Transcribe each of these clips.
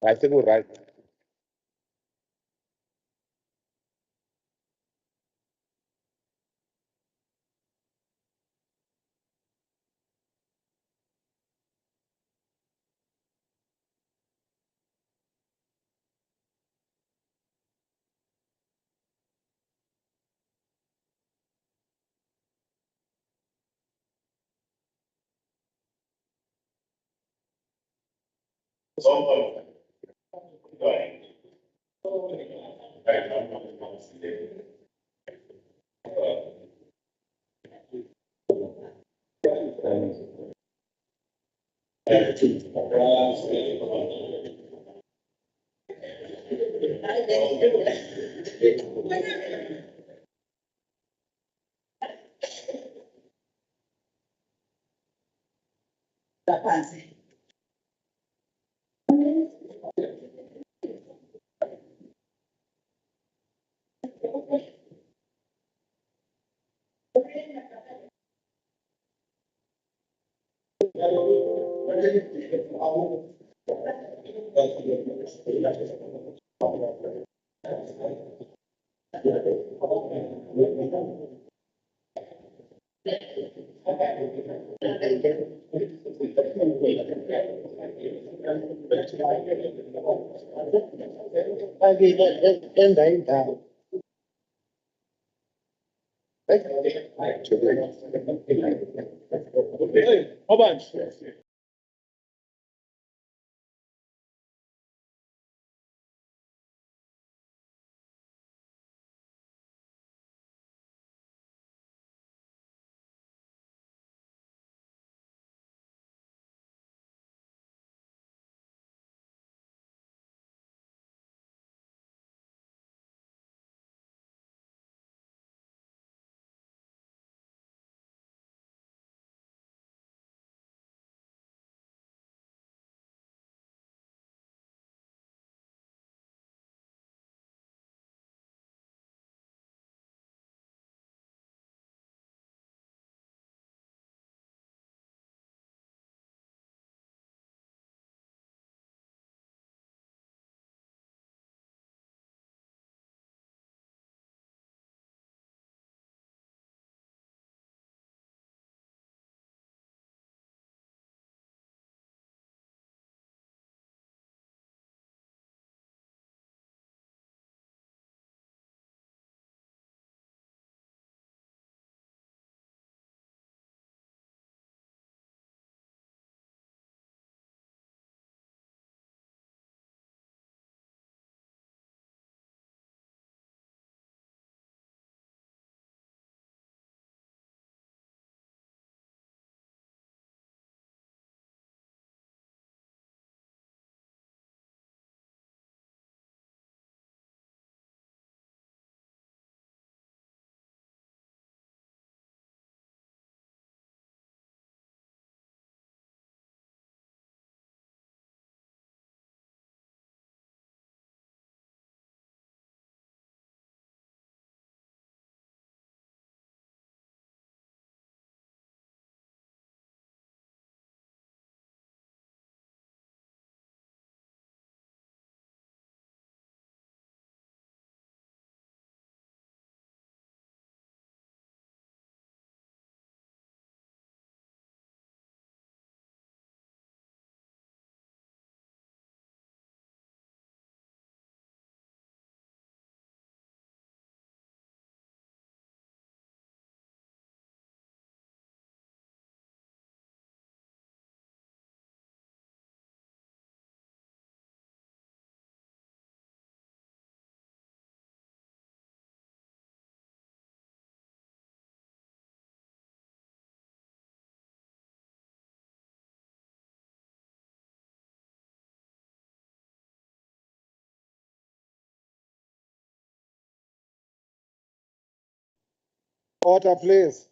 I think we're right. Order, please.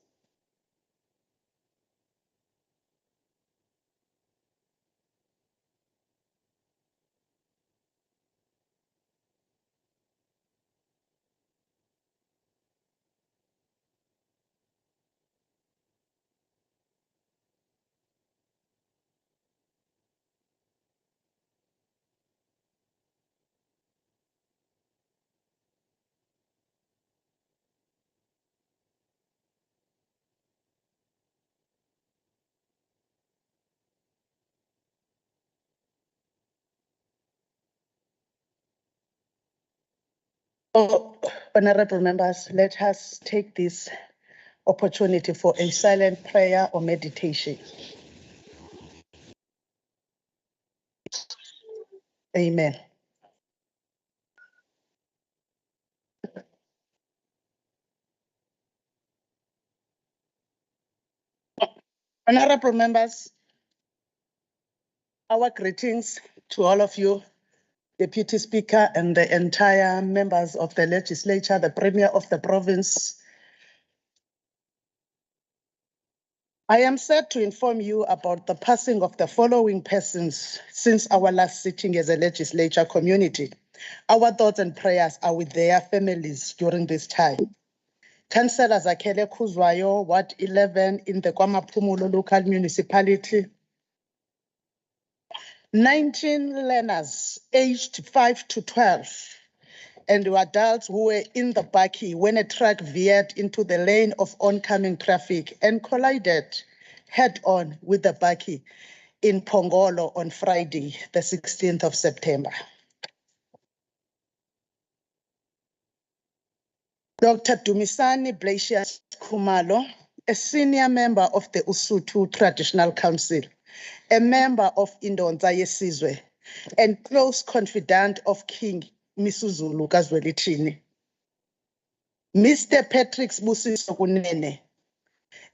Oh, honorable members, let us take this opportunity for a silent prayer or meditation. Amen. Honorable members, our greetings to all of you, Deputy Speaker and the entire members of the legislature, the Premier of the province. I am sad to inform you about the passing of the following persons since our last sitting as a legislature community. Our thoughts and prayers are with their families during this time. Councillor Zakhele Khuzwayo, Ward 11 in the KwaMaphumulo local municipality. 19 learners aged 5 to 12 and adults who were in the bakkie when a truck veered into the lane of oncoming traffic and collided head-on with the bakkie in Pongolo on Friday, the 16th of September. Dr. Dumisani Blasius Khumalo, a senior member of the Usuthu Traditional Council, a member of Indonza Yesizwe, and close confidant of King Misuzulu Kazwelithini. Mr. Patrick Busiso Kunene,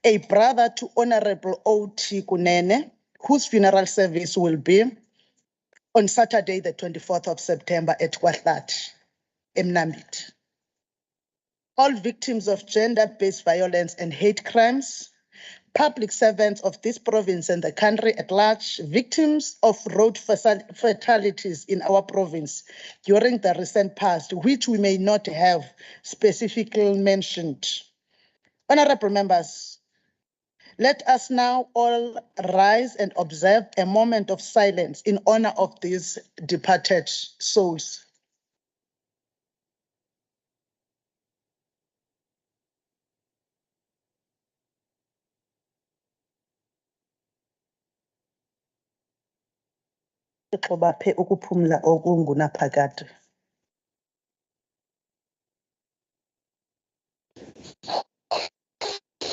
a brother to Honorable O.T. Kunene, whose funeral service will be on Saturday, the 24th of September at Kwatlat, Emnambit. All victims of gender-based violence and hate crimes, public servants of this province and the country at large, victims of road fatalities in our province during the recent past, which we may not have specifically mentioned. Honorable members, let us now all rise and observe a moment of silence in honor of these departed souls.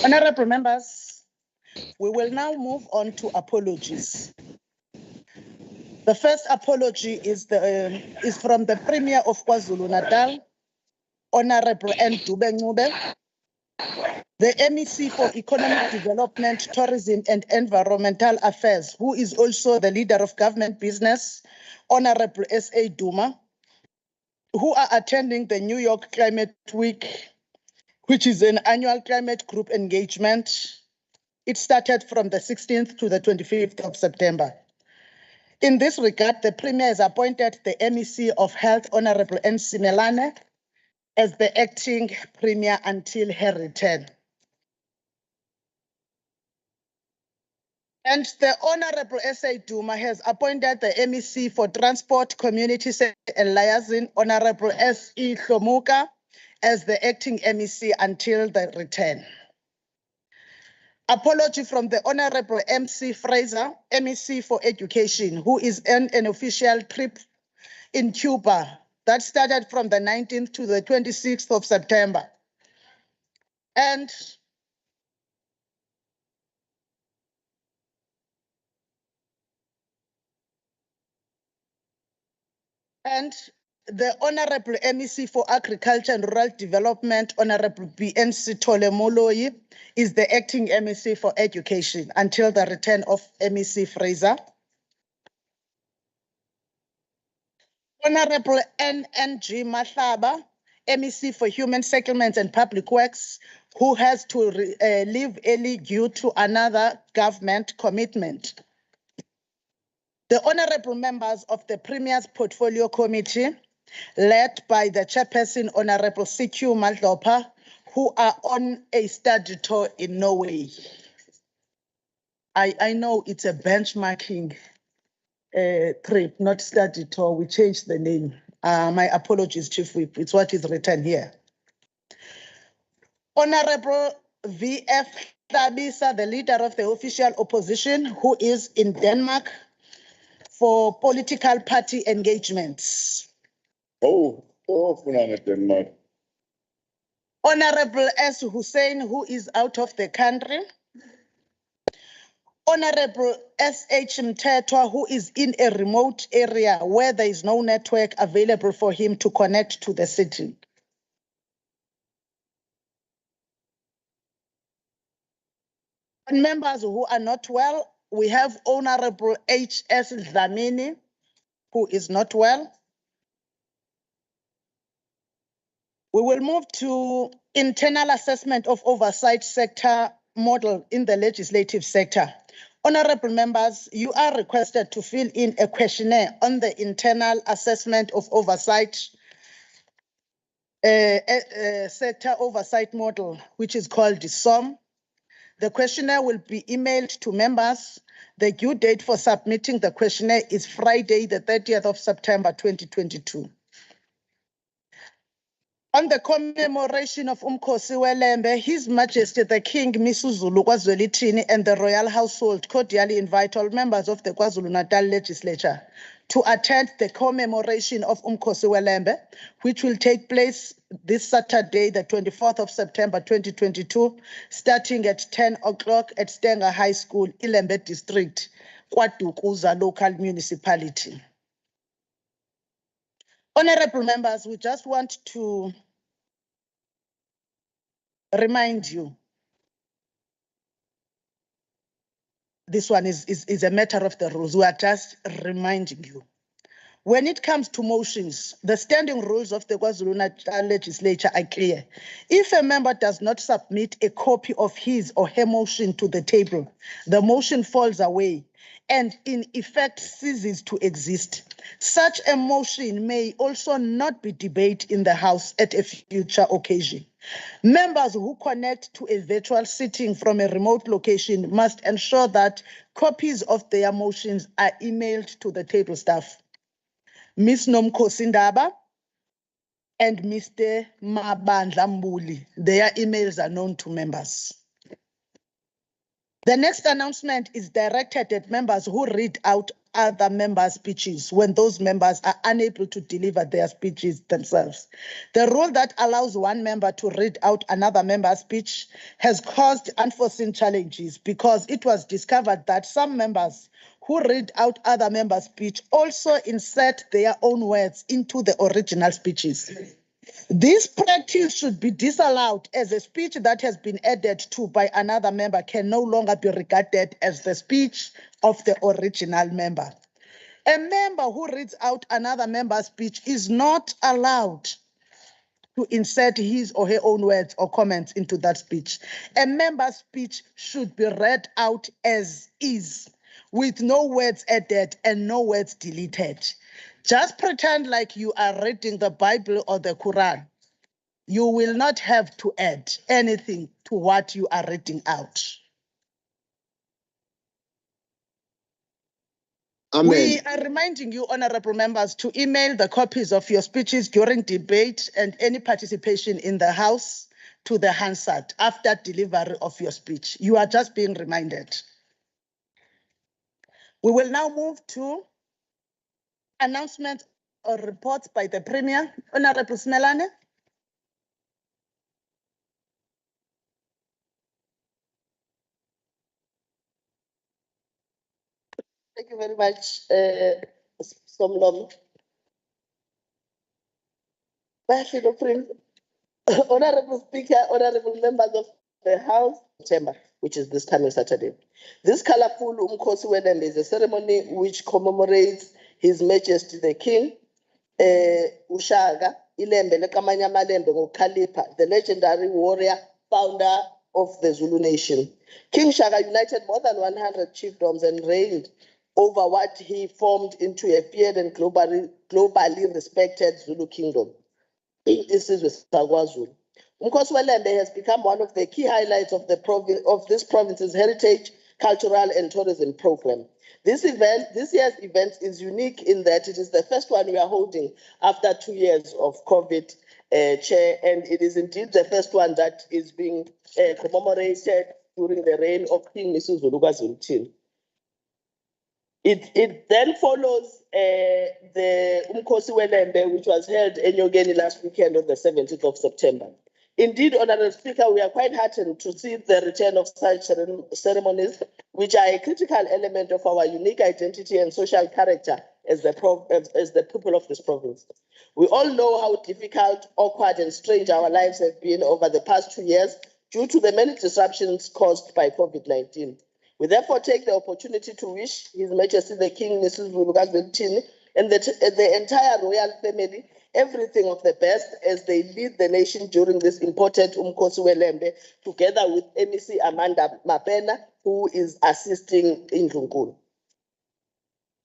Honorable members, we will now move on to apologies. The first apology is from the Premier of KwaZulu-Natal, Honorable N. Dube, the MEC for Economic Development, Tourism and Environmental Affairs, who is also the leader of government business, Honorable S.A. Duma, who are attending the New York Climate Week, which is an annual climate group engagement. It started from the 16th to the 25th of September. In this regard, the Premier has appointed the MEC of Health, Honorable N. Simelane, as the acting Premier until her return. And the Honorable S.A. Duma has appointed the MEC for Transport, Community and Liaison, Honorable S.E. Hlomuka, as the acting MEC until the return. Apology from the Honorable MC Fraser, MEC for Education, who is on an official trip in Cuba that started from the 19th to the 26th of September. And the Honorable MEC for Agriculture and Rural Development, Honorable BNC Tolemoloyi, is the acting MEC for Education until the return of MEC Fraser. Honorable NNG Mahlaba, MEC for Human Settlements and Public Works, who has to leave early due to another government commitment. The honorable members of the Premier's Portfolio Committee, led by the chairperson, Honorable CQ Madlopa, who are on a study tour in Norway. I know it's a benchmarking trip, not study tour. We changed the name. My apologies, Chief Whip. It's what is written here. Honorable VF Tabisa, the leader of the official opposition, who is in Denmark for political party engagements. Oh, Honorable S. Hussein, who is out of the country. Honorable S.H. Mtetwa, who is in a remote area where there is no network available for him to connect to the city. And members who are not well, we have Honorable H.S. Dlamini, who is not well. We will move to internal assessment of oversight sector model in the legislative sector. Honorable members, you are requested to fill in a questionnaire on the internal assessment of oversight sector oversight model, which is called the SOM. The questionnaire will be emailed to members. The due date for submitting the questionnaire is Friday, the 30th of September, 2022. On the commemoration of Umkhosi Welembe, His Majesty the King Misuzulu KwaZulu-Natal and the royal household cordially invite all members of the Kwazulu-Natal Legislature to attend the commemoration of Umkhosi Welembe, which will take place this Saturday, the 24th of September 2022, starting at 10 o'clock at Stenga High School, Ilembe District, KwaDukuza Local Municipality. Honorable members, we just want to remind you, this one is a matter of the rules. We are just reminding you. When it comes to motions, the standing rules of the KwaZulu-Natal Legislature are clear. If a member does not submit a copy of his or her motion to the table, the motion falls away and in effect ceases to exist. Such a motion may also not be debated in the House at a future occasion. Members who connect to a virtual sitting from a remote location must ensure that copies of their motions are emailed to the table staff. Ms. Nomkhosi Ndaba and Mr. Mabandla Mbuli, their emails are known to members. The next announcement is directed at members who read out other members' speeches when those members are unable to deliver their speeches themselves. The rule that allows one member to read out another member's speech has caused unforeseen challenges because it was discovered that some members who read out other members' speech also insert their own words into the original speeches. This practice should be disallowed as a speech that has been added to by another member can no longer be regarded as the speech of the original member. A member who reads out another member's speech is not allowed to insert his or her own words or comments into that speech. A member's speech should be read out as is, with no words added and no words deleted. Just pretend like you are reading the Bible or the Quran. You will not have to add anything to what you are reading out. Amen. We are reminding you, honorable members, to email the copies of your speeches during debate and any participation in the House to the Hansard after delivery of your speech. You are just being reminded. We will now move to announcements or reports by the Premier. Honorable Smelane. Thank you very much, Somlom. Honorable Speaker, honorable members of the House, September, which is this coming Saturday. This colorful Umkhosi Welembe is a ceremony which commemorates His Majesty the King, Ushaka Ilembe Lekamanya Malembe Ngokhalipha, the legendary warrior founder of the Zulu nation. King Shaka united more than 100 chiefdoms and reigned over what he formed into a feared and globally respected Zulu kingdom. This is with KwaZulu. Umkhosi Welembe has become one of the key highlights of this province's heritage, cultural, and tourism program. This year's event is unique in that it is the first one we are holding after 2 years of COVID, Chair, and it is indeed the first one that is being commemorated during the reign of King Misuzulu KwaZulu-Natal. It then follows the Umkosi Welembe, which was held in Enyogeni last weekend on the 17th of September. Indeed, Honourable Speaker, we are quite heartened to see the return of such ceremonies, which are a critical element of our unique identity and social character as the people of this province. We all know how difficult, awkward, and strange our lives have been over the past 2 years due to the many disruptions caused by COVID-19. We therefore take the opportunity to wish His Majesty the King, Mrs. Vulukazwelithini, and the entire royal family everything of the best as they lead the nation during this important Umkosi Welembe, together with MEC Amanda Mapena, who is assisting in Ndlunkulu.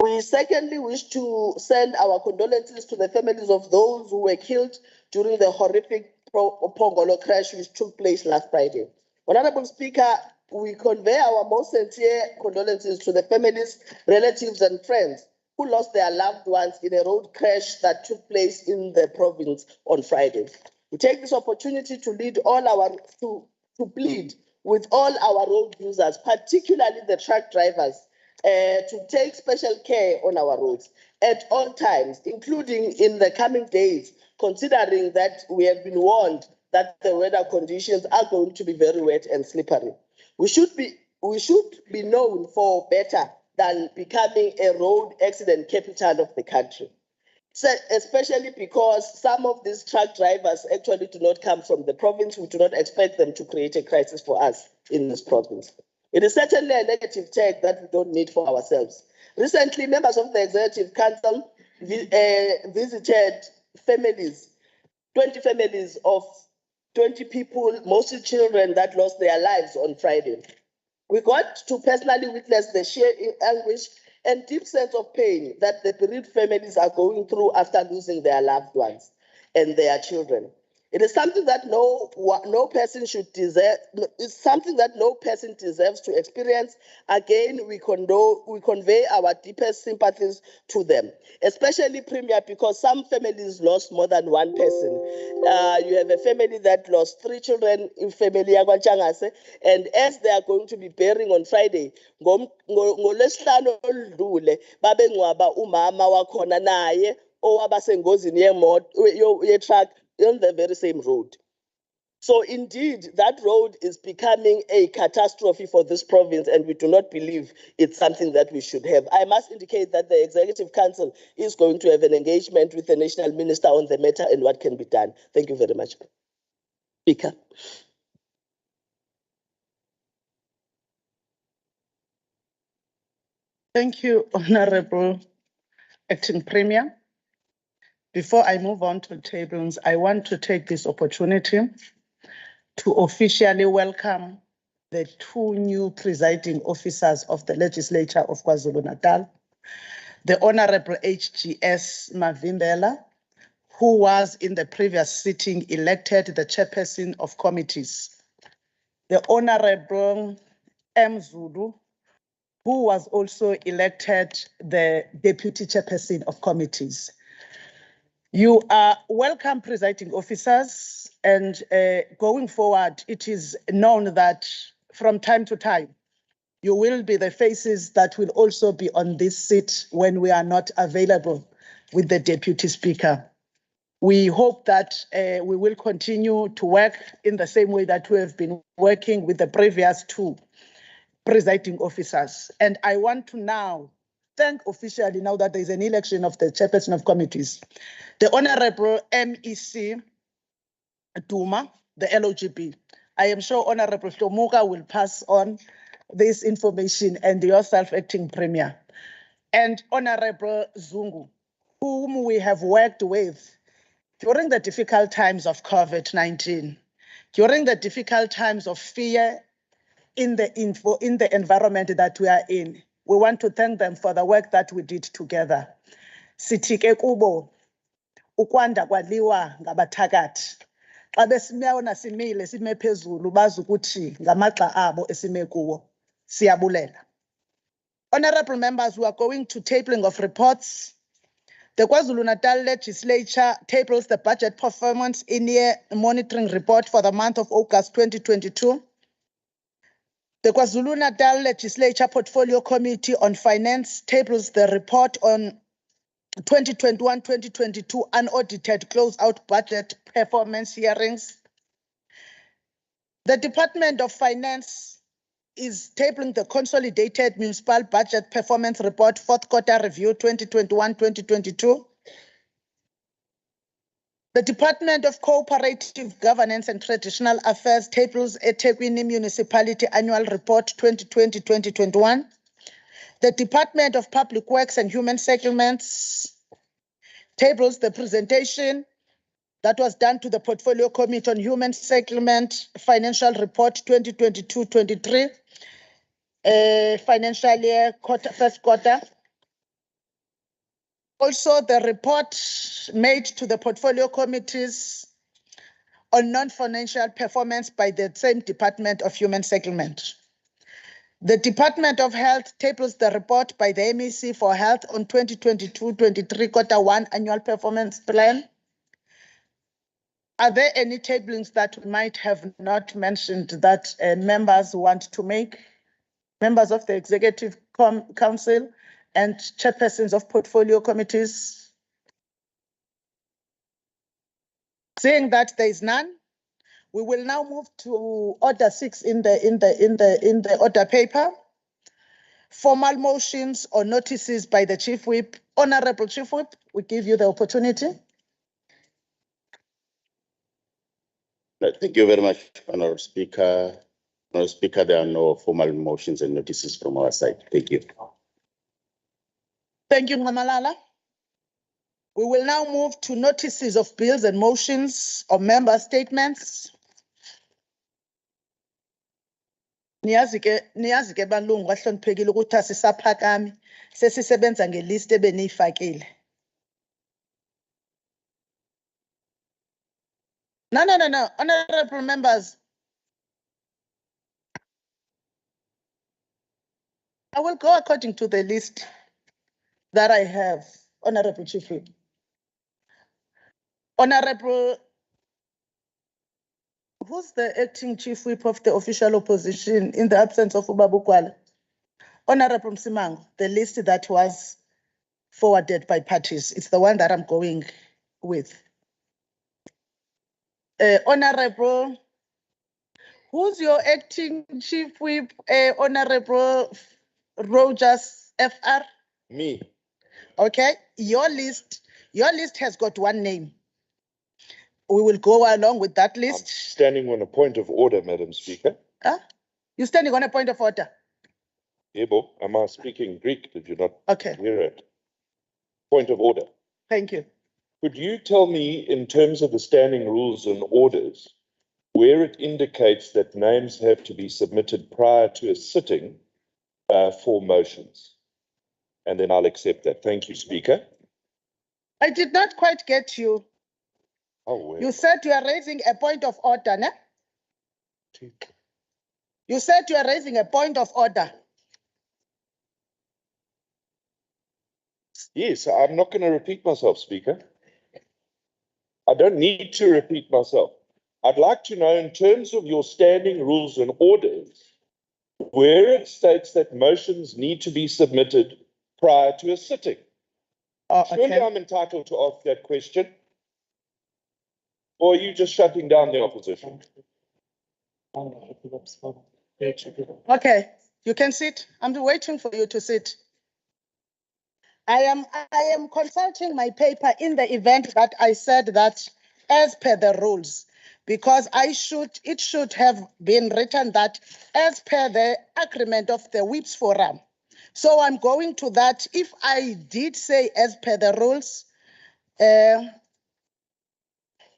We secondly wish to send our condolences to the families of those who were killed during the horrific Pongolo crash which took place last Friday. Honourable Speaker, we convey our most sincere condolences to the families, relatives, and friends who lost their loved ones in a road crash that took place in the province on Friday. We take this opportunity to plead with all our road users, particularly the truck drivers, to take special care on our roads at all times, including in the coming days, considering that we have been warned that the weather conditions are going to be very wet and slippery. We should be known for better than becoming a road accident capital of the country. So, especially because some of these truck drivers actually do not come from the province. We do not expect them to create a crisis for us in this province. It is certainly a negative tag that we don't need for ourselves. Recently, members of the Executive Council visited families, 20 families of 20 people, mostly children, that lost their lives on Friday. We got to personally witness the sheer anguish and deep sense of pain that the bereaved families are going through after losing their loved ones and their children. It is something that no person should deserve. It's something that no person deserves to experience. Again, we convey our deepest sympathies to them, especially Premier, because some families lost more than one person. You have a family that lost 3 children in family yakwaNtshangase, and as they are going to be burying on Friday, ngolesihlanu oludlule babengcwaba umama wakhona naye owaba sengozini ye-truck on the very same road. So indeed, that road is becoming a catastrophe for this province, and we do not believe it's something that we should have. I must indicate that the Executive Council is going to have an engagement with the National Minister on the matter and what can be done. Thank you very much. Speaker. Thank you, Honorable Acting Premier. Before I move on to tables, I want to take this opportunity to officially welcome the 2 new presiding officers of the Legislature of KwaZulu-Natal, the Honorable HGS Mavimbela, who was in the previous sitting elected the chairperson of committees, the Honorable M. Zulu, who was also elected the deputy chairperson of committees. You are welcome, presiding officers, and going forward, it is known that from time to time, you will be the faces that will also be on this seat when we are not available with the deputy speaker. We hope that we will continue to work in the same way that we have been working with the previous 2 presiding officers. And I want to now thank officially, now that there is an election of the chairperson of committees, the Honorable MEC Duma, the LOGB. I am sure Honorable Hlomuka will pass on this information, and yourself, Acting Premier. And Honorable Zungu, whom we have worked with during the difficult times of COVID-19, during the difficult times of fear in the environment that we are in. We want to thank them for the work that we did together. Sithike kubo ukwanda kwaliwa ngabathakathi. Xa besimeyona simile sime phezulu bazi ukuthi ngamaxa abo esime kuwo. Siyabulela. Honorable members, we are going to tabling of reports. The Kwazulu-Natal Legislature tables the budget performance in-year monitoring report for the month of August 2022. The Kwazulu-Natal Legislature Portfolio Committee on Finance tables the report on 2021-2022 unaudited closeout budget performance hearings. The Department of Finance is tabling the Consolidated Municipal Budget Performance Report, fourth quarter review 2021-2022. The Department of Cooperative Governance and Traditional Affairs tables eThekwini Municipality Annual Report 2020-2021. The Department of Public Works and Human Settlements tables the presentation that was done to the Portfolio Committee on Human Settlement Financial Report 2022-23, financial year first quarter. Also, the report made to the portfolio committees on non-financial performance by the same Department of Human Settlement. The Department of Health tables the report by the MEC for Health on 2022-23 quarter one annual performance plan. Are there any tablings that we might have not mentioned that members want to make? Members of the Executive Council and chairpersons of portfolio committees? Seeing that there is none, we will now move to order 6 in the order paper. Formal motions or notices by the Chief Whip. Honorable Chief Whip, we give you the opportunity. Thank you very much, Honorable Speaker. Honorable Speaker, there are no formal motions and notices from our side. Thank you. Thank you, Mamalala. We will now move to notices of bills and motions or member statements. Niyazi ke balungu bahloniphekile ukuthi asisaphakami sesisebenza ngelist ebeniyifakile. No, honorable members. I will go according to the list that I have, Honorable Chief Whip. Honorable, who's the acting Chief Whip of the official opposition in the absence of Ubabukwala? Honorable Msimango, the list that was forwarded by parties. It's the one that I'm going with. Honorable, who's your acting Chief Whip, Honorable Rogers FR? Me. Okay, your list has got one name. We will go along with that list. I'm standing on a point of order, Madam Speaker. Huh? You're standing on a point of order. Ebo, am I speaking Greek? Did you not hear it? Point of order. Thank you. Could you tell me, in terms of the standing rules and orders, where it indicates that names have to be submitted prior to a sitting for motions? And then I'll accept that. Thank you, Speaker. I did not quite get you. Oh, well. You said you are raising a point of order, ne? You said you are raising a point of order. Yes, I'm not going to repeat myself, Speaker. I don't need to repeat myself. I'd like to know, in terms of your standing rules and orders, where it states that motions need to be submitted prior to a sitting. Surely I'm entitled to ask that question. Or are you just shutting down the opposition? Okay, you can sit. I'm waiting for you to sit. I am consulting my paper in the event that I said that as per the rules, because it should have been written that as per the agreement of the Whips Forum. So I'm going to that. If I did say as per the rules,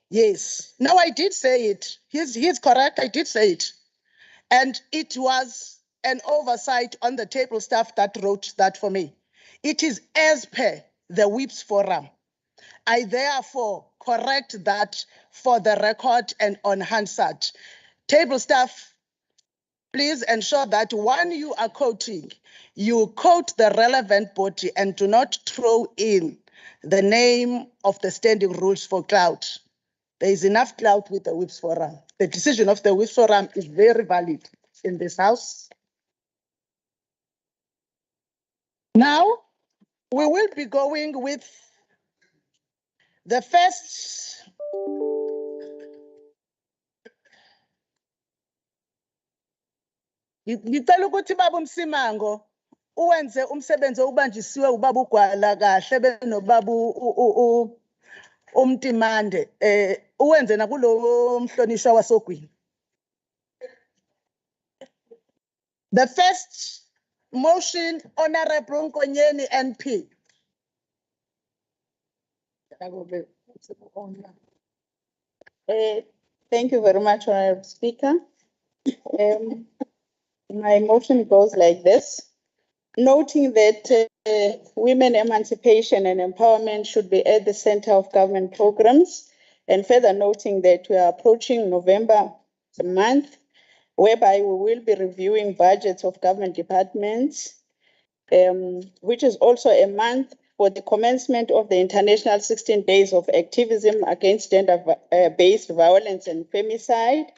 yes. No, I did say it. He's correct. I did say it. And it was an oversight on the table staff that wrote that for me. It is as per the Whips Forum. I therefore correct that for the record and on Hansard. Table staff, please ensure that when you are quoting, you quote the relevant body and do not throw in the name of the standing rules for clout. There is enough clout with the Whips Forum. The decision of the Whips Forum is very valid in this House. Now, we will be going with the first ngicela ukuthi baba uMsimango uwenze umsebenzi obanjisiwe ubaba uGwala kahle benobaba umtimande uwenze nakulo mhlonishwa wasogwini. The first motion, Honorable Nkonyeni NP. Thank you very much, Honorable Speaker. My motion goes like this. Noting that women emancipation and empowerment should be at the center of government programs, and further noting that we are approaching November, the month, whereby we will be reviewing budgets of government departments, which is also a month for the commencement of the International 16 Days of Activism Against Gender-Based Violence and Femicide.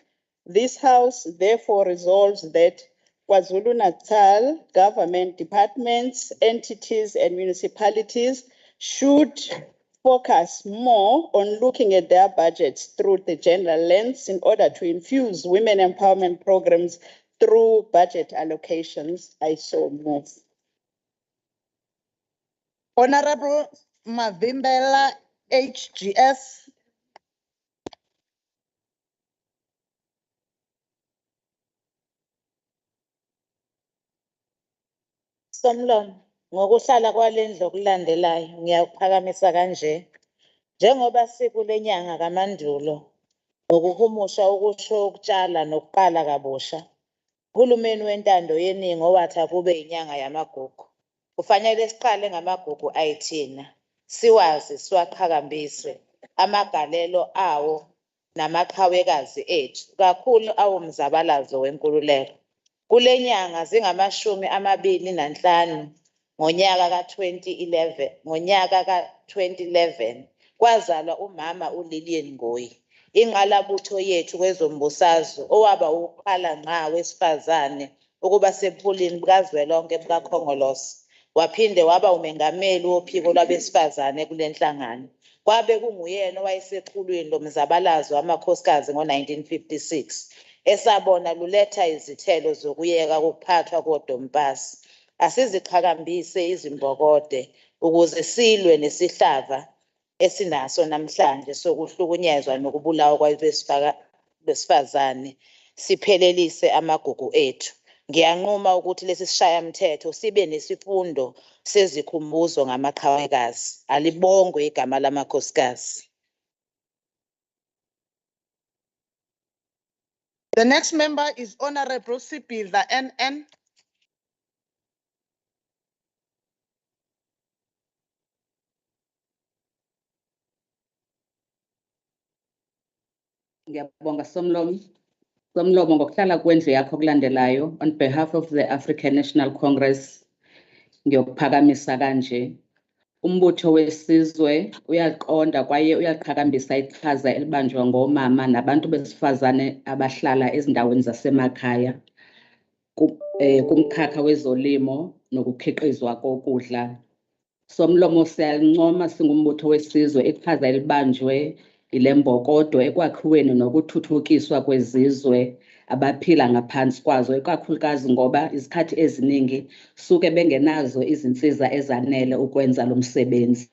This House therefore resolves that Kwazulu-Natal government departments, entities, and municipalities should focus more on looking at their budgets through the gender lens in order to infuse women empowerment programs through budget allocations. I so move. Honorable Mavimbela HGS. Somlomo, ngokuhlala kwalendlu okulandelayo ngiyakuphakamisa kanje. Njengoba sikule nyanga kaMandulo ngokuhumusha ukusho ukutshala nokuqala kabusha. Uhulumeni wentando yeningi owathi akube inyanga yamagugu. Kufanele siqale ngamagugu ayithina. Siwazi siwaqhakambise amagalelo awo namaqhawekazi ethu kakhulu awomzabalazo wenkululeko. Kule nyanga zingamashumi 25 ngonyaka ka-2011 kwazalwa umama uLillian Ngoyi, ingqalabutho yethu kwezombusazwe owaba ukuqala ngqa wesifazane ukuba sephulini bukazwelonke bukaKhongolose. Waphinde waba umengameli wophiko lwabesifazane kule nhlangano. Kwabe kunguyena owayeseqhulwini lomzabalazo wamakhosikazi ngo-1956. Esabona luletha izithelo zokuyeka ukuphathwa kodompasi. Asiziqhakambise izimbokode ukuze silwe nesihlava esinaso namhlanje sokuhlukunyezwa nokubulawa kwabesifazane, siphelelise amagugu ethu. Ngiyanquma ukuthi lesi sishayamthetho sibe nesifundo sezikhumbuzo ngamaqhawekazi. Alibongwe igama lamakhosikazi. The next member is Honorable Sipilda NN. Ngiyabonga Somlomo ngokuhlala kwendlu yakho okulandelayo. On behalf of the African National Congress, ngiyokuphakamisa kanje. Umbutho wesizwe uyaqonda kwaye uyaqhakambisa iqhaza elibanjwa ngomama nabantu besifazane abahlala ezindaweni zasemakhaya kumkhakha wezolimo nokukhiqizwa kokudla. Somlomo siyalincoma singumbutho wesizwe iqhaza elibanjwe ilembokodo ekwakhiweni nokuthuthukiswa kwezizwe abaphila ngaphansi kwazo, ikakhulukazi ngoba izikhathi eziningi suke bengenazo izinsiza ezanele ukwenza lo msebenzi.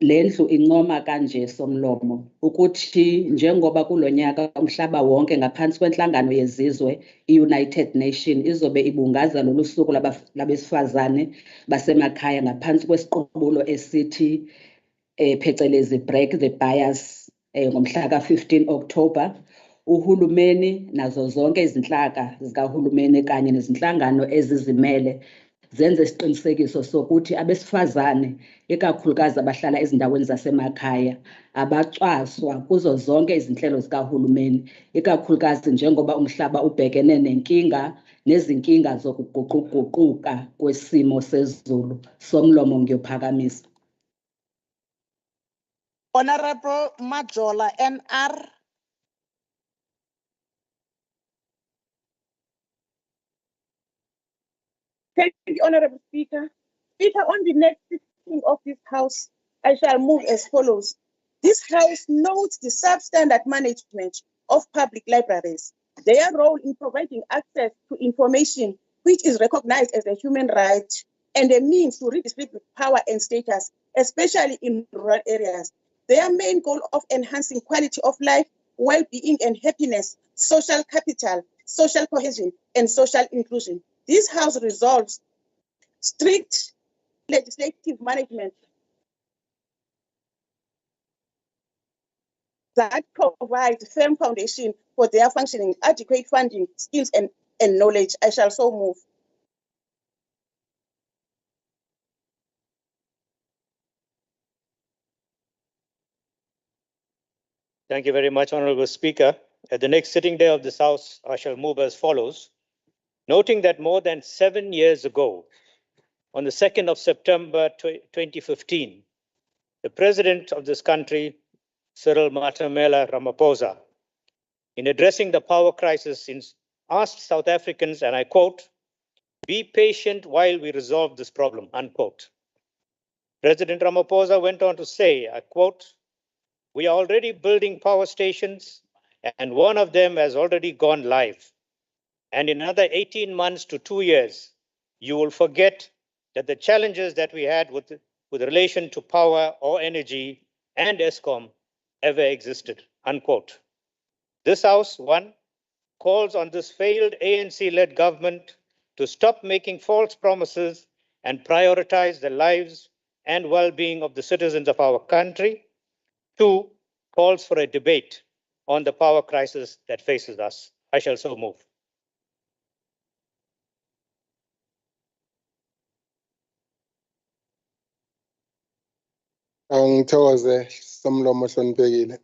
Lendlu incoma kanje Somlomo ukuthi njengoba kulonyaka umhlaba wonke ngaphansi kwenhlangano yezizwe i-United Nations izobe ibungaza lolu suku labesifazane basemakhaya ngaphansi kwesiqubulo esithi phecelezi break the bias ngomhla ka-15 October. Uhulumeni nazo zonke izinhlaka zikahulumeni kanye nezinhlangano ezizimele zenze isiqinisekiso sokuthi abesifazane ikakhulukazi abahlala ezindaweni zasemakhaya abacwaswa kuzo zonke izinhlelo zikahulumeni, ikakhulukazi njengoba umhlaba ubhekene nezinkinga zokuguquguquka kwesimo sezulu. Somlomo ngiyophakamisa. Honorable Majola NR. Thank you, Honorable Speaker. Speaker, on the next sitting of this House, I shall move as follows. This House notes the substandard management of public libraries, their role in providing access to information which is recognized as a human right and a means to redistribute power and status, especially in rural areas. Their main goal of enhancing quality of life, well-being and happiness, social capital, social cohesion, and social inclusion. This House resolves strict legislative management that provides firm foundation for their functioning, adequate funding, skills, and knowledge. I shall so move. Thank you very much, Honorable Speaker. At the next sitting day of this House, I shall move as follows. Noting that more than 7 years ago, on the 2nd of September 2015, the President of this country, Cyril Matamela Ramaphosa, in addressing the power crisis, asked South Africans, and I quote, "Be patient while we resolve this problem," unquote. President Ramaphosa went on to say, I quote, "We are already building power stations, and one of them has already gone live. And in another 18 months to 2 years, you will forget that the challenges that we had with relation to power or energy and ESCOM ever existed," unquote. This House, one, calls on this failed ANC-led government to stop making false promises and prioritize the lives and well-being of the citizens of our country. Two, calls for a debate on the power crisis that faces us. I shall so move. Angithokoze Somlomo Hloniphekile.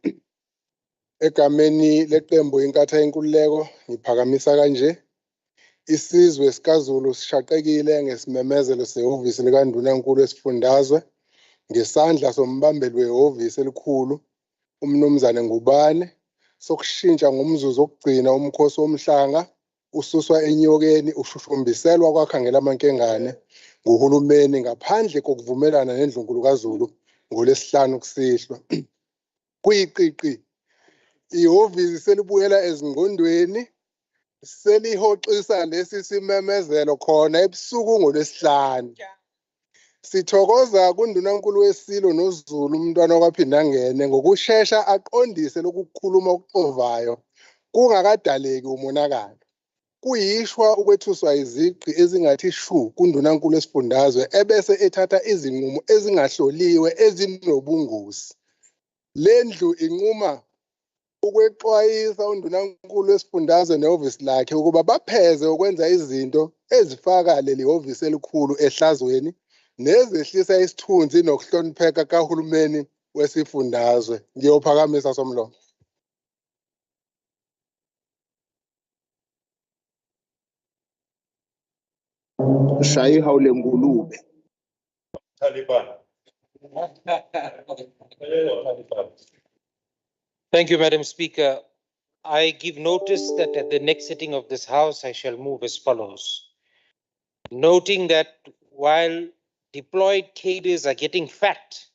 Egameni leqembu inkatha yenkululeko ngiphakamisa kanje. Isizwe sikaZulu sishaqekile ngesimemezelo sehhovisi likaNdunankulu esifundazwe ngesandla sombambeli wehhovisi elikhulu umnumzane Ngubane sokushintsha ngomzuzu wokugcina umkhosi womhlanga ususwa enyokeni ushushumbisela kwakhangela amankengane nguhulumeni ngaphandle kokuvumelana nendlunkulu kaZulu ngolesihlanu kusihlwa. Kuyiqiqi ihhovisi selibuyela ezingqondweni selihoxisa lesi simemezelo khona ebusuku ngolesihlanu. Sithokoza kuNdunankulu weSilo noZulu umntwana okwaphinda angene ngokushesha aqondise lokukhuluma okuxovayo kungakadaleki umonakalo. Kuyishwa ukwethuswa iziqi ezingathi shu kuNdunankulu esifundazwe ebese ethatha izinqumo ezingahloliwe ezinobungozi. Lendlu inquma ukwexwayisa uNdunankulu esifundazwe nehhovisi lakhe ukuba bapheze ukwenza izinto ezifaka leli hhovisi elikhulu ehlazweni nezehlisa isithunzi nokuhlonipheka kahulumeni wesifundazwe. Ngiyophakamisa Somlomo. Shayi haule ngulube. Taliban. Thank you, Madam Speaker. I give notice that at the next sitting of this House, I shall move as follows. Noting that while deployed cadres are getting fat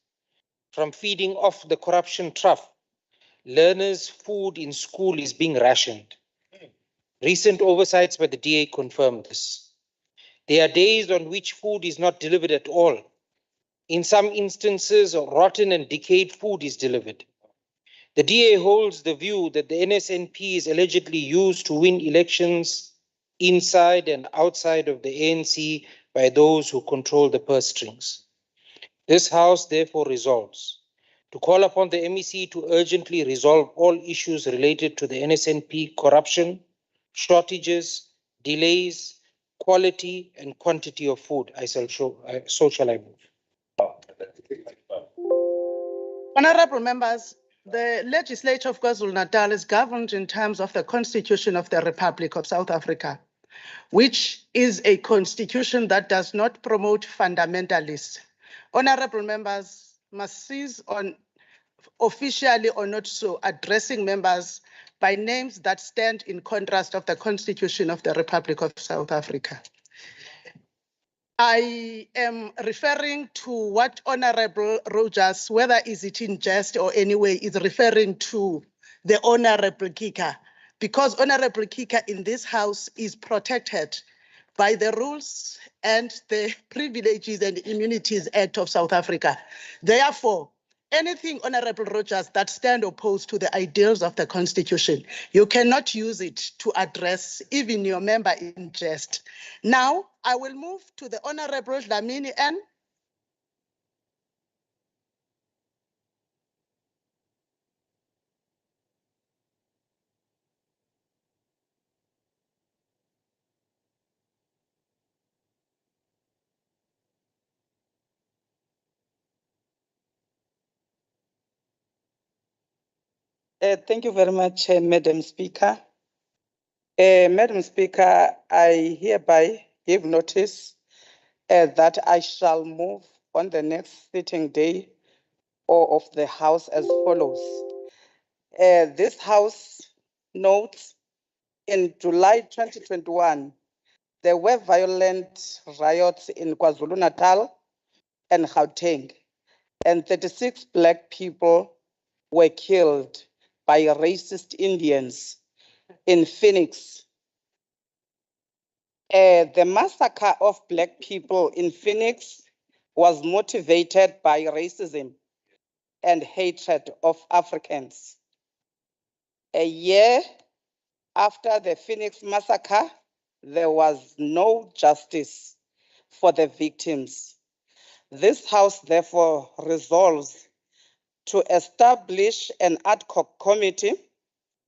from feeding off the corruption trough, learners' food in school is being rationed. Recent oversights by the DA confirm this. There are days on which food is not delivered at all. In some instances, rotten and decayed food is delivered. The DA holds the view that the NSNP is allegedly used to win elections inside and outside of the ANC by those who control the purse strings. This House therefore resolves to call upon the MEC to urgently resolve all issues related to the NSNP corruption, shortages, delays, quality and quantity of food. So shall I move. Honorable members, the legislature of Kwazulu-Natal is governed in terms of the Constitution of the Republic of South Africa, which is a constitution that does not promote fundamentalists. Honorable members must cease on officially or not so addressing members by names that stand in contrast of the Constitution of the Republic of South Africa. I am referring to what Honorable Rogers, whether is it in jest or anyway, is referring to the Honorable Kika, because Honorable Kika in this house is protected by the rules and the Privileges and Immunities Act of South Africa. Therefore, anything, Honorable Rogers, that stand opposed to the ideals of the Constitution, you cannot use it to address even your member in jest. Now, I will move to the Honorable Dlamini N. Thank you very much, Madam Speaker. Madam Speaker, I hereby give notice that I shall move on the next sitting day of the House as follows. This House notes in July 2021, there were violent riots in KwaZulu-Natal and Gauteng, and 36 Black people were killed by racist Indians in Phoenix. The massacre of Black people in Phoenix was motivated by racism and hatred of Africans. A year after the Phoenix massacre, there was no justice for the victims. This House therefore resolves to establish an ad hoc committee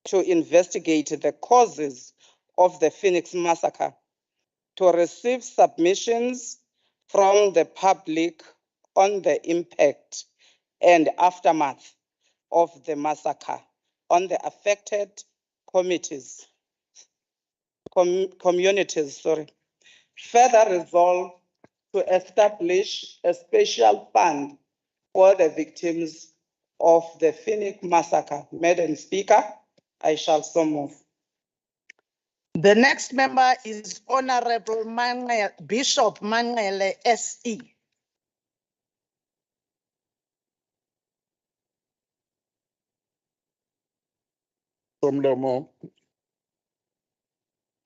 to investigate the causes of the Phoenix massacre, to receive submissions from the public on the impact and aftermath of the massacre on the affected communities. Further resolve to establish a special fund for the victims of the Phoenix massacre. Madam Speaker, I shall so move. The next member is Honorable Bishop Mangele SE. Somlomo,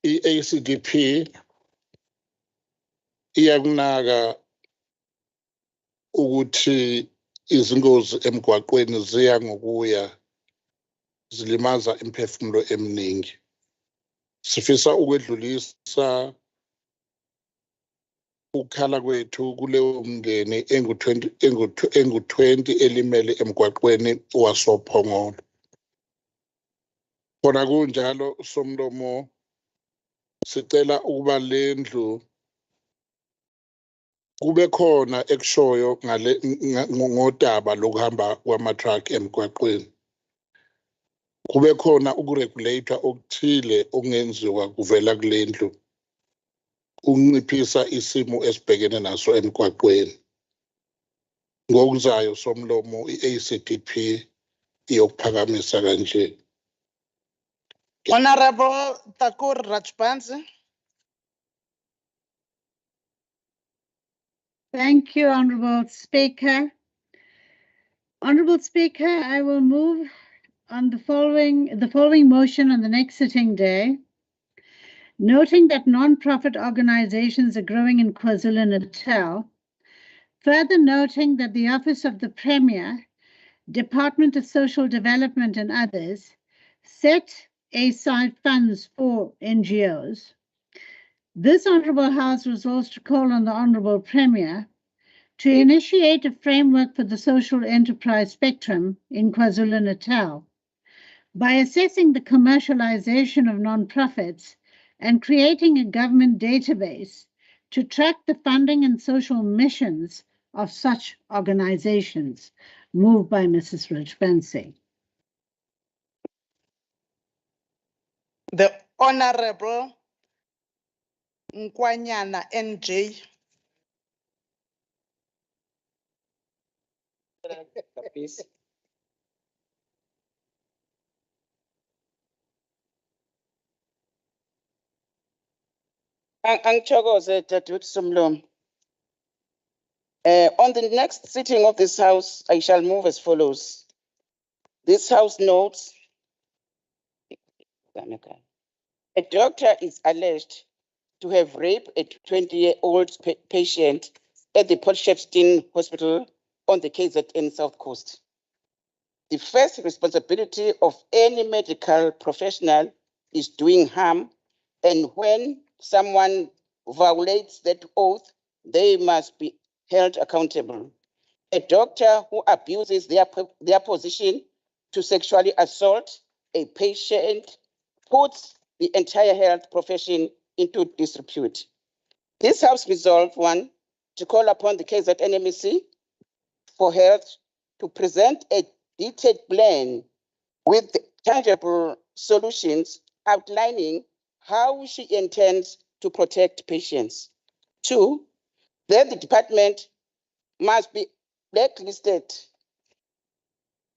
i-ACDP iyakunaka ukuthi izingozi emgwaqweni ziya ngokuya zilimaza imphefumulo eminingi. Sifisa ukwedlulisa ukukhala kwethu kuleyo mndeni engu-20 elimele emgwaqweni wasophongolo. Khona kunjalo Somlomo, sicela ukuba lendlu kube khona ekushoyo ngodaba lokuhamba kwama-truck emgwaqweni. Kube khona ukuregulator okuthile okungenziwa kuvela kule ndlu ukunciphisa isimo esibhekene naso emgwaqweni. Ngokuzayo Somlomo, i-ACDP iyokuphakamisa kanje. Honorable Thakur Rajbansi. Thank you, Honorable Speaker. Honorable Speaker, I will move on the following motion on the next sitting day, noting that non-profit organizations are growing in KwaZulu-Natal, further noting that the Office of the Premier, Department of Social Development and others set aside funds for NGOs. This Honourable House resolves to call on the Honourable Premier to initiate a framework for the social enterprise spectrum in KwaZulu-Natal by assessing the commercialization of non-profits and creating a government database to track the funding and social missions of such organizations. Moved by Mrs. Rajbansi. The Honorable Nkwanyana NJ. Angithokoze Dadewethu Somlomo. On the next sitting of this House, I shall move as follows. This House notes a doctor is alleged to have raped a 20-year-old patient at the Potchefstroom Hospital on the KZN South Coast. The first responsibility of any medical professional is doing harm, and when someone violates that oath, they must be held accountable. A doctor who abuses their position to sexually assault a patient puts the entire health profession into disrepute. This House resolved 1, to call upon the KZN for Health to present a detailed plan with tangible solutions outlining how she intends to protect patients. 2, that the department must be blacklisted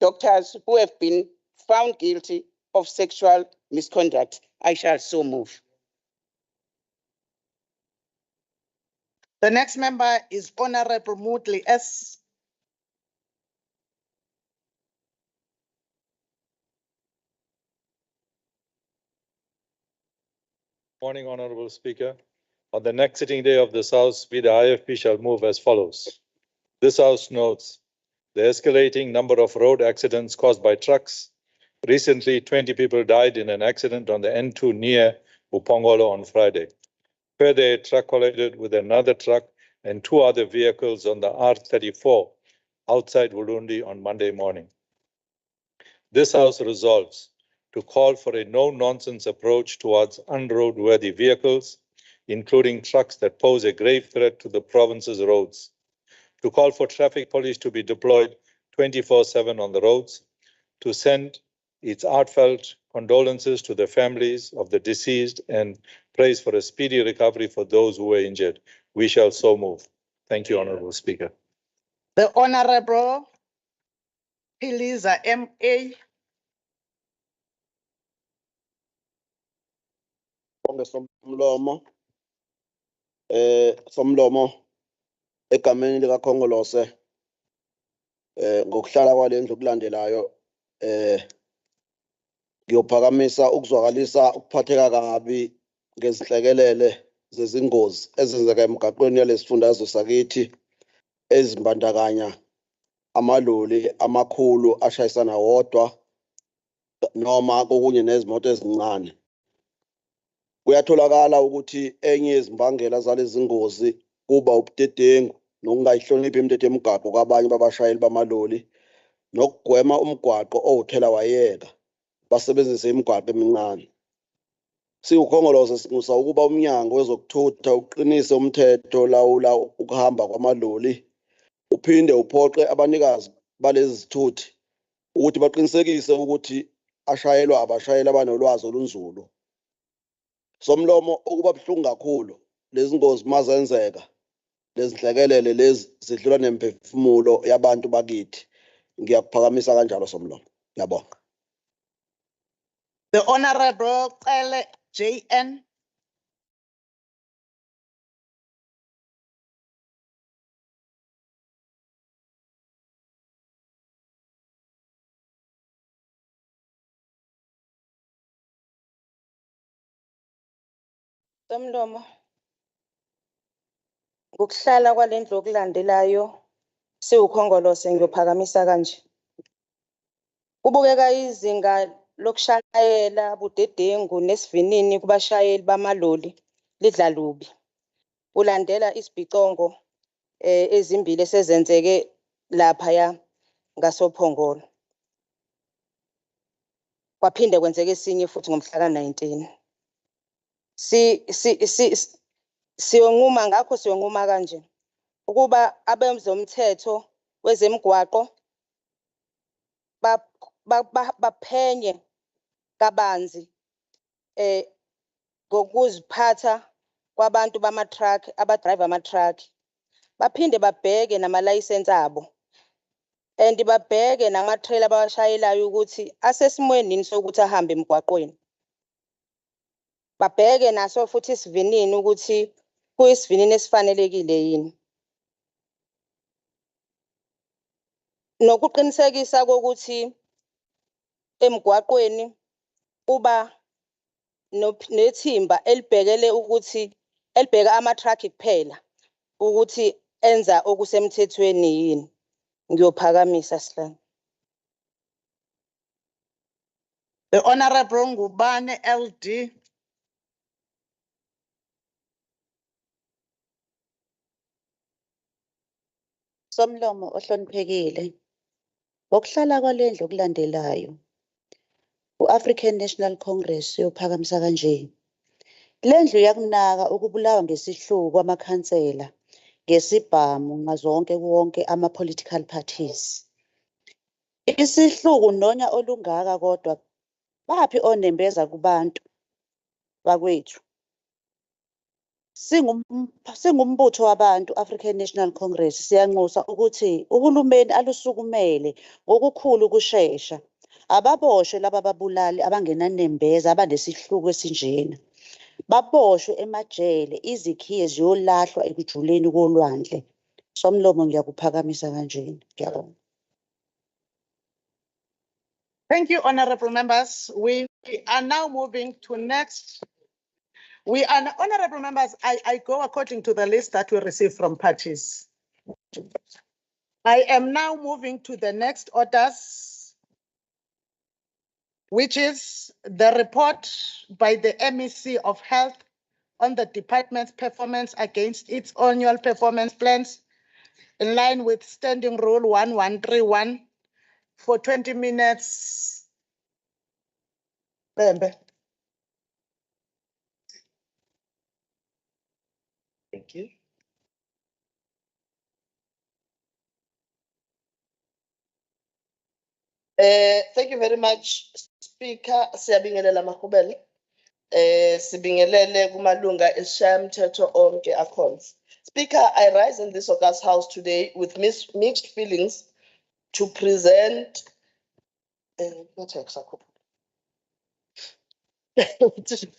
doctors who have been found guilty of sexual misconduct. I shall so move. The next member is Honorable Moodley S. Morning, Honorable Speaker. On the next sitting day of this House, we, the IFP, shall move as follows. This House notes the escalating number of road accidents caused by trucks. Recently, 20 people died in an accident on the N2 near Upongolo on Friday. Further, a truck collided with another truck and 2 other vehicles on the R34 outside Ulundi on Monday morning. This House resolves to call for a no-nonsense approach towards unroadworthy vehicles, including trucks that pose a grave threat to the province's roads, to call for traffic police to be deployed 24/7 on the roads, to send its heartfelt condolences to the families of the deceased and prays for a speedy recovery for those who were injured. We shall so move. Thank you, Honorable Speaker. The Honorable Philiza M.A. Somlomo egameni likaKhongolose ngokuhlala kwalendlu okulandelayo ngiyophakamisa ukuzwakalisa ukuphatheka kabi ngezinhlekelele zezingozi ezenzeka emgaqweni yalesifundazwe sakithi ezimbandakanya amaloli amakhulu ashayisana wodwa noma kokunye nezimoto ezincane. Kuyatholakala ukuthi enye yezimbangela zalezi ngozi kuba ubudedengu nokungayihloniphi imithetho yemigaqo kwabanye babashayeli bamaloli nokugwema umgwaqo owuthela wayeka basebenzise imigwaqo emincane. Siwukhongolose sinxusa ukuba umnyango wezokuthutha uqinise umthetho lawula ukuhamba kwamaloli uphinde uphoqe abanikazi balezi zithuthi ukuthi baqinisekise ukuthi ashayelwa abashayeli abanolwazi olunzulu. Somlomo ukuba buhlungu kakhulu lezi ngozi mazenzeka lezinhlekelele lezi zidlula nemphefumulo yabantu bakithi. Ngiyakuphakamisa kanjalo Somlomo. Ngiyabonga. The Honorable Cele J.N. Somlomo, ngokuhlala kwalendlu okulandelayo siwukhongolose ngiyophakamisa kanje. Kubukeka izinga lokushayela budedengu nesivinini kubashayeli bamaloli lidla lubi. Ulandela isibhicongo ezimbili esezenzeke laphaya ngasophongolo. Kwaphinde kwenzeke esinye futhi ngomhla ka-19. Siyonquma kanje ukuba abezomthetho wezemigwaqo baphenye kabanzi ngokuziphatha kwabantu bama-truck, abadrive ama-truck. Baphinde babheke nama-license abo and babheke nama-trailer abawashayelayo ukuthi asesimweni sokuthi ahambe emgwaqweni. Babheke naso futhi isivinini ukuthi kuyisivinini esifanelekile yini. nokuqinisekisa kokuthi emgwaqweni kuba nethimba elibhekele ukuthi elibheka ama-truck kuphela ukuthi enza okusemthethweni yini. Ngiyophakamisa Sihlalo. The Honorable Ngubane LD. Somlomo ohloniphekile. Ngokuhlala kwalendlu okulandelayo. U-African National Congress uyophakamisa kanje. Lendlu yakunaka ukubulawa ngesihluku kwamakhansela ngesibhamu ngazonke wonke ama-political parties. Isihluku nonya olungaka kodwa baphi onembeza kubantu bakwethu. Singumbutho wabantu African National Congress siyanxusa ukuthi uhulumeni alusukumele ngokukhulu ukushesha ababoshwe laba babulali abangenanembeza abanesihluku esinjena. Baboshwe emajele izikhiye ziyolahlwa ekujuleni kolwandle. Somlomo ngiyakuphakamisa kanjena. Ngiyabonga. Thank you, honorable members. We are now moving to next. Honorable members, I go according to the list that we received from parties. I am now moving to the next orders, which is the report by the MEC of Health on the department's performance against its annual performance plans in line with Standing Rule 1131 for 20 minutes. Bembe. Thank you. Thank you very much, Speaker. Siyabingelela Mahubele. Sibingelele kumalunga esishayamthetho onke akhona. Speaker, I rise in this August House today with mixed feelings to present to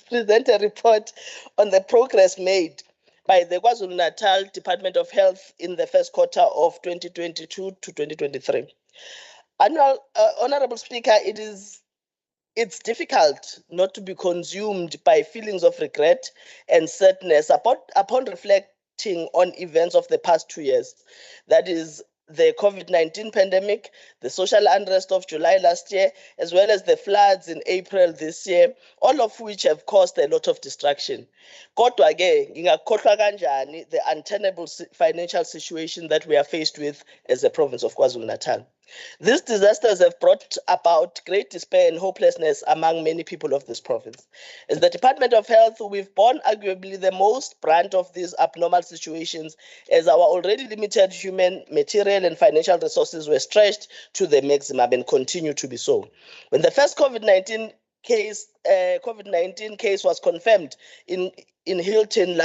present a report on the progress made by the Kwazulu-Natal Department of Health in the first quarter of 2022 to 2023. Honorable Speaker, it's difficult not to be consumed by feelings of regret and sadness upon reflecting on events of the past 2 years. That is the COVID-19 pandemic, the social unrest of July last year, as well as the floods in April this year, all of which have caused a lot of destruction. Kodwa ke, ngingakhohlwa kanjani the untenable financial situation that we are faced with as a province of KwaZulu-Natal. These disasters have brought about great despair and hopelessness among many people of this province. As the Department of Health, we've borne arguably the most brunt of these abnormal situations as our already limited human, material and financial resources were stretched to the maximum and continue to be so. When the first COVID-19 case was confirmed in Hilton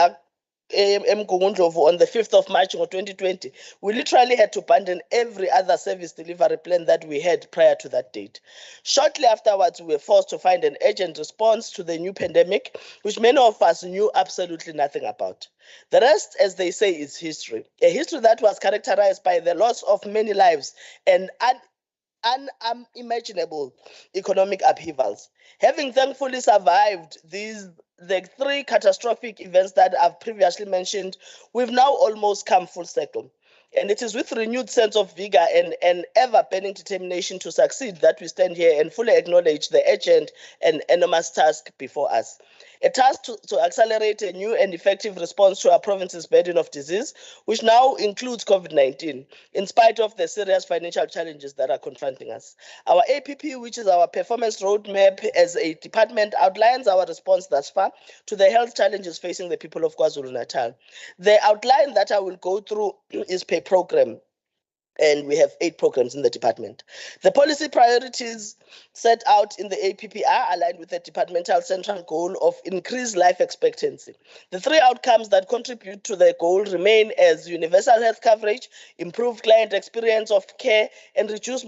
on the 5th of March of 2020, we literally had to abandon every other service delivery plan that we had prior to that date. Shortly afterwards, we were forced to find an urgent response to the new pandemic, which many of us knew absolutely nothing about. The rest, as they say, is history. A history that was characterized by the loss of many lives and unimaginable economic upheavals. Having thankfully survived the three catastrophic events that I've previously mentioned, we've now almost come full circle. And it is with renewed sense of vigor and ever-burning determination to succeed that we stand here and fully acknowledge the urgent and enormous task before us. A task to accelerate a new and effective response to our province's burden of disease, which now includes COVID-19, in spite of the serious financial challenges that are confronting us. Our APP, which is our performance roadmap as a department, outlines our response thus far to the health challenges facing the people of KwaZulu-Natal. The outline that I will go through is per program, and we have 8 programs in the department. The policy priorities set out in the APP are aligned with the departmental central goal of increased life expectancy. The 3 outcomes that contribute to the goal remain as universal health coverage, improved client experience of care, and reduced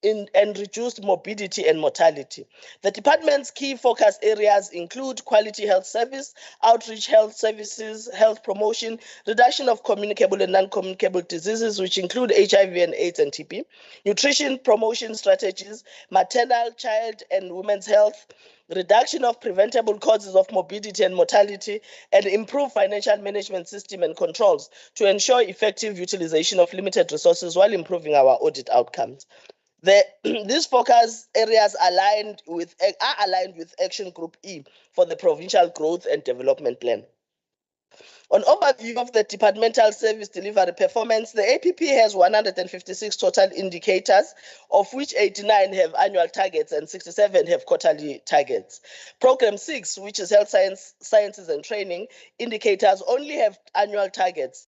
and reduced morbidity and mortality. The department's key focus areas include quality health service, outreach health services, health promotion, reduction of communicable and non-communicable diseases, which include HIV and AIDS and TB, nutrition promotion strategies, maternal, child and women's health, reduction of preventable causes of morbidity and mortality, and improve financial management system and controls to ensure effective utilization of limited resources while improving our audit outcomes. These focus areas are aligned with Action Group E for the Provincial Growth and Development Plan. On overview of the departmental service delivery performance, the APP has 156 total indicators, of which 89 have annual targets and 67 have quarterly targets. Program 6, which is Health Sciences and Training, indicators only have annual targets.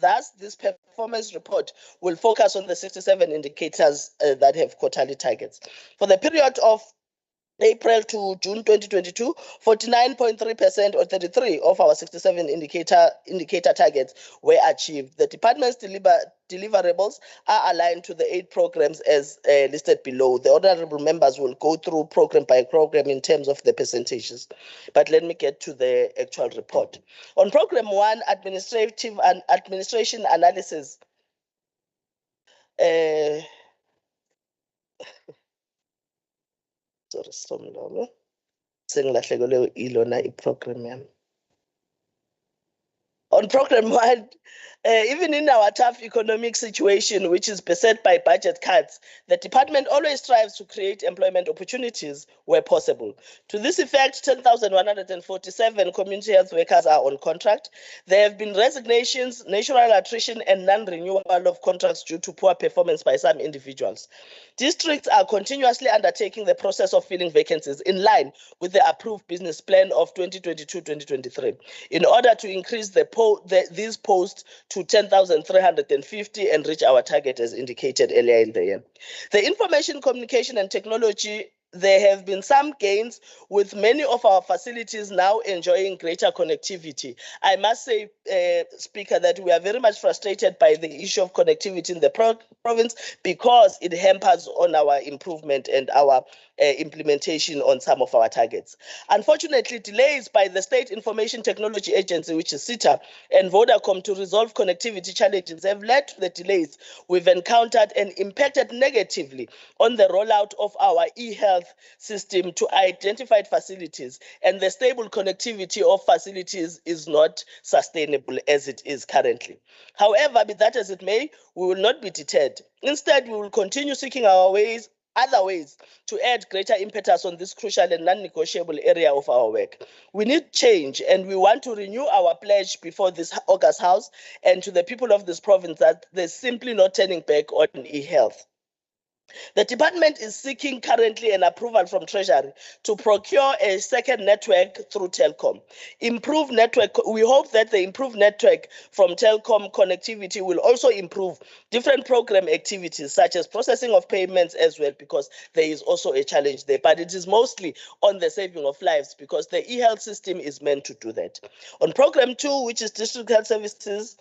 Thus, this performance report will focus on the 67 indicators that have quarterly targets. For the period of April to June 2022, 49.3% or 33 of our 67 indicator targets were achieved. The department's deliverables are aligned to the 8 programs as listed below. The honorable members will go through program by program in terms of the percentages. But let me get to the actual report. On program 1, administrative and administration analysis. Sorry, Somlolo. Sengilahlekelwe ilona iprogram yami. On program 1, even in our tough economic situation, which is beset by budget cuts, the department always strives to create employment opportunities where possible. To this effect, 10,147 community health workers are on contract. There have been resignations, natural attrition, and non-renewal of contracts due to poor performance by some individuals. Districts are continuously undertaking the process of filling vacancies in line with the approved business plan of 2022-2023 in order to increase these posts to 10,350 and reach our target as indicated earlier in the year. The information communication and technology, there have been some gains with many of our facilities now enjoying greater connectivity. I must say, Speaker, that we are very much frustrated by the issue of connectivity in the province because it hampers on our improvement and our implementation on some of our targets. Unfortunately, delays by the State Information Technology Agency, which is SITA, and Vodacom to resolve connectivity challenges have led to the delays we've encountered and impacted negatively on the rollout of our e-health system to identified facilities, and the stable connectivity of facilities is not sustainable as it is currently. However, be that as it may, we will not be deterred. Instead, we will continue seeking other ways to add greater impetus on this crucial and non-negotiable area of our work. We need change, and we want to renew our pledge before this August House and to the people of this province that there's simply no turning back on e-health. The department is seeking currently an approval from Treasury to procure a second network through Telkom. Improved network, we hope that the improved network from Telkom connectivity will also improve different program activities such as processing of payments as well, because there is also a challenge there, but it is mostly on the saving of lives because the e-health system is meant to do that. On program 2, which is district health services,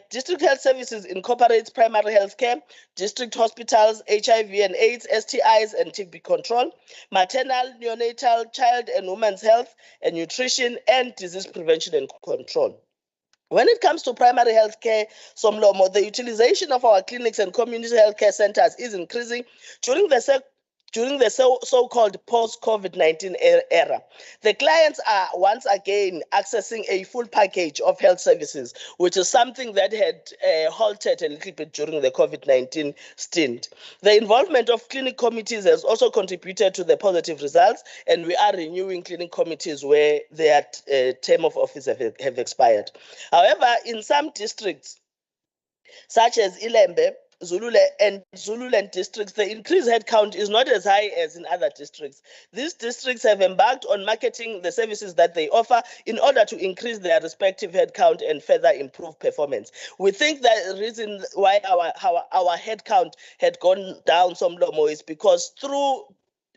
district health services incorporates primary health care, district hospitals, HIV and AIDS, STIs and TB control, maternal, neonatal, child and women's health, and nutrition and disease prevention and control. When it comes to primary health care, Somlomo, the utilization of our clinics and community health care centers is increasing during the so-called post-COVID-19 era. The clients are once again accessing a full package of health services, which is something that had halted a little bit during the COVID-19 stint. The involvement of clinic committees has also contributed to the positive results, and we are renewing clinic committees where their term of office have expired. However, in some districts, such as Ilembe, Zululand districts, the increased headcount is not as high as in other districts. These districts have embarked on marketing the services that they offer in order to increase their respective headcount and further improve performance. We think that the reason why our headcount had gone down some low is because through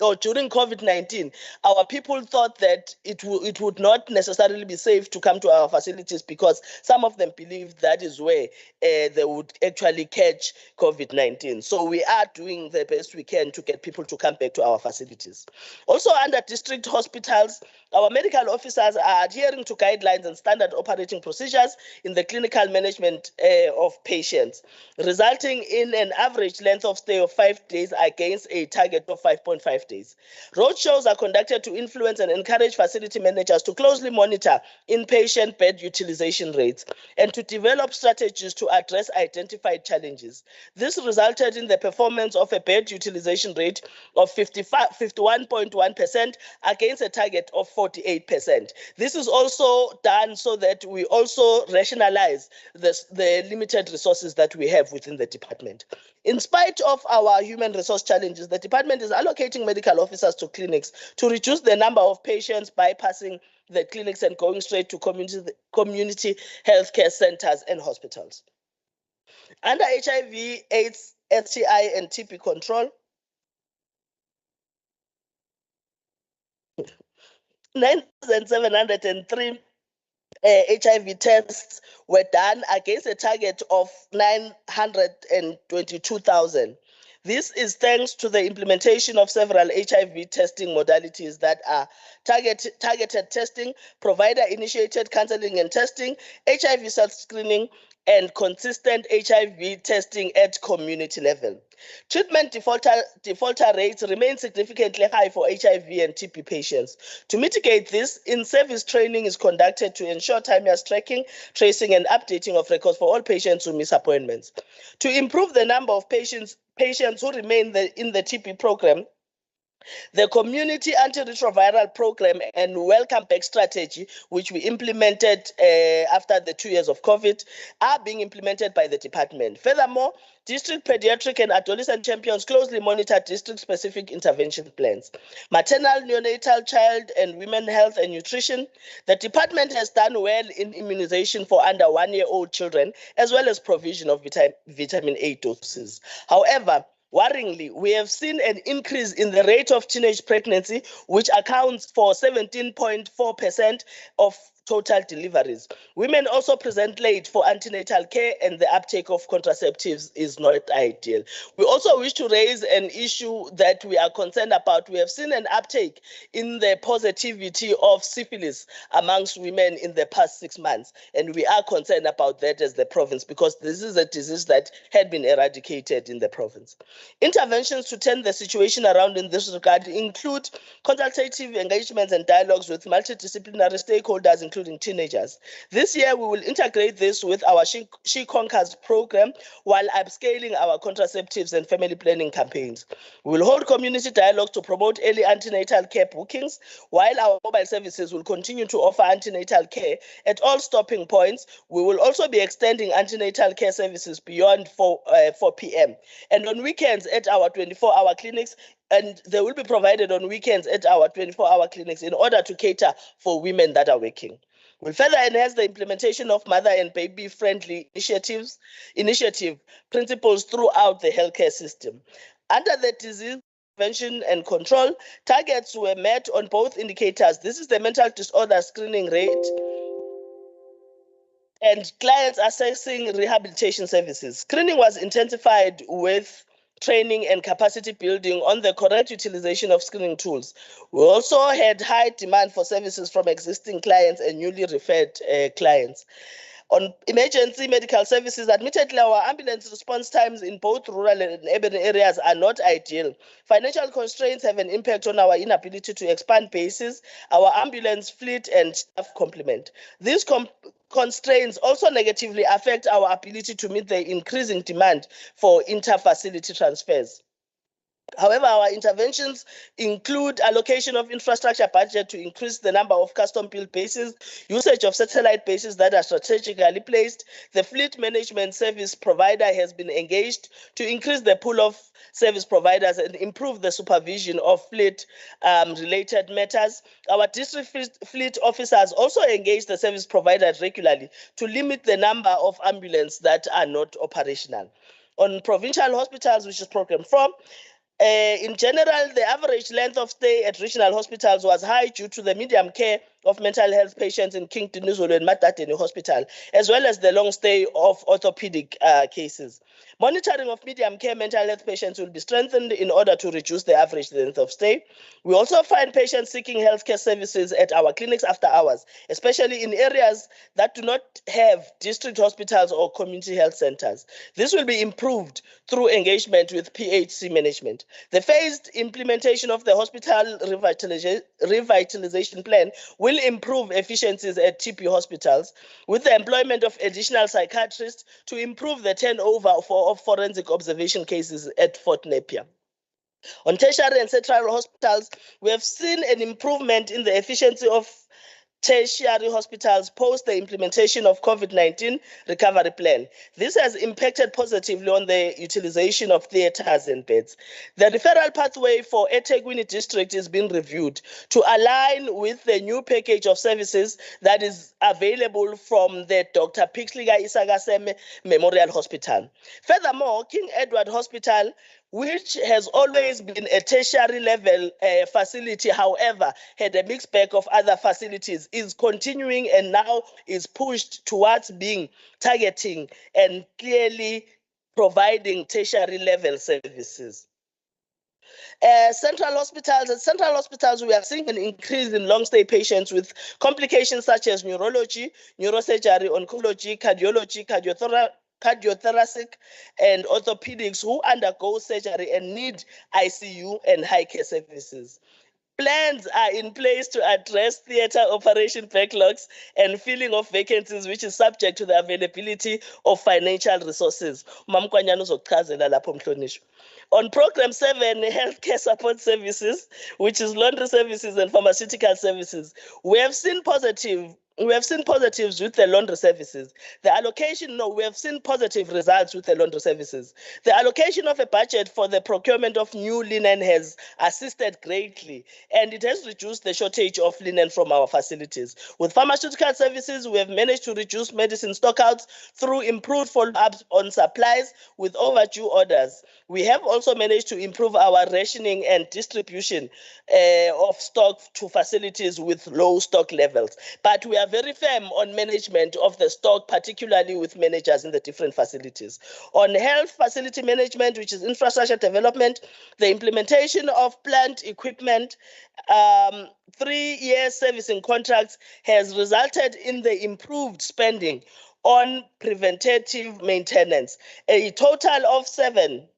or during COVID-19, our people thought that it would not necessarily be safe to come to our facilities because some of them believed that is where they would actually catch COVID-19. So we are doing the best we can to get people to come back to our facilities. Also under district hospitals, our medical officers are adhering to guidelines and standard operating procedures in the clinical management of patients, resulting in an average length of stay of 5 days against a target of 5.5 days. Roadshows are conducted to influence and encourage facility managers to closely monitor inpatient bed utilization rates and to develop strategies to address identified challenges. This resulted in the performance of a bed utilization rate of 51.1% against a target of 48%. This is also done so that we also rationalize the limited resources that we have within the department. In spite of our human resource challenges, the department is allocating medical officers to clinics to reduce the number of patients bypassing the clinics and going straight to community healthcare centers and hospitals. Under HIV, AIDS, STI, and TB control, 9,703 HIV tests were done against a target of 922,000. This is thanks to the implementation of several HIV testing modalities that are targeted testing, provider-initiated counseling and testing, HIV self-screening, and consistent HIV testing at community level. Treatment defaulter rates remain significantly high for HIV and TB patients. To mitigate this, in-service training is conducted to ensure timeous tracking, tracing, and updating of records for all patients who miss appointments. To improve the number of patients who remain in the TB program, the community antiretroviral program and welcome back strategy, which we implemented after the 2 years of COVID, are being implemented by the department. Furthermore, district pediatric and adolescent champions closely monitor district-specific intervention plans. Maternal, neonatal, child, and women health and nutrition. The department has done well in immunization for under 1-year-old children, as well as provision of vitamin A doses. However, worryingly, we have seen an increase in the rate of teenage pregnancy, which accounts for 17.4% of total deliveries. Women also present late for antenatal care, and the uptake of contraceptives is not ideal. We also wish to raise an issue that we are concerned about. We have seen an uptake in the positivity of syphilis amongst women in the past 6 months, and we are concerned about that as the province because this is a disease that had been eradicated in the province. Interventions to turn the situation around in this regard include consultative engagements and dialogues with multidisciplinary stakeholders, including teenagers. This year, we will integrate this with our She Conquers program while upscaling our contraceptives and family planning campaigns. We will hold community dialogues to promote early antenatal care bookings, while our mobile services will continue to offer antenatal care at all stopping points. We will also be extending antenatal care services beyond 4 p.m. and on weekends at our 24-hour clinics, and they will be provided on weekends at our 24-hour clinics in order to cater for women that are working. We'll further enhance the implementation of mother and baby-friendly initiative principles throughout the healthcare system. Under the disease prevention and control, targets were met on both indicators. This is the mental disorder screening rate and clients assessing rehabilitation services. Screening was intensified with training and capacity building on the correct utilization of screening tools. We also had high demand for services from existing clients and newly referred clients. On emergency medical services, admittedly, our ambulance response times in both rural and urban areas are not ideal. Financial constraints have an impact on our inability to expand bases, our ambulance fleet, and staff complement. These constraints also negatively affect our ability to meet the increasing demand for inter-facility transfers. However, our interventions include allocation of infrastructure budget to increase the number of custom-built bases, usage of satellite bases that are strategically placed. The fleet management service provider has been engaged to increase the pool of service providers and improve the supervision of fleet-related matters. Our district fleet officers also engage the service providers regularly to limit the number of ambulances that are not operational. On provincial hospitals, which is Program 4, In general, the average length of stay at regional hospitals was high due to the medium care of mental health patients in King Dinuzulu and Matateni Hospital, as well as the long stay of orthopedic cases. Monitoring of medium care mental health patients will be strengthened in order to reduce the average length of stay. We also find patients seeking healthcare services at our clinics after hours, especially in areas that do not have district hospitals or community health centers. This will be improved through engagement with PHC management. The phased implementation of the hospital revitalization plan will improve efficiencies at TP hospitals with the employment of additional psychiatrists to improve the turnover of forensic observation cases at Fort Napier. On tertiary and central hospitals, we have seen an improvement in the efficiency of tertiary hospitals post the implementation of COVID-19 recovery plan. This has impacted positively on the utilization of theaters and beds. The referral pathway for eThekwini district is being reviewed to align with the new package of services that is available from the Dr. Pixliga Isagaseme Memorial Hospital. Furthermore, King Edward Hospital, which has always been a tertiary level facility, however, had a mixed bag of other facilities, is continuing and now is pushed towards being targeting and clearly providing tertiary level services. Central hospitals, we are seeing an increase in long stay patients with complications such as neurology, neurosurgery, oncology, cardiology, cardiothoracic, and orthopedics who undergo surgery and need ICU and high care services. Plans are in place to address theatre operation backlogs and filling of vacancies, which is subject to the availability of financial resources. On Program 7, Healthcare Support Services, which is laundry services and pharmaceutical services, we have seen positives with the laundry services. We have seen positive results with the laundry services. The allocation of a budget for the procurement of new linen has assisted greatly, and it has reduced the shortage of linen from our facilities. With pharmaceutical services, we have managed to reduce medicine stockouts through improved follow-ups on supplies with overdue orders. We have also managed to improve our rationing and distribution of stock to facilities with low stock levels. But we are very firm on management of the stock, particularly with managers in the different facilities. On health facility management, which is infrastructure development, the implementation of plant equipment, 3-year servicing contracts has resulted in the improved spending on preventative maintenance. A total of seven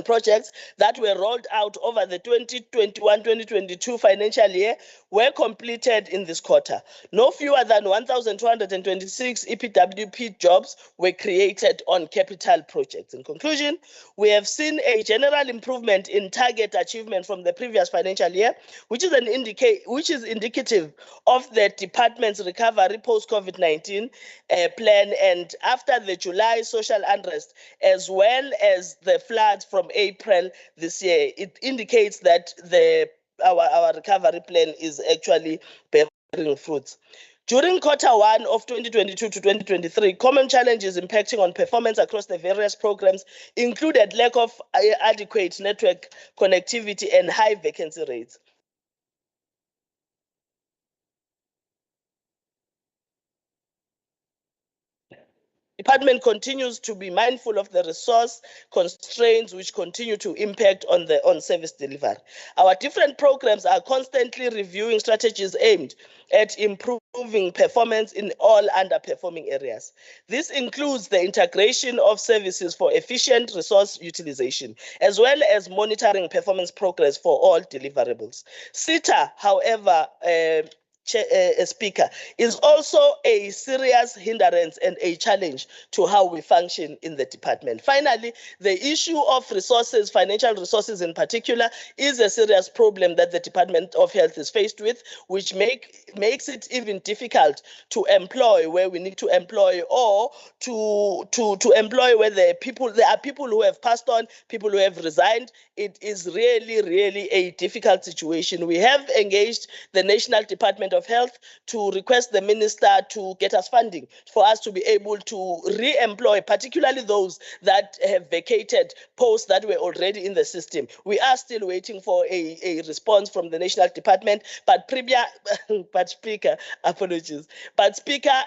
projects that were rolled out over the 2021-2022 financial year were completed in this quarter. No fewer than 1,226 EPWP jobs were created on capital projects. In conclusion, we have seen a general improvement in target achievement from the previous financial year, which is indicative of the department's recovery post-COVID-19 plan, and after the July social unrest, as well as the floods from April this year, it indicates that our recovery plan is actually bearing fruits. During Q1 of 2022 to 2023, common challenges impacting on performance across the various programs included lack of adequate network connectivity and high vacancy rates. Department continues to be mindful of the resource constraints which continue to impact on service delivery. Our different programs are constantly reviewing strategies aimed at improving performance in all underperforming areas. This includes the integration of services for efficient resource utilization, as well as monitoring performance progress for all deliverables. SITA, however, Speaker, is also a serious hindrance and a challenge to how we function in the department. Finally, the issue of resources, financial resources in particular, is a serious problem that the Department of Health is faced with, which makes it even difficult to employ where we need to employ, or to employ where there are people who have passed on, people who have resigned. It is really a difficult situation. We have engaged the National Department of of Health to request the minister to get us funding for us to be able to re-employ, particularly those that have vacated posts that were already in the system. We are still waiting for a response from the National Department, but Speaker, apologies. But Speaker,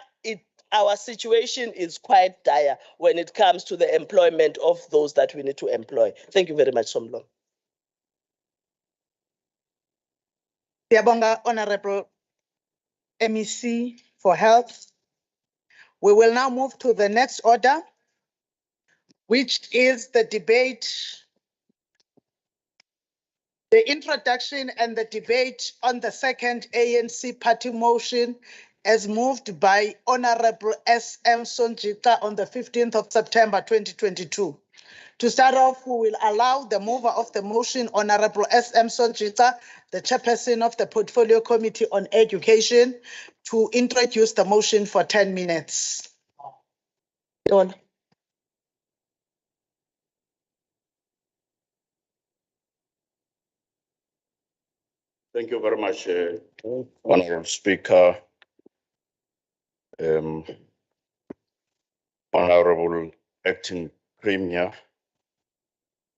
our situation is quite dire when it comes to the employment of those that we need to employ. Thank you very much, Somlo. Siyabonga, Honorable MEC for Health. We will now move to the next order, which is the debate, the introduction and the debate on the second ANC party motion as moved by Honorable S.M. Sonjita on the 15th of September 2022. To start off, we will allow the mover of the motion, Honorable S.M. Sonjita, the chairperson of the Portfolio Committee on Education, to introduce the motion for 10 minutes. Don. Thank you very much, Honorable Speaker, Honorable Acting Premier,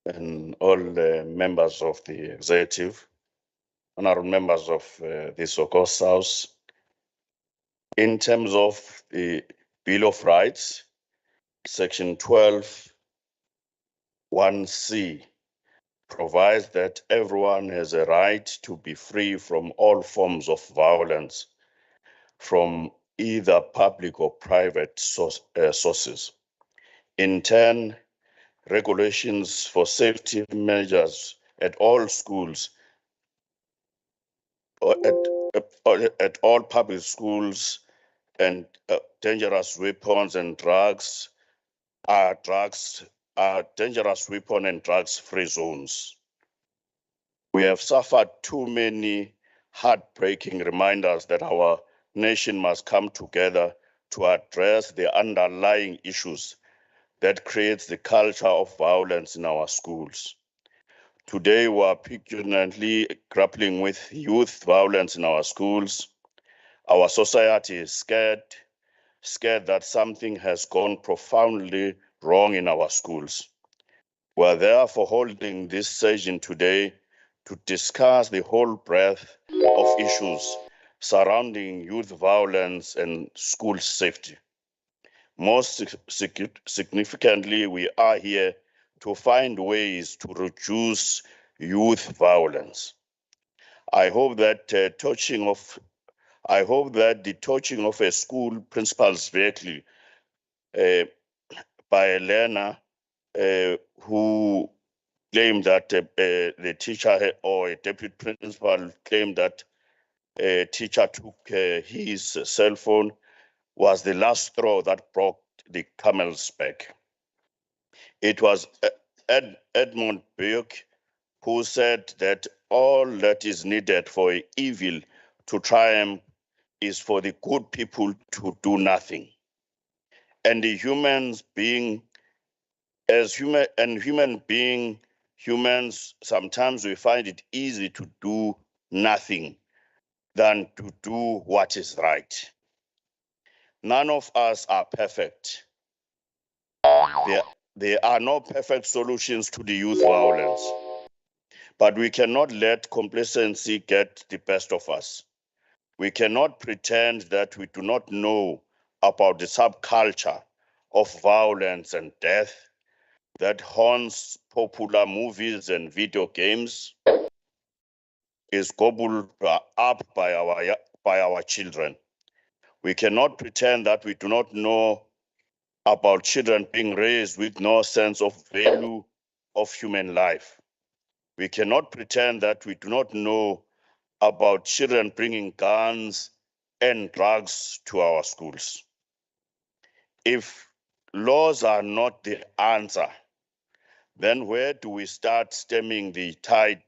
and all the members of the executive, honorable members of this August House. In terms of the Bill of Rights, Section 12(1)(c) provides that everyone has a right to be free from all forms of violence from either public or private sources. In turn, regulations for safety measures at all schools or at all public schools and dangerous weapons and drugs are dangerous weapon and drugs free zones. We have suffered too many heartbreaking reminders that our nation must come together to address the underlying issues that creates the culture of violence in our schools. Today, we are pregnantly grappling with youth violence in our schools. Our society is scared that something has gone profoundly wrong in our schools. We are therefore holding this session today to discuss the whole breadth of issues surrounding youth violence and school safety. Most significantly, we are here to find ways to reduce youth violence. I hope that the touching of a school principal's vehicle by a learner who claimed that the teacher or a deputy principal claimed that a teacher took his cell phone was the last straw that broke the camel's back. It was Edmund Burke who said that all that is needed for evil to triumph is for the good people to do nothing. And the humans, sometimes we find it easy to do nothing than to do what is right. None of us are perfect. There are no perfect solutions to the youth violence, but we cannot let complacency get the best of us. We cannot pretend that we do not know about the subculture of violence and death that haunts popular movies and video games, is gobbled up by our children. We cannot pretend that we do not know about children being raised with no sense of value of human life. We cannot pretend that we do not know about children bringing guns and drugs to our schools. If laws are not the answer, then where do we start stemming the tide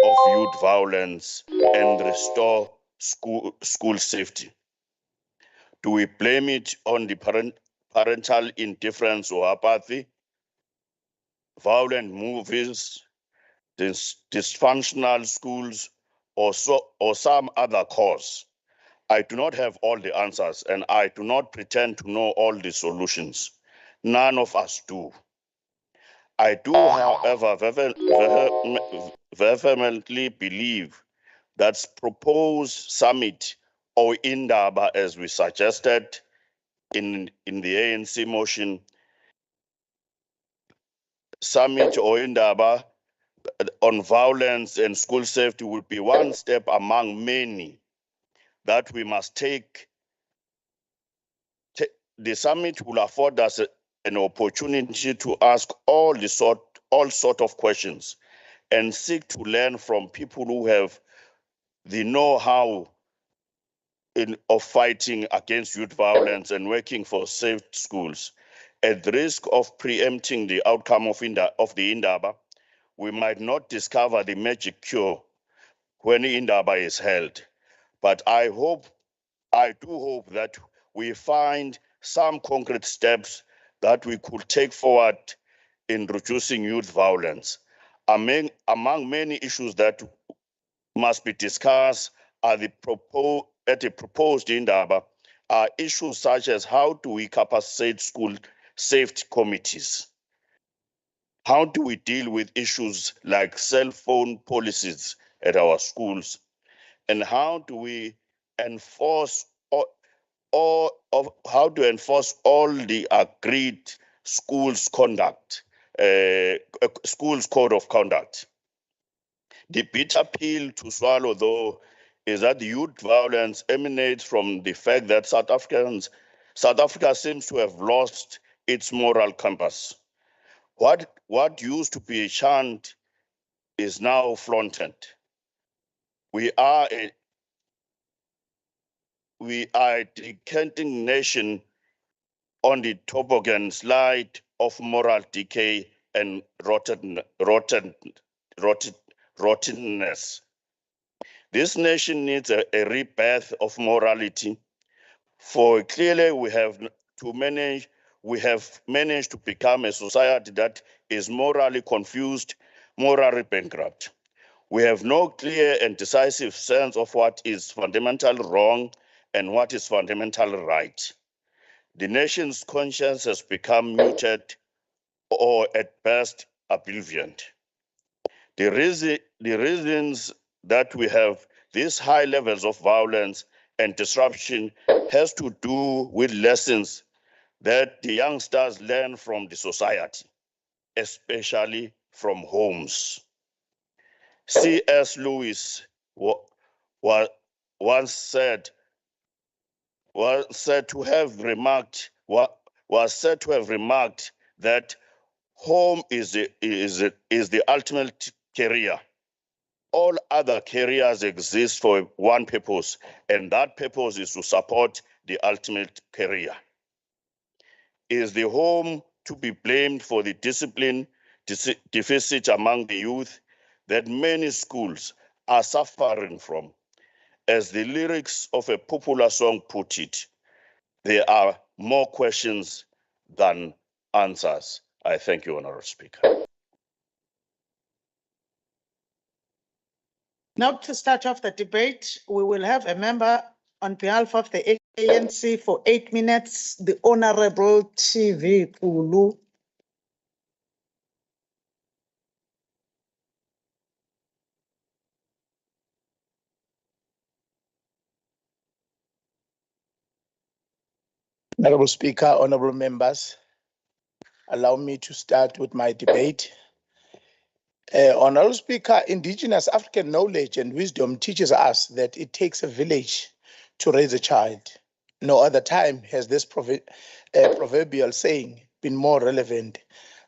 of youth violence and restore school safety? Do we blame it on the parental indifference or apathy, violent movies, dysfunctional schools, or some other cause? I do not have all the answers, and I do not pretend to know all the solutions. None of us do. I do, however, vehemently believe that proposed summit or indaba, as we suggested in the ANC motion, summit or indaba on violence and school safety would be one step among many that we must take. The summit will afford us an opportunity to ask all sort of questions and seek to learn from people who have the know-how of fighting against youth violence and working for safe schools. At the risk of preempting the outcome of the indaba, we might not discover the magic cure when indaba is held. But I do hope that we find some concrete steps that we could take forward in reducing youth violence. Among many issues that must be discussed at the proposed indaba are issues such as how do we capacitate school safety committees? How do we deal with issues like cell phone policies at our schools? And how do we enforce how to enforce all the agreed schools code of conduct? The bitter pill to swallow, though, is that youth violence emanates from the fact that South Africa seems to have lost its moral compass. What used to be a chant is now flaunted. We are a decanting nation on the toboggan slide of moral decay and rottenness. This nation needs a rebirth of morality, for clearly we have managed to become a society that is morally confused, morally bankrupt. We have no clear and decisive sense of what is fundamentally wrong and what is fundamentally right. The nation's conscience has become muted or at best oblivion. The reasons that we have these high levels of violence and disruption has to do with lessons that the youngsters learn from the society, especially from homes. C.S. Lewis was said to have remarked that home is the ultimate career. All other careers exist for one purpose, and that purpose is to support the ultimate career. Is the home to be blamed for the discipline deficit among the youth that many schools are suffering from? As the lyrics of a popular song put it, there are more questions than answers. I thank you, Honourable Speaker. Now to start off the debate, we will have a member on behalf of the ANC for 8 minutes, the Honourable TV Kulu. Honourable Speaker, honourable members, allow me to start with my debate. Honourable Speaker, indigenous African knowledge and wisdom teaches us that it takes a village to raise a child. No other time has this proverbial saying been more relevant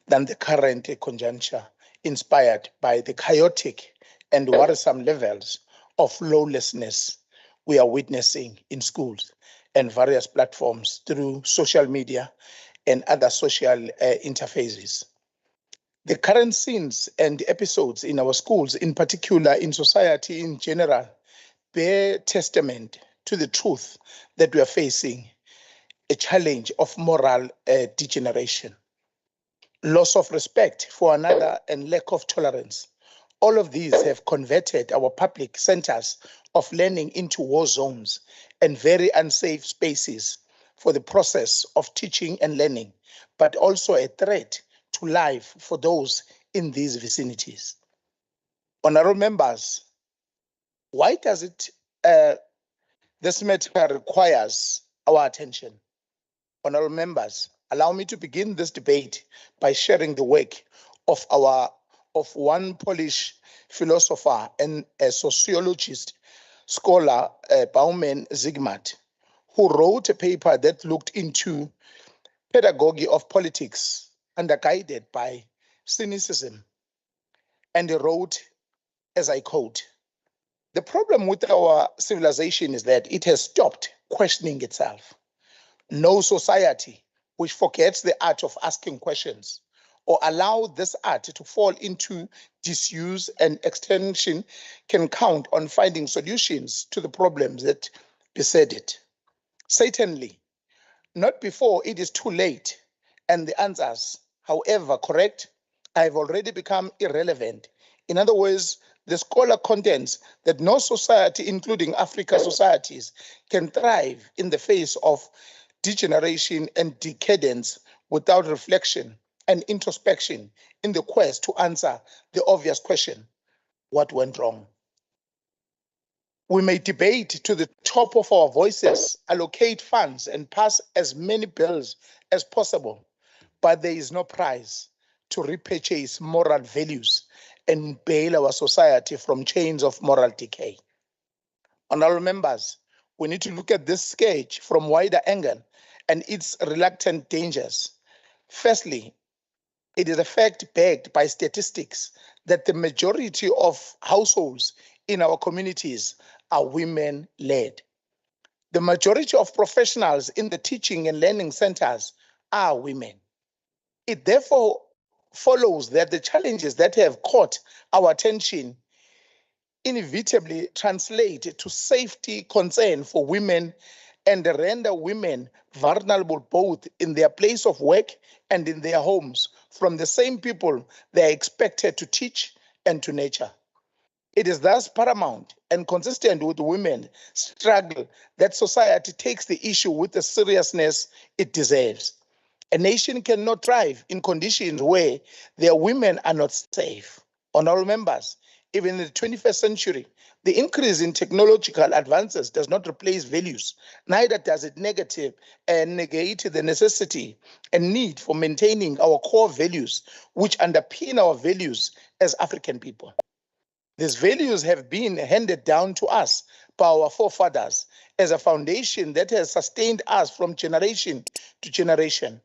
than the current conjuncture, inspired by the chaotic and worrisome levels of lawlessness we are witnessing in schools and various platforms through social media and other social interfaces. The current scenes and episodes in our schools, in particular in society in general, bear testament to the truth that we are facing a challenge of moral degeneration, loss of respect for another, and lack of tolerance All of these have converted our public centers of learning into war zones and very unsafe spaces for the process of teaching and learning, but also a threat to life for those in these vicinities. Honorable members, why does this matter requires our attention? Honorable members, allow me to begin this debate by sharing the work of one Polish philosopher and a sociologist, scholar Bauman Zygmunt, who wrote a paper that looked into pedagogy of politics underguided by cynicism. And he wrote, as I quote, "The problem with our civilization is that it has stopped questioning itself. No society which forgets the art of asking questions or allow this art to fall into disuse and extension can count on finding solutions to the problems that beset it. Certainly, not before it is too late, and the answers, however correct, have already become irrelevant. In other words, the scholar contends that no society, including African societies, can thrive in the face of degeneration and decadence without reflection and introspection in the quest to answer the obvious question, what went wrong? We may debate to the top of our voices, allocate funds, and pass as many bills as possible, but there is no price to repurchase moral values and bail our society from chains of moral decay. Honorable members, we need to look at this sketch from wider angle and its reluctant dangers. Firstly, it is a fact backed by statistics that the majority of households in our communities are women-led. The majority of professionals in the teaching and learning centers are women. It therefore follows that the challenges that have caught our attention inevitably translate to safety concern for women and render women vulnerable both in their place of work and in their homes from the same people they are expected to teach and to nurture. It is thus paramount and consistent with women's struggle that society takes the issue with the seriousness it deserves. A nation cannot thrive in conditions where their women are not safe. Honorable members, even in the 21st century, the increase in technological advances does not replace values, neither does it negate the necessity and need for maintaining our core values, which underpin our values as African people. These values have been handed down to us by our forefathers as a foundation that has sustained us from generation to generation,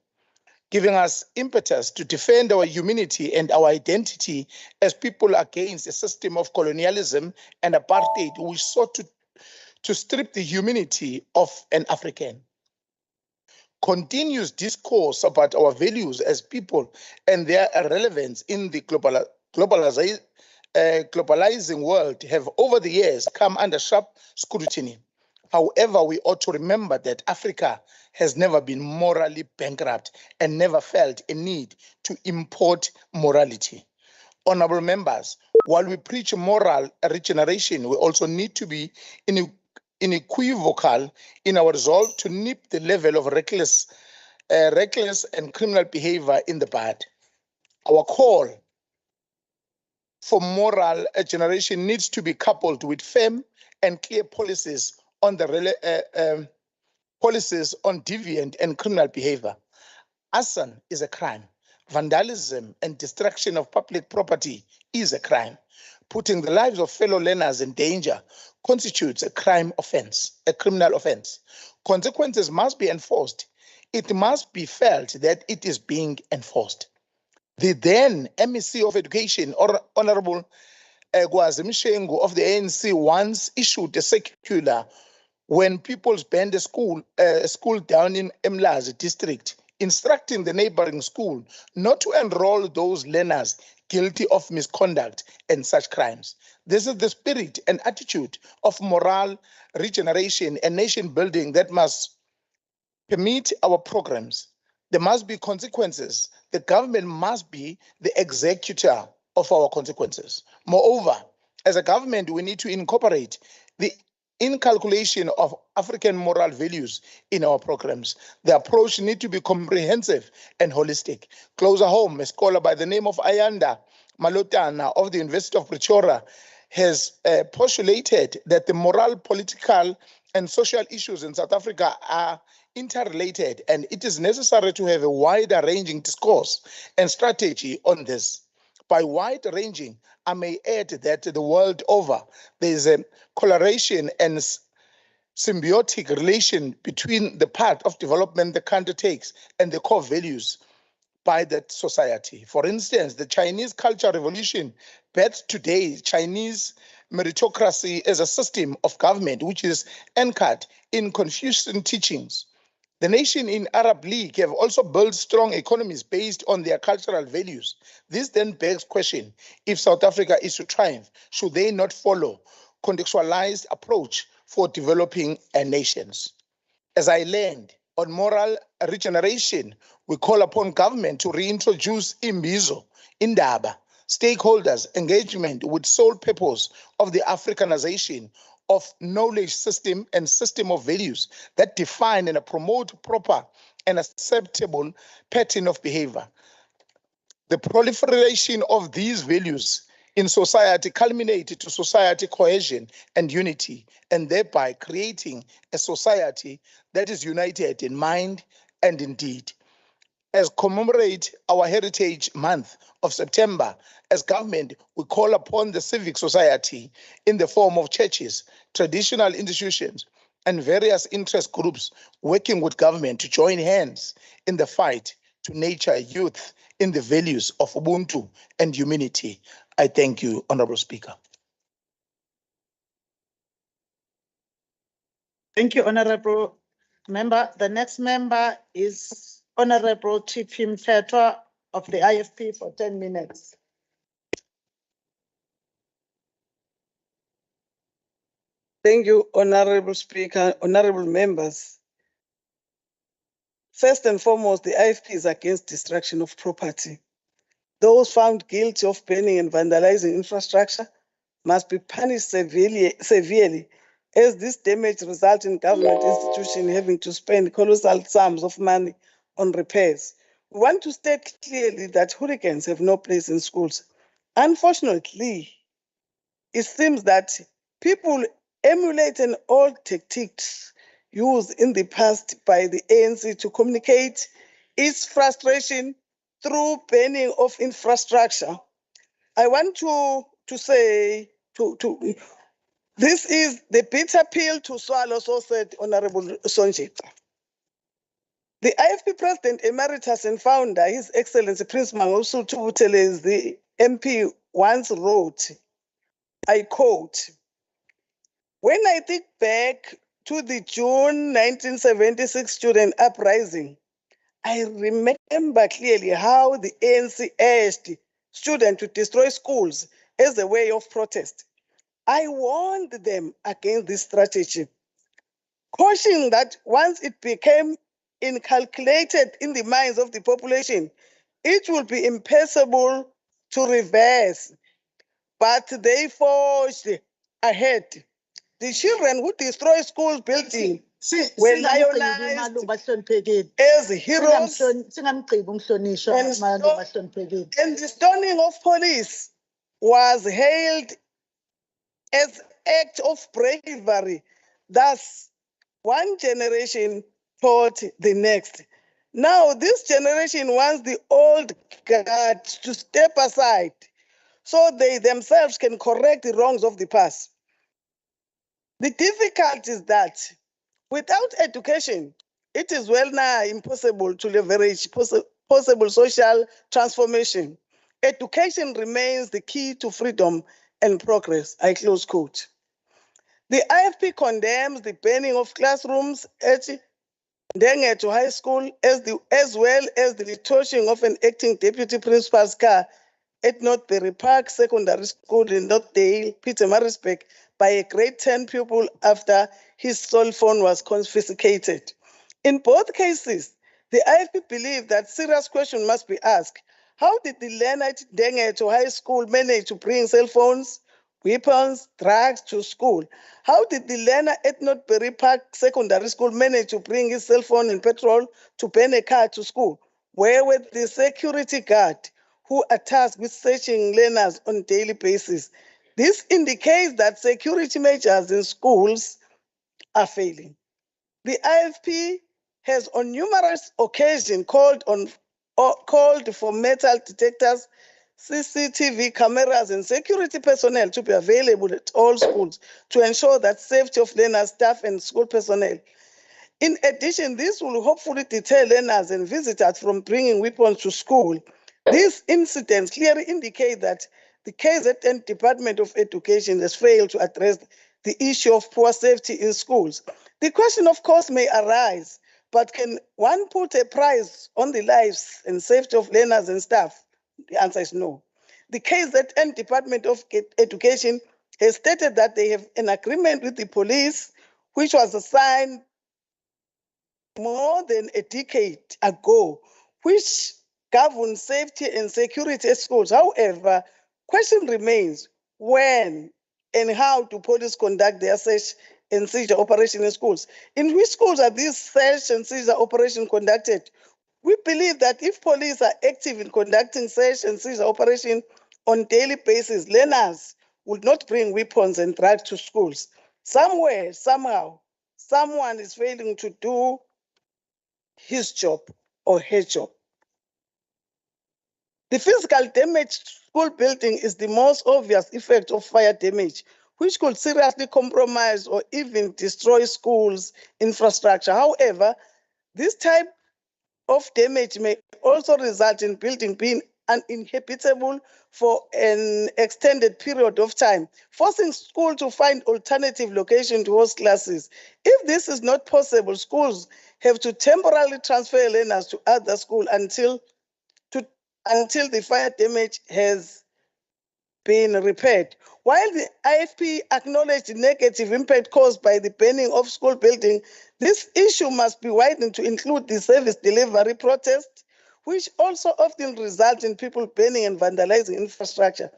giving us impetus to defend our humanity and our identity as people against a system of colonialism and apartheid which sought to strip the humanity of an African. Continuous discourse about our values as people and their relevance in the globalizing world have over the years come under sharp scrutiny. However, we ought to remember that Africa has never been morally bankrupt and never felt a need to import morality. Honorable members, while we preach moral regeneration, we also need to be unequivocal in our resolve to nip the level of reckless and criminal behavior in the bud. Our call for moral generation needs to be coupled with firm and clear policies on policies on deviant and criminal behavior. Arson is a crime. Vandalism and destruction of public property is a crime. Putting the lives of fellow learners in danger constitutes a criminal offense. Consequences must be enforced. It must be felt that it is being enforced. The then MEC of Education, Honorable Kwazulu-Natal of the ANC, once issued a circular when People's banned a school down in Emlazi district, instructing the neighboring school not to enroll those learners guilty of misconduct and such crimes. This is the spirit and attitude of moral regeneration and nation building that must permeate our programs. There must be consequences. The government must be the executor of our consequences. Moreover, as a government, we need to incorporate the inculcation of African moral values in our programs. The approach needs to be comprehensive and holistic. Closer home, a scholar by the name of Ayanda Malotana of the University of Pretoria has postulated that the moral, political, and social issues in South Africa are interrelated, and it is necessary to have a wider ranging discourse and strategy on this. By wide ranging, I may add that the world over, there is a correlation and symbiotic relation between the part of development the country takes and the core values by that society. For instance, the Chinese Cultural Revolution birthed today Chinese meritocracy as a system of government which is anchored in Confucian teachings. The nation in Arab League have also built strong economies based on their cultural values. This then begs question, if South Africa is to triumph, should they not follow contextualized approach for developing nations? As I land on moral regeneration, we call upon government to reintroduce imbizo, indaba, stakeholders' engagement with sole purpose of the Africanization of knowledge system and system of values that define and promote proper and acceptable pattern of behavior. The proliferation of these values in society culminated to society cohesion and unity, and thereby creating a society that is united in mind and in deed. As commemorate our Heritage Month of September, as government, we call upon the civic society in the form of churches, traditional institutions, and various interest groups working with government to join hands in the fight to nurture youth in the values of Ubuntu and humanity. I thank you, Honorable Speaker. Thank you, Honorable Member. The next member is Honorable TP Mthethwa of the IFP for 10 minutes. Thank you, Honorable Speaker, honorable members. First and foremost, the IFP is against destruction of property. Those found guilty of burning and vandalizing infrastructure must be punished severely, as this damage results in government institutions having to spend colossal sums of money on repairs. We want to state clearly that hooligans have no place in schools. Unfortunately, it seems that people emulate an old tactics used in the past by the ANC to communicate its frustration through burning of infrastructure. I want to say this is the bitter pill to swallow, so said Honorable Sonjeka. The IFP President Emeritus and founder, His Excellency Prince Mangosuthu Buthelezi, the MP, once wrote, I quote, "When I think back to the June 1976 student uprising, I remember clearly how the ANC urged students to destroy schools as a way of protest. I warned them against this strategy, cautioning that once it became inculcated in the minds of the population, it will be impossible to reverse. But they forged ahead. The children who destroy school buildings were lionized as heroes, and the stoning of police was hailed as act of bravery. Thus, one generation taught the next. Now, this generation wants the old guard to step aside so they themselves can correct the wrongs of the past. The difficulty is that without education, it is well nigh impossible to leverage possible social transformation. Education remains the key to freedom and progress. I close quote. The IFP condemns the burning of classrooms at Ndengeto High School as well as the torching of an acting deputy principal's car at Northbury Park Secondary School in Northdale, Pietermaritzburg, by a grade 10 pupil after his cell phone was confiscated. In both cases, the IFP believe that serious questions must be asked. How did the learner at Dengeto High School manage to bring cell phones, weapons, drugs to school? How did the learner at Northbury Park Secondary School manage to bring his cell phone and petrol to burn a car to school? Where were the security guard who are tasked with searching learners on a daily basis? This indicates that security measures in schools are failing. The IFP has on numerous occasions called for metal detectors, CCTV cameras, and security personnel to be available at all schools to ensure that safety of learners, staff, and school personnel. In addition, this will hopefully deter learners and visitors from bringing weapons to school. These incidents clearly indicate that the KZN Department of Education has failed to address the issue of poor safety in schools. The question, of course, may arise, but can one put a price on the lives and safety of learners and staff? The answer is no. The KZN Department of Education has stated that they have an agreement with the police, which was signed more than a decade ago, which governs safety and security at schools. However, question remains, when and how do police conduct their search and seizure operation in schools? In which schools are these search and seizure operations conducted? We believe that if police are active in conducting search and seizure operation on daily basis, learners would not bring weapons and drugs to schools. Somewhere, somehow, someone is failing to do his job or her job. The physical damage to school building is the most obvious effect of fire damage, which could seriously compromise or even destroy schools' infrastructure. However, this type of damage may also result in building being uninhabitable for an extended period of time, forcing school to find alternative location to host classes. If this is not possible, schools have to temporarily transfer learners to other schools until the fire damage has been repaired. While the IFP acknowledged the negative impact caused by the burning of school building, this issue must be widened to include the service delivery protest, which also often results in people burning and vandalizing infrastructure.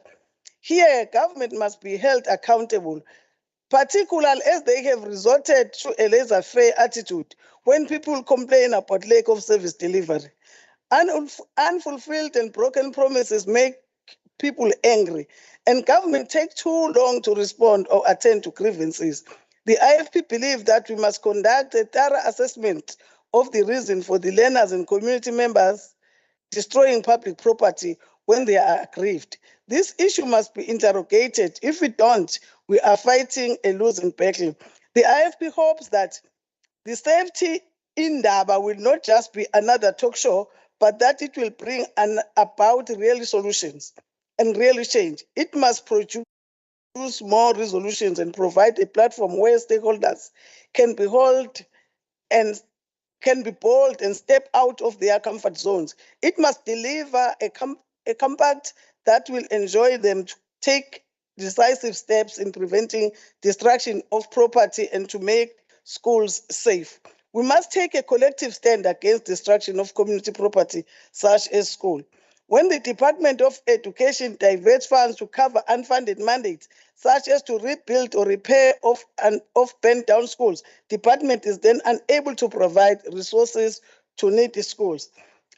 Here, government must be held accountable, particularly as they have resorted to a laissez-faire attitude when people complain about lack of service delivery. Unfulfilled and broken promises make people angry, and government take too long to respond or attend to grievances. The IFP believes that we must conduct a thorough assessment of the reason for the learners and community members destroying public property when they are aggrieved. This issue must be interrogated. If we don't, we are fighting a losing battle. The IFP hopes that the safety in Daba will not just be another talk show, but that it will bring about real solutions and real change. It must produce more resolutions and provide a platform where stakeholders can be bold and step out of their comfort zones. It must deliver a compact that will enjoy them to take decisive steps in preventing destruction of property and to make schools safe. We must take a collective stand against destruction of community property, such as school. When the Department of Education diverts funds to cover unfunded mandates, such as to rebuild or repair of burnt down schools, department is then unable to provide resources to needy schools.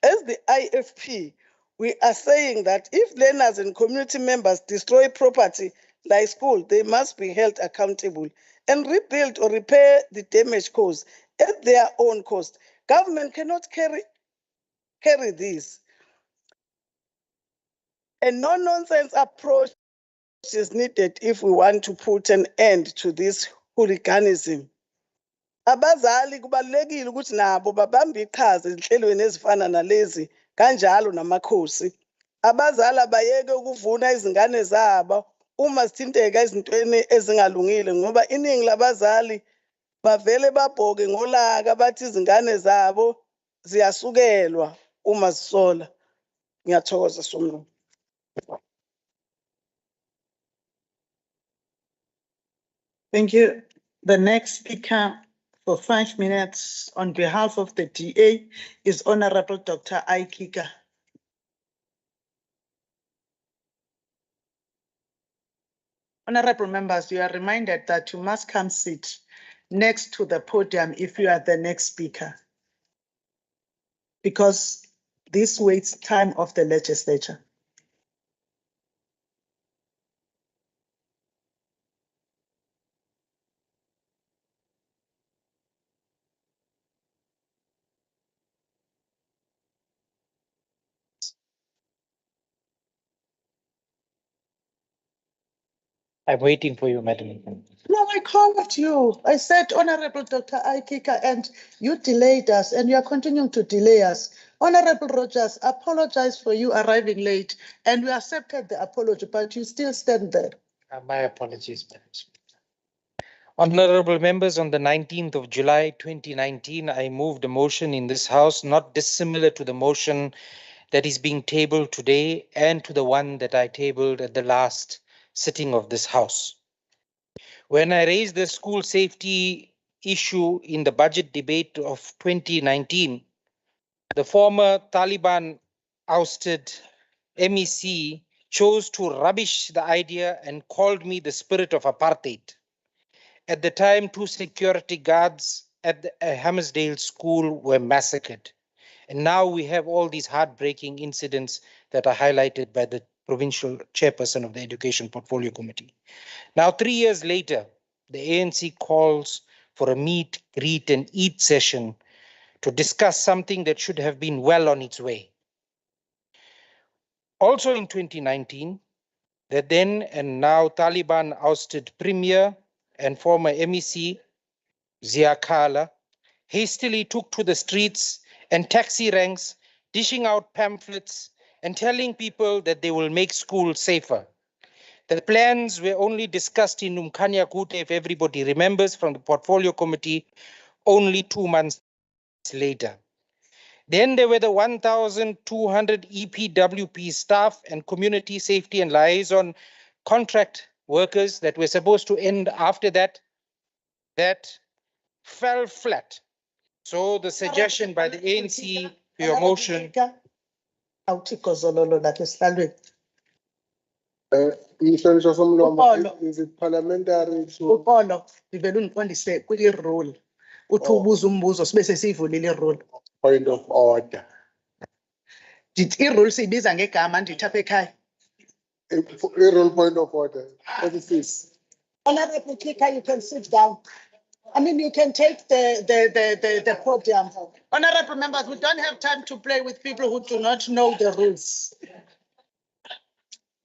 As the IFP, we are saying that if learners and community members destroy property like school, they must be held accountable and rebuild or repair the damage caused at their own cost. Government cannot carry this. A no-nonsense approach is needed if we want to put an end to this hooliganism. Abazali kubalulekile ukuthi nabo babambe iqhaza ezinhlelweni ezifana nalezi kanjalo namakhosi. Abazali abayeke ukuvuna izingane zabo uma zithinteka ezintweni ezingalungile ngoba iningi labazali bavele babhoke ngolaka bathi izingane zabo ziyasukelwa uma zisola. Ngiyathokoza Somlo. Thank you. The next speaker for 5 minutes on behalf of the DA is Honorable Dr. Aikika. Honorable members, you are reminded that you must come sit next to the podium if you are the next speaker, because this waits time of the legislature. I'm waiting for you, Madam. No, I called you. I said, Honorable Dr. Aikika, and you delayed us, and you are continuing to delay us. Honorable Rogers, apologize for you arriving late, and we accepted the apology, but you still stand there. My apologies, Madam Speaker. Honorable members, on the 19th of July 2019, I moved a motion in this House not dissimilar to the motion that is being tabled today and to the one that I tabled at the last sitting of this House. When I raised the school safety issue in the budget debate of 2019, the former Taliban ousted MEC chose to rubbish the idea and called me the spirit of apartheid. At the time, 2 security guards at the Hammersdale school were massacred. And now we have all these heartbreaking incidents that are highlighted by the provincial chairperson of the Education Portfolio Committee. Now, 3 years later, the ANC calls for a meet, greet, and eat session to discuss something that should have been well on its way. Also in 2019, the then and now Taliban ousted Premier and former MEC Zia Kala hastily took to the streets and taxi ranks, dishing out pamphlets and telling people that they will make schools safer. The plans were only discussed in Umkanyakute, if everybody remembers, from the Portfolio Committee only 2 months later. Then there were the 1,200 EPWP staff and community safety and liaison contract workers that were supposed to end after that, that fell flat. So the suggestion by the ANC for your motion. Umhlonishwa somlomo, is it parliamentary to? Upolo, livele undiqondise kwi-rule. Uthi ubuza umbuzo sibe sesiyivulile i-rule. Point of order. Ndithi i-rule siyibiza ngegama ndithi apha ekhaya. I-rule point of order. What is this? Honorable Speaker, you can sit down. I mean, you can take the podium. Honorable members, we don't have time to play with people who do not know the rules.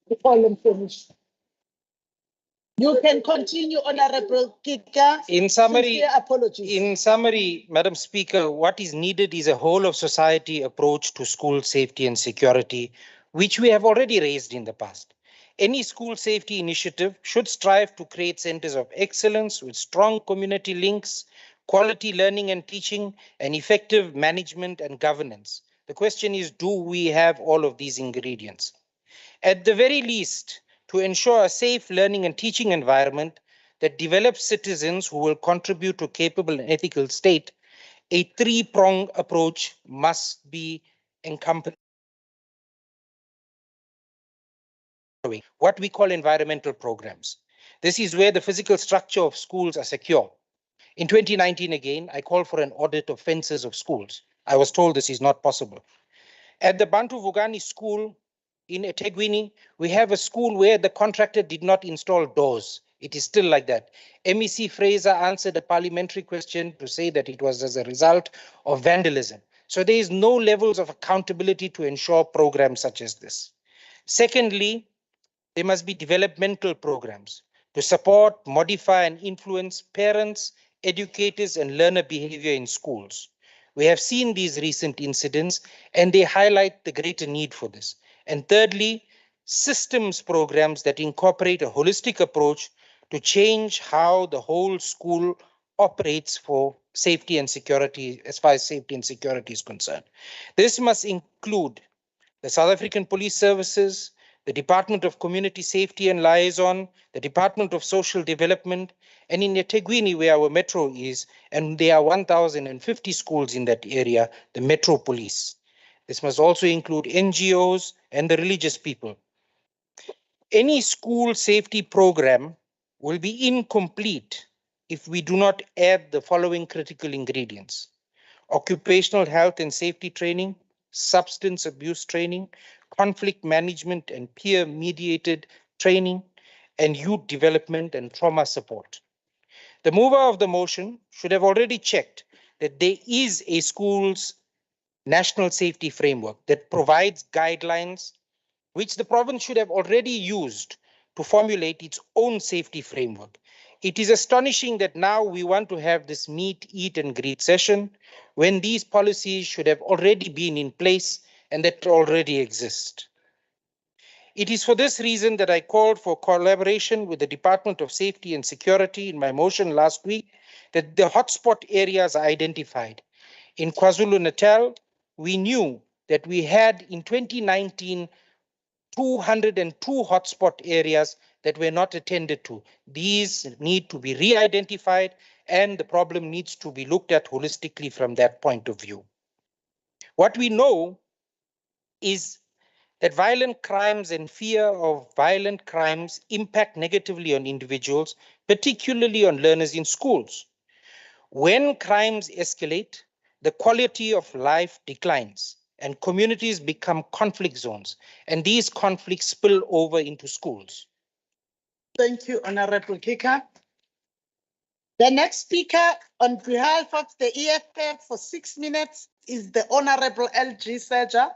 The column finished. You can continue, Honorable Kika. In summary, Sincere apologies. Madam Speaker, what is needed is a whole of society approach to school safety and security, which we have already raised in the past. Any school safety initiative should strive to create centers of excellence with strong community links, quality learning and teaching, and effective management and governance. The question is, do we have all of these ingredients? At the very least, to ensure a safe learning and teaching environment that develops citizens who will contribute to a capable and ethical state, a three-pronged approach must be encompassed. What we call environmental programs. This is where the physical structure of schools are secure. In 2019, again, I called for an audit of fences of schools. I was told this is not possible. At the Bantu Vugani school in eThekwini, we have a school where the contractor did not install doors. It is still like that. MEC Fraser answered a parliamentary question to say that it was as a result of vandalism. So there is no levels of accountability to ensure programs such as this. Secondly, there must be developmental programs to support, modify, and influence parents, educators, and learner behavior in schools. We have seen these recent incidents, and they highlight the greater need for this. And thirdly, systems programs that incorporate a holistic approach to change how the whole school operates for safety and security, as far as safety and security is concerned. This must include the South African Police Services, the Department of Community Safety and Liaison, the Department of Social Development, and in eThekwini, where our metro is, and there are 1,050 schools in that area, the Metro Police. This must also include NGOs and the religious people. Any school safety program will be incomplete if we do not add the following critical ingredients: occupational health and safety training, substance abuse training, conflict management and peer-mediated training, and youth development and trauma support. The mover of the motion should have already checked that there is a school's national safety framework that provides guidelines which the province should have already used to formulate its own safety framework. It is astonishing that now we want to have this meet, eat, and greet session when these policies should have already been in place and that already exist. It is for this reason that I called for collaboration with the Department of Safety and Security in my motion last week, that the hotspot areas are identified. In KwaZulu-Natal, we knew that we had in 2019 202 hotspot areas that were not attended to. These need to be re-identified and the problem needs to be looked at holistically from that point of view. What we know is that violent crimes and fear of violent crimes impact negatively on individuals, particularly on learners in schools. When crimes escalate, the quality of life declines and communities become conflict zones, and these conflicts spill over into schools. Thank you, Honorable Kika. The next speaker on behalf of the EFF for 6 minutes is the Honorable LG Seja.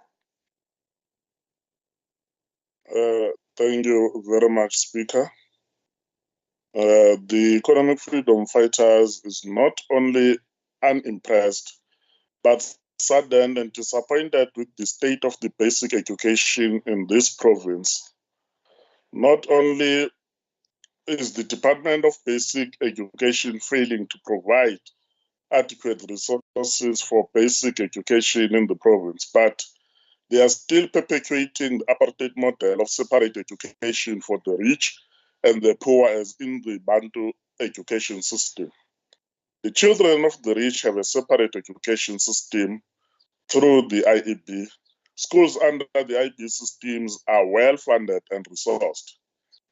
Thank you very much, Speaker. The economic freedom fighters is not only unimpressed, but saddened and disappointed with the state of the basic education in this province. Not only is the Department of Basic Education failing to provide adequate resources for basic education in the province, but they are still perpetuating the apartheid model of separate education for the rich and the poor as in the Bantu education system. The children of the rich have a separate education system through the IEB. Schools under the IEB systems are well funded and resourced.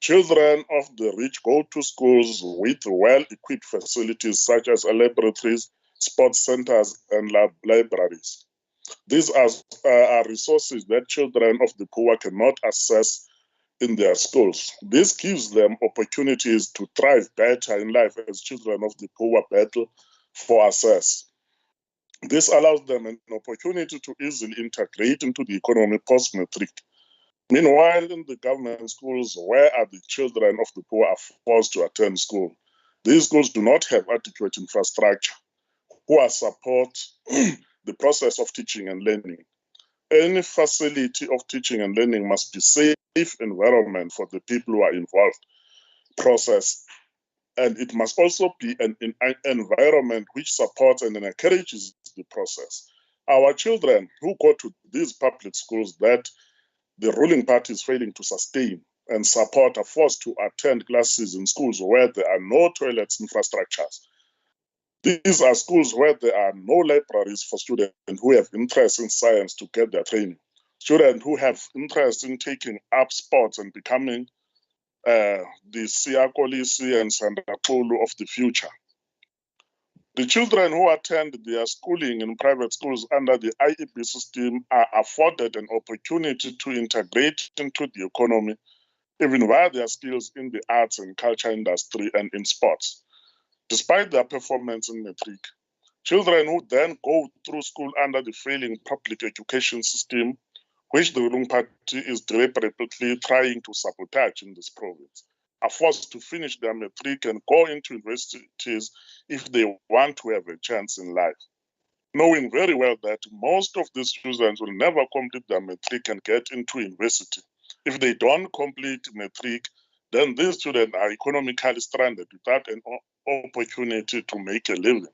Children of the rich go to schools with well-equipped facilities such as laboratories, sports centers, and libraries. These are resources that children of the poor cannot access in their schools. This gives them opportunities to thrive better in life as children of the poor battle for access. This allows them an opportunity to easily integrate into the economy post-matric. Meanwhile, in the government schools, where are the children of the poor are forced to attend school? These schools do not have adequate infrastructure who support the process of teaching and learning. Any facility of teaching and learning must be safe environment for the people who are involved. Process, and it must also be an environment which supports and encourages the process. Our children who go to these public schools that the ruling party is failing to sustain and support are forced to attend classes in schools where there are no toilets infrastructures. These are schools where there are no libraries for students who have interest in science to get their training. Students who have interest in taking up sports and becoming the Siyakolisi and Sandakulu of the future. The children who attend their schooling in private schools under the IEB system are afforded an opportunity to integrate into the economy, even via their skills in the arts and culture industry and in sports. Despite their performance in matric, children who then go through school under the failing public education system, which the ruling party is deliberately trying to sabotage in this province, are forced to finish their matric and go into universities if they want to have a chance in life, knowing very well that most of these students will never complete their matric and get into university. If they don't complete matric, then these students are economically stranded without an opportunity to make a living.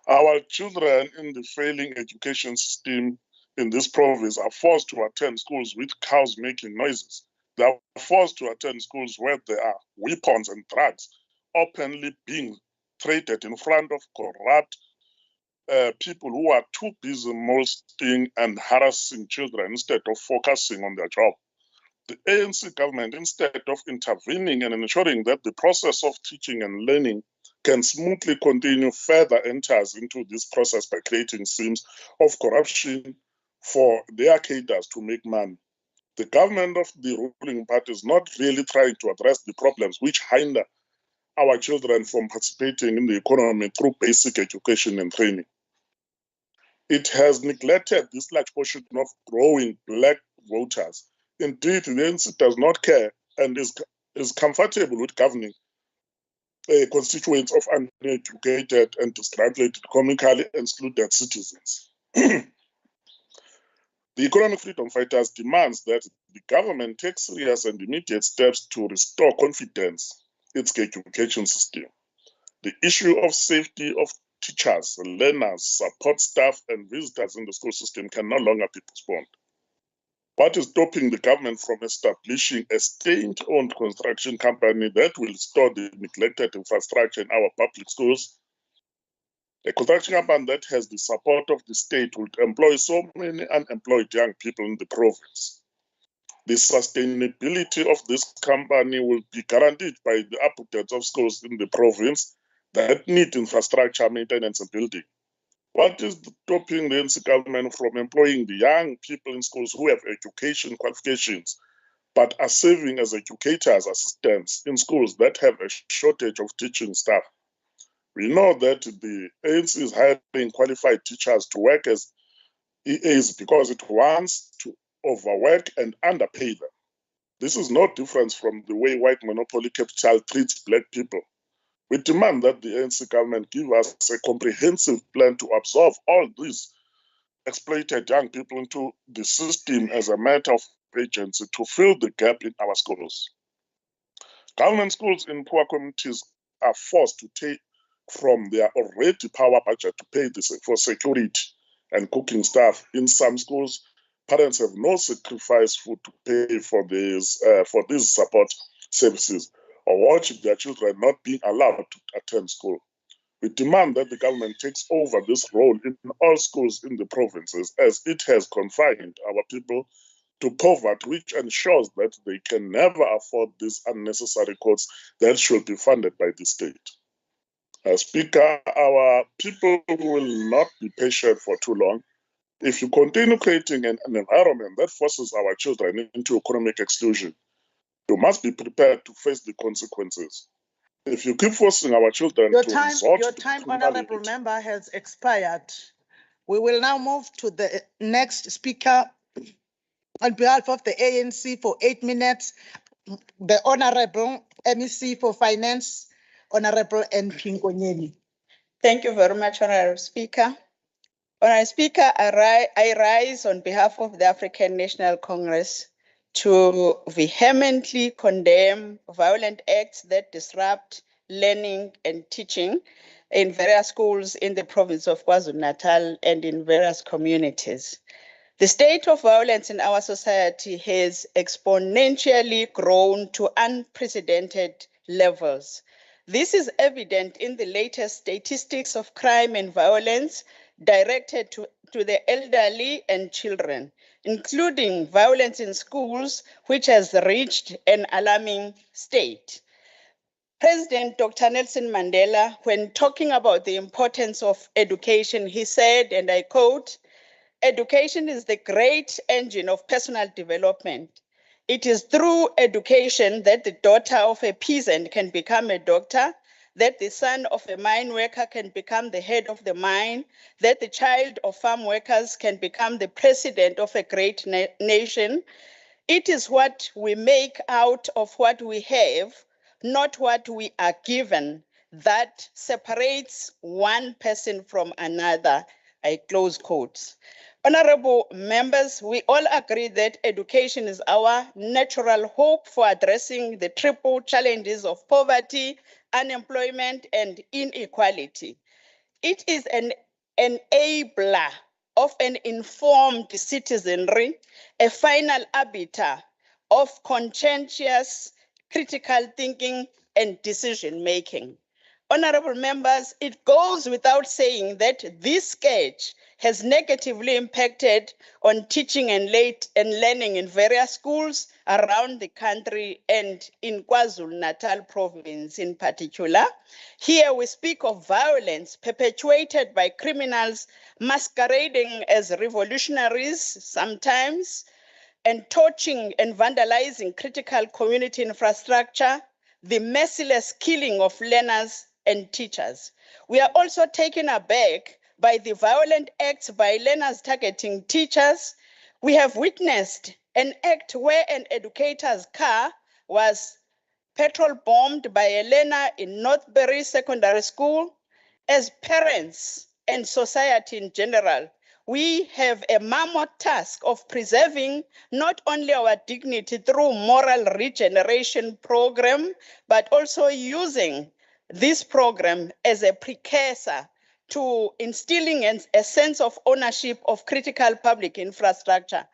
Our children in the failing education system in this province are forced to attend schools with cows making noises. They are forced to attend schools where there are weapons and drugs openly being traded in front of corrupt people who are too busy molesting and harassing children instead of focusing on their job. The ANC government, instead of intervening and ensuring that the process of teaching and learning can smoothly continue, further enters into this process by creating schemes of corruption for their cadres to make money. The government of the ruling party is not really trying to address the problems which hinder our children from participating in the economy through basic education and training. It has neglected this large portion of growing black voters. Indeed, the ANC does not care and is comfortable with governing constituents of uneducated and disgruntled, economically excluded citizens. The economic freedom fighters demands that the government takes serious and immediate steps to restore confidence in its education system. The issue of safety of teachers, learners, support staff, and visitors in the school system can no longer be postponed. What is stopping the government from establishing a state-owned construction company that will restore the neglected infrastructure in our public schools? A construction company that has the support of the state would employ so many unemployed young people in the province. The sustainability of this company will be guaranteed by the applicants of schools in the province that need infrastructure maintenance and building. What is stopping the ANC government from employing the young people in schools who have education qualifications but are serving as educators, assistants in schools that have a shortage of teaching staff? We know that the ANC is hiring qualified teachers to work as EAs because it wants to overwork and underpay them. This is no different from the way white monopoly capital treats black people. We demand that the ANC government give us a comprehensive plan to absorb all these exploited young people into the system as a matter of urgency to fill the gap in our schools. Government schools in poor communities are forced to take from their already power budget to pay for security and cooking staff. In some schools, parents have no sacrifice food to pay for these support services or watch their children not being allowed to attend school. We demand that the government takes over this role in all schools in the provinces, as it has confined our people to poverty, which ensures that they can never afford these unnecessary costs that should be funded by the state. Speaker, our people will not be patient for too long. If you continue creating an environment that forces our children into economic exclusion, you must be prepared to face the consequences. If you keep forcing our children Your to time, resort your to time, criminality, honorable member, has expired. We will now move to the next speaker on behalf of the ANC for 8 minutes. The Honorable MEC for Finance, Honorable N. Nkonyeni. Thank you very much, Honorable Speaker. Honorable Speaker, I rise on behalf of the African National Congress to vehemently condemn violent acts that disrupt learning and teaching in various schools in the province of KwaZulu-Natal and in various communities. The state of violence in our society has exponentially grown to unprecedented levels. This is evident in the latest statistics of crime and violence directed to the elderly and children, including violence in schools, which has reached an alarming state. President Dr. Nelson Mandela, when talking about the importance of education, he said, and I quote, "Education is the great engine of personal development. It is through education that the daughter of a peasant can become a doctor, that the son of a mine worker can become the head of the mine, that the child of farm workers can become the president of a great nation. It is what we make out of what we have, not what we are given, that separates one person from another." I close quotes. Honorable members, we all agree that education is our natural hope for addressing the triple challenges of poverty, unemployment, and inequality. It is an enabler of an informed citizenry, a final arbiter of conscientious critical thinking and decision making. Honorable members, it goes without saying that this scourge has negatively impacted on teaching and learning in various schools around the country and in KwaZulu-Natal province in particular. Here we speak of violence perpetuated by criminals masquerading as revolutionaries sometimes, and torching and vandalizing critical community infrastructure, the merciless killing of learners and teachers. We are also taken aback by the violent acts by learners targeting teachers. We have witnessed an act where an educator's car was petrol bombed by a learner in Northbury Secondary School. As parents and society in general, we have a mammoth task of preserving not only our dignity through moral regeneration program, but also using this program as a precursor to instilling a sense of ownership of critical public infrastructure.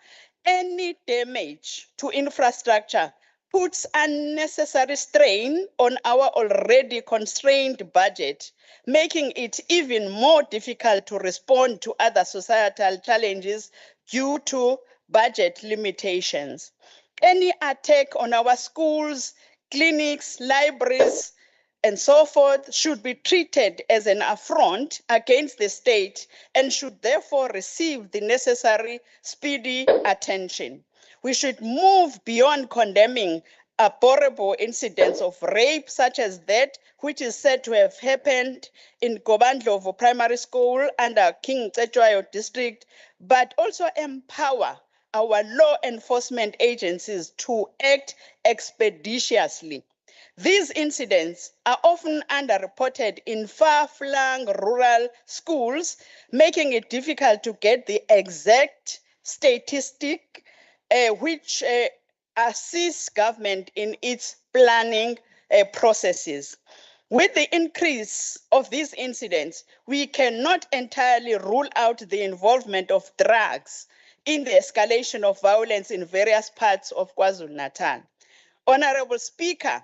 Any damage to infrastructure puts unnecessary strain on our already constrained budget, making it even more difficult to respond to other societal challenges due to budget limitations. Any attack on our schools, clinics, libraries, and so forth should be treated as an affront against the state and should therefore receive the necessary speedy attention. We should move beyond condemning abhorrible incidents of rape such as that which is said to have happened in Kobandlovu Primary School under King Cetshwayo District, but also empower our law enforcement agencies to act expeditiously. These incidents are often underreported in far-flung rural schools, making it difficult to get the exact statistic which assists government in its planning processes. With the increase of these incidents, we cannot entirely rule out the involvement of drugs in the escalation of violence in various parts of KwaZulu-Natal. Honorable Speaker,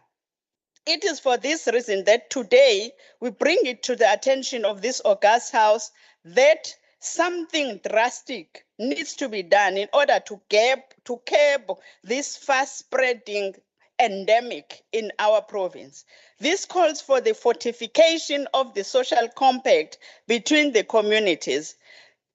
it is for this reason that today we bring it to the attention of this august House that something drastic needs to be done in order to curb this fast-spreading endemic in our province. This calls for the fortification of the social compact between the communities,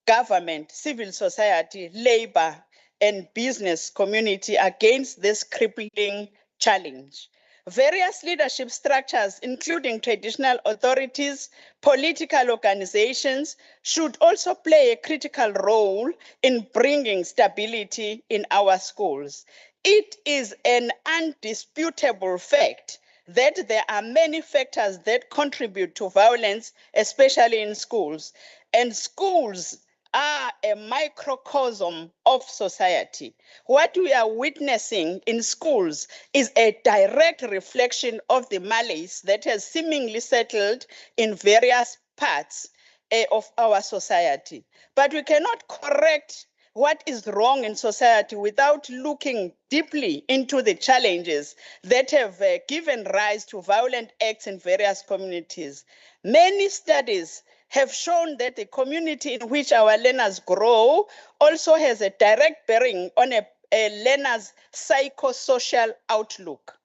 government, civil society, labor, and business community against this crippling challenge. Various leadership structures, including traditional authorities, political organizations, should also play a critical role in bringing stability in our schools. It is an undisputable fact that there are many factors that contribute to violence, especially in schools, and schools are a microcosm of society. What we are witnessing in schools is a direct reflection of the malaise that has seemingly settled in various parts of our society. But we cannot correct what is wrong in society without looking deeply into the challenges that have given rise to violent acts in various communities. Many studies have shown that the community in which our learners grow also has a direct bearing on a learner's psychosocial outlook.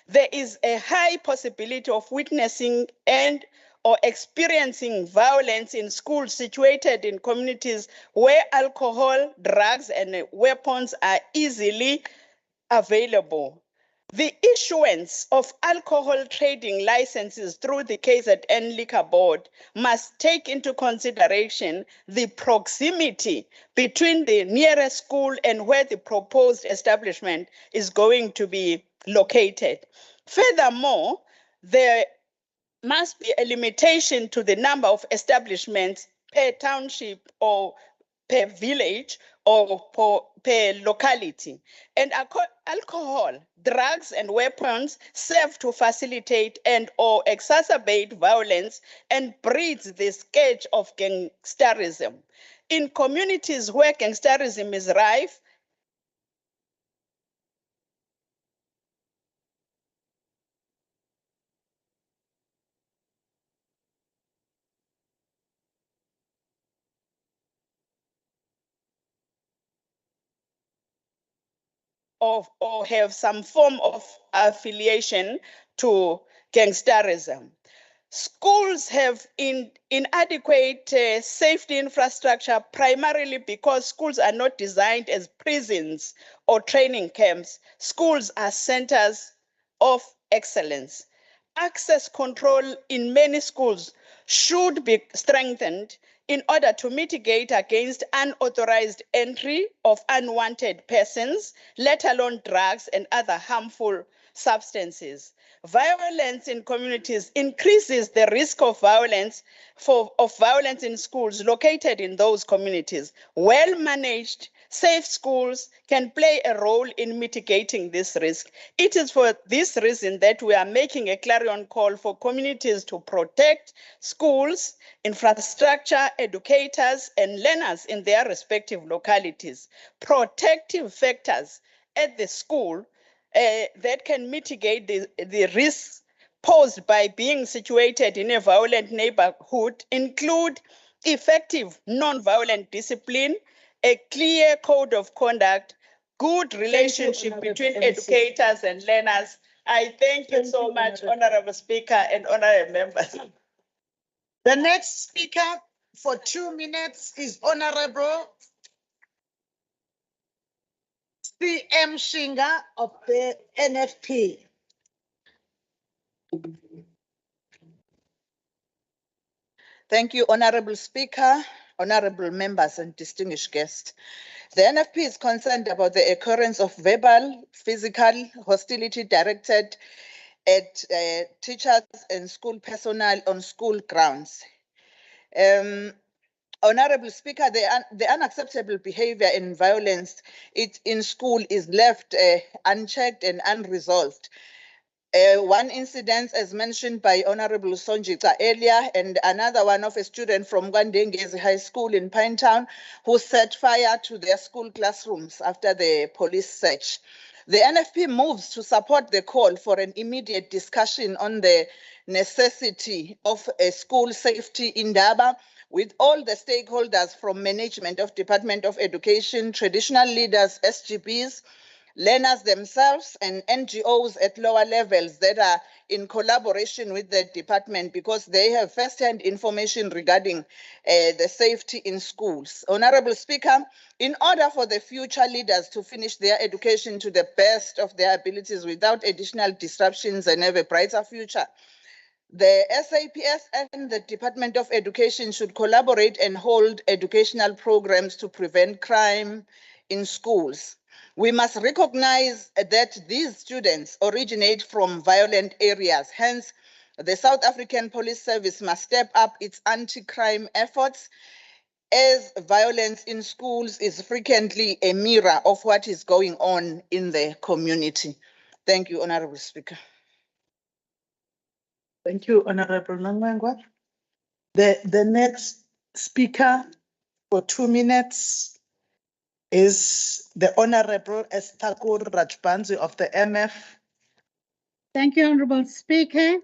There is a high possibility of witnessing and or experiencing violence in schools situated in communities where alcohol, drugs, and weapons are easily available. The issuance of alcohol trading licenses through the KZN Liquor Board must take into consideration the proximity between the nearest school and where the proposed establishment is going to be located. Furthermore, there must be a limitation to the number of establishments per township or per village or per locality. And alcohol, drugs, and weapons serve to facilitate and or exacerbate violence and breeds the scourge of gangsterism. In communities where gangsterism is rife, or have some form of affiliation to gangsterism. Schools have inadequate safety infrastructure, primarily because schools are not designed as prisons or training camps. Schools are centers of excellence. Access control in many schools should be strengthened in order to mitigate against unauthorized entry of unwanted persons, let alone drugs and other harmful substances. Violence in communities increases the risk of violence in schools located in those communities. Well-managed, safe schools can play a role in mitigating this risk. It is for this reason that we are making a clarion call for communities to protect schools, infrastructure, educators, and learners in their respective localities. Protective factors at the school that can mitigate the risks posed by being situated in a violent neighborhood include effective non-violent discipline, a clear code of conduct, good relationship between educators and learners. I thank you so much, Honorable Speaker and honorable members. The next speaker for 2 minutes is Honorable C.M. Shinga of the NFP. Thank you, Honorable Speaker, honorable members and distinguished guests. The NFP is concerned about the occurrence of verbal, physical hostility directed at teachers and school personnel on school grounds. Honorable Speaker, the unacceptable behavior and violence in school is left unchecked and unresolved. One incident, as mentioned by Honorable Sonjika earlier, and another one of a student from Gwandengezi High School in Pinetown who set fire to their school classrooms after the police search. The NFP moves to support the call for an immediate discussion on the necessity of school safety in Daba, with all the stakeholders from management of Department of Education, traditional leaders, SGBs, learners themselves, and NGOs at lower levels that are in collaboration with the department because they have first-hand information regarding the safety in schools. Honorable Speaker, in order for the future leaders to finish their education to the best of their abilities without additional disruptions and have a brighter future, the SAPS and the Department of Education should collaborate and hold educational programs to prevent crime in schools. We must recognize that these students originate from violent areas. Hence, the South African Police Service must step up its anti-crime efforts, as violence in schools is frequently a mirror of what is going on in the community. Thank you, Honorable Speaker. Thank you, Honorable Nangwangwa. The next speaker for 2 minutes is the Honorable Estakur Rajbanzi of the MF. Thank you, Honorable Speaker.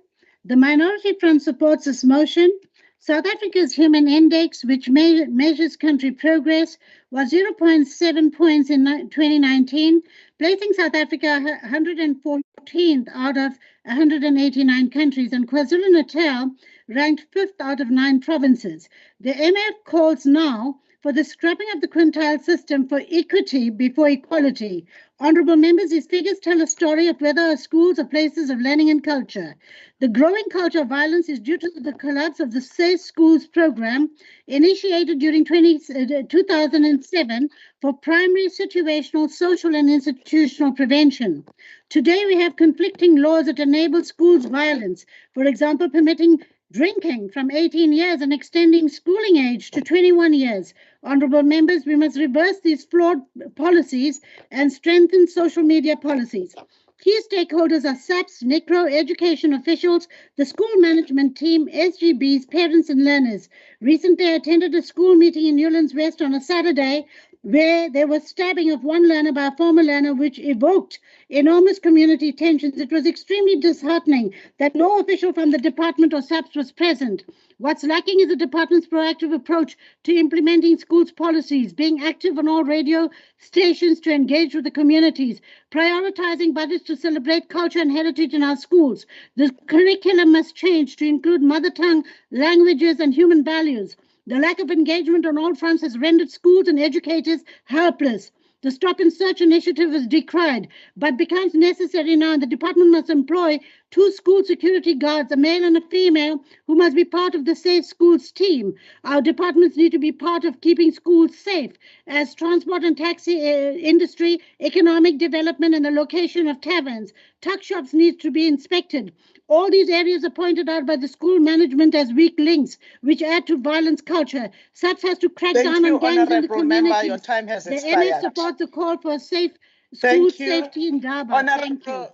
The Minority Front supports this motion. South Africa's Human Index, which measures country progress, was 0.7 points in 2019, placing South Africa 114th out of 189 countries, and KwaZulu-Natal ranked 5th out of 9 provinces. The MF calls now for the scrapping of the quintile system for equity before equality. Honourable members, these figures tell a story of whether our schools are places of learning and culture. The growing culture of violence is due to the collapse of the Safe Schools program initiated during 2007 for primary situational, social and institutional prevention. Today we have conflicting laws that enable schools violence, for example, permitting drinking from 18 years and extending schooling age to 21 years. Honourable members, we must reverse these flawed policies and strengthen social media policies. Key stakeholders are SAPS, NICRO, education officials, the school management team, SGBs, parents and learners. Recently, I attended a school meeting in Newlands West on a Saturday where there was stabbing of one learner by a former learner, which evoked enormous community tensions. It was extremely disheartening that no official from the department or SAPS was present. What's lacking is the department's proactive approach to implementing schools' policies, being active on all radio stations to engage with the communities, prioritizing budgets to celebrate culture and heritage in our schools. The curriculum must change to include mother tongue, languages, and human values. The lack of engagement on all fronts has rendered schools and educators helpless. The Stop and Search initiative is decried, but becomes necessary now, and the department must employ 2 school security guards, a male and a female, who must be part of the Safe Schools team. Our departments need to be part of keeping schools safe, as transport and taxi industry, economic development, and the location of taverns. Tuck shops need to be inspected. All these areas are pointed out by the school management as weak links, which add to violence culture. SAPS has to crack down on gangs in the community. Your time has The expired. NS supports the call for safe school Thank you. safety in Daba. Thank you. Honorable,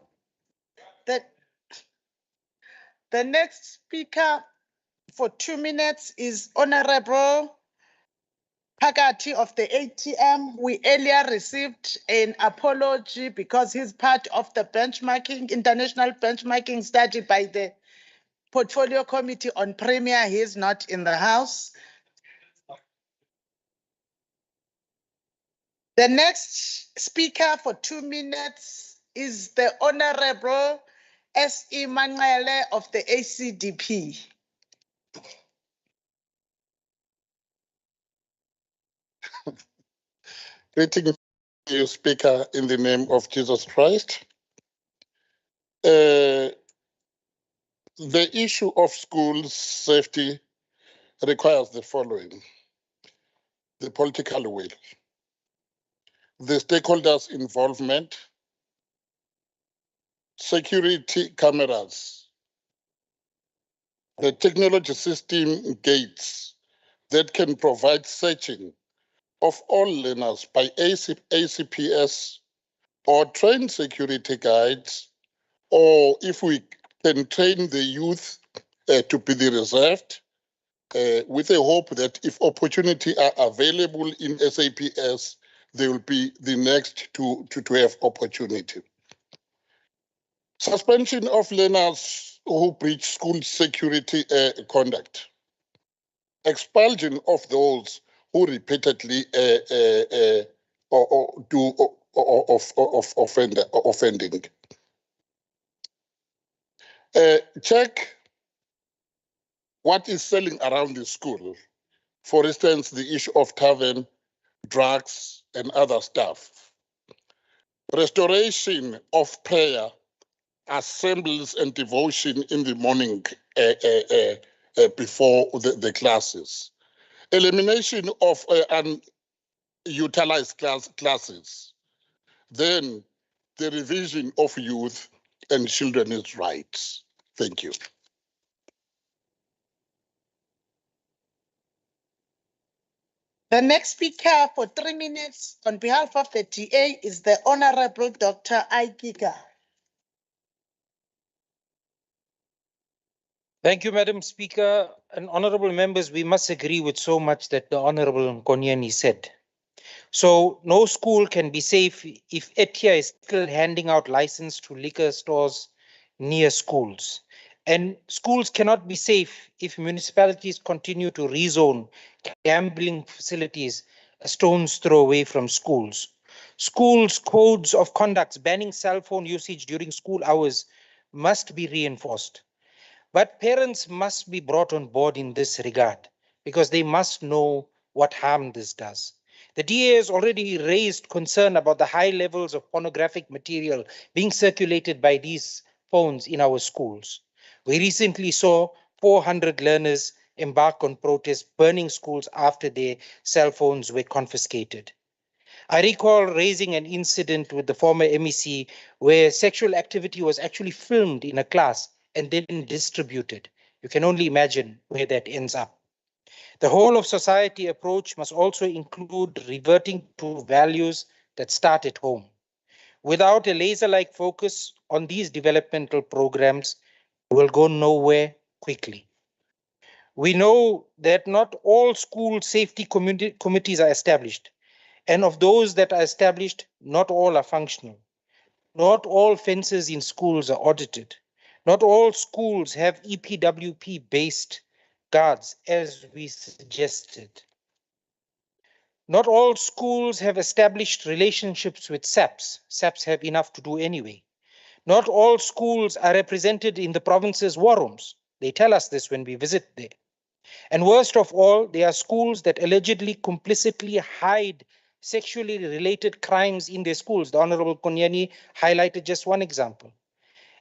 the next speaker for 2 minutes is Honorable Pakati of the ATM. We earlier received an apology because he's part of the benchmarking, international benchmarking study by the Portfolio Committee on Premier. He is not in the House. The next speaker for 2 minutes is the Honorable S.E. Manqele of the ACDP. Greeting you, Speaker, in the name of Jesus Christ. The issue of school safety requires the following: the political will, the stakeholders' involvement, security cameras, the technology system gates that can provide searching of all learners by ACPS or trained security guides, or if we can train the youth to be the reserved, with a hope that if opportunity are available in SAPS, they will be the next to have opportunity. Suspension of learners who breach school security conduct. Expulsion of those who repeatedly offending. Check what is selling around the school. For instance, the issue of tavern, drugs, and other stuff. Restoration of prayer, assemblies, and devotion in the morning before the classes. Elimination of unutilized classes. Then the revision of youth and children's rights. Thank you. The next speaker for 3 minutes on behalf of the DA is the Honorable Dr. Aikika. Thank you, Madam Speaker. And honorable members, we must agree with so much that the Honorable Nkonyeni said. So no school can be safe if ETIA is still handing out license to liquor stores near schools. And schools cannot be safe if municipalities continue to rezone gambling facilities a stone's throw away from schools. Schools' codes of conduct banning cell phone usage during school hours must be reinforced. But parents must be brought on board in this regard because they must know what harm this does. The DA has already raised concern about the high levels of pornographic material being circulated by these phones in our schools. We recently saw 400 learners embark on protests burning schools after their cell phones were confiscated. I recall raising an incident with the former MEC where sexual activity was actually filmed in a class and then distributed. You can only imagine where that ends up. The whole of society approach must also include reverting to values that start at home. Without a laser-like focus on these developmental programs, we will go nowhere quickly. We know that not all school safety committees are established, And of those that are established, not all are functional. Not all fences in schools are audited. Not all schools have EPWP-based guards, as we suggested. Not all schools have established relationships with SAPs. SAPs have enough to do anyway. Not all schools are represented in the province's war rooms. They tell us this when we visit there. And worst of all, there are schools that allegedly complicitly hide sexually related crimes in their schools. The Honorable Konyani highlighted just one example.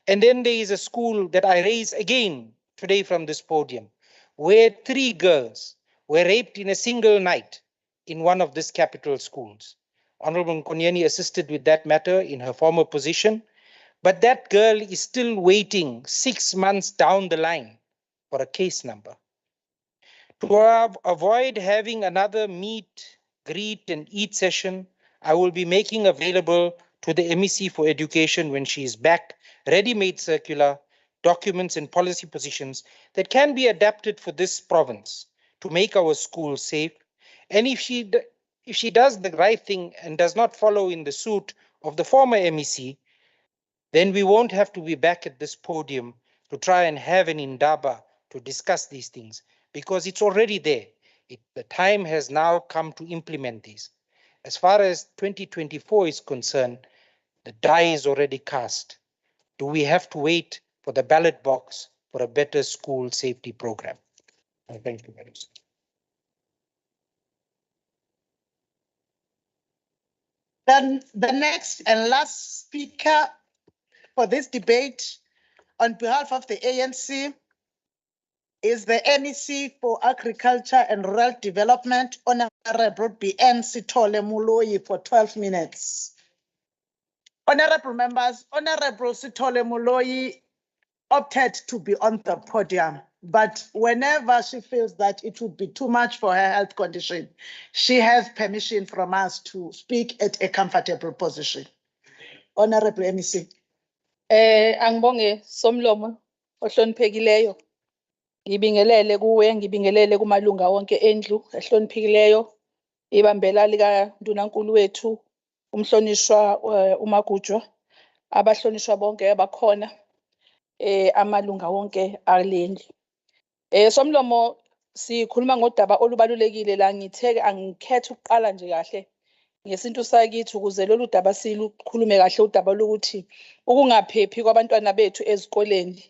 And then there is a school that I raise again today from this podium, where 3 girls were raped in a single night in one of these capital schools. Honorable Konyani assisted with that matter in her former position, but that girl is still waiting 6 months down the line for a case number. To avoid having another meet, greet, and eat session, I will be making available to the MEC for Education when she is back, ready-made circular, documents and policy positions that can be adapted for this province to make our schools safe. And if she does the right thing and does not follow in the suit of the former MEC, then we won't have to be back at this podium to try and have an indaba to discuss these things, because it's already there. The time has now come to implement these. As far as 2024 is concerned, the die is already cast. Do we have to wait for the ballot box for a better school safety program? Thank you very much. Then the next and last speaker for this debate on behalf of the ANC is the MEC for Agriculture and Rural Development, Honorable BN Sithole Moloi, for 12 minutes. Honorable members, Honorable Sithole Moloi opted to be on the podium, but whenever she feels that it would be too much for her health condition, she has permission from us to speak at a comfortable position. Honorable MEC. Angibonge Somlomo ohloniphekileyo. Ngibingelele kuwe, ngibingelele kumalunga wonke endlu ehloniphekileyo. Ibambela lika Ndunankulu wethu umhlonishwa uMagujwa, abahlonishwa bonke abakhona, amalunga wonke alendlu. Somlomo, sikhuluma ngodaba olubalulekile la, angikhethe ukuqala nje kahle ngesintu sakithi ukuze lolu daba silukhulume kahle, udaba lokuthi ukungaphephi kwabantwana bethu ezikoleni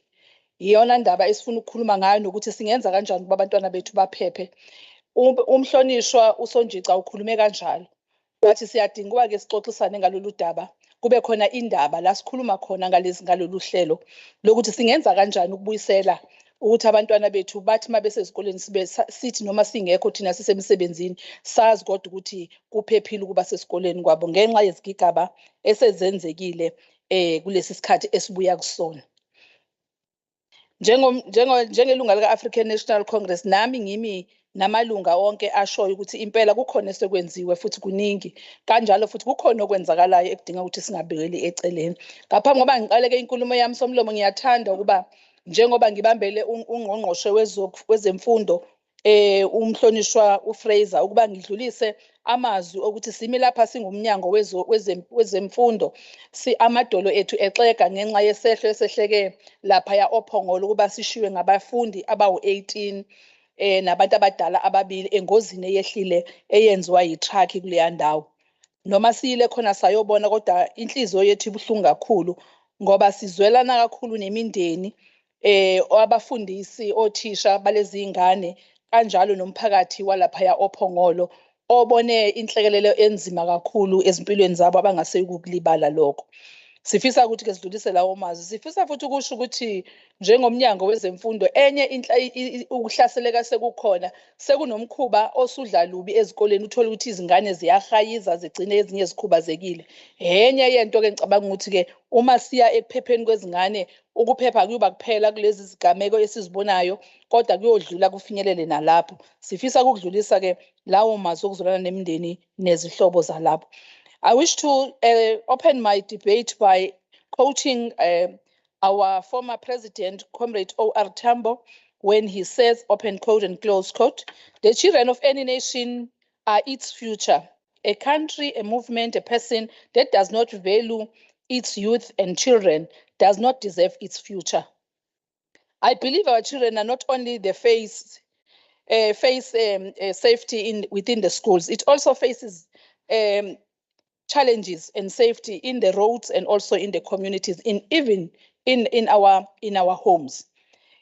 iyona ndaba esifuna ukukhuluma ngayo, nokuthi singenza kanjani ukuba abantwana bethu baphephe. Umhlonishwa uSonjica ukhulume kanjalo, bathi siyadinga ukuba-ke sixoxisane ngalolu daba, kube khona indaba la sikhuluma khona ngalolu hlelo lokuthi singenza kanjani ukubuyisela ukuthi abantwana bethu bathi uma besezikoleni sithi noma singekho thina sisemsebenzini sazi kodwa ukuthi kuphephile ukuba sesikoleni kwabo ngenxa yezigigaba esezenzekile kulesi sikhathi esibuya kusona. Njengelunga lika-African National Congress, nami ngimi namalunga onke ashoyo ukuthi impela kukhona esekwenziwe futhi kuningi, kanjalo futhi kukhona okwenzakalayo ekudinga ukuthi singabekeli eceleni. Ngaphambi kokuba ngiqaleke inkulumo yami Somlomo, ngiyathanda ukuba njengoba ngibambele ungqongqoshe wezemfundo umhlonishwa uFraser, ukuba ngidlulise amazwi okuthi simi lapha singumnyango wezemfundo, amadolo ethu exega ngenxa yesehlo esehleke lapha ya Ophongolo ukuba sishiwe ngabafundi abawu-18 nabantu abadala ababili engozini eyehlile eyenziwa yitruck kuleya ndawo. Noma siyile khona sayobona, kodwa inhliziyo yethu ibuhlungu kakhulu ngoba sizwelana kakhulu nemindeni, abafundisi, othisha balezi ingane, kanjalo nomphakathi walapha ya Ophongolo obone inhlekelelo enzima kakhulu ezimpilweni zabo abangasekukulibala lokho. Sifisa ukuthi ke sidlulise lawo mazwi. Sifisa futhi ukusho ukuthi njengomnyango wezemfundo enye ukuhlaseleka sekukhona, sekunomkhuba osudla lubi ezikoleni, uthola ukuthi izingane ziyahayiza zigcine ezinye zikhubazekile. Enye yento ke ngicabanga ukuthi ke uma siya ekuphepheni kwezingane, ukuphepha kuyoba kuphela kulezi zigameko esizibonayo, kodwa kuyodlula kufinyelele nalapho. Sifisa ukudlulisa ke lawo mazwi okuzolana nemindeni nezihlobo zalapho. I wish to open my debate by quoting our former president, Comrade O.R. Tambo, when he says, open quote and close quote, "The children of any nation are its future. a country, a movement, a person that does not value its youth and children does not deserve its future. I believe our children are not only the face safety within the schools, it also faces challenges and safety in the roads and also in the communities, even in our homes.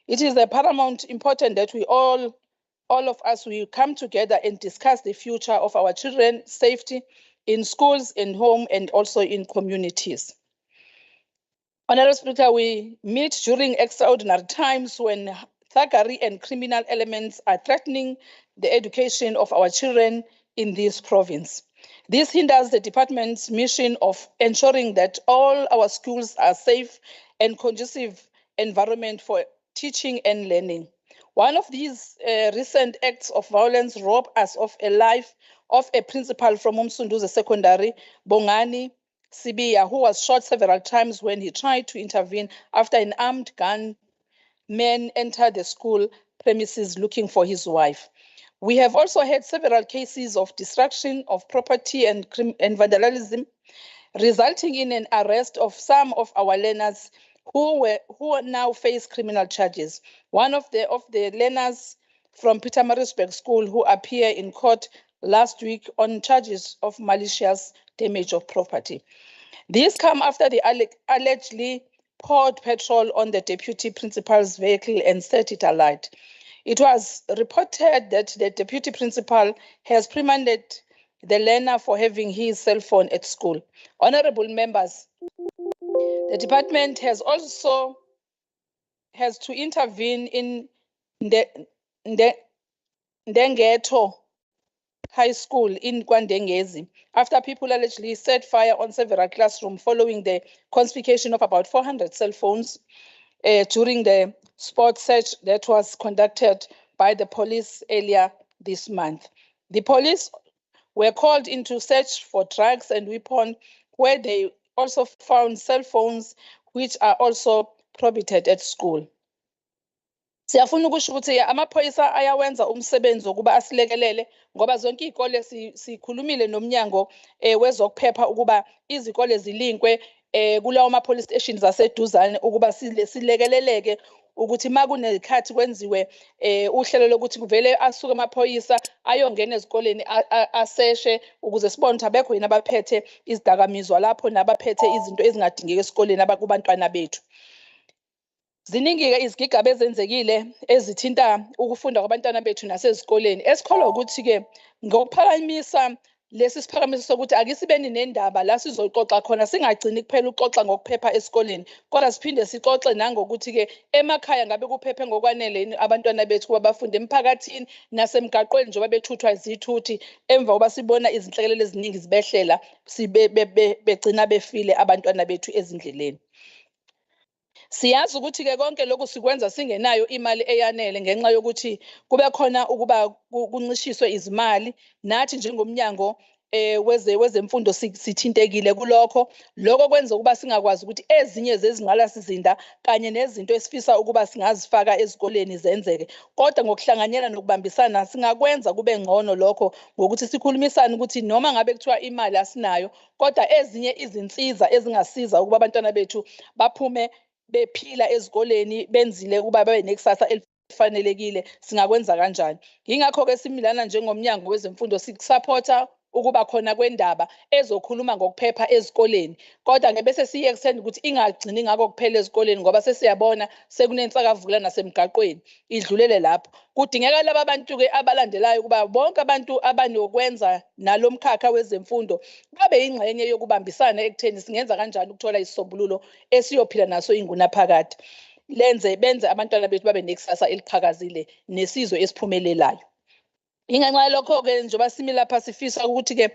It is a paramount important that we all of us will come together and discuss the future of our children, safety in schools, in home, and also in communities. Honorable Speaker, we meet during extraordinary times when thuggery and criminal elements are threatening the education of our children in this province. This hinders the department's mission of ensuring that all our schools are safe and conducive environment for teaching and learning. One of these recent acts of violence robbed us of a life of a principal from Umsunduze Secondary, Bongani Sibiya, who was shot several times when he tried to intervene after an armed gunman entered the school premises looking for his wife. We have also had several cases of destruction of property and vandalism, resulting in an arrest of some of our learners who now face criminal charges. One of the learners from Pietermaritzburg School who appeared in court last week on charges of malicious damage of property. These come after they allegedly poured petrol on the deputy principal's vehicle and set it alight. It was reported that the deputy principal has reprimanded the learner for having his cell phone at school. Honorable members, the department has to intervene in the Ndengetho High School in Kwandengezi after people allegedly set fire on several classrooms following the confiscation of about 400 cell phones during the sports search that was conducted by the police earlier this month. The police were called in to search for drugs and weapons, where they also found cell phones, which are also prohibited at school. Siyafuna ukusho ukuthi amaphoyisa ayawenza umsebenzi wokuba asilekelele ngoba zonke izikole sikhulumile nomnyango wezokuphepha ukuba izikole zilinkwe kulawo ma-police stations aseduzane ukuba silekeleleke ukuthi uma kunekhathi kwenziwe uhlelo lokuthi kuvele asuke amaphoyisa ayongena ezikoleni aseshe ukuze sibone ukuthi abekho yini abaphethe izidakamizwa lapho nabaphethe izinto ezingadingeki esikoleni kubantwana bethu. Ziningi-ke izigigaba ezenzekile ezithinta ukufunda kwabantwana bethu nasezikoleni. Esikholwa ukuthi-ke ngokuphakamisa lesi siphakamiso sokuthi akisibeni nendaba la sizoxoxa khona, singagcini kuphela ukuxoxa ngokuphepha esikoleni, kodwa siphinde sixoxe nangokuthi-ke emakhaya ngabe kuphephe ngokwanele yini abantwana bethu kuba bafunde emphakathini nasemgaqweni njengoba bethuthwa izithuthi emva kokuba sibona izinhlekelele eziningi zibehlela begcina befile abantwana bethu ezindleleni. Siyazi ukuthi-ke konke lokhu sikwenza singenayo imali eyanele ngenxa yokuthi kube khona ukuba kuncishiswe izimali. Nathi njengomnyango wezemfundo sithintekile kulokho. Lokho kwenza ukuba singakwazi ukuthi ezinye zezingqalasizinda kanye nezinto esifisa ukuba singazifaka ezikoleni zenzeke. Kodwa ngokuhlanganyela nokubambisana singakwenza kube ngcono lokho ngokuthi sikhulumisane ukuthi noma ngabe kuthiwa imali asinayo, kodwa ezinye izinsiza ezingasiza ukuba abantwana bethu baphume bephila ezikoleni benzile ukuba babe nekusasa elifanelekile, singakwenza kanjani. Yingakho-ke similana njengomnyango wezemfundo sikusapotha ukuba khona kwendaba ezokhuluma ngokuphepha ezikoleni, kodwa ngebese siye-extend ukuthi ingagcini ngako kuphela ezikoleni ngoba sesiyabona sekunensakavukela nasemgaqweni idlulele lapho. Kudingeka laba bantu-ke abalandelayo ukuba bonke abantu abanokwenza nalo mkhakha wezemfundo babe yingxenye yokubambisana ekutheni singenza kanjani ukuthola isisombululo esiyophila naso ingunaphakade. Benze abantwana bethu babe nekusasa eliqhakazile nesizwe esiphumelelayo. Ingenxa yalokho-ke njengoba simi lapha sifisa ukuthi-ke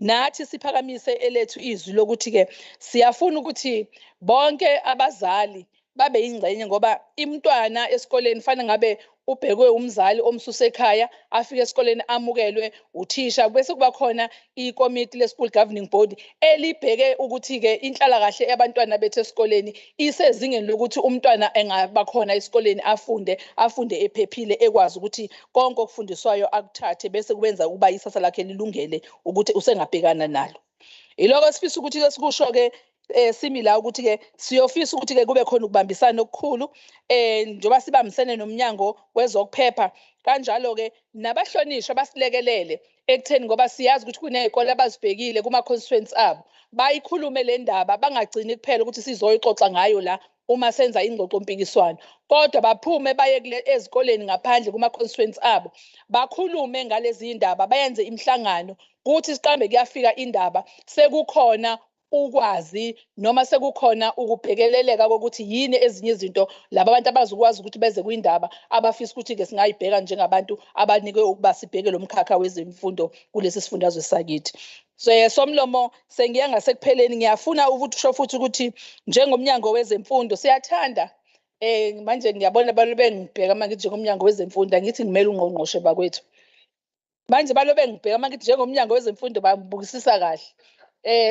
nathi siphakamise elethu izwi lokuthi-ke siyafuna ukuthi bonke abazali babe yingxenye ngoba imntwana esikoleni fanele ngabe ubhekwe umzali omsusa ekhaya afike esikoleni amukelwe uthisha bese kuba khona ikomiti le-school governing body elibheke ukuthi-ke inhlalakahle yabantwana bethu esikoleni isezingeni lokuthi umntwana engaba khona esikoleni afunde ephephile ekwazi ukuthi konke okufundiswayo akuthathe bese kubenza ukuba isasa lakhe lilungele ukuthi usengabhekana nalo. Iloko sifisa ukuthi-ke sikusho-ke simi la ukuthi-ke siyofisa ukuthi-ke kube khona ukubambisana okukhulu njengoba sibambisene nomnyango wezokuphepha kanjalo-ke nabahlonishwa basilekelele ekutheni ngoba siyazi ukuthi kuney'kole abazibhekile kuma-constituents abo bayikhulume le ndaba bangagcini kuphela ukuthi sizoyixoxa ngayo la uma senza ingxoxompikiswano kodwa baphume baye ezikoleni ngaphandle kuma-constituents abo bakhulume ngalezi ndaba bayenze imihlangano ukuthi siqambe kuyafika indaba sekukhona ukwazi noma sekukhona ukubhekeleleka kokuthi yini ezinye izinto laba abantu abazokwazi ukuthi beze kwindaba abafisa ukuthi-ke singayibheka njengabantu abanikwe ukuba sibheke lo mkhakha wezemfundo kulesi sifundazwe sakithi. Somlomo sengiya ngasekupheleni ngiyafuna ukusho futhi ukuthi njengomnyango wezemfundo siyathanda manje ngiyabona balobe ngibheka manje njengomnyango wezemfundo angithi ngimele ungqongqoshe bakwethu manje balobe ngibheka manje njengomnyango wezemfundo babukisisa kahle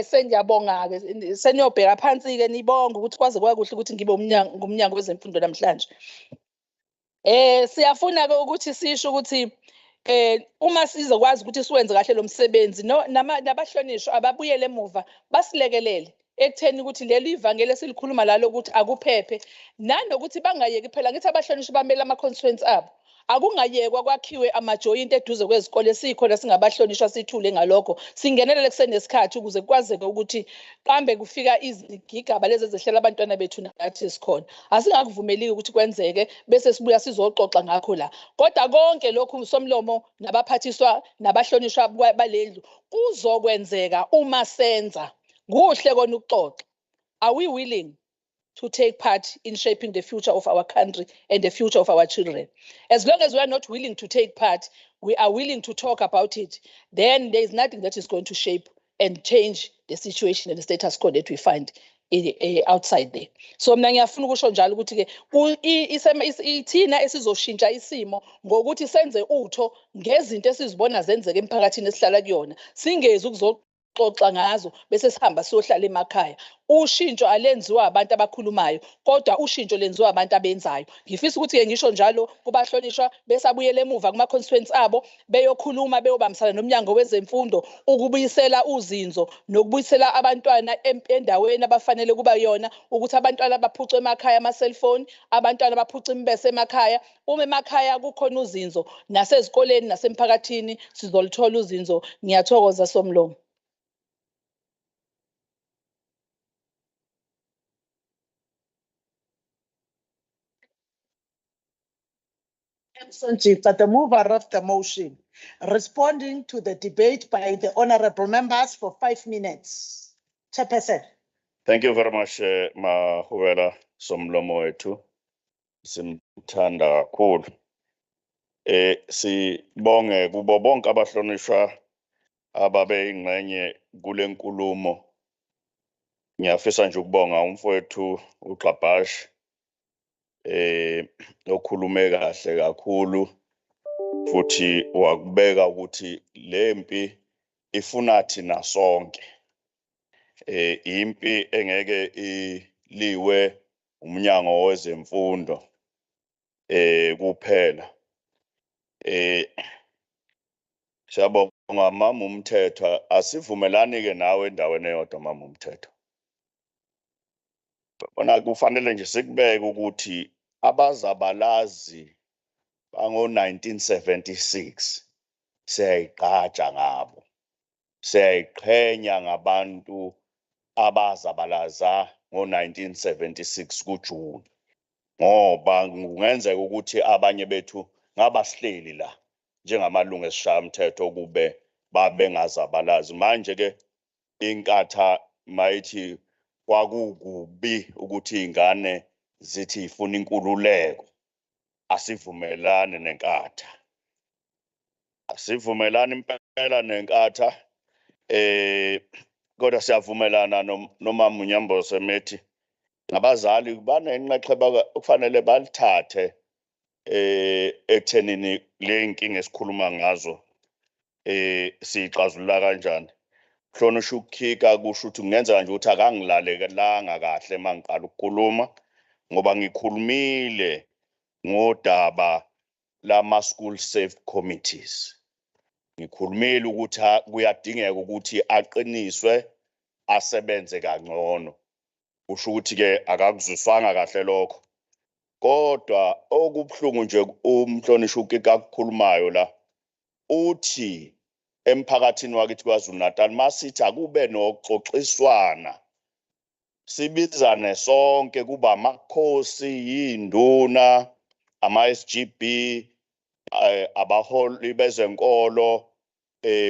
sengiyabonga-ke seniyobheka phansi-ke nibonge ukuthi kwaze kwakuhle ukuthi ngibe ngumnyango wezemfundo namhlanje. Siyafuna-ke ukuthi sisho ukuthi uma sizokwazi ukuthi siwenze kahle lo msebenzi nabahlonishwa ababuyele emuva basilekelele ekutheni ukuthi leli ivangeli esilikhuluma lalo ukuthi akuphephe nanokuthi bangayeki phela ngithi abahlonishwa bamele ama-constituents abo akungayekwa kwakhiwe amajoyinti eduze kwezikole sikhona singabahlonishwa sithule ngalokho singenelele kusenesikhathi ukuze kwazeke ukuthi qambe kufika izigigaba lezi ezehlela abantwana bethu nathi sikhona asingakuvumeli ukuthi kwenzeke bese sibuya sizoxoxa ngakho la kodwa konke lokhu Somlomo nabaphathiswa nabahlonishwa balendlu kuzokwenzeka uma senza kuhle kona ukuxoxa. Are we willing to take part in shaping the future of our country and the future of our children? As long as we are not willing to take part, we are willing to talk about it, then there is nothing that is going to shape and change the situation and the status quo that we find outside there. So mina ngiyafuna ukusho njalo ukuthi-ke ithina esizoshintsha isimo ngokuthi senze utho ngezinto esizibona zenzeka emphakathini esihlala kuyona singezi ukuzoxoxa ngazo bese sihamba siyohlala emakhaya. Ushintsho alenziwa abantu abakhulumayo kodwa ushintsho lenziwa abantu abenzayo. Ngifisa ukuthi-ke ngisho njalo kubahlonishwa bese abuyele emuva kuma-constituents abo beyokhuluma beyobambisana nomnyango wezemfundo ukubuyisela uzinzo nokubuyisela abantwana endaweni abafanele kuba yona ukuthi abantwana baphucwe emakhaya ama-cellphone abantwana baphucwe imbese emakhaya. Uma emakhaya kukhona uzinzo nasezikoleni nasemphakathini sizolithola uzinzo. Ngiyathokoza Somlomo. But the mover of the motion, responding to the debate by the honorable members for 5 minutes. Chairperson. Thank you very much, Mahubela Somlomo wetu. Simthanda kakhulu. Sibonge kubo bonke abahlonishwa ababe ingxenye kule nkulumo. Ngiyafisa nje ukubonga umfowethu uXabash okhulume kahle kakhulu futhi wakubeka ukuthi lempi ifuna thina sonke. Impi engeke iliwe umnyango wezemfundo kuphela. Siyabonga mama umthetho asivumelani ke nawe endaweni eyodwa mama umthetho. Bona kufanele nje sikubeke ukuthi abazabalazi bango-1976 siyayigqaja ngabo. Siyayiqhenya ngabantu abazabalaza ngo-1976 kuJune. Ngoba kungenzeka ukuthi abanye bethu ngabasihleli la njengamalungu esishayamthetho kube babengazabalazi. Manje ke inkatha mayithi kwakukubi ukuthi ingane zithi ifuna inkululeko. Asivumelane nenkatha. Asivumelane impela nenkatha. Kodwa siyavumelana nomama uNyambo Semethi. Nabazali banenxexheba kufanele balithathe ekuthenini le inkinga esikhuluma ngazo siyixazulula kanjani. Hlonishwa ukukhika kusho ukuthi kungenzeka nje ukuthi akangilalekelanga kahle mangiqala ukukhuluma ngoba ngikhulumile ngodaba lama school safe committees. Ngikhulumile ukuthi kuyadingeka ukuthi aqiniswe asebenze kangcono. Kusho ukuthi ke akakuzwiswanga kahle lokho. Kodwa okubhlungu nje umhlonishwa ukika akukhulumayo la uthi emphakathini wakithi KwaZulu-Natal masithi akube noxoxiswana sibizane sonke kuba amakhosi yinduna ama-SGB abaholi bezenkolo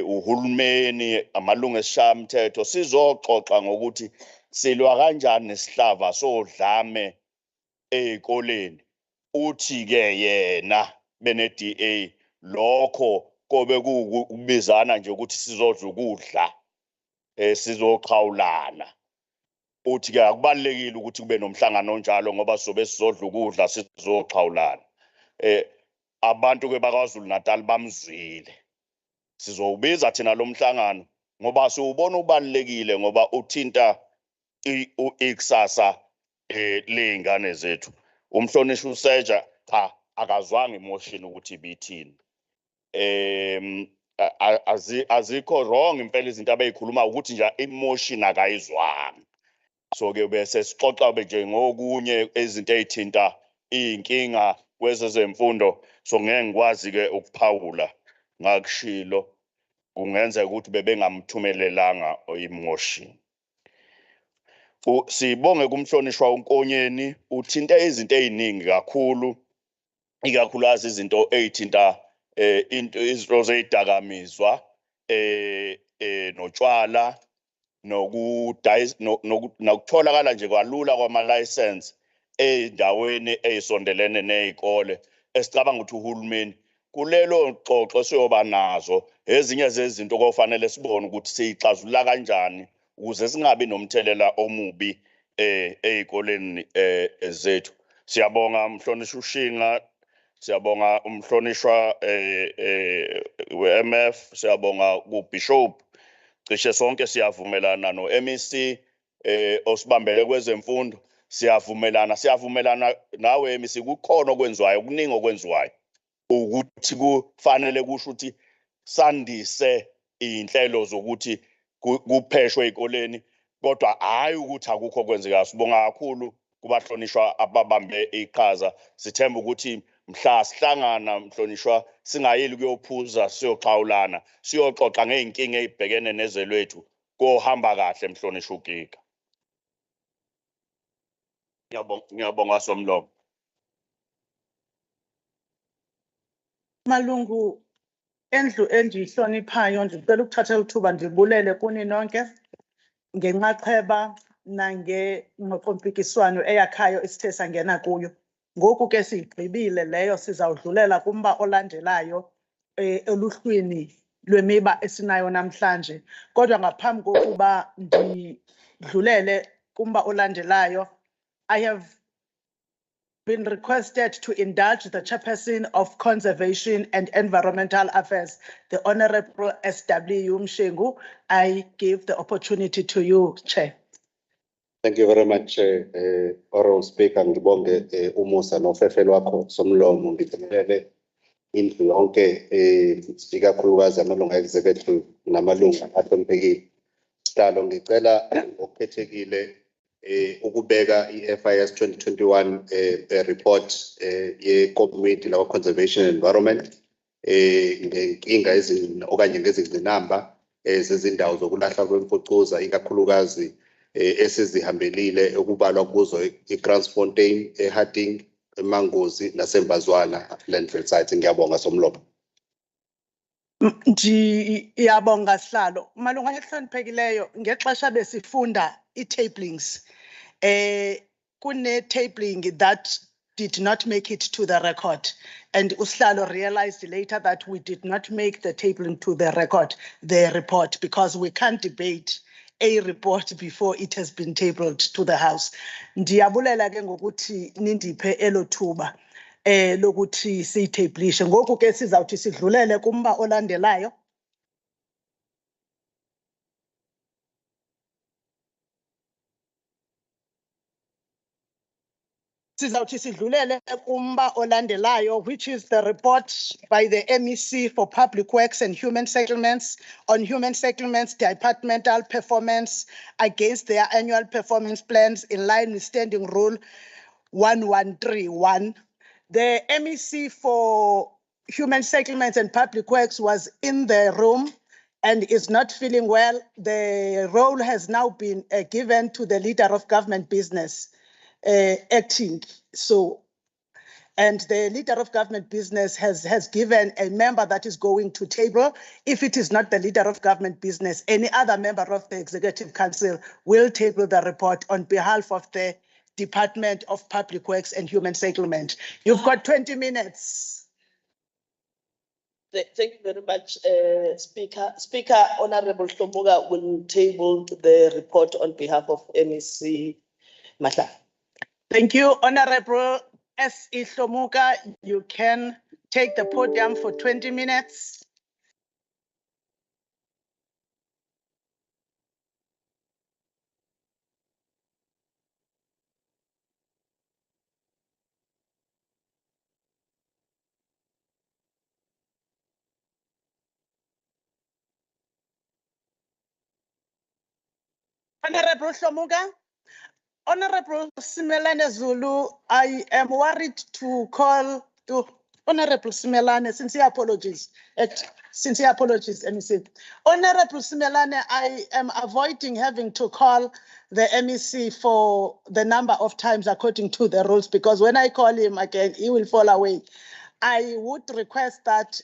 uhulumeni amalungu esishayamthetho sizoxoxa ngokuthi silwa kanjani nesihlava sodlame ezikoleni. Uthi ke yena bene-DA lokho kobe kubizana nje ukuthi sizodla ukudla sizoxhawulana. Uthi ke akubalekile ukuthi kube nomhlangano onjalo ngoba sizobe sizodla ukudla sizoxhawulana. Abantu ke bakwaZulu-Natal bamzwile. Sizowubiza thina lo mhlangano ngoba siwubona ubalekile ngoba uthinta ikusasa lezingane zethu. Umhlonishwa uSeja cha akazwanga emotion ukuthi ibithini. Azikho wrong impela izinto abayikhuluma ukuthi nje emotion akayizwanga. So ke bese sixoxa nje ngokunye izinto ezithinta inkinga kwezemfundo. So ngeke ngikwazi ke ukuphawula ngakushilo kungenza ukuthi bebengamthumelelanga emotion. Sibonge kumhlonishwa uNkonyeni uthinta izinto eziningi kakhulu ikakhulukazi izinto ezithinta izinto zezidakamizwa notshwala nokutholakala nje kalula kwama-license ezindaweni ezisondelene nezikole. Esicabanga ukuthi uhulumeni kulelo xoxo siyoba nazo ezinye zezinto kofanele sibone ukuthi siyixazulula kanjani ukuze singabi nomthelela omubi ezikoleni zethu. Siyabonga umhlonishwa uShinga, siyabonga umhlonishwa we-MF, siyabonga kuBishop. Cishe sonke siyavumelana no-MEC osibambele kwezemfundo. Siyavumelana nawe MEC kukhona okwenziwayo kuningi okwenziwayo ukuthi kufanele kusho ukuthi sandise inhlelo zokuthi kupheshwe ezikoleni kodwa hayi ukuthi akukho kwenzeka. Sibonga kakhulu kubahlonishwa ababambe iqhaza. Sithemba ukuthi mhla sihlangana mhlonishwa singayili kuyophuza siyoxhawulana siyoxoxa ngeenkinga ezibhekene nezwe lethu kohamba kahle mhlonishwa uKika. Ngiyabonga somlomo. Malungu endlu endiyihloniphayo ndicela ukuthatha ithuba ndibulele kuni nonke ngenxaxheba nangengxoxompikiswano eyakhayo esithe sangena kuyo. Ngoku ke siyigqibile leyo sizawudlulela kumba olandelayo eluhlwini lwemiba esinayo namhlanje. Kodwa ngaphambi kokuba ndidlulele kumba olandelayo, I have been requested to indulge the Chairperson of Conservation and Environmental Affairs, the Honorable S.W. Mshengu. I give the opportunity to you, Chair. Thank you very much, Honorable Speaker. Ngibonge umusa nofefelo wakho somlomo ngithelele indlu yonke Speaker khulukazi amalunga executive namalunga ahloniphekile. Sihlalo ngicela okukhethekile ukubeka i-FIS 2021 report ye-committee lawa conservation and environment ngenkinga okanye ngezingqinamba zezindawo zokulahlwa kwemfucuza ikakhulukazi esizihambelile okubalwa kuzo iGransfontein, eHarding, eMangozi naseMbazwana landfill sites. Ngiyabonga somlomo. Ngiyabonga sihlalo. Malunga ehloniphekileyo ngexesha besifunda i-tablings kune-tabling that did not make it to the record, and usihlalo realized later that we did not make the tabling to the record, the report, because we can't debate a report before it has been tabled to the House. Ndiyabulela ke ngokuthi nindiphe elo thuba. lokuthi siyitable. Ngoku ke sizawuthi sidlulele kumba olandelayo. Sizawuthi sidlulele kumba olandelayo, which is the report by the MEC for Public Works and Human Settlements on Human Settlements departmental performance against their annual performance plans in line with Standing Rule 1131. The MEC for Human Settlements and Public Works was in the room and is not feeling well. The role has now been given to the leader of government business acting. So, and the leader of government business has given a member that is going to table. If it is not the leader of government business, any other member of the Executive Council will table the report on behalf of the Department of Public Works and Human Settlement. You've got 20 minutes. Thank you very much, Speaker. Speaker, Honorable Shlomuga will table the report on behalf of MEC Matla. Thank you, Honorable S.E. Shlomuga. You can take the podium for 20 minutes. Honorable Shlomuga. Honorable Simelane Zulu, I am worried to call to Honorable Simelane, sincere apologies. Sincere apologies, MEC. Honorable Simelane, I am avoiding having to call the MEC for the number of times according to the rules, because when I call him again, he will fall away. I would request that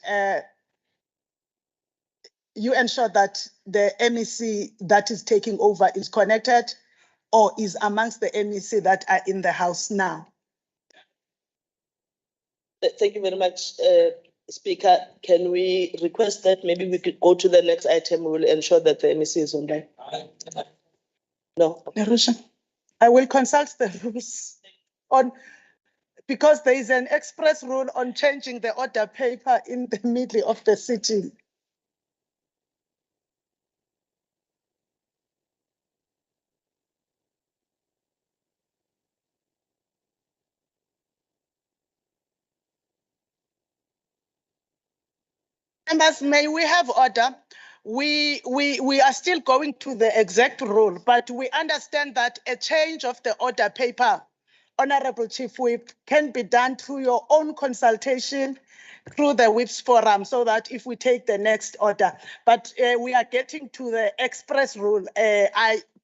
you ensure that the MEC that is taking over is connected or is amongst the MEC that are in the house now. Thank you very much, Speaker. Can we request that maybe we could go to the next item? We will ensure that the MEC is online. No. Nerusha, I will consult the rules on, because there is an express rule on changing the order paper in the middle of the sitting. Members, may we have order? We are still going to the exact rule, but we understand that a change of the order paper, Honorable Chief Whip, can be done through your own consultation through the Whips Forum, so that if we take the next order, but we are getting to the express rule.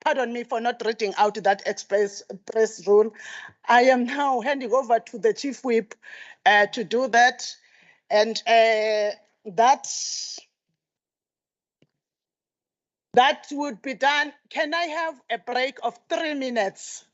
Pardon me for not reading out that express rule. I am now handing over to the Chief Whip to do that. And that would be done. Can I have a break of 3 minutes?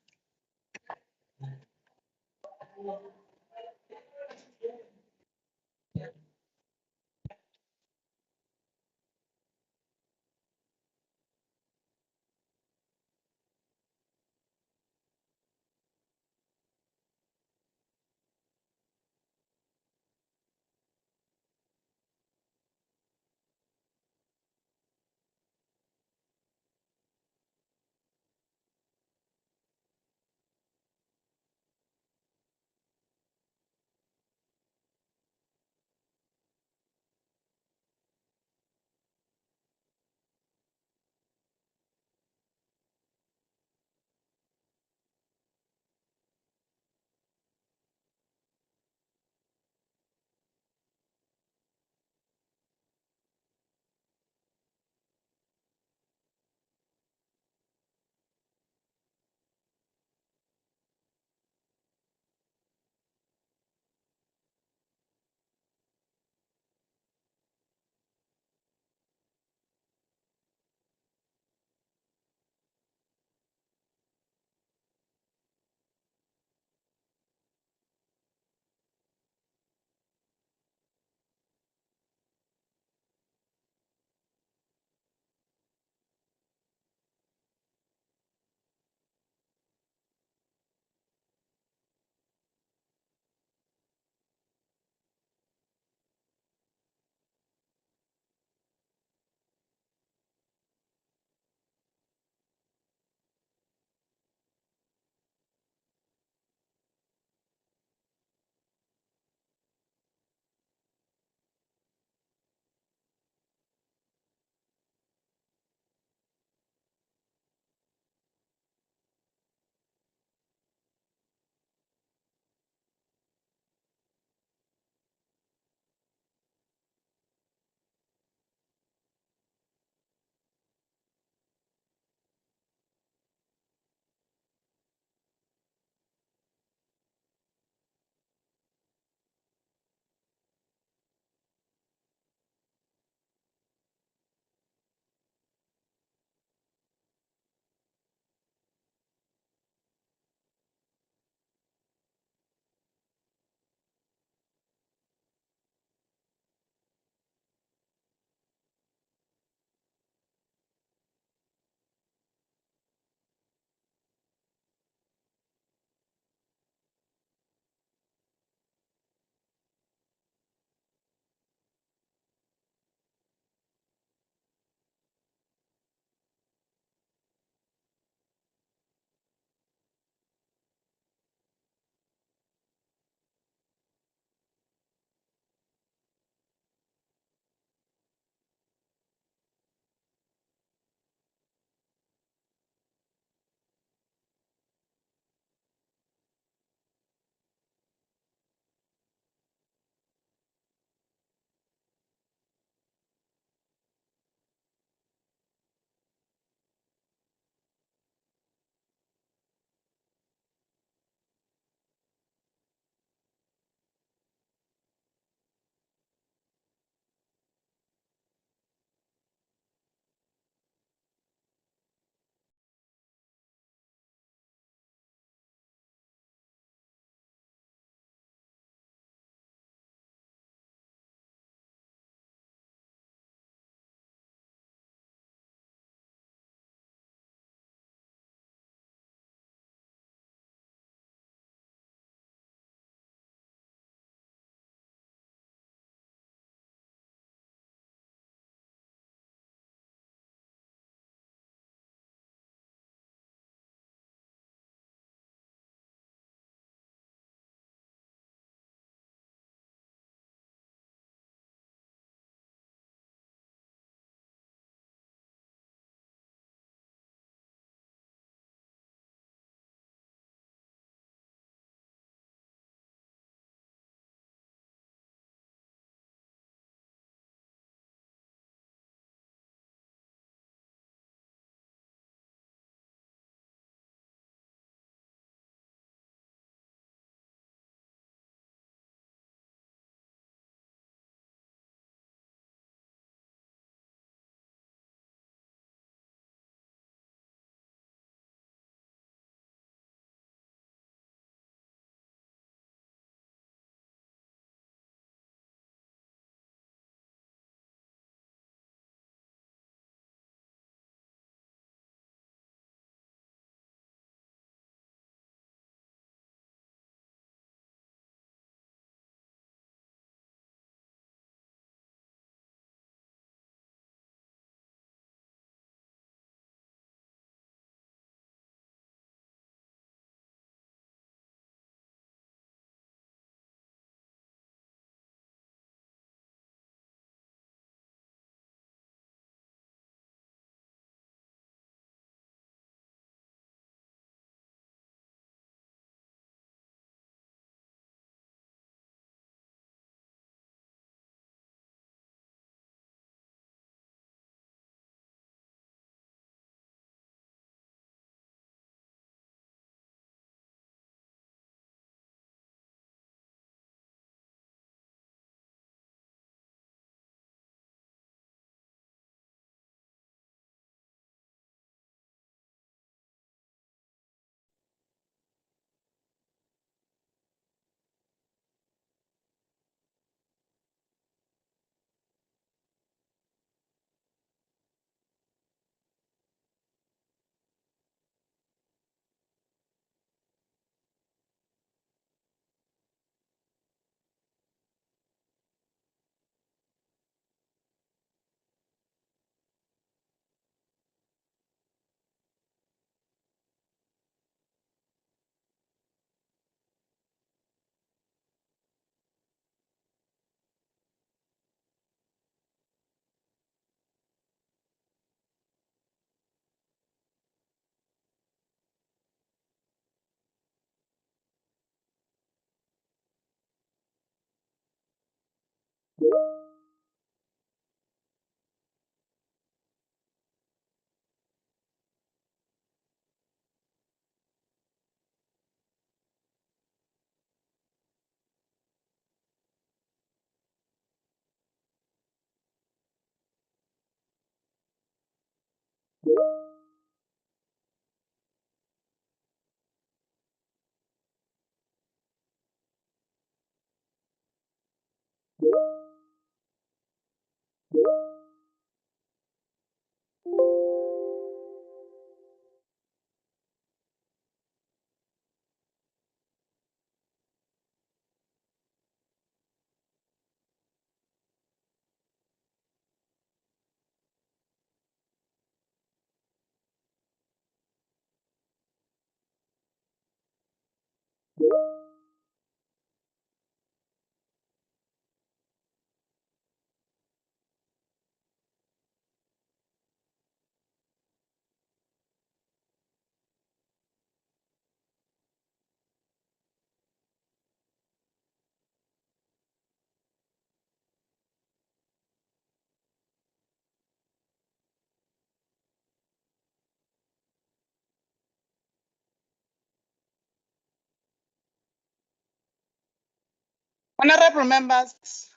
Honorable members,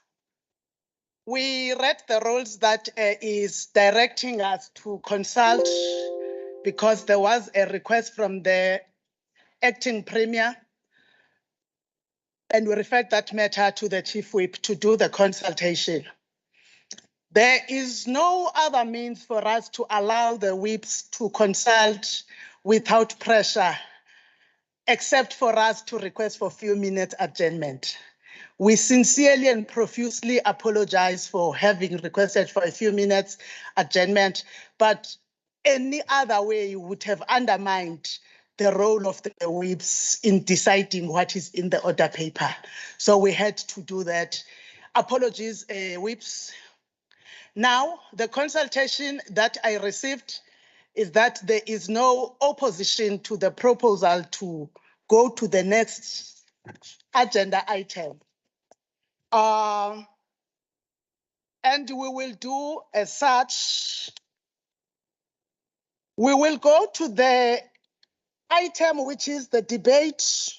we read the rules that is directing us to consult because there was a request from the acting premier, and we referred that matter to the chief whip to do the consultation. There is no other means for us to allow the whips to consult without pressure, except for us to request for few minutes adjournment. We sincerely and profusely apologize for having requested for a few minutes adjournment, but any other way would have undermined the role of the whips in deciding what is in the order paper. So we had to do that. Apologies, whips. Now, the consultation that I received is that there is no opposition to the proposal to go to the next agenda item. And we will do as such. We will go to the item, which is the debate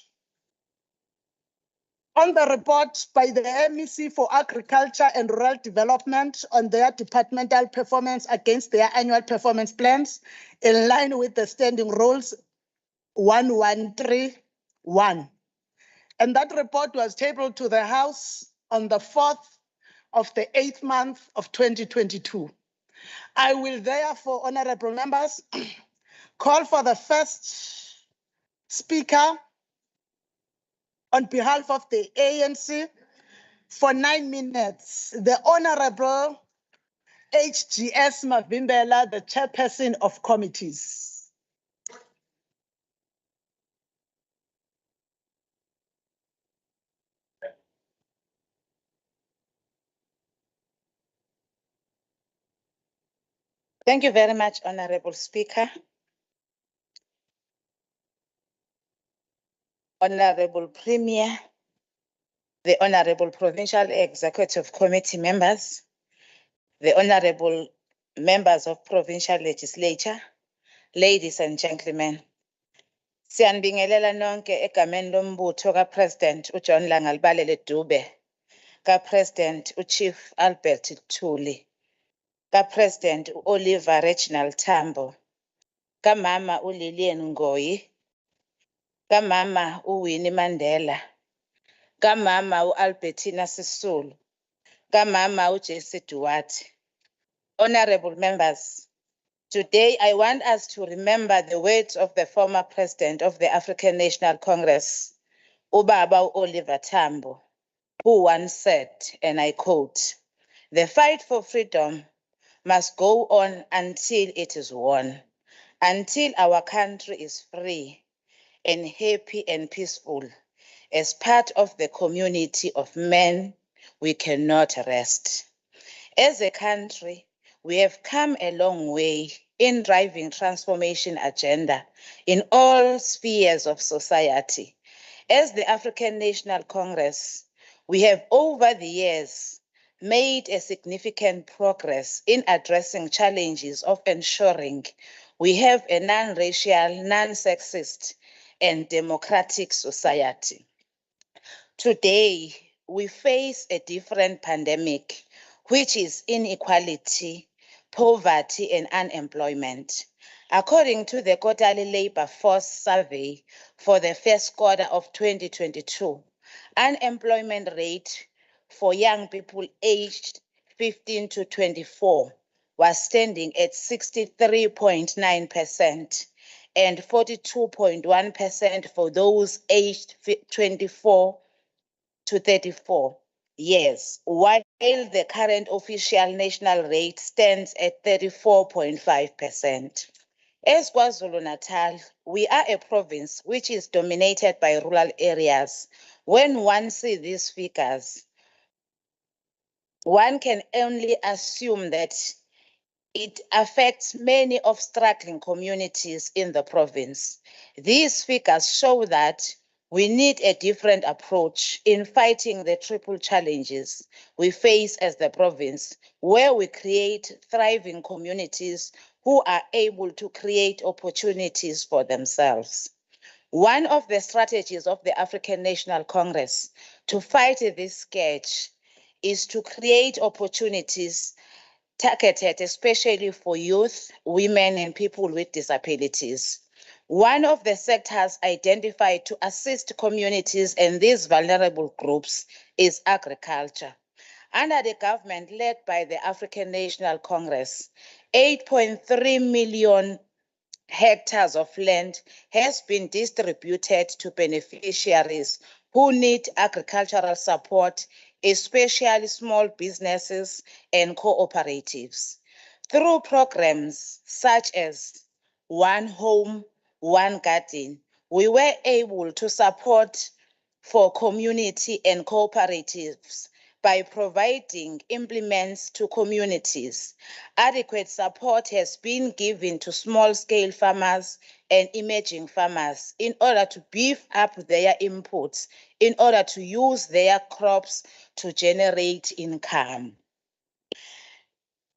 on the report by the MEC for Agriculture and Rural Development on their departmental performance against their annual performance plans in line with the standing rules 1131. And that report was tabled to the House on the 4th of the 8th month of 2022. I will therefore, honorable members, call for the first speaker on behalf of the ANC for 9 minutes, the Honorable HGS Mavimbela, the chairperson of committees. Thank you very much, Honorable Speaker. Honorable Premier, the Honorable Provincial Executive Committee members, the Honorable members of Provincial Legislature, ladies and gentlemen. Siyanibingelela nonke egameni lombutho kaPresident uJohn Langalibalele Dube, kaPresident uChief Albert Thuli, kaPresident uOliver Reginald Tambo, kamama uLillian Ngoyi, kamama uWinnie Mandela, kamama uAlbertina Sisulu, kamama uJesse Duarte. Honorable members, today I want us to remember the words of the former president of the African National Congress, Ubaba Oliver Tambo, who once said, and I quote, "The fight for freedom must go on until it is won, until our country is free and happy and peaceful. As part of the community of men, we cannot rest." As a country, we have come a long way in driving transformation agenda in all spheres of society. As the African National Congress, we have over the years made a significant progress in addressing challenges of ensuring we have a non-racial, non-sexist, and democratic society. Today, we face a different pandemic, which is inequality, poverty, and unemployment. According to the quarterly labor force survey for the first quarter of 2022, unemployment rate for young people aged 15 to 24 was standing at 63.9% and 42.1% for those aged 24 to 34 years, while the current official national rate stands at 34.5%. As KwaZulu-Natal, we are a province which is dominated by rural areas. When one sees these figures, one can only assume that it affects many of struggling communities in the province. These figures show that we need a different approach in fighting the triple challenges we face as the province, where we create thriving communities who are able to create opportunities for themselves. One of the strategies of the African National Congress to fight this scourge is to create opportunities targeted especially for youth, women, and people with disabilities. One of the sectors identified to assist communities and these vulnerable groups is agriculture. Under the government led by the African National Congress, 8.3 million hectares of land has been distributed to beneficiaries who need agricultural support, especially small businesses and cooperatives. Through programs such as One Home, One Garden, we were able to support for community and cooperatives by providing implements to communities. Adequate support has been given to small-scale farmers and emerging farmers in order to beef up their inputs, in order to use their crops to generate income.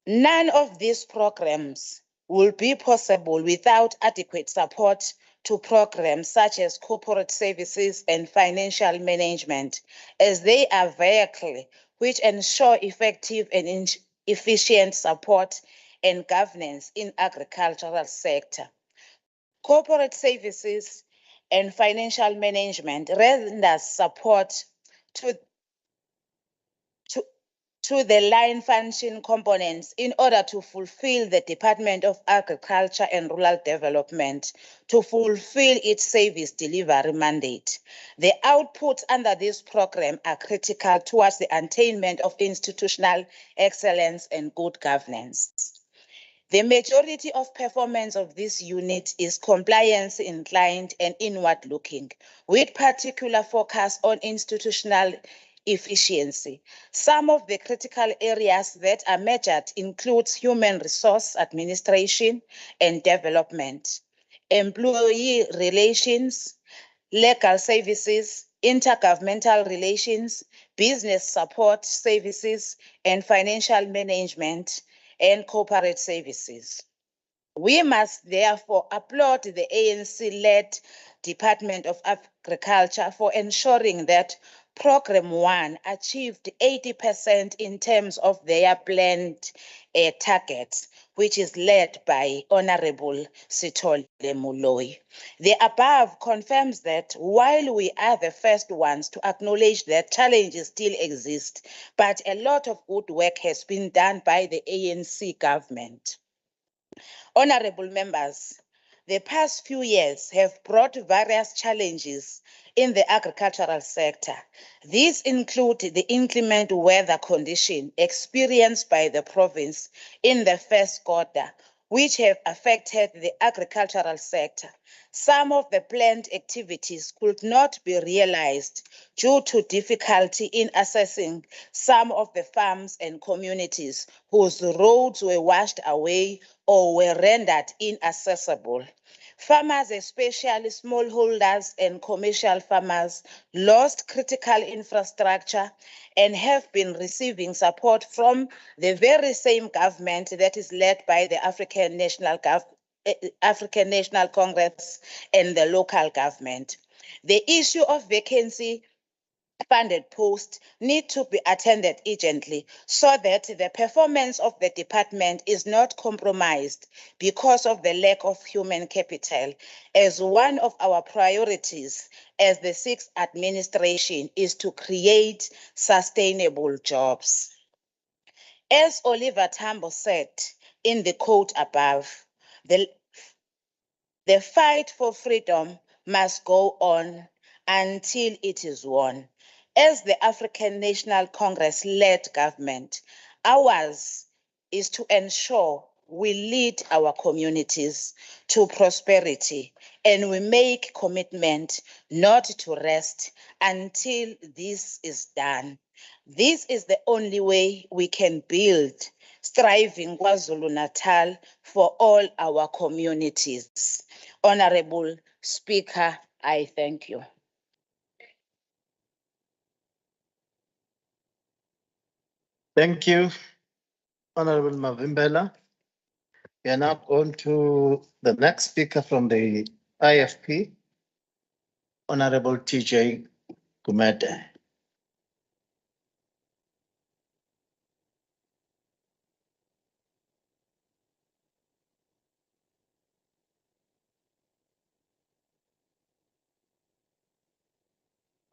None of these programs will be possible without adequate support to programs such as corporate services and financial management, as they are vehicles which ensure effective and efficient support and governance in agricultural sector. Corporate services and financial management render support to the line function components in order to fulfill the Department of Agriculture and Rural Development to fulfill its service delivery mandate. The outputs under this program are critical towards the attainment of institutional excellence and good governance. The majority of performance of this unit is compliance inclined and inward looking, with particular focus on institutional efficiency. Some of the critical areas that are measured include human resource administration and development, employee relations, legal services, intergovernmental relations, business support services, and financial management and corporate services. We must therefore applaud the ANC-led Department of Agriculture for ensuring that Program 1 achieved 80% in terms of their planned targets, which is led by Honorable Sithole Moloi. The above confirms that while we are the first ones to acknowledge that challenges still exist, but a lot of good work has been done by the ANC government. Honorable members, the past few years have brought various challenges in the agricultural sector. These include the inclement weather condition experienced by the province in the first quarter, which have affected the agricultural sector. Some of the planned activities could not be realized due to difficulty in accessing some of the farms and communities whose roads were washed away or were rendered inaccessible. Farmers, especially smallholders and commercial farmers, lost critical infrastructure and have been receiving support from the very same government that is led by the African National Congress and the local government. The issue of vacancy funded posts need to be attended urgently so that the performance of the department is not compromised because of the lack of human capital, as one of our priorities as the sixth administration is to create sustainable jobs. As Oliver Tambo said in the quote above, the fight for freedom must go on until it is won. As the African National Congress-led government, ours is to ensure we lead our communities to prosperity, and we make commitment not to rest until this is done. This is the only way we can build thriving KwaZulu-Natal for all our communities. Honorable Speaker, I thank you. Thank you, Honorable Mavimbela. We are now going to the next speaker from the IFP, Honorable TJ Gumede.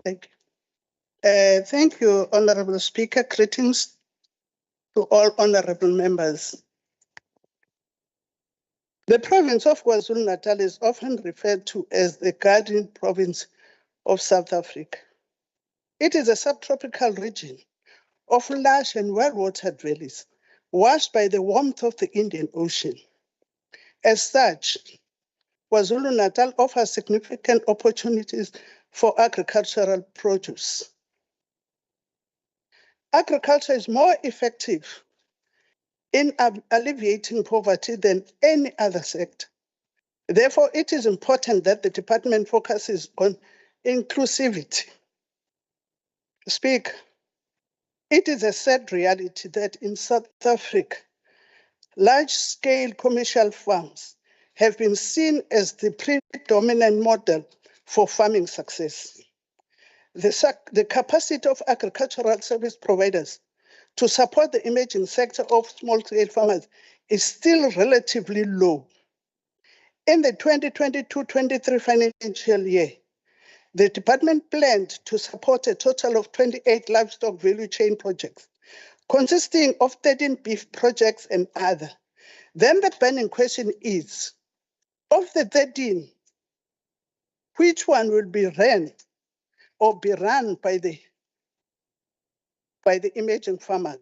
Thank you. Thank you, Honorable Speaker. Greetings to all honorable members. The province of KwaZulu-Natal is often referred to as the Garden Province of South Africa. It is a subtropical region of lush and well-watered valleys, washed by the warmth of the Indian Ocean. As such, KwaZulu-Natal offers significant opportunities for agricultural produce. Agriculture is more effective in alleviating poverty than any other sector. Therefore, it is important that the department focuses on inclusivity. Speaker, it is a sad reality that in South Africa, large-scale commercial farms have been seen as the predominant model for farming success. The capacity of agricultural service providers to support the emerging sector of small-scale farmers is still relatively low. In the 2022-23 financial year, the department planned to support a total of 28 livestock value chain projects, consisting of 13 beef projects and other. Then the burning question is, of the 13, which one will be run or be run by the emerging farmers,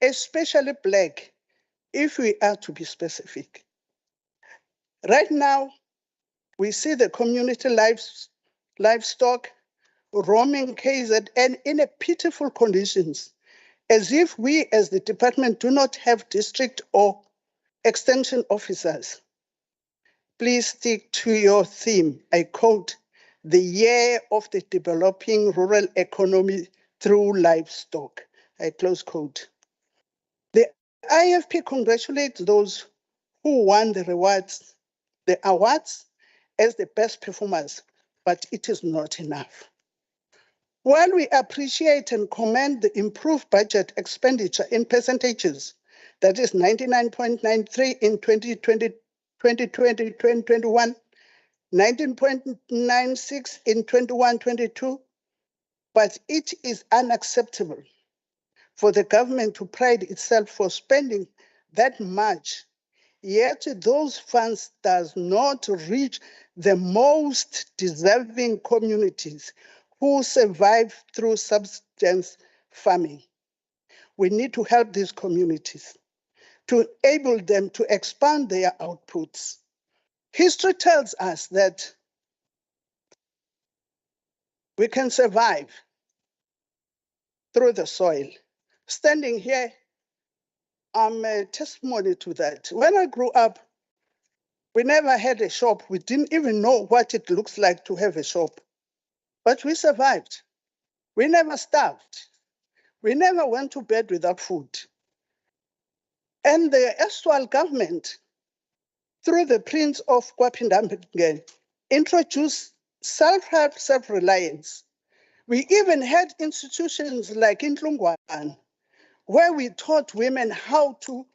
especially black, if we are to be specific? Right now, we see the community livestock roaming KZN in a pitiful conditions, as if we as the department do not have district or extension officers. Please stick to your theme. I quote, the year of the developing rural economy through livestock. I close quote. The IFP congratulates those who won the awards as the best performers, but it is not enough. While we appreciate and commend the improved budget expenditure in percentages, that is 99.93 in 2020-2021, 19.96 in 21-22, but it is unacceptable for the government to pride itself for spending that much, yet those funds does not reach the most deserving communities who survive through subsistence farming. We need to help these communities to enable them to expand their outputs. History tells us that we can survive through the soil. Standing here, I'm a testimony to that. When I grew up, we never had a shop. We didn't even know what it looks like to have a shop. But we survived. We never starved. We never went to bed without food. And the erstwhile government, through the Prince of Kwapindambingen, introduced self-help, self-reliance. We even had institutions like in Tlungwan, where we taught women how to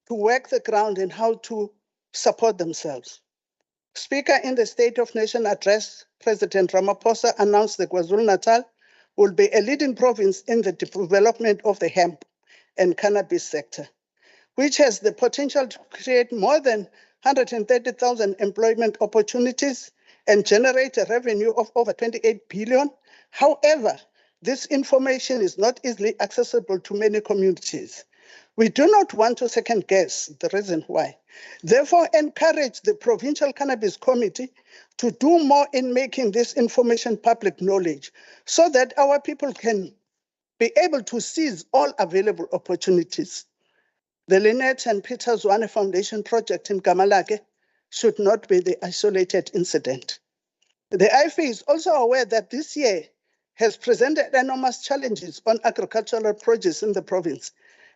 work the ground and how to support themselves. Speaker, in the State of Nation address, President Ramaphosa announced that KwaZulu-Natal will be a leading province in the development of the hemp and cannabis sector, which has the potential to create more than 130,000 employment opportunities and generate a revenue of over 28 billion. However, this information is not easily accessible to many communities. We do not want to second guess the reason why. Therefore, encourage the Provincial Cannabis Committee to do more in making this information public knowledge so that our people can be able to seize all available opportunities. The Lynette and Peter Zwane Foundation project in Gamalake should not be the isolated incident. The IFA is also aware that this year has presented enormous challenges on agricultural produce in the province,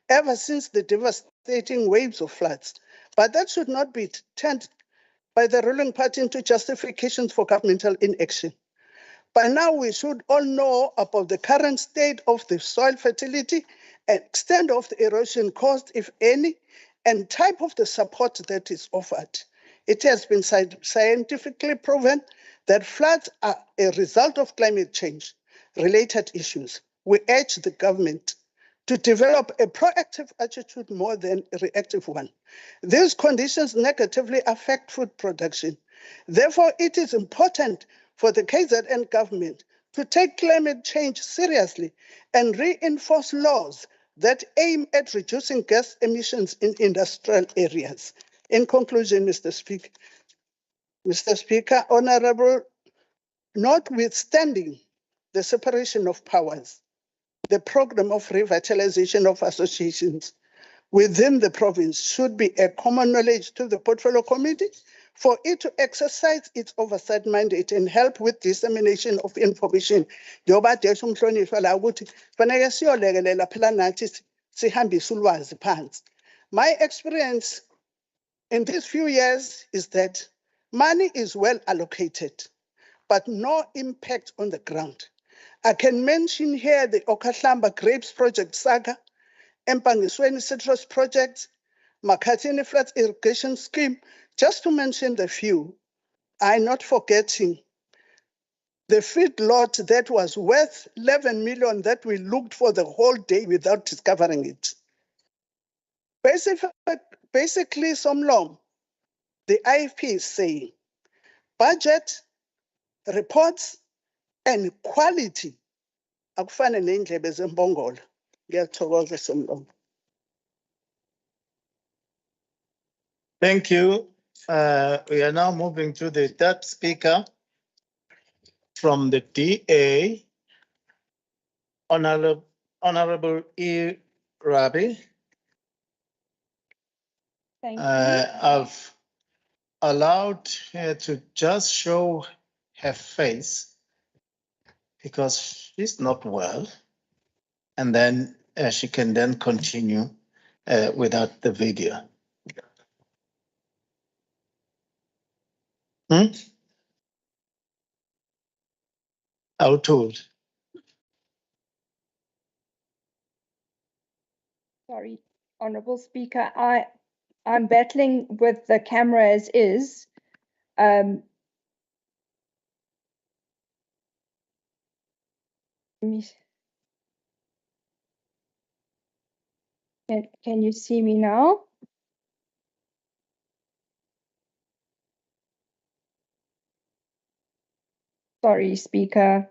ever since the devastating waves of floods. But that should not be turned by the ruling party into justifications for governmental inaction. By now, we should all know about the current state of the soil fertility, extent of the erosion caused, if any, and type of the support that is offered. It has been scientifically proven that floods are a result of climate change related issues. We urge the government to develop a proactive attitude more than a reactive one. These conditions negatively affect food production. Therefore, it is important for the KZN government to take climate change seriously and reinforce laws that aim at reducing gas emissions in industrial areas. In conclusion, Mr. Speaker, Honorable, notwithstanding the separation of powers, the program of revitalization of associations within the province should be a common knowledge to the Portfolio Committee for it to exercise its oversight mandate and help with dissemination of information. My experience in these few years is that money is well allocated, but no impact on the ground. I can mention here the Okahlamba Grapes Project Saga, Empangisweni Citrus Project, Makhathini Floods Irrigation Scheme, just to mention the few. I'm not forgetting the feedlot that was worth 11 million that we looked for the whole day without discovering it. Basically, Somlom, the IFP is saying budget, reports, and quality akufane nendlebe zembongolo. Ngiyathokoza Somlom. Thank you. We are now moving to the third speaker from the DA, Honorable E. Rabi. Thank you. I've allowed her to just show her face because she's not well, and then she can then continue without the video. How told? Sorry, Honorable Speaker, I'm battling with the camera as is. Can you see me now? Sorry, Speaker.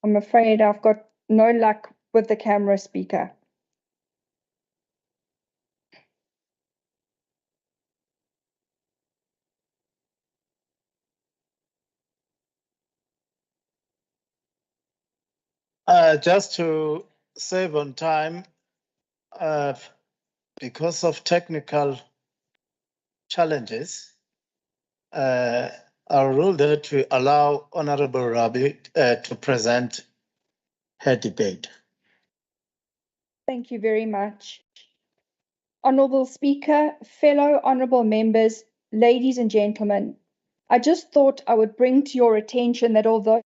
I'm afraid I've got no luck with the camera, Speaker. Just to save on time, because of technical challenges, I'll rule that to allow Honorable Rabi to present her debate. Thank you very much. Honorable Speaker, fellow honorable members, ladies and gentlemen, I just thought I would bring to your attention that although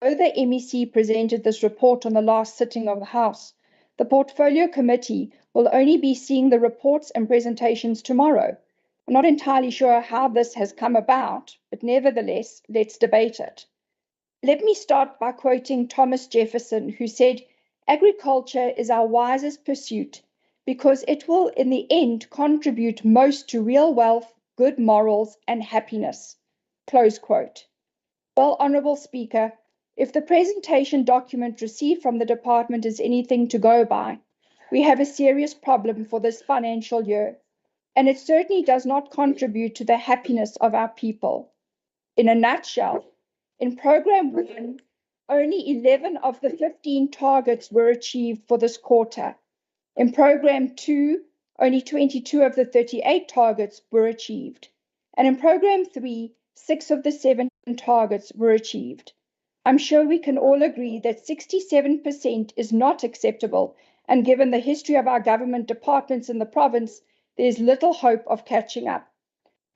the MEC presented this report on the last sitting of the House, the Portfolio Committee will only be seeing the reports and presentations tomorrow. I'm not entirely sure how this has come about, but nevertheless, let's debate it. Let me start by quoting Thomas Jefferson, who said, "Agriculture is our wisest pursuit because it will in the end contribute most to real wealth, good morals, and happiness." Close quote. Well, Honorable Speaker, If the presentation document received from the department is anything to go by, we have a serious problem for this financial year, and it certainly does not contribute to the happiness of our people. In a nutshell, in Program 1, only 11 of the 15 targets were achieved for this quarter. In Program 2, only 22 of the 38 targets were achieved. And in Program 3, 6 of the 7 targets were achieved. I'm sure we can all agree that 67% is not acceptable, and given the history of our government departments in the province, there's little hope of catching up.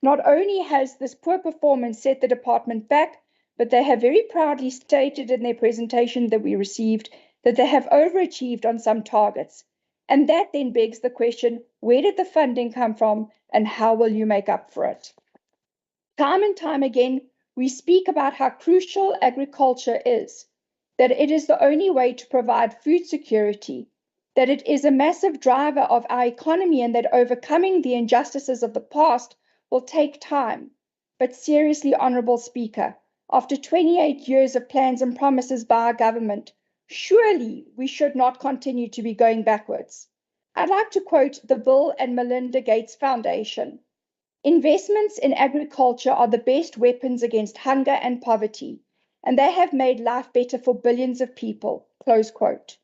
Not only has this poor performance set the department back, but they have very proudly stated in their presentation that we received that they have overachieved on some targets. And that then begs the question, where did the funding come from and how will you make up for it? Time and time again, we speak about how crucial agriculture is, that it is the only way to provide food security, that it is a massive driver of our economy, and that overcoming the injustices of the past will take time. But seriously, Honourable Speaker, after 28 years of plans and promises by our government, surely we should not continue to be going backwards. I'd like to quote the Bill and Melinda Gates Foundation. Investments in agriculture are the best weapons against hunger and poverty, and they have made life better for billions of people, close quote.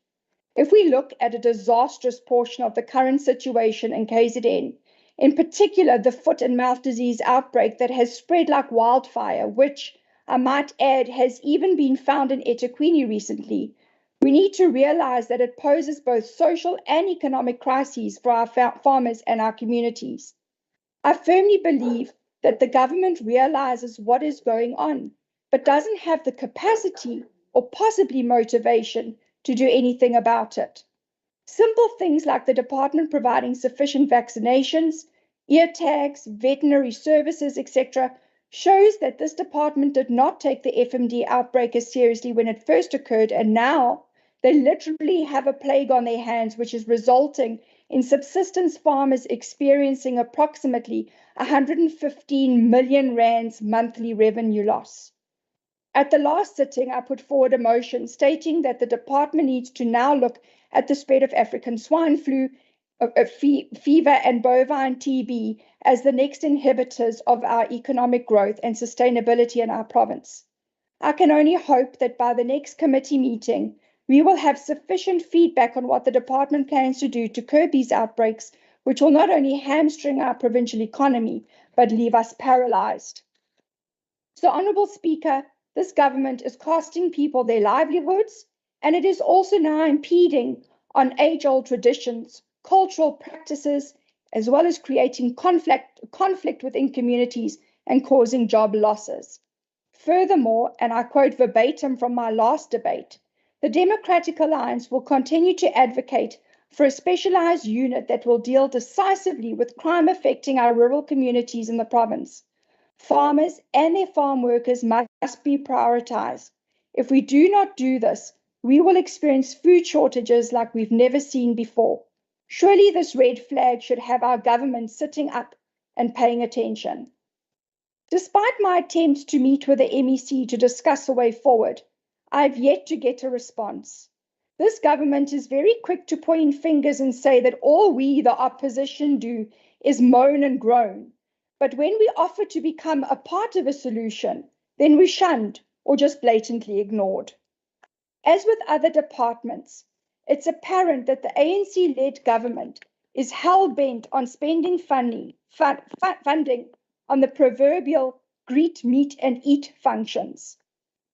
If we look at a disastrous portion of the current situation in KZN, in particular the foot and mouth disease outbreak that has spread like wildfire, which, I might add, has even been found in eThekwini recently, we need to realize that it poses both social and economic crises for our farmers and our communities. I firmly believe that the government realizes what is going on, but doesn't have the capacity or possibly motivation to do anything about it. Simple things like the department providing sufficient vaccinations, ear tags, veterinary services, etc., shows that this department did not take the FMD outbreak as seriously when it first occurred, and now they literally have a plague on their hands, which is resulting in subsistence farmers experiencing approximately 115 million rands monthly revenue loss. At the last sitting, I put forward a motion stating that the department needs to now look at the spread of African swine flu, fever, and bovine TB as the next inhibitors of our economic growth and sustainability in our province. I can only hope that by the next committee meeting, we will have sufficient feedback on what the department plans to do to curb these outbreaks, which will not only hamstring our provincial economy, but leave us paralyzed. So, Honourable Speaker, this government is costing people their livelihoods, and it is also now impeding on age-old traditions, cultural practices, as well as creating conflict within communities and causing job losses. Furthermore, and I quote verbatim from my last debate, the Democratic Alliance will continue to advocate for a specialized unit that will deal decisively with crime affecting our rural communities in the province. Farmers and their farm workers must be prioritized. If we do not do this, we will experience food shortages like we've never seen before. Surely this red flag should have our government sitting up and paying attention. Despite my attempts to meet with the MEC to discuss a way forward, I've yet to get a response. This government is very quick to point fingers and say that all we, the opposition, do is moan and groan. But when we offer to become a part of a solution, then we're shunned or just blatantly ignored. As with other departments, it's apparent that the ANC-led government is hell-bent on spending funding on the proverbial greet, meet, and eat functions.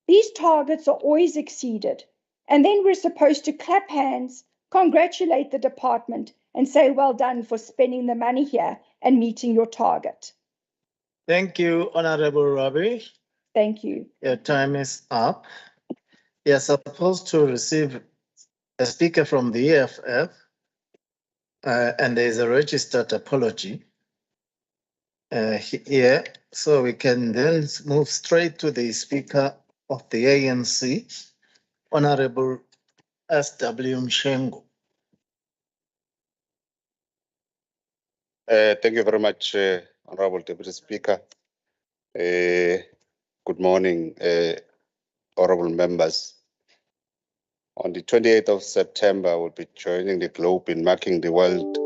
These targets are always exceeded, and then we're supposed to clap hands, congratulate the department, and say, well done for spending the money here and meeting your target. Thank you, Honorable Rabi. Thank you. Your time is up. You're supposed to receive a speaker from the EFF, and there is a registered apology here, so we can then move straight to the Speaker of the ANC, Honorable S.W. Mshengo. Thank you very much, Honorable Deputy Speaker. Good morning, honorable members, on the 28th of September, we'll be joining the globe in marking the World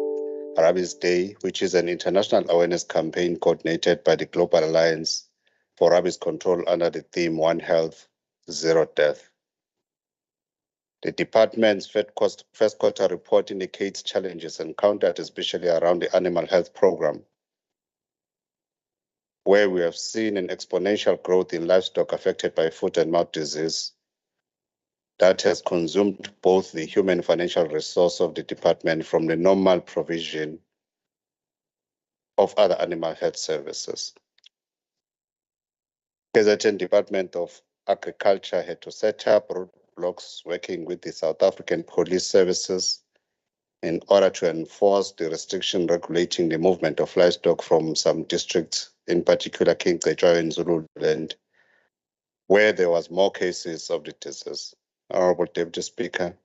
Rabies Day, which is an international awareness campaign coordinated by the Global Alliance for Rabies Control under the theme One Health, Zero Death. The department's first quarter report indicates challenges encountered, especially around the animal health program, where we have seen an exponential growth in livestock affected by foot and mouth disease that has consumed both the human financial resource of the department from the normal provision of other animal health services. KZN Department of Agriculture had to set up roadblocks working with the South African Police Services in order to enforce the restriction regulating the movement of livestock from some districts, in particular King Cetshwayo in Zululand, where there was more cases of the disease. Honorable Deputy Speaker,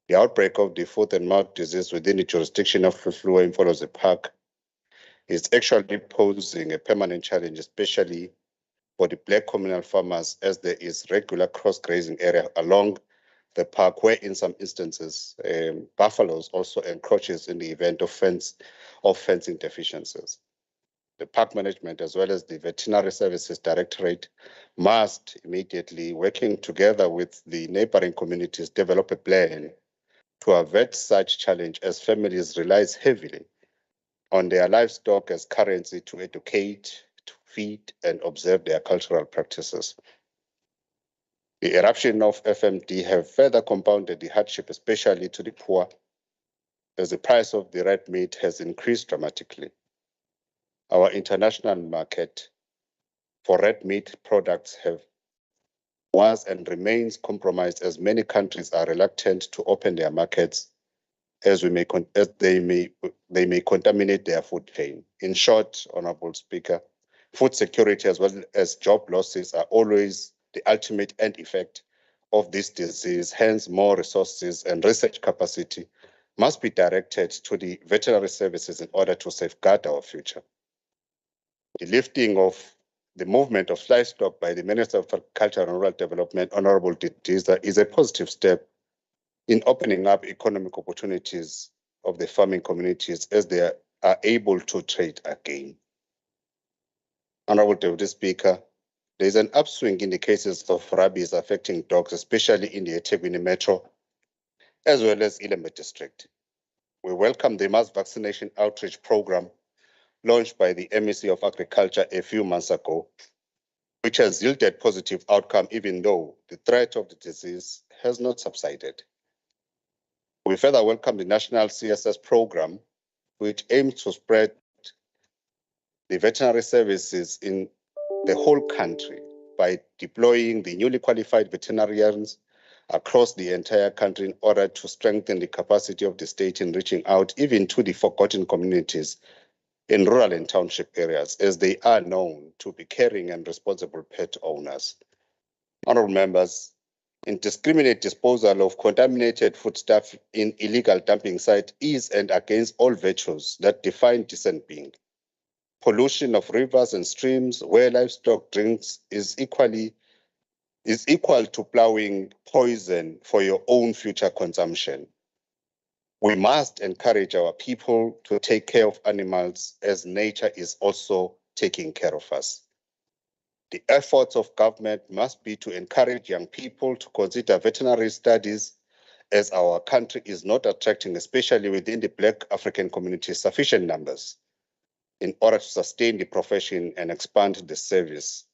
the outbreak of the foot and mouth disease within the jurisdiction of Fluhluwe in Mfolozi Park is actually posing a permanent challenge, especially for the black communal farmers, as there is regular cross-grazing area along the park, where in some instances, buffaloes also encroaches in the event of fencing deficiencies. The park management, as well as the Veterinary Services Directorate, must immediately, working together with the neighboring communities, develop a plan to avert such challenge, as families rely heavily on their livestock as currency to educate, to feed, and observe their cultural practices. The eruption of FMD have further compounded the hardship, especially to the poor, as the price of the red meat has increased dramatically. Our international market for red meat products was and remains compromised, as many countries are reluctant to open their markets as they may contaminate their food chain. In short, Honorable Speaker, food security as well as job losses are always the ultimate end effect of this disease. Hence, more resources and research capacity must be directed to the veterinary services in order to safeguard our future. The lifting of the movement of livestock by the Minister of Agriculture and Rural Development, Honorable Didiza, is a positive step in opening up economic opportunities of the farming communities as they are able to trade again. Honorable Deputy Speaker, there is an upswing in the cases of rabies affecting dogs, especially in the eThekwini Metro, as well as Ilembe District. We welcome the mass vaccination outreach program launched by the MEC of Agriculture a few months ago, which has yielded positive outcome, even though the threat of the disease has not subsided. We further welcome the National CSS program, which aims to spread the veterinary services in the whole country by deploying the newly qualified veterinarians across the entire country in order to strengthen the capacity of the state in reaching out even to the forgotten communities in rural and township areas, as they are known to be caring and responsible pet owners. Honorable members, indiscriminate disposal of contaminated foodstuff in illegal dumping site is and against all virtues that define decent being. Pollution of rivers and streams where livestock drinks is equal to plowing poison for your own future consumption. We must encourage our people to take care of animals, as nature is also taking care of us. The efforts of government must be to encourage young people to consider veterinary studies, as our country is not attracting, especially within the Black African community, sufficient numbers in order to sustain the profession and expand the service.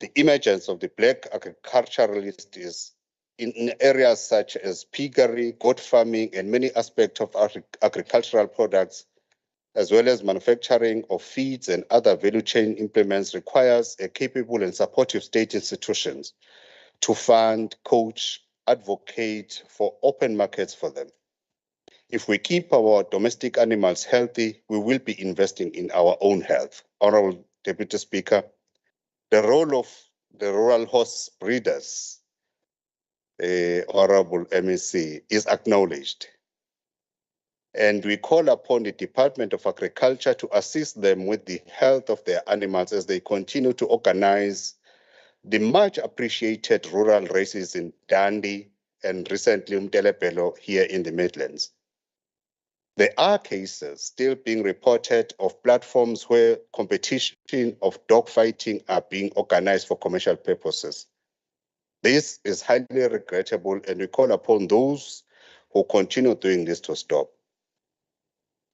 The emergence of the Black agriculturalist is in areas such as piggery, goat farming, and many aspects of agricultural products, as well as manufacturing of feeds and other value chain implements, requires a capable and supportive state institutions to fund, coach, advocate for open markets for them. If we keep our domestic animals healthy, we will be investing in our own health. Honorable Deputy Speaker, the role of the rural horse breeders, Honorable MEC, is acknowledged. And we call upon the Department of Agriculture to assist them with the health of their animals as they continue to organize the much appreciated rural races in Dundee and recently Umtelepelo here in the Midlands. There are cases still being reported of platforms where competition of dogfighting are being organized for commercial purposes. This is highly regrettable, and we call upon those who continue doing this to stop.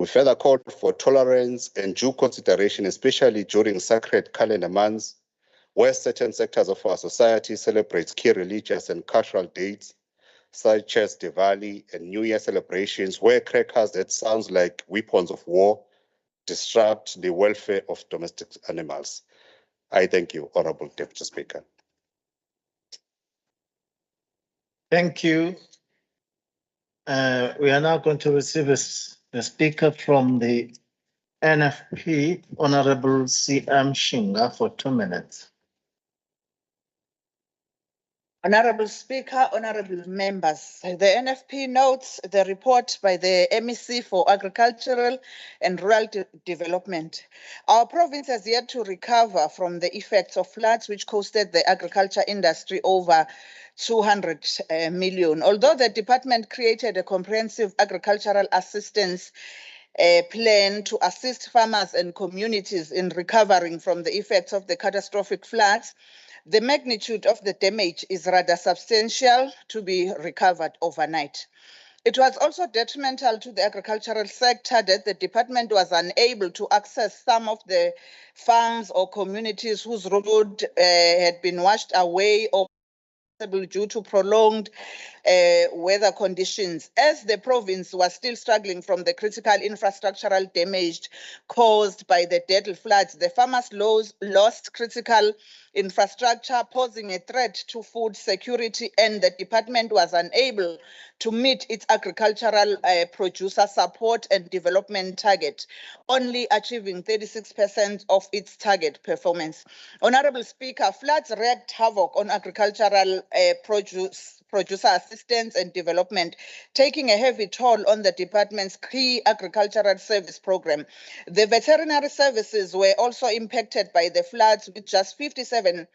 We further call for tolerance and due consideration, especially during sacred calendar months, where certain sectors of our society celebrate key religious and cultural dates, such as Diwali and New Year celebrations, where crackers that sounds like weapons of war disrupt the welfare of domestic animals. I thank you, Honorable Deputy Speaker. Thank you. We are now going to receive a speaker from the NFP, Honorable C.M. Shinga, for 2 minutes. Honorable Speaker, honorable members, the NFP notes the report by the MEC for Agricultural and Rural Development. Our province has yet to recover from the effects of floods which costed the agriculture industry over 200 million. Although the department created a comprehensive agricultural assistance plan to assist farmers and communities in recovering from the effects of the catastrophic floods, the magnitude of the damage is rather substantial to be recovered overnight. It was also detrimental to the agricultural sector that the department was unable to access some of the farms or communities whose road had been washed away or due to prolonged weather conditions, as the province was still struggling from the critical infrastructural damage caused by the deadly floods. The farmers lost critical infrastructure, posing a threat to food security, and the department was unable to meet its agricultural producer support and development target, only achieving 36% of its target performance. Honorable Speaker, floods wreaked havoc on agricultural producer assistance and development, taking a heavy toll on the department's key agricultural service program. The veterinary services were also impacted by the floods, with just 57%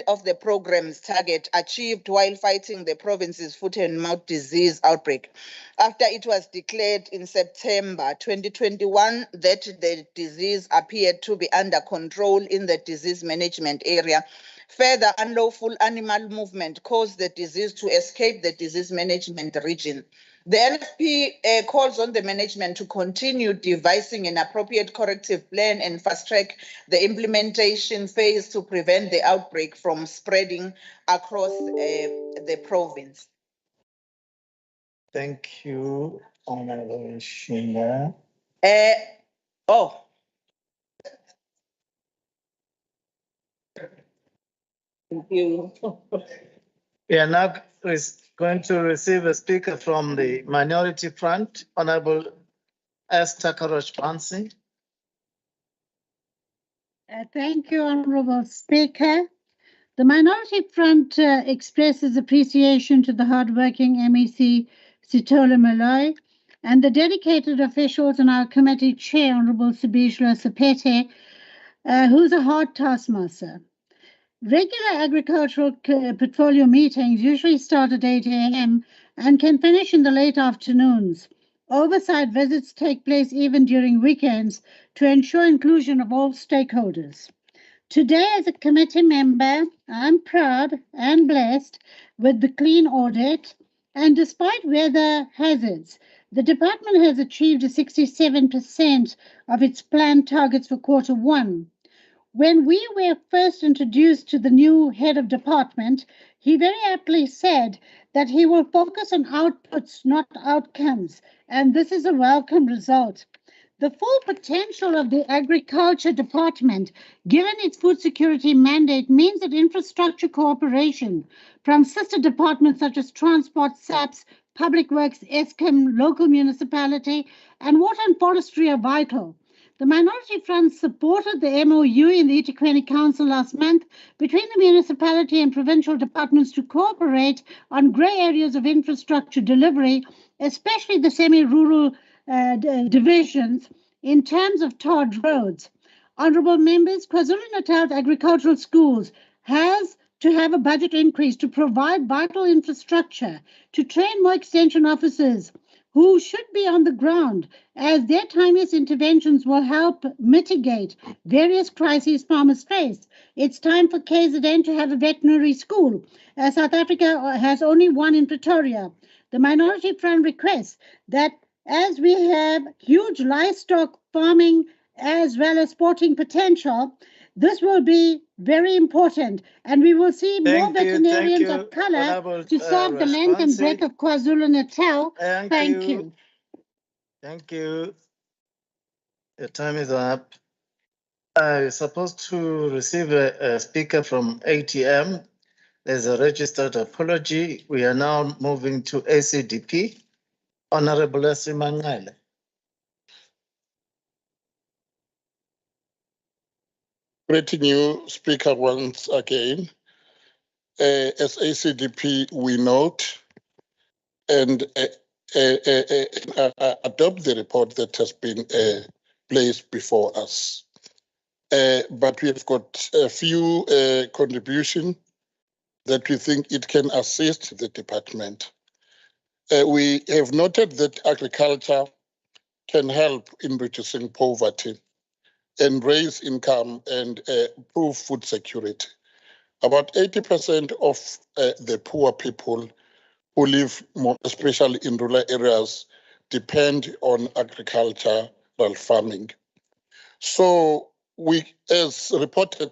of the program's target achieved while fighting the province's foot and mouth disease outbreak. After it was declared in September 2021 that the disease appeared to be under control in the disease management area, further unlawful animal movement caused the disease to escape the disease management region. The NFP calls on the management to continue devising an appropriate corrective plan and fast-track the implementation phase to prevent the outbreak from spreading across the province. Thank you, Honorable Shinga. Thank you. We are now going to receive a speaker from the Minority Front, Honorable Esther Karosh-Bansi. Thank you, Honorable Speaker. The Minority Front expresses appreciation to the hardworking MEC Sithole Moloi and the dedicated officials and our committee chair, Honorable Sibishlo Sepete, who's a hard taskmaster. Regular agricultural portfolio meetings usually start at 8 a.m. and can finish in the late afternoons. Oversight visits take place even during weekends to ensure inclusion of all stakeholders. Today, as a committee member, I'm proud and blessed with the clean audit, and despite weather hazards, the department has achieved 67% of its planned targets for Q1. When we were first introduced to the new head of department, he very aptly said that he will focus on outputs, not outcomes, and this is a welcome result. The full potential of the Agriculture Department, given its food security mandate, means that infrastructure cooperation from sister departments such as Transport, SAPS, Public Works, Eskom, local municipality, and Water and Forestry are vital. The Minority Front supported the MOU in the eThekwini Council last month between the municipality and provincial departments to cooperate on grey areas of infrastructure delivery, especially the semi-rural divisions, in terms of tarred roads. Honourable members, KwaZulu-Natal's agricultural schools has to have a budget increase to provide vital infrastructure, to train more extension officers who should be on the ground, as their timeous interventions will help mitigate various crises farmers face. It's time for KZN to have a veterinary school, as South Africa has only one in Pretoria. The Minority Front requests that as we have huge livestock farming as well as sporting potential, this will be very important, and we will see more veterinarians of color to serve the length and breadth of KwaZulu-Natal. Thank you. Thank you. Your time is up. I'm supposed to receive a speaker from ATM. There's a registered apology. We are now moving to ACDP. Honorable Esimangale. Greeting you, Speaker, once again. As ACDP, we note and adopt the report that has been placed before us. But we have got a few contributions that we think it can assist the department. We have noted that agriculture can help in reducing poverty and raise income and improve food security. About 80% of the poor people who live more, especially in rural areas, depend on agricultural farming. So we, as reported,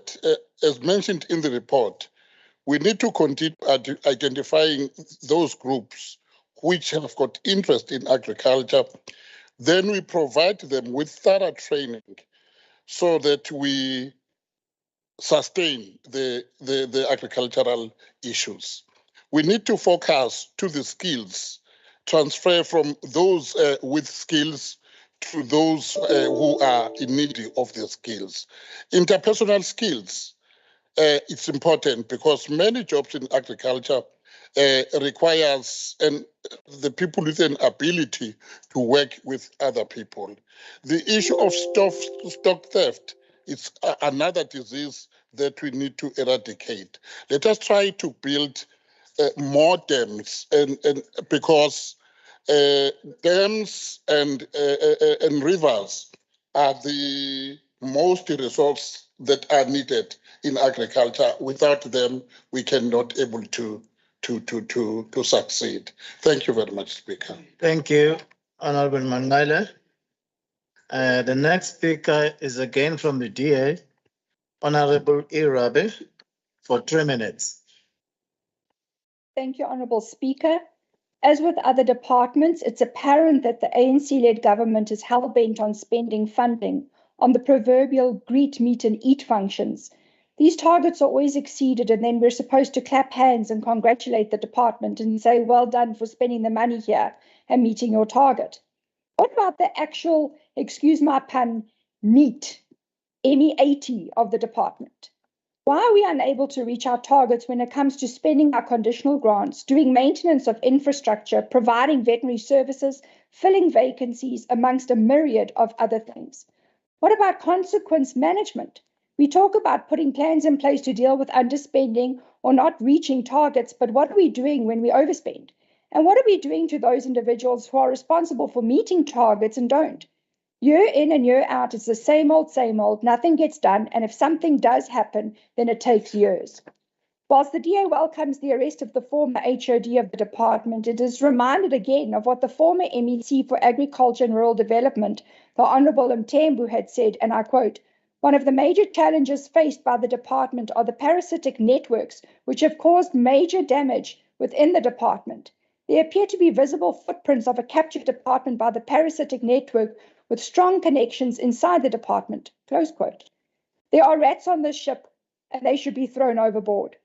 as mentioned in the report, we need to continue identifying those groups which have got interest in agriculture. Then we provide them with thorough training so that we sustain the agricultural issues. We need to focus to the skills, transfer from those with skills to those who are in need of the skills. Interpersonal skills, it's important because many jobs in agriculture requires the people with an ability to work with other people. The issue of stock theft is another disease that we need to eradicate. Let us try to build more dams, and because dams and rivers are the most resources that are needed in agriculture. Without them, we cannot able to succeed. Thank you very much, Speaker. Thank you, Honorable Mangale. The next speaker is again from the DA, Honorable Irabe, for 3 minutes. Thank you, Honourable Speaker. As with other departments, it's apparent that the ANC-led government is hell-bent on spending funding on the proverbial greet, meet and eat functions. These targets are always exceeded, and then we're supposed to clap hands and congratulate the department and say, well done for spending the money here and meeting your target. What about the actual, excuse my pun, meat, MEAT of the department? Why are we unable to reach our targets when it comes to spending our conditional grants, doing maintenance of infrastructure, providing veterinary services, filling vacancies, amongst a myriad of other things? What about consequence management? We talk about putting plans in place to deal with underspending or not reaching targets, but what are we doing when we overspend? And what are we doing to those individuals who are responsible for meeting targets and don't? Year in and year out, it's the same old, nothing gets done, and if something does happen, then it takes years. Whilst the DA welcomes the arrest of the former HOD of the department, it is reminded again of what the former MEC for Agriculture and Rural Development, the Honourable Mthembu, had said, and I quote, "One of the major challenges faced by the department are the parasitic networks which have caused major damage within the department. There appear to be visible footprints of a captured department by the parasitic network with strong connections inside the department." Close quote. There are rats on this ship, and they should be thrown overboard.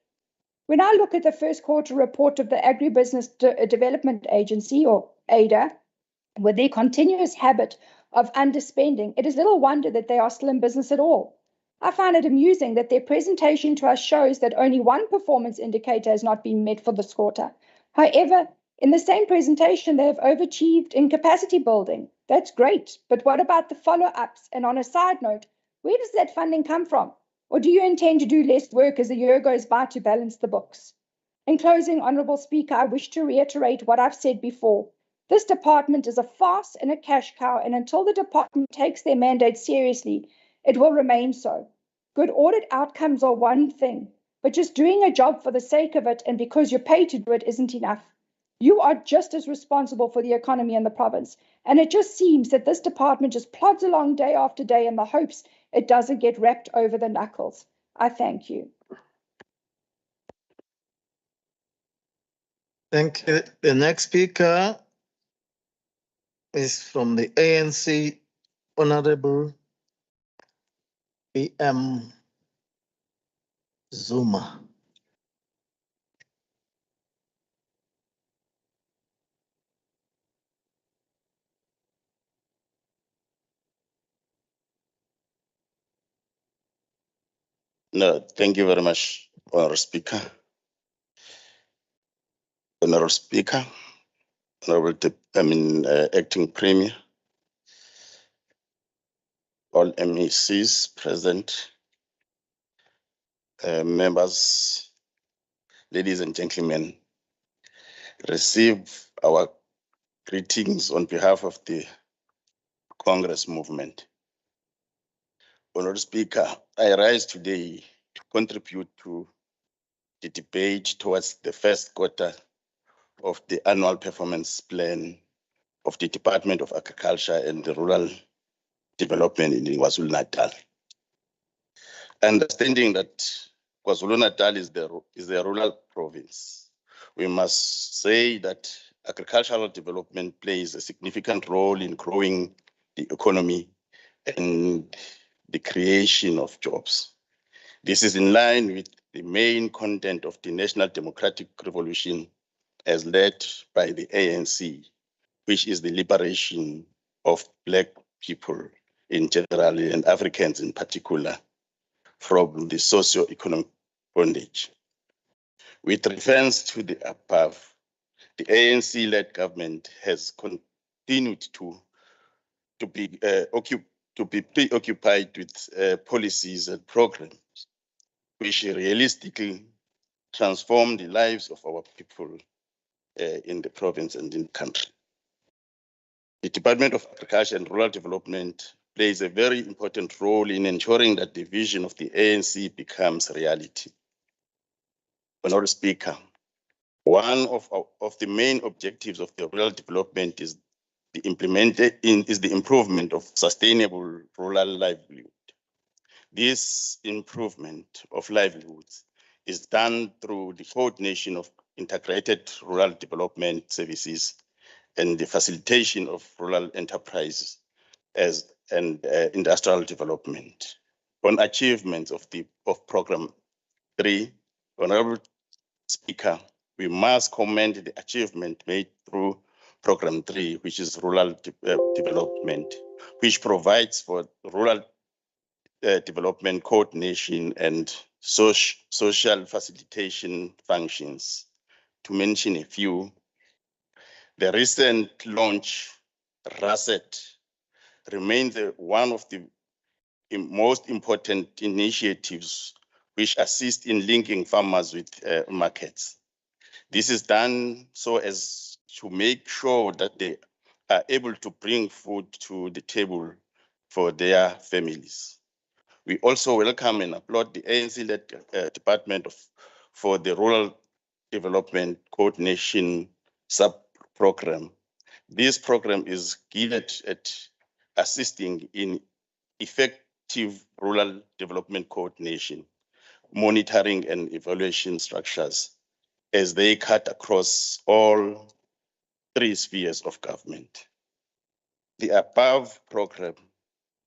When I look at the first quarter report of the Agribusiness Development Agency, or ADA, with their continuous habit of underspending, it is little wonder that they are still in business at all. I find it amusing that their presentation to us shows that only one performance indicator has not been met for this quarter. However, in the same presentation, they have overachieved in capacity building. That's great, but what about the follow-ups? And on a side note, where does that funding come from? Or do you intend to do less work as the year goes by to balance the books? In closing, Honourable Speaker, I wish to reiterate what I've said before. This department is a farce and a cash cow, and until the department takes their mandate seriously, it will remain so. Good audit outcomes are one thing, but just doing a job for the sake of it and because you're paid to do it isn't enough. You are just as responsible for the economy in the province, and it just seems that this department just plods along day after day in the hopes it doesn't get wrapped over the knuckles. I thank you. Thank you. The next speaker is from the ANC, Honorable PM Zuma. No, thank you very much, Honorable Speaker. Honorable Speaker, Honorable Acting Premier, all MECs present, members, ladies and gentlemen, receive our greetings on behalf of the Congress movement. Honorable Speaker, I rise today to contribute to the debate towards the first quarter of the annual performance plan of the Department of Agriculture and Rural Development in KwaZulu-Natal. Understanding that KwaZulu-Natal is a rural province, we must say that agricultural development plays a significant role in growing the economy and the creation of jobs. This is in line with the main content of the National Democratic Revolution as led by the ANC, which is the liberation of Black people in general and Africans in particular from the socio-economic bondage. With reference to the above, the ANC-led government has continued to be preoccupied with policies and programs which realistically transform the lives of our people in the province and in the country. The Department of Agriculture and Rural Development plays a very important role in ensuring that the vision of the ANC becomes reality. Honorable Speaker, one of the main objectives of the rural development is the improvement of sustainable rural livelihood. This improvement of livelihoods is done through the coordination of integrated rural development services and the facilitation of rural enterprises and industrial development. On achievements of Program 3, Honorable Speaker, we must commend the achievement made through Program 3, which is rural development, which provides for rural development coordination and social facilitation functions. To mention a few, the recent launch, RASET, remains one of the most important initiatives which assist in linking farmers with markets. This is done so as to make sure that they are able to bring food to the table for their families. We also welcome and applaud the ANC-led Department for the Rural Development Coordination Sub-Program. This program is geared at assisting in effective rural development coordination, monitoring and evaluation structures as they cut across all three spheres of government. The above program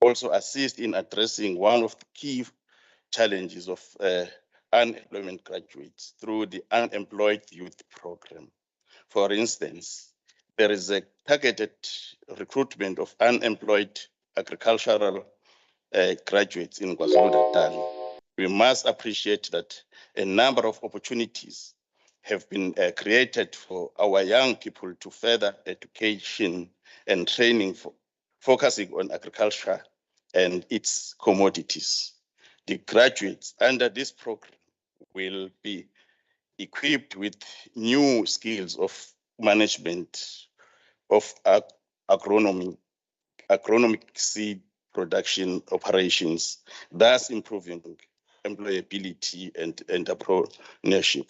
also assists in addressing one of the key challenges of unemployment graduates through the Unemployed Youth Program. For instance, there is a targeted recruitment of unemployed agricultural graduates in KwaZulu-Natal. We must appreciate that a number of opportunities have been created for our young people to further education and training, focusing on agriculture and its commodities. The graduates under this program will be equipped with new skills of management of agronomic seed production operations, thus improving employability and entrepreneurship.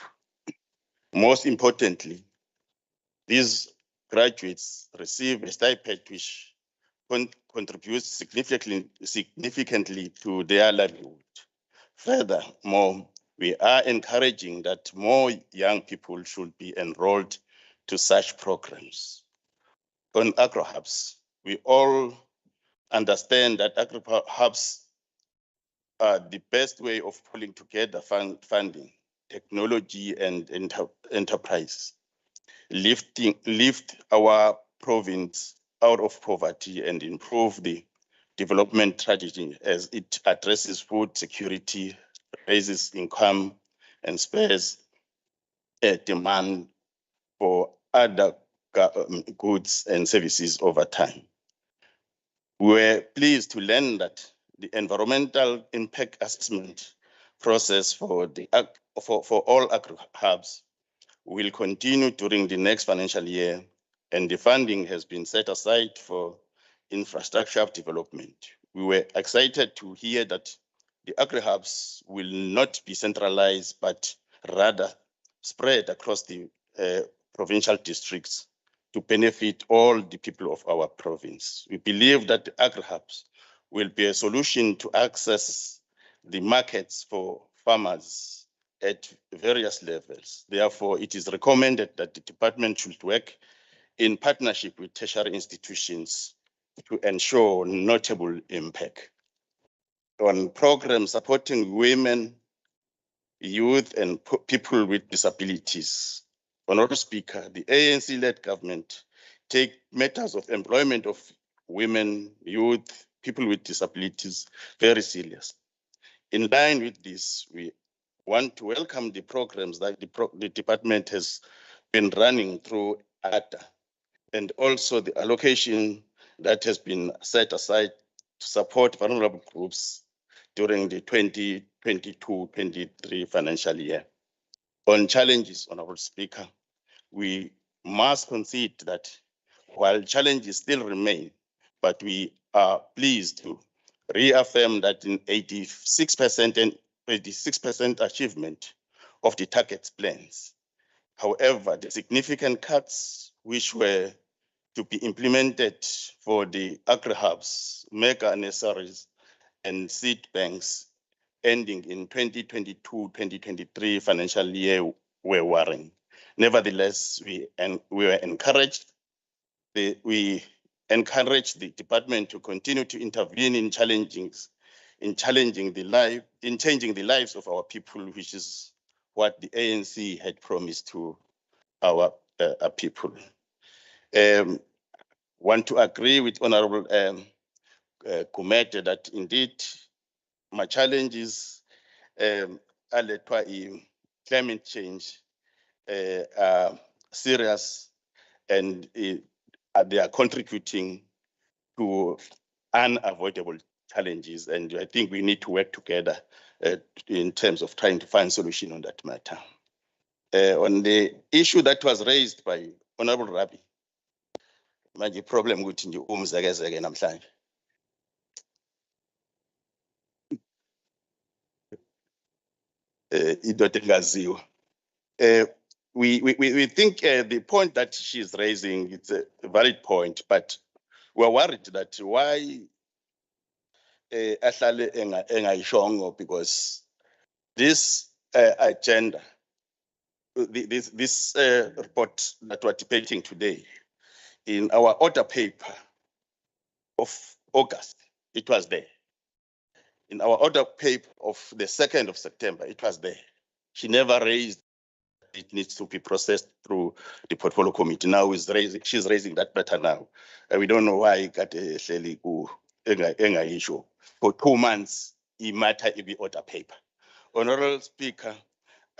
Most importantly, these graduates receive a stipend which contributes significantly to their livelihood. Furthermore, we are encouraging that more young people should be enrolled to such programs. On agro-hubs, we all understand that agro-hubs are the best way of pulling together funding, technology, and enterprise, lift our province out of poverty and improve the development strategy as it addresses food security, raises income, and spurs a demand for other goods and services over time. We were pleased to learn that the environmental impact assessment process for all agri-hubs will continue during the next financial year, and the funding has been set aside for infrastructure development. We were excited to hear that the agri-hubs will not be centralized, but rather spread across the provincial districts to benefit all the people of our province. We believe that the agri-hubs will be a solution to access the markets for farmers at various levels. Therefore, it is recommended that the department should work in partnership with tertiary institutions to ensure notable impact on programs supporting women, youth, and people with disabilities. Honorable Speaker, the ANC-led government take matters of employment of women, youth, people with disabilities very serious. In line with this, we want to welcome the programs that the department has been running through ADA, and also the allocation that has been set aside to support vulnerable groups during the 2022-23 financial year. On challenges, Honorable Speaker, we must concede that while challenges still remain, but we are pleased to reaffirm that in 86% and 86% achievement of the target plans. However, the significant cuts which were to be implemented for the agri-hubs, mega nurseries, and seed banks ending in 2022-2023 financial year were worrying. Nevertheless, we were encouraged. We encourage the department to continue to intervene in changing the lives of our people, which is what the ANC had promised to our people. Want to agree with Honorable Kumete that indeed my challenges climate change are serious, and they are contributing to unavoidable challenges. And I think we need to work together in terms of trying to find solution on that matter. On the issue that was raised by Honorable Rabi, manje problem ukuthi nje umzekeze namhlanje. Idoda engaziwa. We think the point that she's raising, it's a valid point, but we're worried that why ahlale engayishongo, because this agenda, this report that we're debating today, in our order paper of August, it was there. In our order paper of the 2nd of September, it was there. She never raised it needs to be processed through the portfolio committee. Now she's raising that matter now. We don't know why it got a issue. For 2 months, it matter in the order paper. Honorable Speaker,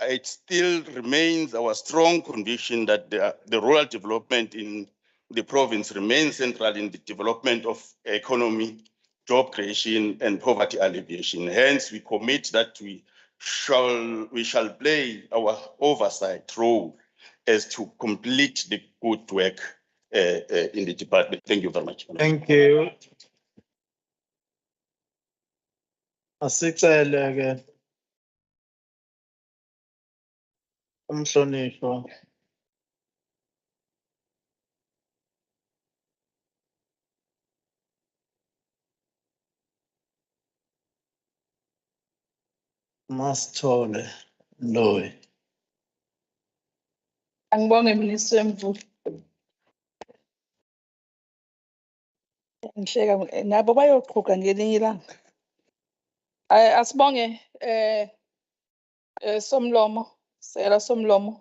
it still remains our strong conviction that the rural development in the province remains central in the development of economy job creation and poverty alleviation. Hence, we commit that we shall play our oversight role as to complete the good work in the department. Thank you very much. Thank you. Asicele-ke umhlonishwa. Masithole Loyi. Angibonge Minister Mvula. Ngihleka nabo bayoqhuka ngelinye ilanga. Asibonge Somlomo, Sela Somlomo.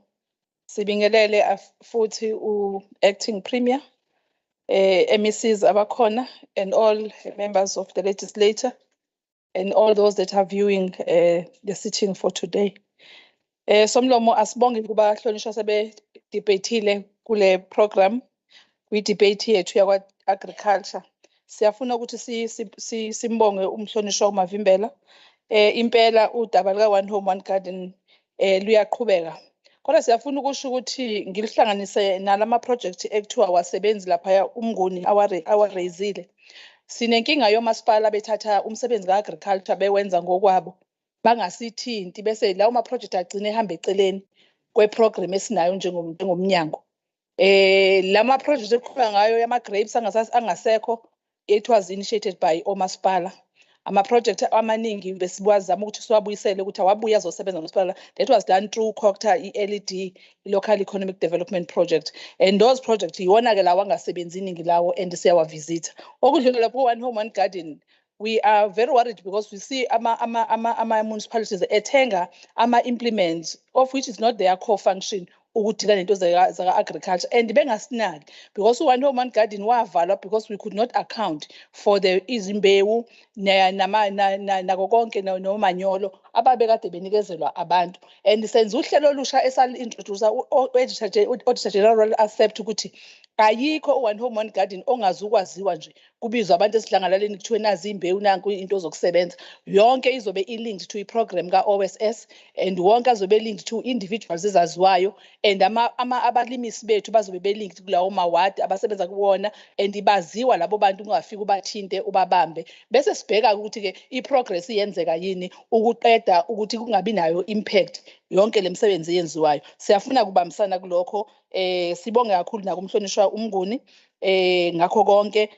Sibingelele futhi acting premier MECs abakhona and all members of the legislature and all those that are viewing the sitting for today. Somlomo asibonge kuba hlonishwa sebe debateile kule program kwi debate yethu yakwa agriculture. Siyafuna ukuthi simbonge umhlonishwa uMavimbela. Impela udaba lika One Home One Garden luyaqhubeka. Kodwa siyafuna ukusho ukuthi ngilihlanganise nalama project ekuthiwa wasebenzi lapha umnguni awarezile. Sinenkinga yomasipala bethatha umsebenzi ka-agriculture bewenza ngokwabo bangasithinti bese lawo ma-project agcine ehamba eceleni kwe-program esinayo njengomnyango. Lama project eqhubeka ngayo yama-grapes angasekho, it was initiated by omasipala. Ama-project amaningi besibazama ukuthi siwabuyisele ukuthi awabuye azosebenza ngomasipala. That was done through COCTA, i-LED, Local Economic Development Project. And those projects yiwona-ke lawa angasebenzi iningi lawo and siyawavisitha. Okudlula lapho One Home One Garden, we are very worried because we see ama-municipalities ethenga ama-implements of which is not their core function ukudila nento zaka-agriculture and bengasinaki because One Home One Garden wavalwa because we could not account for the izimbewu nako konke nomanyolo ababekade benikezelwa abantu. And senze uhlelo olusha esali-introduce u-Auditor General accept ukuthi ayikho One Home One Garden ongazukwaziwa nje kubizwa abantu esidlangalaleni kuthiwe nazi imbewu nanku into zokusebenza. Yonke izobe i-linked to i-program ka-OSS and wonke azobe linked to individuals ezaziwayo and abalimisi bethu bazobe be-linked kulawo mawadi abasebenza kuwona and baziwa labo bantu ungafika ubathinte ubabambe. Bese sibheka ukuthi-ke i-progress iyenzeka yini ukuqeda ukuthi kungabi nayo impact yonke le misebenzi eyenziwayo. Siyafuna kubambisana kulokho. Sibonge kakhulu nakumhlonishwa umnguni. Ngakho konke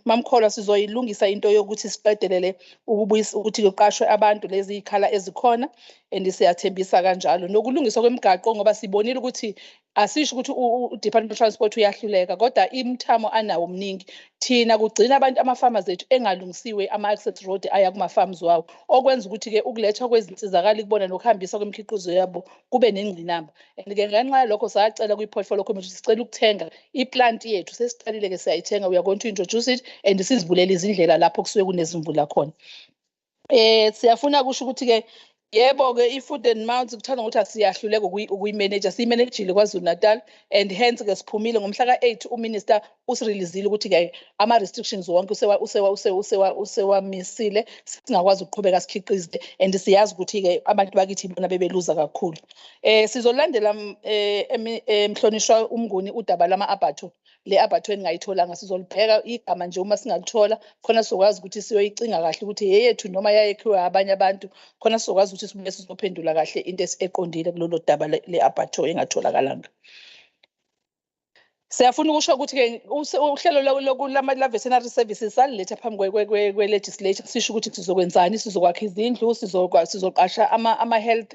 Mamkholwa sizoyilungisa into yokuthi siqedelele ukubuyisa ukuthi kuqashwe abantu lezi ikhala ezikhona and siyathembisa kanjalo nokulungiswa kwemigaqo ngoba sibonile ukuthi asisho ukuthi uDepartment of Transport uyahluleka kodwa imthamo anawo omningi. Thina kugcina abantu ama-farmers ethu engalungisiwe ama-access road aya kuma-farms wawo okwenza ukuthi-ke ukulethwa kwezinsizakalo kubona nokuhambisa kwemikhiqizo yabo kube nengqinamba. And-ke ngenxa yalokho sacela kwi-portfolio committee sicela ukuthenga i-plant yethu sesiqalile-ke siyayithenga. We are going to introduce it and sizivulele izindlela lapho kusuke kunezimvula khona. Siyafuna kusho ukuthi-ke yebo-ke i-food and mouth kuthandwa ukuthi asiyahluleka ukuyimanage siyimanejile KwaZulu-Natal and hence-ke siphumile ngomhla ka-8 uminister usirelizile ukuthi-ke ama-restrictions wonke usewamisile singakwazi ukuqhubeka sikhiqize and siyazi ukuthi-ke abantu bakithi bona bebeluza kakhulu. Sizolandela mhlonishwa umnguni udaba lama-abattoir. Le abattoir engayitholanga sizolibheka igama nje uma singalithola khona sizokwazi ukuthi siyoyicinga kahle ukuthi yeyethu noma yayekhiwe abanye abantu khona sizokwazi ukuthi sibuye sizophendula kahle into eqondile kulolo daba le-abattoir engatholakalanga. Siyafuna ukusho ukuthi-ke uhlelo la-veterinary services saliletha phambi kwe-legislature sisho ukuthi sizokwenzani, sizokwakha izindlu, sizoqasha ama-health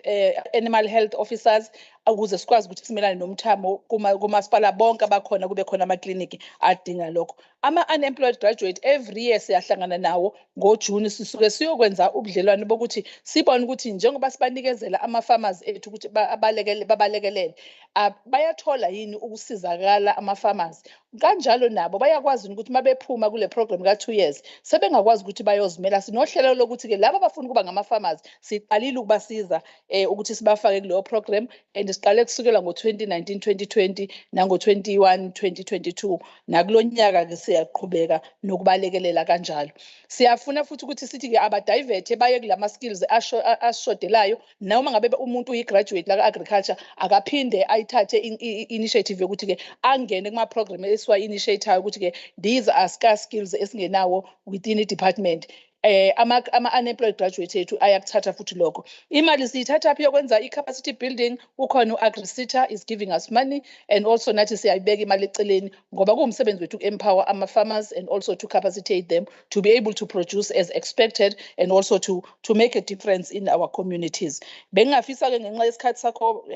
animal health officers ukuze sikwazi ukuthi simelane nomthamo kumasipala bonke abakhona kube khona amakliniki adinga lokho. Ama-unemployed graduate every year siyahlangana nawo ngoJuni sisuke siyokwenza ubudlelwane bokuthi sibone ukuthi njengoba sibanikezela ama-farmers ethu ukuthi babalekelele bayathola yini ukusizakala ama-farmers kanjalo nabo bayakwazi ukuthi mabephuma kule program ka2 years sebengakwazi ukuthi bayozimela. Sinohlelo lokuthi ke labo abafuna ukuba ngama-farmers siqalile ukubasiza ukuthi sibafake kuleyo program, and siqale kusukela ngo-2019 2020 nango-21 2022 nakulo nyaka-ke siyaqhubeka nokubalekelela kanjalo. Siyafuna futhi ukuthi sithi-ke abadivethe baye kulama-skills asishodelayo, noma ngabe umuntu uyi-graduate laka-agriculture akaphinde ayithathe i-initiative yokuthi-ke angene kuma-program esiwa-initiate-ayo ukuthi-ke these are scarce skills esingenawo within i-department. Ama-unemployed graduates ethu ayakuthatha futhi lokho. Imali siyithatha phi yokwenza i-capacity building? Ukhona u-AgriSeta is giving us money, and also nathi siyayibeka imali eceleni ngoba kuwumsebenzi wethu uku-empower ama-farmers and also to capacitate them to be able to produce as expected and also to make a difference in our communities. Bengingafisa-ke ngenxa yesikhathi sakho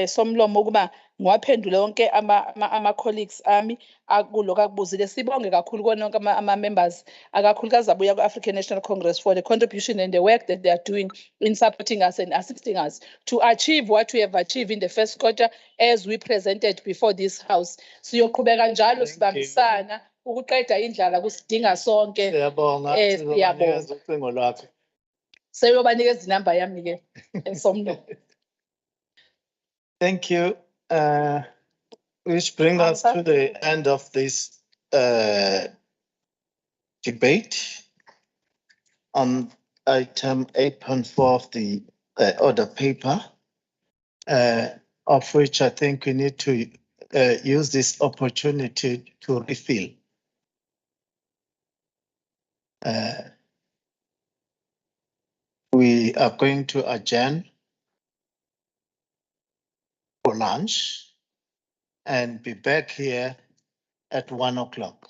somlomo ukuba ngiwaphendule wonke ama-colleagues ami akulo kakubuzile. Sibonge kakhulu kuwona wonke ama-members akakhulukazi abuya ku-African National Congress for the contribution and the work that they are doing in supporting us and assisting us to achieve what we have achieved in the first quarter as we presented before this house. Siyoqhubeka njalo sibambisana ukuqeda indlala kusidinga sonke. Siyabonga. Siyabonga. Ucingo lwakho. Seyobanikeza inamba yami-ke somlomo. Thank you. Which brings us to the end of this debate on item 8.4 of the order paper, of which I think we need to use this opportunity to refill. We are going to adjourn for lunch and be back here at 1 o'clock.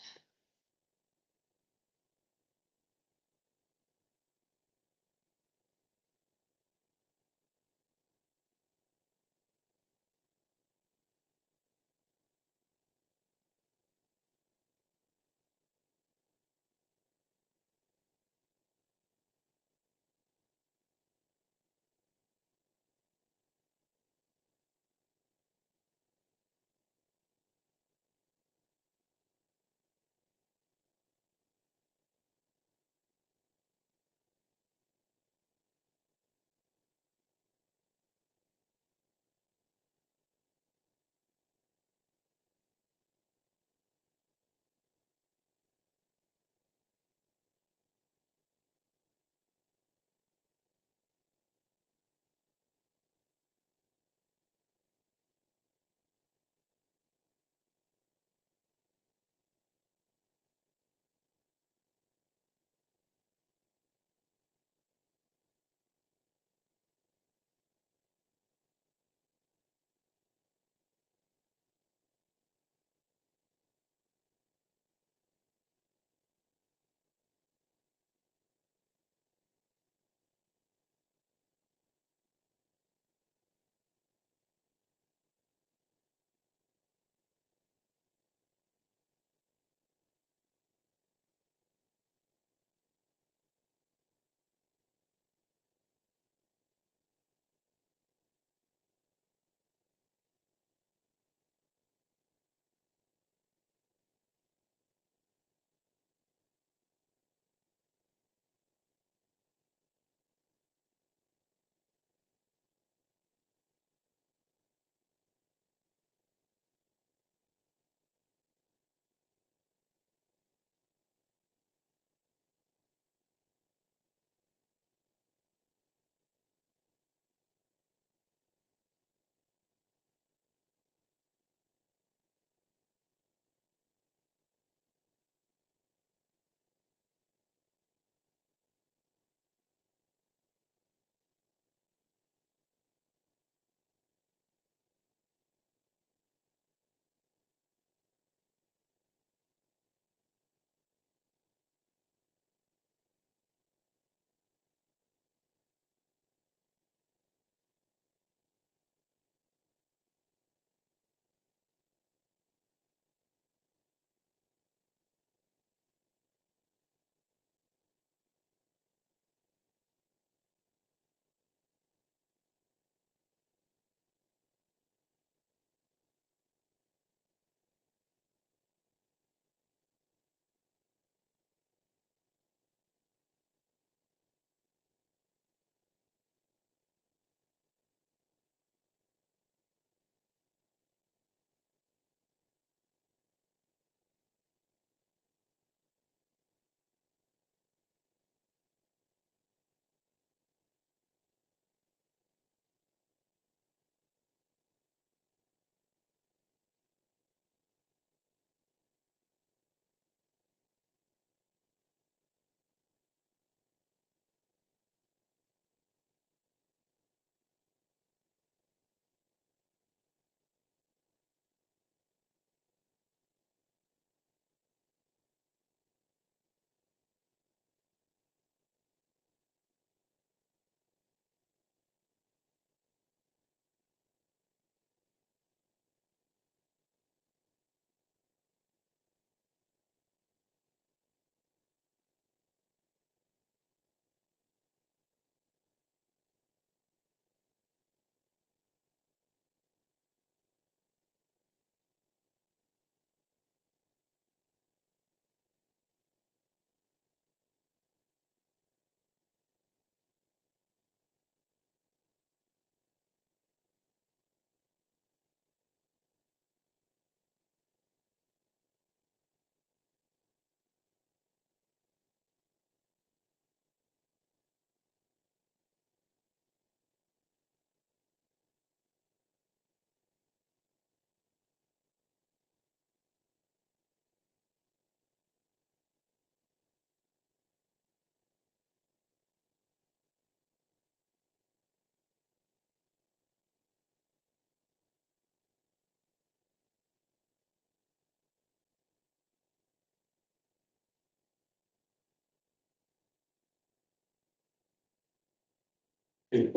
I'm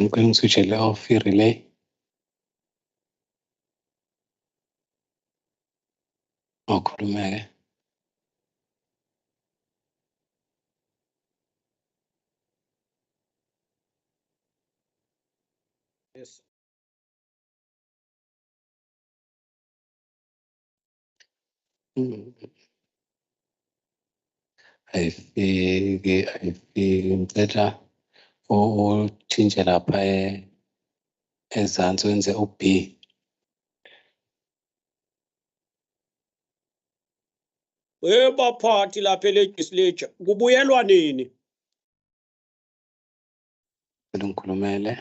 going to switch off the relay. Okhulumeke. Yes. Ayifiki ngicela utshintshe lapha ezantsi wenze u-B. Baphathi lapha e-legislature kubuyelwa nini? Ngicela ungikhulumele.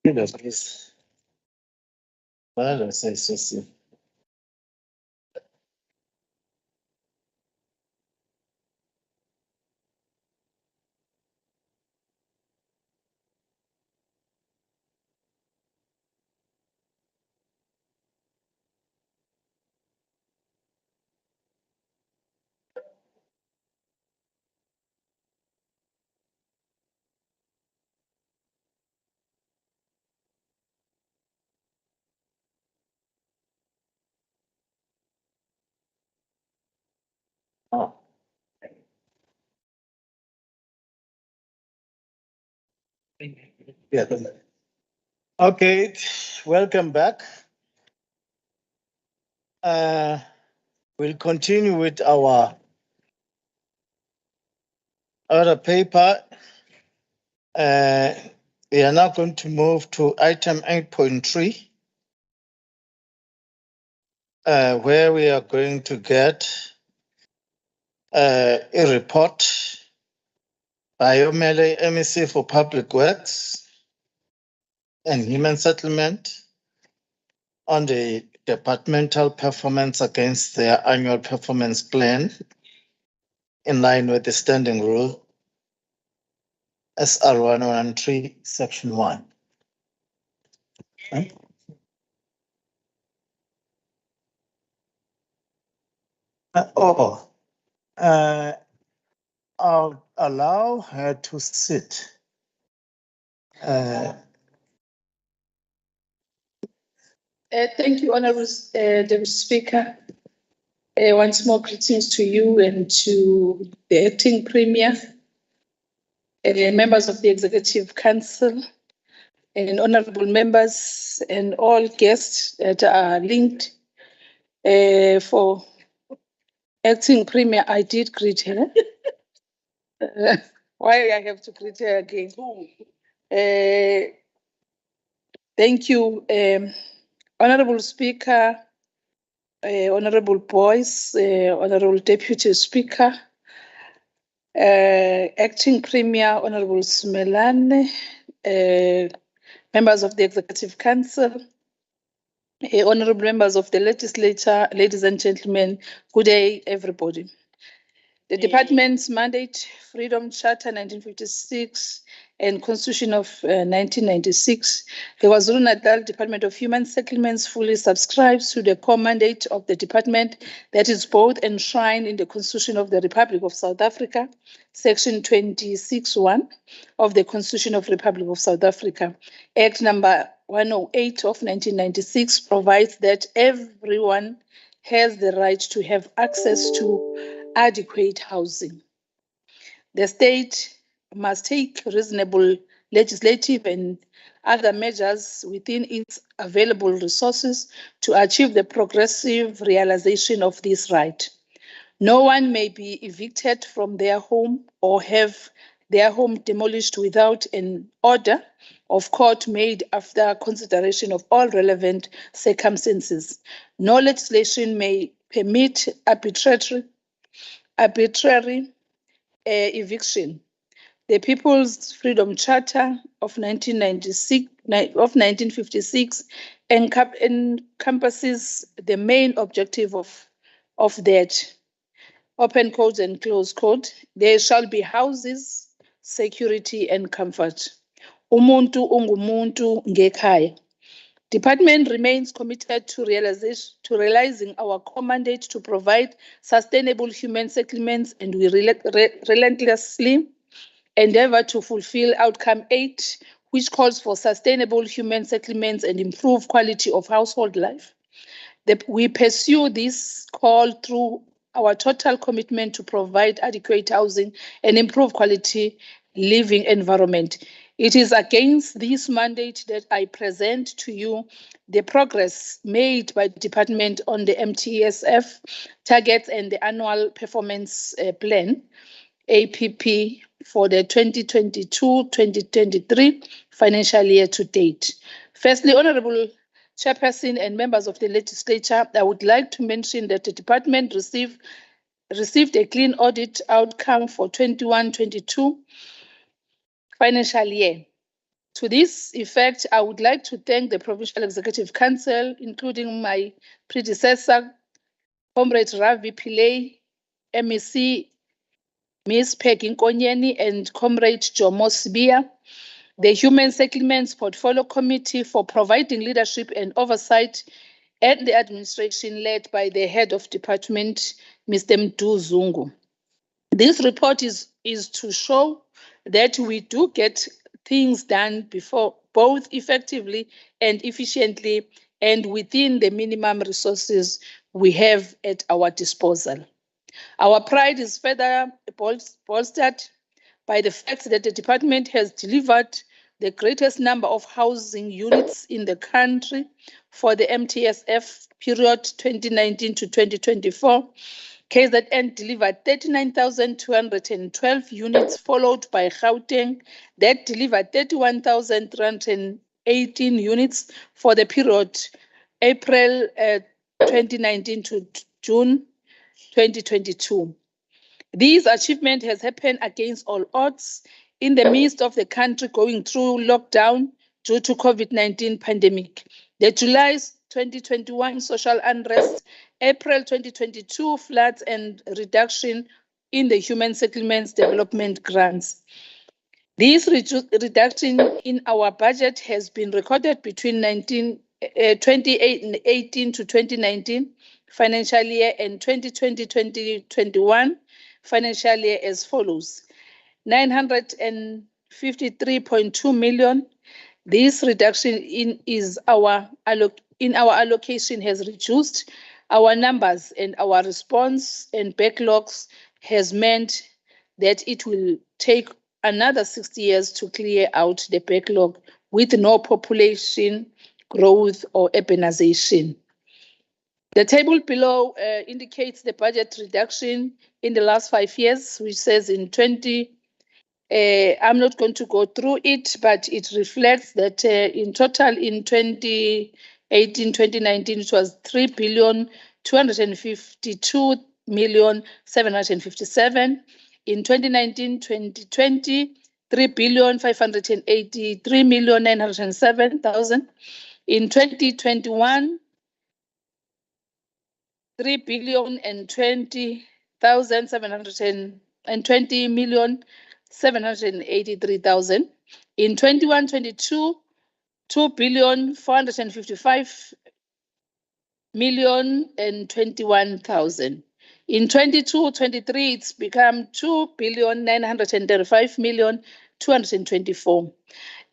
Yes, please. Well, I say so. Oh. Yeah. Okay, welcome back. We'll continue with our other paper. We are now going to move to item 8.3, where we are going to get a report by Omele MEC for Public Works and Human Settlement on the departmental performance against their annual performance plan in line with the standing rule SR 113, Section 1. I'll allow her to sit. Thank you, Honourable Deputy Speaker. Once more, greetings to you and to the acting Premier, members of the Executive Council, and honourable members and all guests that are linked. For acting Premier, I did greet her. Why I have to greet her again? Thank you, Honourable Speaker, Honourable Boyce, Honourable Deputy Speaker, Acting Premier, Honourable Smelane, members of the Executive Council, honourable members of the Legislature, ladies and gentlemen, good day, everybody. The department's mandate, Freedom Charter 1956 and Constitution of 1996, the KwaZulu-Natal Department of Human Settlements fully subscribes to the core mandate of the department that is both enshrined in the Constitution of the Republic of South Africa, Section 26(1) of the Constitution of the Republic of South Africa. Act number 108 of 1996 provides that everyone has the right to have access to adequate housing. The state must take reasonable legislative and other measures within its available resources to achieve the progressive realization of this right. No one may be evicted from their home or have their home demolished without an order of court made after consideration of all relevant circumstances. No legislation may permit arbitrary eviction. The People's Freedom Charter of 1956 encompasses the main objective of that. Open quotes and close quote. There shall be houses, security and comfort. Umuntu ungumuntu ngekhaya. Department remains committed to realizing our core mandate to provide sustainable human settlements, and we relentlessly endeavor to fulfill outcome 8, which calls for sustainable human settlements and improve quality of household life. We pursue this call through our total commitment to provide adequate housing and improve quality living environment. It is against this mandate that I present to you the progress made by the department on the MTSF targets and the annual performance plan, APP, for the 2022-2023 financial year to date. Firstly, Honourable Chairperson and members of the legislature, I would like to mention that the department received a clean audit outcome for 21-22 financial year. To this effect, I would like to thank the Provincial Executive Council, including my predecessor, Comrade Ravi Pillay, MEC Ms. Peggy Nkonyeni, and Comrade Jomo Sibia, the Human Settlements Portfolio Committee for providing leadership and oversight, and the administration led by the head of department, Mr. Mdu Zungu. This report is to show that we do get things done before, both effectively and efficiently, and within the minimum resources we have at our disposal. Our pride is further bolstered by the fact that the department has delivered the greatest number of housing units in the country for the MTSF period 2019 to 2024. KZN delivered 39,212 units, followed by Gauteng that delivered 31,318 units for the period April 2019 to June 2022. This achievement has happened against all odds in the midst of the country going through lockdown due to COVID-19 pandemic. The July 2021 social unrest, April 2022 floods, and reduction in the human settlements development grants. This reduction in our budget has been recorded between 2018 to 2019 financial year and 2020-2021 financial year as follows: 953.2 million. This reduction in our allocation has reduced our numbers, and our response and backlogs has meant that it will take another 60 years to clear out the backlog with no population growth or urbanization. The table below indicates the budget reduction in the last 5 years, which says in 20, I'm not going to go through it, but it reflects that in total in 2018-2019, it was 3,252,757,000. In 2019-2020, 3,583,907,000. In 2021, 3,020,783,000. In 21-22, 2,455,021,000. In 22-23, it's become 2,935,224,000.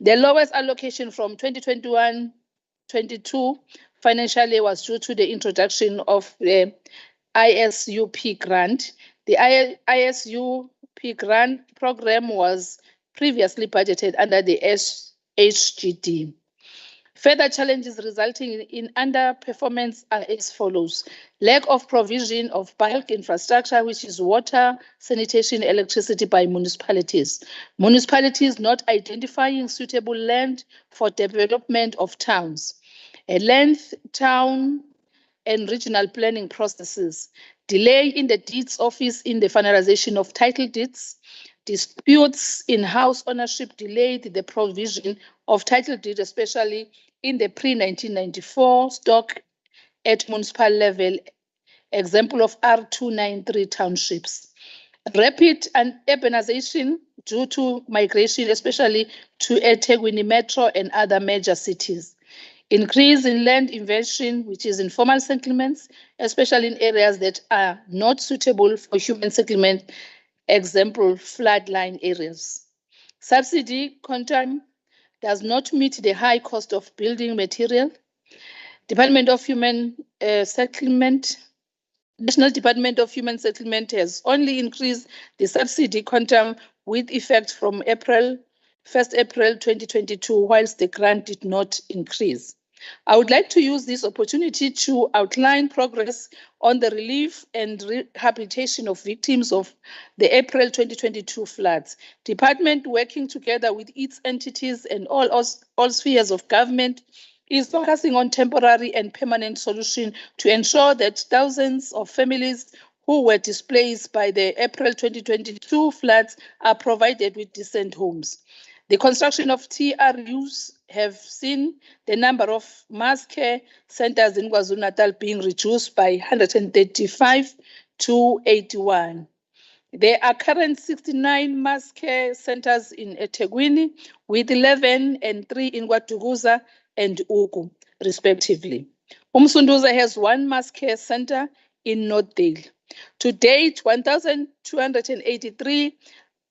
The lowest allocation from 2021-22 financial year was due to the introduction of the ISUP grant. The ISUP grant program was previously budgeted under the HGD. Further challenges resulting in underperformance are as follows: lack of provision of bulk infrastructure, which is water, sanitation, electricity by municipalities. Municipalities not identifying suitable land for development of towns. A length town and regional planning processes. Delay in the deeds office in the finalization of title deeds. Disputes in house ownership delayed the provision of title deed, especially in the pre-1994 stock at municipal level, example of R293 townships. Rapid urbanization due to migration, especially to eThekwini Metro and other major cities. Increase in land invasion, which is informal settlements, especially in areas that are not suitable for human settlement, example, floodline areas. Subsidy content does not meet the high cost of building material. Department of Human Settlement, National Department of Human Settlement has only increased the subsidy quantum with effect from 1st April 2022, whilst the grant did not increase. I would like to use this opportunity to outline progress on the relief and rehabilitation of victims of the April 2022 floods. Department, working together with its entities and all spheres of government, is focusing on temporary and permanent solution to ensure that thousands of families who were displaced by the April 2022 floods are provided with decent homes. The construction of TRUs have seen the number of mass care centers in KwaZulu-Natal being reduced by 135 to 81. There are current 69 mass care centers in eThekwini, with 11 and 3 in KwaDukuza and Ugu, respectively. Umsunduza has one mass care center in Northdale. To date, 1,283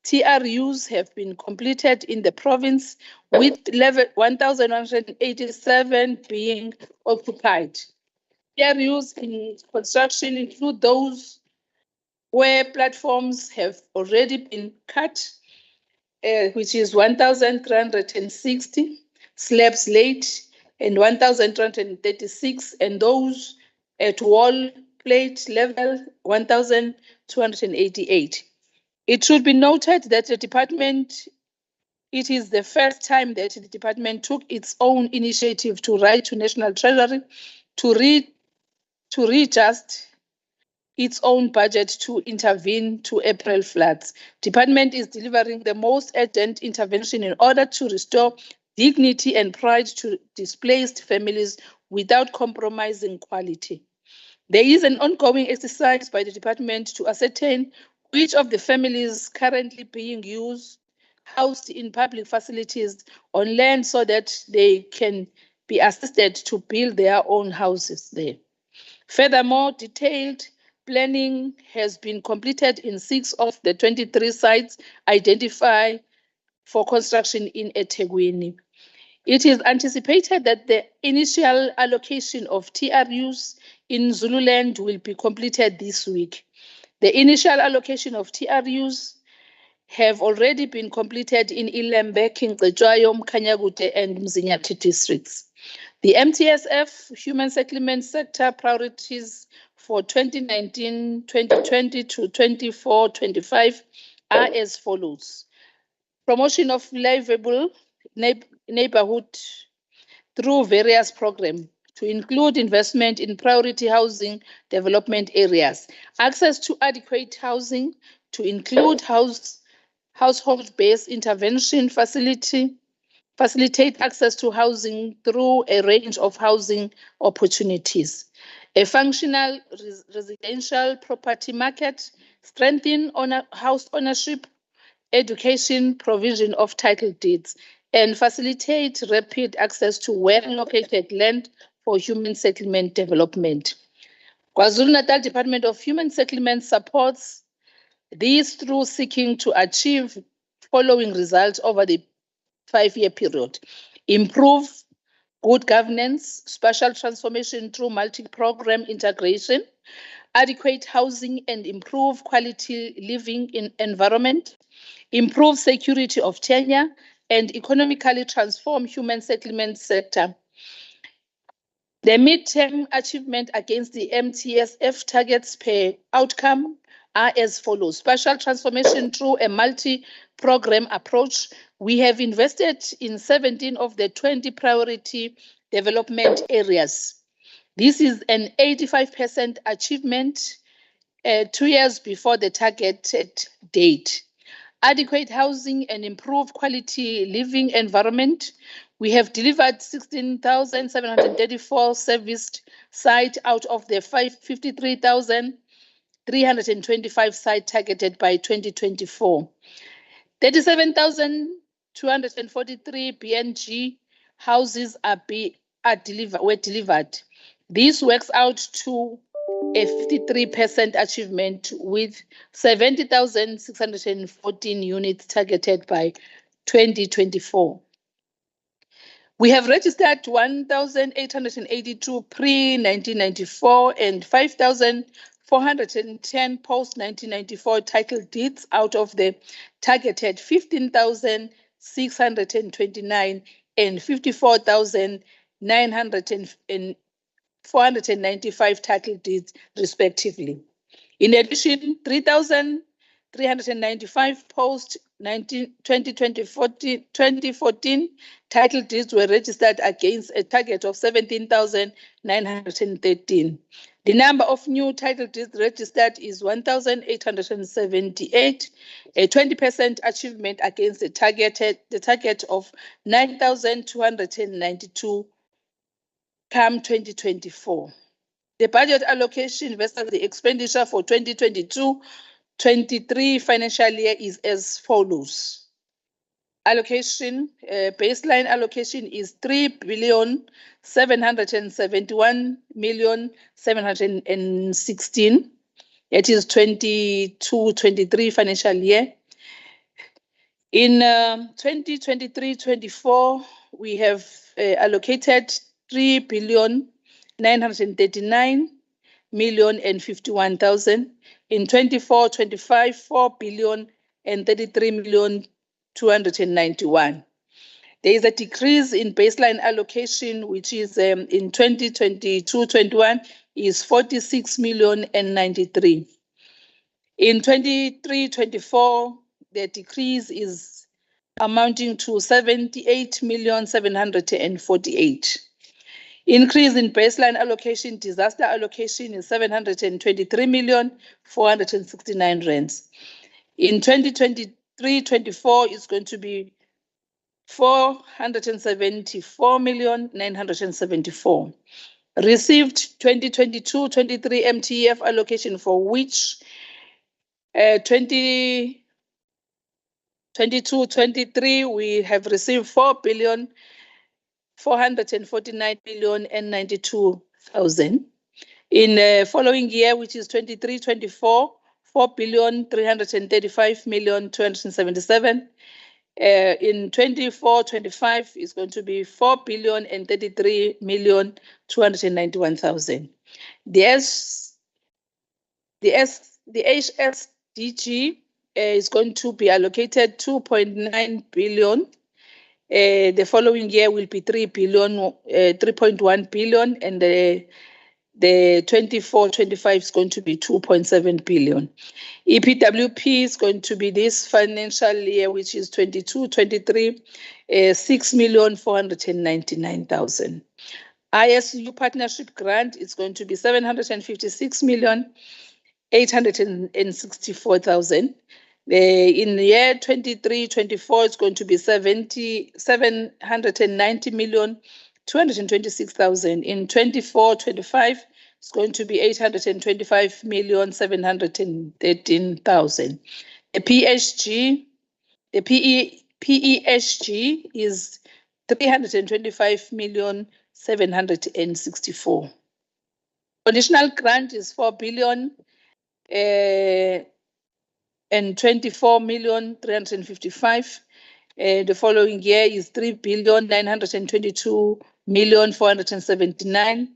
TRUs have been completed in the province, with 1,187 being occupied. TRUs in construction include those where platforms have already been cut, which is 1,360, slabs laid, and 1,336, and those at wall plate level, 1,288. It should be noted that the department, it is the first time that the department took its own initiative to write to National Treasury to readjust its own budget to intervene to April floods. Department is delivering the most urgent intervention in order to restore dignity and pride to displaced families without compromising quality. There is an ongoing exercise by the department to ascertain which of the families currently being housed in public facilities on land so that they can be assisted to build their own houses there. Furthermore, detailed planning has been completed in 6 of the 23 sites identified for construction in eThekwini. It is anticipated that the initial allocation of TRUs in Zululand will be completed this week. The initial allocation of TRUs have already been completed in Ilembe, Kingcetshwayo, Mkhanyakude, and Mzinyathi districts. The MTSF Human Settlement Sector priorities for 2019-2020 to 24-25 are as follows. Promotion of livable neighborhood through various programs to include investment in priority housing development areas, access to adequate housing to include household-based intervention facilitate access to housing through a range of housing opportunities, a functional residential property market, strengthen house ownership, education, provision of title deeds, and facilitate rapid access to well-located land for human settlement development. KwaZulu-Natal Department of Human Settlement supports these through seeking to achieve following results over the 5-year period. Improve good governance, spatial transformation through multi-program integration, adequate housing and improve quality living in environment, improve security of tenure, and economically transform human settlement sector. The midterm achievement against the MTSF targets per outcome are as follows. Spatial transformation through a multi-program approach. We have invested in 17 of the 20 priority development areas. This is an 85% achievement 2 years before the targeted date. Adequate housing and improved quality living environment. We have delivered 16,734 serviced sites out of the 53,325 sites targeted by 2024. 37,243 BNG houses were delivered. This works out to a 53% achievement with 70,614 units targeted by 2024. We have registered 1,882 pre-1994 and 5,410 post-1994 title deeds out of the targeted 15,629 and 54,495 title deeds, respectively. In addition, 3,395 post-2014 title deeds were registered against a target of 17,913. The number of new title deeds registered is 1,878, a 20% achievement against the target of 9,292 come 2024. The budget allocation versus the expenditure for 2022-23 financial year is as follows. Allocation, baseline allocation is 3,771,716. It is 22-23 financial year. In 2023-24, we have allocated 3,939,051,000. In 24-25, 4,033,291. There is a decrease in baseline allocation, which is in 2022-21 is 46,093,000. In 23-24, the decrease is amounting to 78,748,000. Increase in baseline allocation, disaster allocation is 723,469,000 rands. In 2023-24, it's going to be 474,974,000. Received 2022-23 MTF allocation, for which 2022-23 we have received 4,449,092,000. In the following year, which is 23-24, 4,335,277,000. In 24-25 is going to be 4,033,291,000. The HSDG is going to be allocated 2.9 billion. The following year will be 3.1 billion, and the 24-25 is going to be 2.7 billion. EPWP is going to be this financial year, which is 22-23, 6,499,000. ISU partnership grant is going to be 756,864,000. In the year 23-24, it's going to be 790,226,000. In 24-25, it's going to be 825,713,000. The PESG is 325,764,000. Conditional grant is 4 billion and 24,355,000. The following year is 3,922,479,000.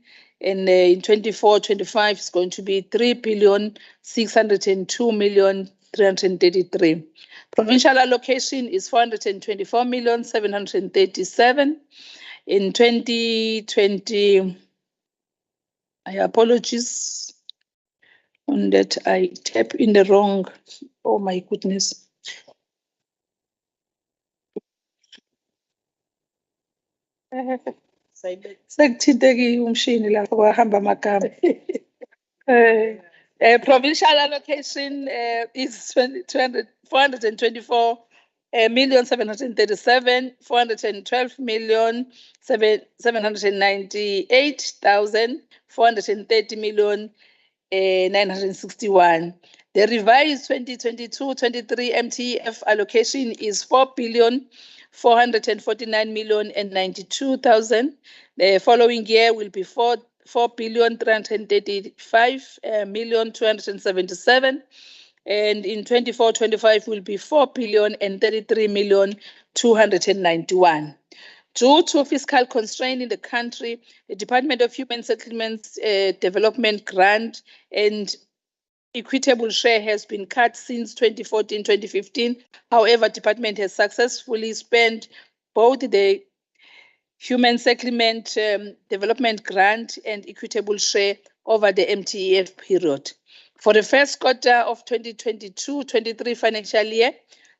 And in 24-25, it's going to be 3,602,333,000. Provincial allocation is 424,737,000. In 2020, I apologies on that, I tap in the wrong, oh my goodness. Sekuthinteke umshini lapho kwahamba amagama. Provincial allocation is 424,737,000, 412,798,000, 430,961. The revised 2022-23 MTF allocation is 4,449,092,000. The following year will be 4,335,277,000. And in 24-25 will be 4,033,291,000. Due to fiscal constraint in the country, the Department of Human Settlements Development Grant and equitable share has been cut since 2014-2015. However, department has successfully spent both the Human Settlement Development Grant and equitable share over the MTEF period. For the first quarter of 2022-23 financial year,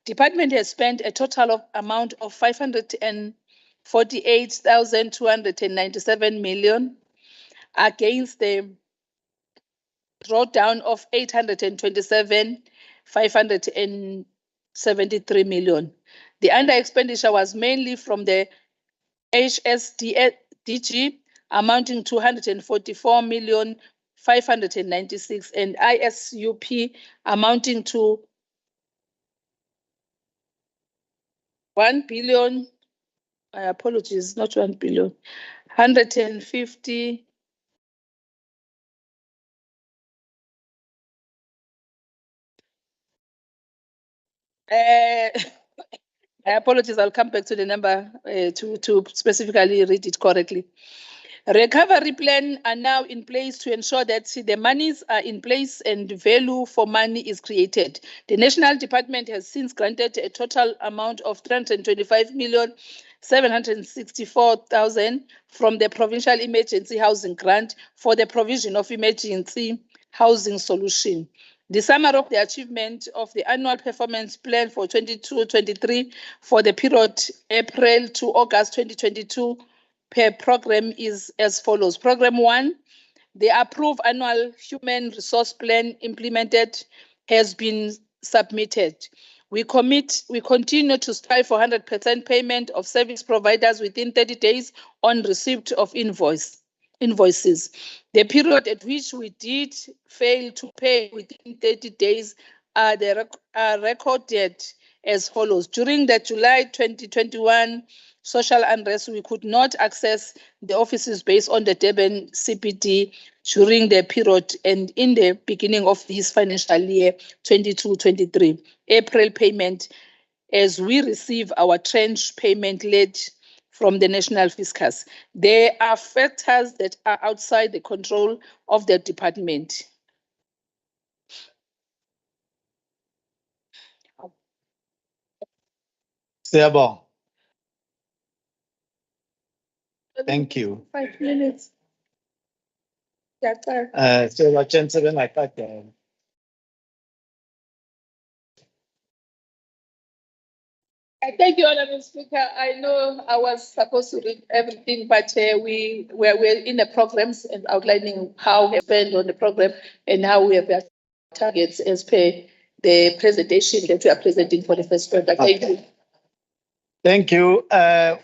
department has spent a total of amount of 548,297 million against the drawdown of 827,573 million. The under expenditure was mainly from the HSDG amounting to 144,596 and ISUP amounting to 1 billion, apologies, not 1 billion, 150. Apologies, I'll come back to the number to specifically read it correctly. Recovery plan are now in place to ensure that the monies are in place and value for money is created. The National Department has since granted a total amount of 325,764,000 from the Provincial Emergency Housing Grant for the provision of emergency housing solution. The summary of the achievement of the annual performance plan for 22-23 for the period April to August 2022 per program is as follows. Program 1, the approved annual human resource plan implemented has been submitted. We continue to strive for 100% payment of service providers within 30 days on receipt of invoices. The period at which we did fail to pay within 30 days are recorded as follows. During the July 2021 social unrest, we could not access the offices based on the Durban CPD during the period and in the beginning of this financial year 22-23. April payment, as we receive our tranche payment late from the National Fiscus. There are factors that are outside the control of the department. Siyabonga. Thank you. 5 minutes. Yeah, sir. So Wachense bengaqedela. Thank you, Honorable Speaker. I know I was supposed to read everything, but we're in the programs and outlining how we spend on the program and how we have our targets as per the presentation that we are presenting for the first quarter. Thank you. Thank you.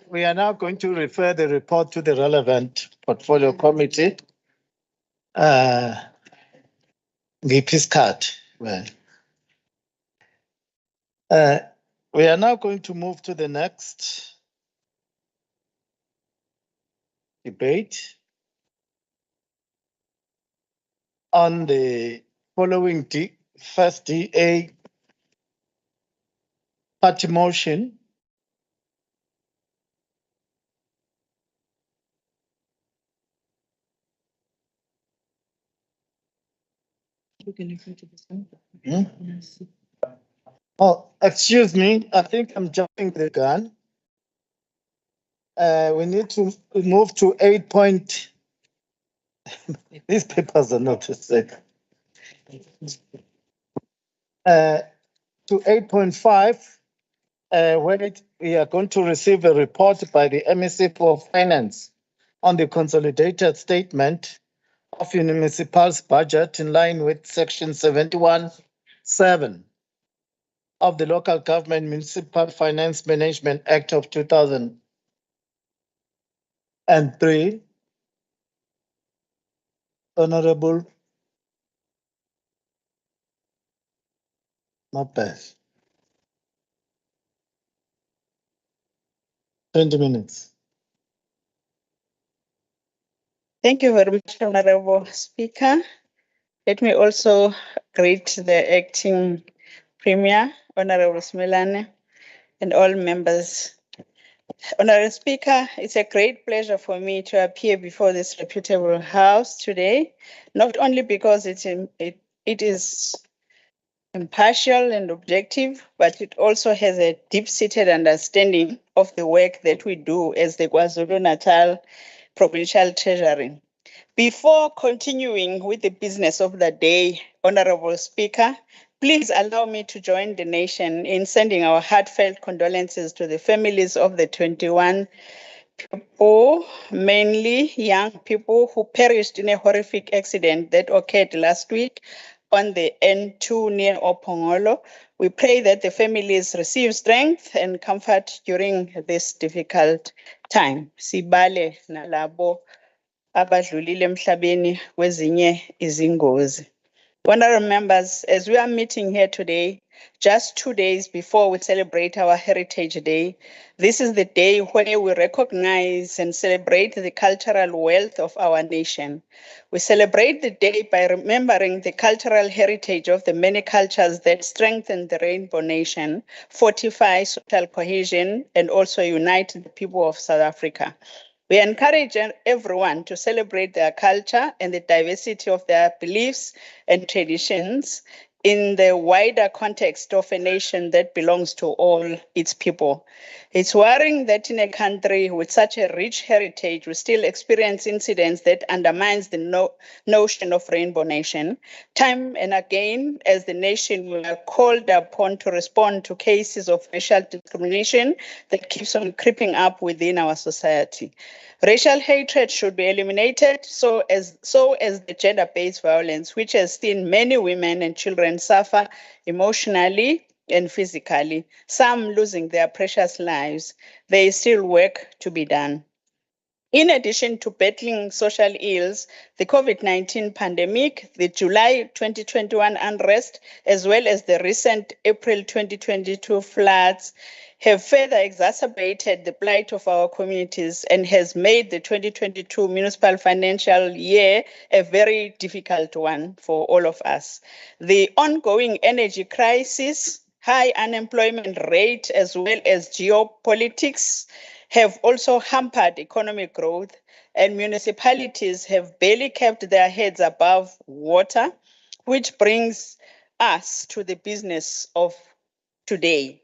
We are now going to refer the report to the relevant portfolio committee. We are now going to move to the next debate on the following first DA party motion. Oh, excuse me. I think I'm jumping the gun. We need to move to 8 point. These papers are not the same. To 8.5, where we are going to receive a report by the MEC for Finance on the consolidated statement of the municipal's budget in line with Section 71(7) of the Local Government Municipal Finance Management Act of 2003. Honorable Mapes. 20 minutes. Thank you very much, Honorable Speaker. Let me also greet the acting Premier, Honorable Smilane, and all members. Honorable Speaker, it's a great pleasure for me to appear before this reputable House today, not only because it is impartial and objective, but it also has a deep-seated understanding of the work that we do as the Kwazulu-Natal Provincial Treasury. Before continuing with the business of the day, Honorable Speaker, please allow me to join the nation in sending our heartfelt condolences to the families of the 21 people, mainly young people who perished in a horrific accident that occurred last week on the N2 near Opongolo. We pray that the families receive strength and comfort during this difficult time. Sibale nalabo abadlulile emhlabeni kwezinye izingozi. Honorable members, as we are meeting here today, just 2 days before we celebrate our Heritage Day, this is the day where we recognize and celebrate the cultural wealth of our nation. We celebrate the day by remembering the cultural heritage of the many cultures that strengthen the Rainbow Nation, fortify social cohesion, and also unite the people of South Africa. We encourage everyone to celebrate their culture and the diversity of their beliefs and traditions in the wider context of a nation that belongs to all its people. It's worrying that in a country with such a rich heritage, we still experience incidents that undermines the notion of Rainbow Nation. Time and again, as the nation, we are called upon to respond to cases of racial discrimination that keeps on creeping up within our society. Racial hatred should be eliminated, so as the gender-based violence, which has seen many women and children suffer emotionally and physically, some losing their precious lives. There is still work to be done. In addition to battling social ills, the COVID-19 pandemic, the July 2021 unrest, as well as the recent April 2022 floods, have further exacerbated the plight of our communities and has made the 2022 municipal financial year a very difficult one for all of us. The ongoing energy crisis, high unemployment rate, as well as geopolitics, have also hampered economic growth, and municipalities have barely kept their heads above water, which brings us to the business of today.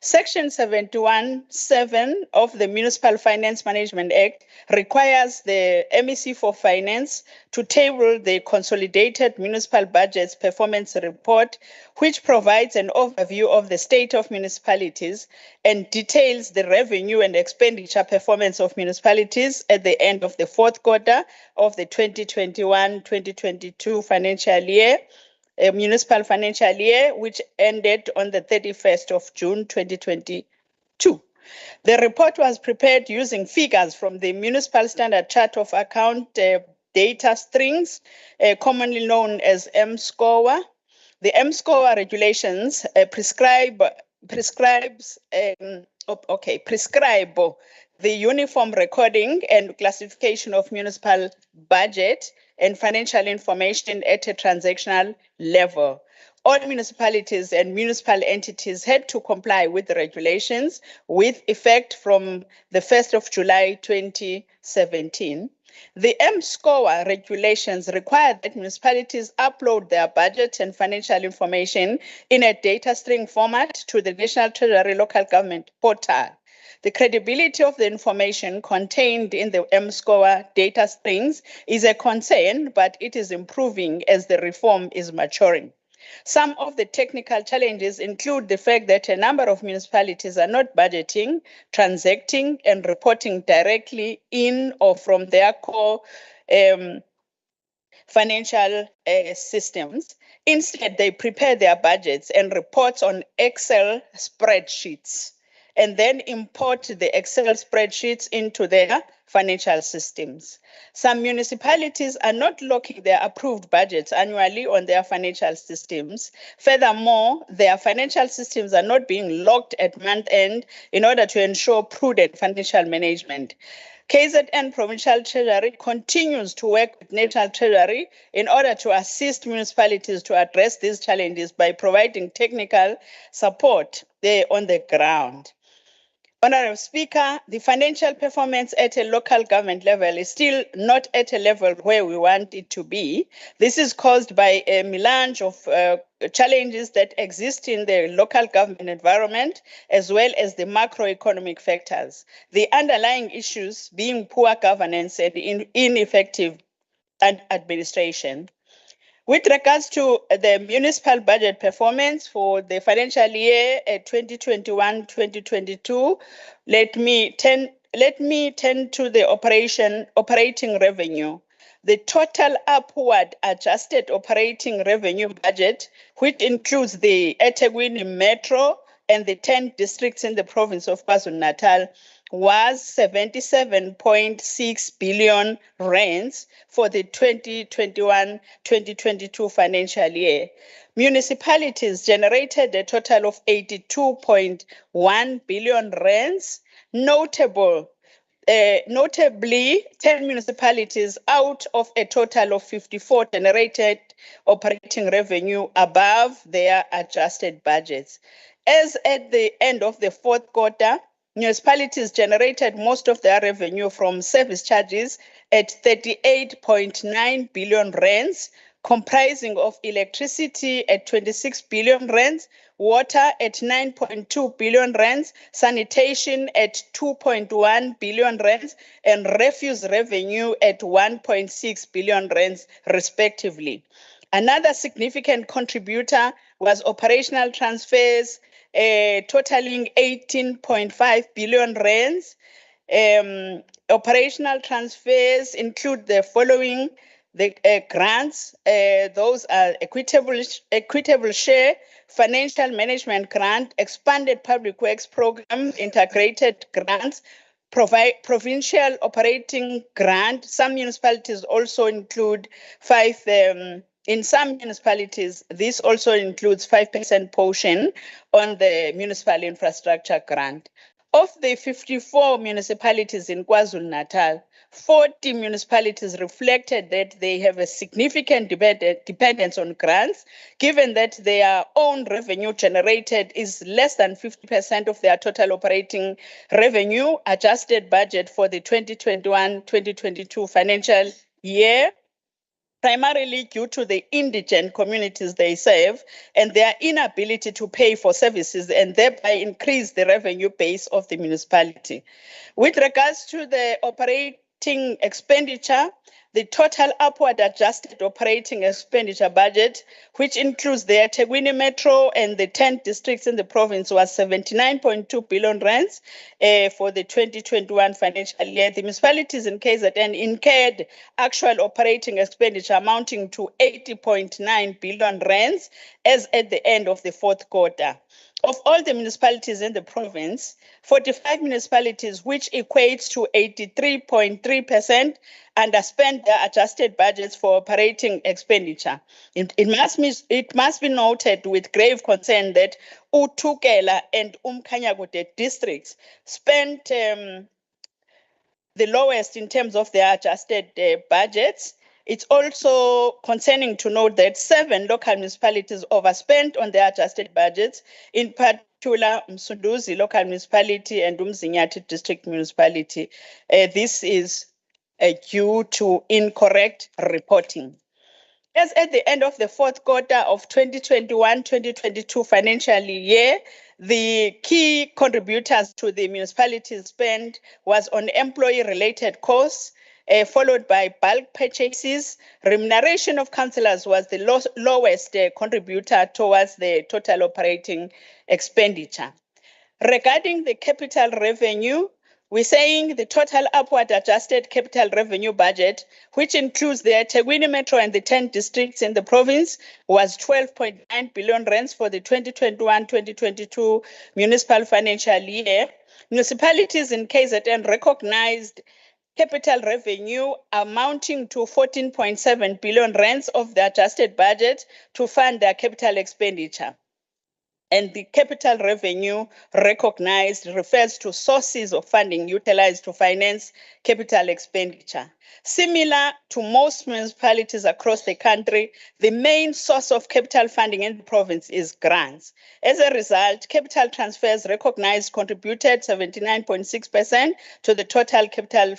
Section 71(7) of the Municipal Finance Management Act requires the MEC for Finance to table the Consolidated Municipal Budgets Performance Report, which provides an overview of the state of municipalities and details the revenue and expenditure performance of municipalities at the end of the fourth quarter of the 2021-2022 financial year. A municipal financial year, which ended on the 31st of June 2022. The report was prepared using figures from the Municipal Standard Chart of Account data strings, commonly known as MSCOA. The MSCOA regulations prescribe the uniform recording and classification of municipal budget and financial information at a transactional level. All municipalities and municipal entities had to comply with the regulations with effect from the 1st of July 2017. The MSCOA regulations require that municipalities upload their budget and financial information in a data string format to the National Treasury Local Government Portal. The credibility of the information contained in the MSCOA data strings is a concern, but it is improving as the reform is maturing. Some of the technical challenges include the fact that a number of municipalities are not budgeting, transacting, and reporting directly in or from their core financial systems. Instead, they prepare their budgets and reports on Excel spreadsheets, and then import the Excel spreadsheets into their financial systems. Some municipalities are not locking their approved budgets annually on their financial systems. Furthermore, their financial systems are not being locked at month end in order to ensure prudent financial management. KZN Provincial Treasury continues to work with National Treasury in order to assist municipalities to address these challenges by providing technical support there on the ground. Honorable Speaker, the financial performance at a local government level is still not at a level where we want it to be. This is caused by a melange of challenges that exist in the local government environment, as well as the macroeconomic factors. The underlying issues being poor governance and ineffective administration. With regards to the municipal budget performance for the financial year 2021-2022, let me turn let me turn to the operating revenue. The total upward adjusted operating revenue budget, which includes the eThekwini Metro and the 10 districts in the province of KwaZulu-Natal, was 77.6 billion rands for the 2021-2022 financial year. Municipalities generated a total of 82.1 billion rands. Notably, 10 municipalities out of a total of 54 generated operating revenue above their adjusted budgets. As at the end of the fourth quarter, municipalities generated most of their revenue from service charges at 38.9 billion rands, comprising of electricity at 26 billion rands, water at 9.2 billion rands, sanitation at 2.1 billion rands, and refuse revenue at 1.6 billion rands, respectively. Another significant contributor was operational transfers, totaling 18.5 billion rands. Operational transfers include the following: the grants, those are equitable share, financial management grant, expanded public works program, integrated grants, provincial operating grant. Some municipalities also include in some municipalities, this also includes 5% portion on the municipal infrastructure grant. Of the 54 municipalities in KwaZulu-Natal, 40 municipalities reflected that they have a significant dependence on grants, given that their own revenue generated is less than 50% of their total operating revenue adjusted budget for the 2021-2022 financial year, primarily due to the indigent communities they serve and their inability to pay for services and thereby increase the revenue base of the municipality. With regards to the operating expenditure, the total upward adjusted operating expenditure budget, which includes the eThekwini Metro and the 10 districts in the province, was 79.2 billion rands for the 2021 financial year. The municipalities in KZN incurred actual operating expenditure amounting to 80.9 billion rands as at the end of the fourth quarter. Of all the municipalities in the province, 45 municipalities, which equates to 83.3%, underspent their adjusted budgets for operating expenditure. It must be noted with grave concern that uThukela and Umkhanyakude districts spent the lowest in terms of their adjusted budgets. It's also concerning to note that 7 local municipalities overspent on their adjusted budgets, in particular Msunduzi local municipality and Umzinyathi district municipality. This is due to incorrect reporting. As at the end of the fourth quarter of 2021-2022 financial year, the key contributors to the municipality's spend was on employee-related costs, followed by bulk purchases. Remuneration of councillors was the lowest contributor towards the total operating expenditure. Regarding the capital revenue, we're saying the total upward adjusted capital revenue budget, which includes the eThekwini Metro and the 10 districts in the province, was 12.9 billion rands for the 2021-2022 municipal financial year. Municipalities in KZN recognized capital revenue amounting to 14.7 billion rands of the adjusted budget to fund their capital expenditure. And the capital revenue recognized refers to sources of funding utilized to finance capital expenditure. Similar to most municipalities across the country, the main source of capital funding in the province is grants. As a result, capital transfers recognized contributed 79.6% to the total capital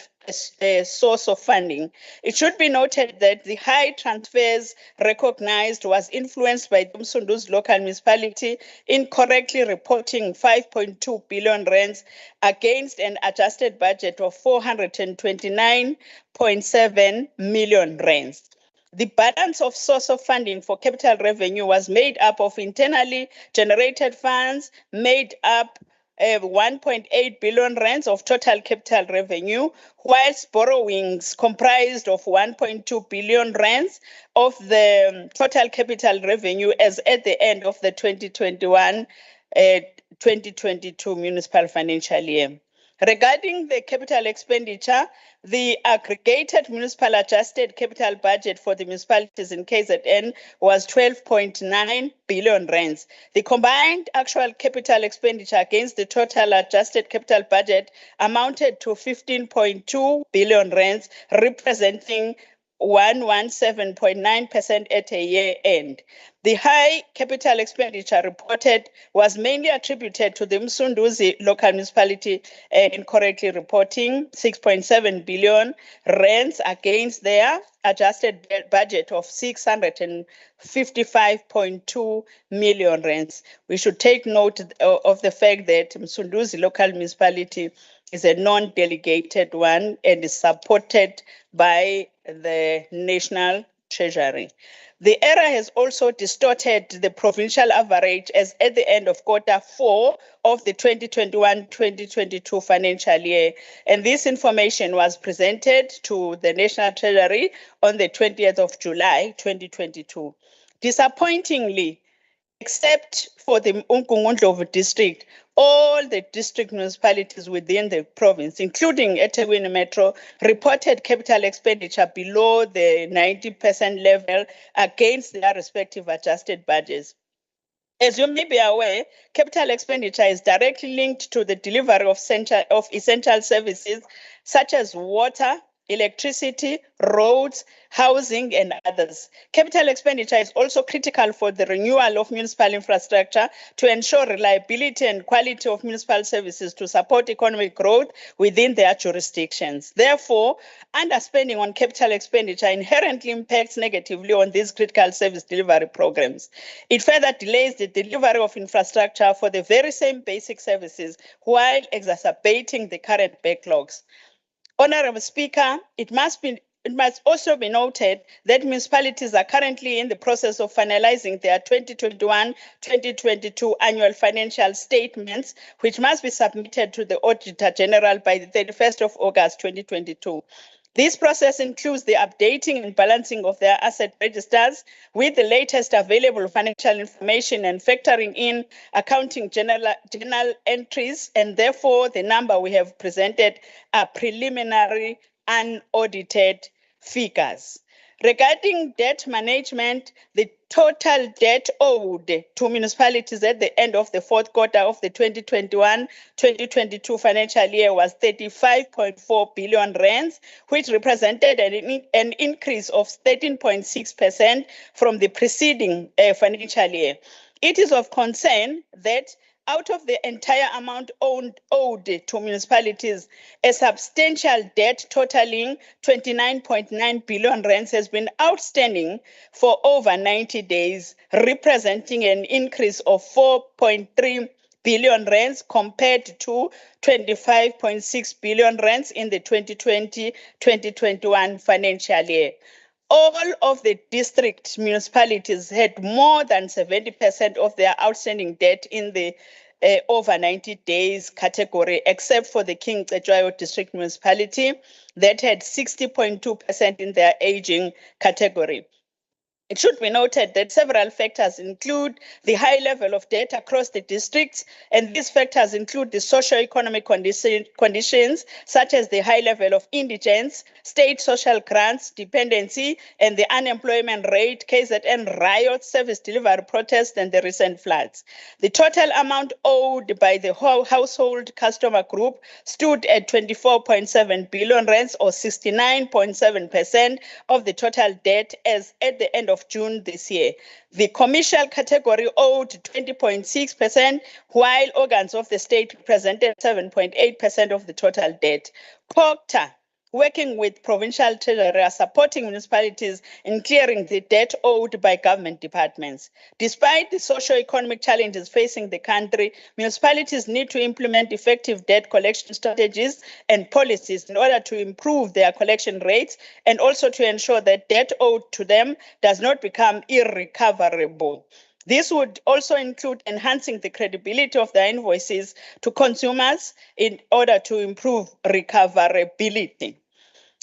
source of funding. It should be noted that the high transfers recognized was influenced by Msunduzi local municipality incorrectly reporting 5.2 billion rands against an adjusted budget of 429.7 million rands. The balance of source of funding for capital revenue was made up of internally generated funds, made up 1.8 billion rands of total capital revenue, whilst borrowings comprised of 1.2 billion rands of the total capital revenue as at the end of the 2021-2022 municipal financial year. Regarding the capital expenditure, the aggregated municipal adjusted capital budget for the municipalities in KZN was 12.9 billion rands. The combined actual capital expenditure against the total adjusted capital budget amounted to 15.2 billion rands, representing 117.9% at a year end. The high capital expenditure reported was mainly attributed to the Msunduzi local municipality incorrectly reporting 6.7 billion rands against their adjusted budget of 655.2 million rands. We should take note of the fact that Msunduzi local municipality is a non-delegated one and is supported by the National Treasury. The error has also distorted the provincial average as at the end of Q4 of the 2021-2022 financial year. And this information was presented to the National Treasury on the 20th of July, 2022. Disappointingly, except for the Umgungundlovu district, all the district municipalities within the province, including eThekwini Metro, reported capital expenditure below the 90% level against their respective adjusted budgets. As you may be aware, capital expenditure is directly linked to the delivery of essential services such as water, electricity, roads, housing, and others. Capital expenditure is also critical for the renewal of municipal infrastructure to ensure reliability and quality of municipal services to support economic growth within their jurisdictions. Therefore, underspending on capital expenditure inherently impacts negatively on these critical service delivery programs. It further delays the delivery of infrastructure for the very same basic services while exacerbating the current backlogs. Honorable Speaker, it must also be noted that municipalities are currently in the process of finalizing their 2021-2022 annual financial statements, which must be submitted to the Auditor General by the 31st of August 2022. This process includes the updating and balancing of their asset registers with the latest available financial information and factoring in accounting journal entries, and therefore the number we have presented are preliminary unaudited figures. Regarding debt management, the total debt owed to municipalities at the end of the fourth quarter of the 2021-2022 financial year was 35.4 billion rands, which represented an increase of 13.6% from the preceding financial year. It is of concern that out of the entire amount owed to municipalities, a substantial debt totaling 29.9 billion rands has been outstanding for over 90 days, representing an increase of 4.3 billion rands compared to 25.6 billion rands in the 2020-2021 financial year. All of the district municipalities had more than 70% of their outstanding debt in the over 90 days category, except for the King Cetshwayo district municipality that had 60.2% in their aging category. It should be noted that several factors include the high level of debt across the districts, and these factors include the socio-economic conditions, such as the high level of indigence, state social grants, dependency, and the unemployment rate, KZN riots, service delivery protests, and the recent floods. The total amount owed by the household customer group stood at 24.7 billion rands, or 69.7% of the total debt as at the end of June this year. The commercial category owed 20.6%, while organs of the state represented 7.8% of the total debt. COGTA, working with provincial treasury, are supporting municipalities in clearing the debt owed by government departments. Despite the socio-economic challenges facing the country, municipalities need to implement effective debt collection strategies and policies in order to improve their collection rates and also to ensure that debt owed to them does not become irrecoverable. This would also include enhancing the credibility of the invoices to consumers in order to improve recoverability.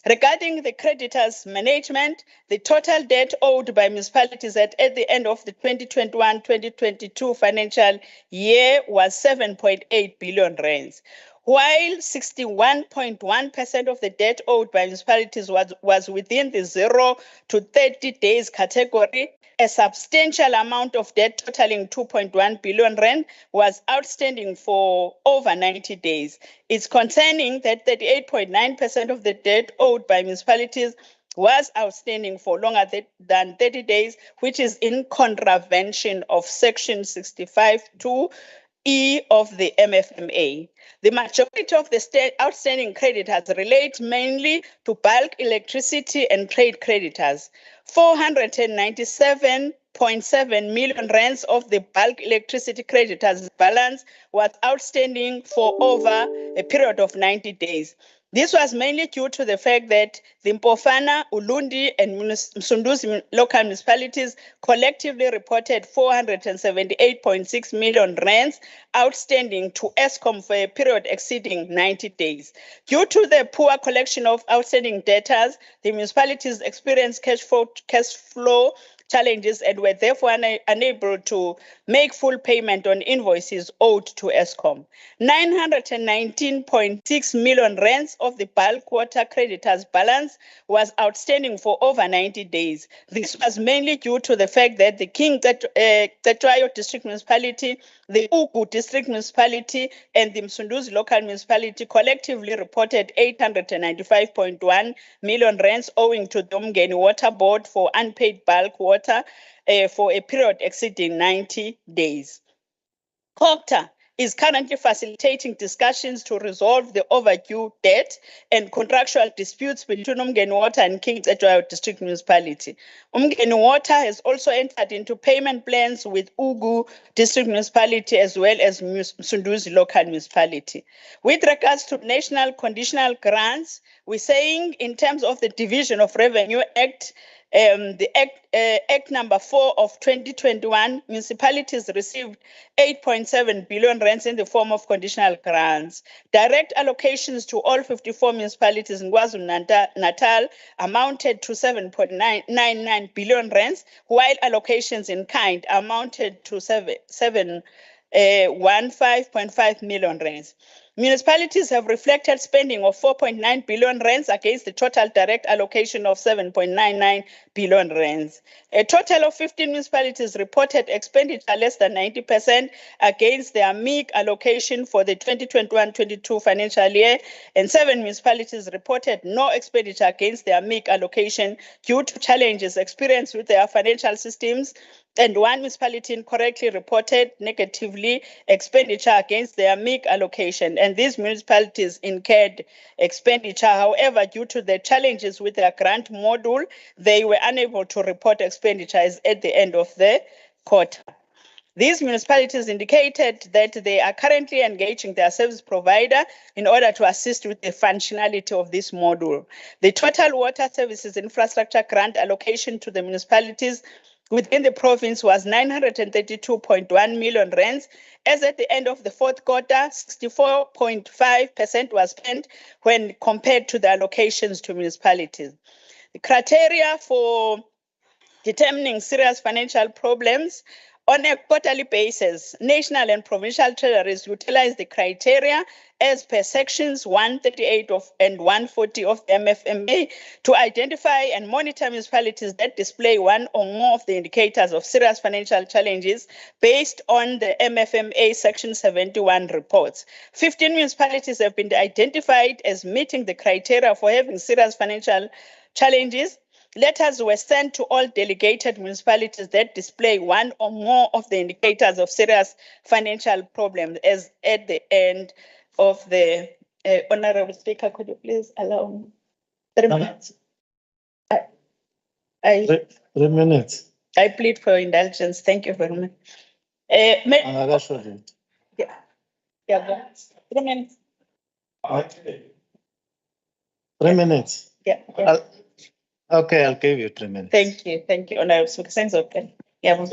Regarding the creditors' management, the total debt owed by municipalities at the end of the 2021-2022 financial year was 7.8 billion rands. While 61.1% of the debt owed by municipalities was within the 0 to 30 days category, a substantial amount of debt totaling 2.1 billion rand was outstanding for over 90 days. It's concerning that 38.9% of the debt owed by municipalities was outstanding for longer than 30 days, which is in contravention of Section 65(2)(e) of the MFMA. The majority of the outstanding creditors relate mainly to bulk electricity and trade creditors. 497.7 million rands of the bulk electricity creditors balance was outstanding for over a period of 90 days. This was mainly due to the fact that the Mpofana, Ulundi, and Msunduzi local municipalities collectively reported 478.6 million rands outstanding to Eskom for a period exceeding 90 days. Due to the poor collection of outstanding debtors, the municipalities experienced cash flow challenges and were therefore unable to make full payment on invoices owed to Eskom. 919.6 million rands of the bulk water creditors balance was outstanding for over 90 days. This was mainly due to the fact that the King Cetshwayo District Municipality, the Ugu District Municipality, and the Msunduzi Local Municipality collectively reported 895.1 million rands owing to the Umgeni Water Board for unpaid bulk water for a period exceeding 90 days. COGTA is currently facilitating discussions to resolve the overdue debt and contractual disputes between Umgeni Water and King Cetshwayo District Municipality. Umgeni Water has also entered into payment plans with Ugu District Municipality as well as Msunduzi Local Municipality. With regards to national conditional grants, we're saying in terms of the Division of Revenue Act, the Act number 4 of 2021, municipalities received 8.7 billion rands in the form of conditional grants. Direct allocations to all 54 municipalities in KwaZulu-Natal amounted to 7.99 billion rands, while allocations in kind amounted to 15.5 million rands. Municipalities have reflected spending of 4.9 billion rands against the total direct allocation of 7.99 billion rands. A total of 15 municipalities reported expenditure less than 90% against their MEAG allocation for the 2021-22 financial year, and 7 municipalities reported no expenditure against their MEAG allocation due to challenges experienced with their financial systems, and 1 municipality incorrectly reported negatively expenditure against their MEAG allocation, and these municipalities incurred expenditure. However, due to the challenges with their grant module, they were unable to report expenditures at the end of the quarter. These municipalities indicated that they are currently engaging their service provider in order to assist with the functionality of this module. The total water services infrastructure grant allocation to the municipalities within the province was 932.1 million rands. As at the end of the fourth quarter, 64.5% was spent when compared to the allocations to municipalities. The criteria for determining serious financial problems: on a quarterly basis, national and provincial treasuries utilize the criteria as per sections 138 and 140 of the MFMA to identify and monitor municipalities that display one or more of the indicators of serious financial challenges based on the MFMA Section 71 reports. 15 municipalities have been identified as meeting the criteria for having serious financial challenges. Letters were sent to all delegated municipalities that display one or more of the indicators of serious financial problems. As at the end of the Honorable Speaker, could you please allow me 3 minutes? 3 minutes. I plead for indulgence. Thank you very much. Yeah. 3 minutes. 3 minutes. Yeah. Okay, I'll give you 3 minutes. Thank you, Honorable Speaker. Thanks, okay. Yeah.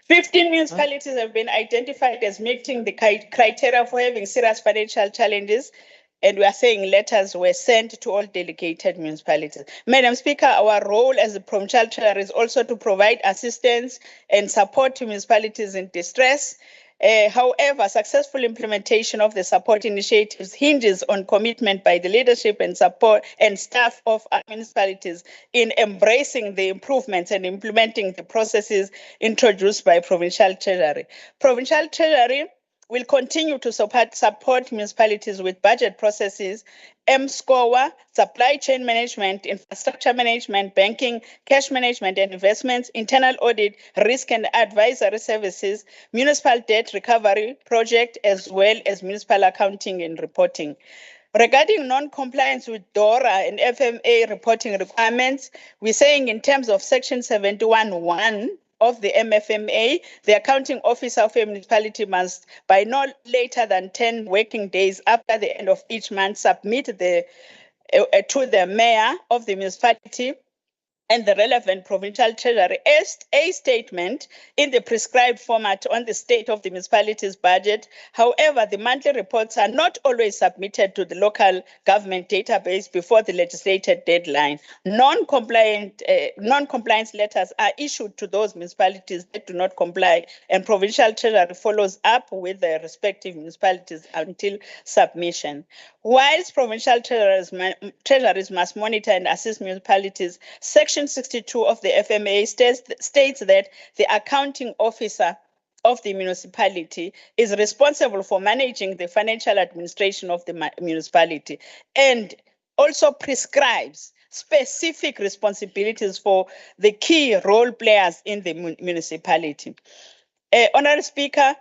15 municipalities have been identified as meeting the criteria for having serious financial challenges. And we are saying letters were sent to all delegated municipalities. Madam Speaker, our role as the provincial treasurer is also to provide assistance and support to municipalities in distress. However, successful implementation of the support initiatives hinges on commitment by the leadership and support and staff of our municipalities in embracing the improvements and implementing the processes introduced by Provincial Treasury. Provincial Treasury will continue to support municipalities with budget processes, MSCOA, supply chain management, infrastructure management, banking, cash management and investments, internal audit, risk and advisory services, municipal debt recovery project, as well as municipal accounting and reporting. Regarding non-compliance with DORA and FMA reporting requirements, we're saying in terms of Section 71(1) of the MFMA, the accounting officer of a municipality must, by no later than 10 working days after the end of each month, submit to the mayor of the municipality and the relevant provincial treasury a statement in the prescribed format on the state of the municipality's budget. However, the monthly reports are not always submitted to the local government database before the legislated deadline. Non-compliance letters are issued to those municipalities that do not comply, and provincial treasury follows up with the respective municipalities until submission. Whilst provincial treasuries must monitor and assist municipalities, Section 62 of the FMA states that the accounting officer of the municipality is responsible for managing the financial administration of the municipality and also prescribes specific responsibilities for the key role players in the municipality. Honourable Speaker,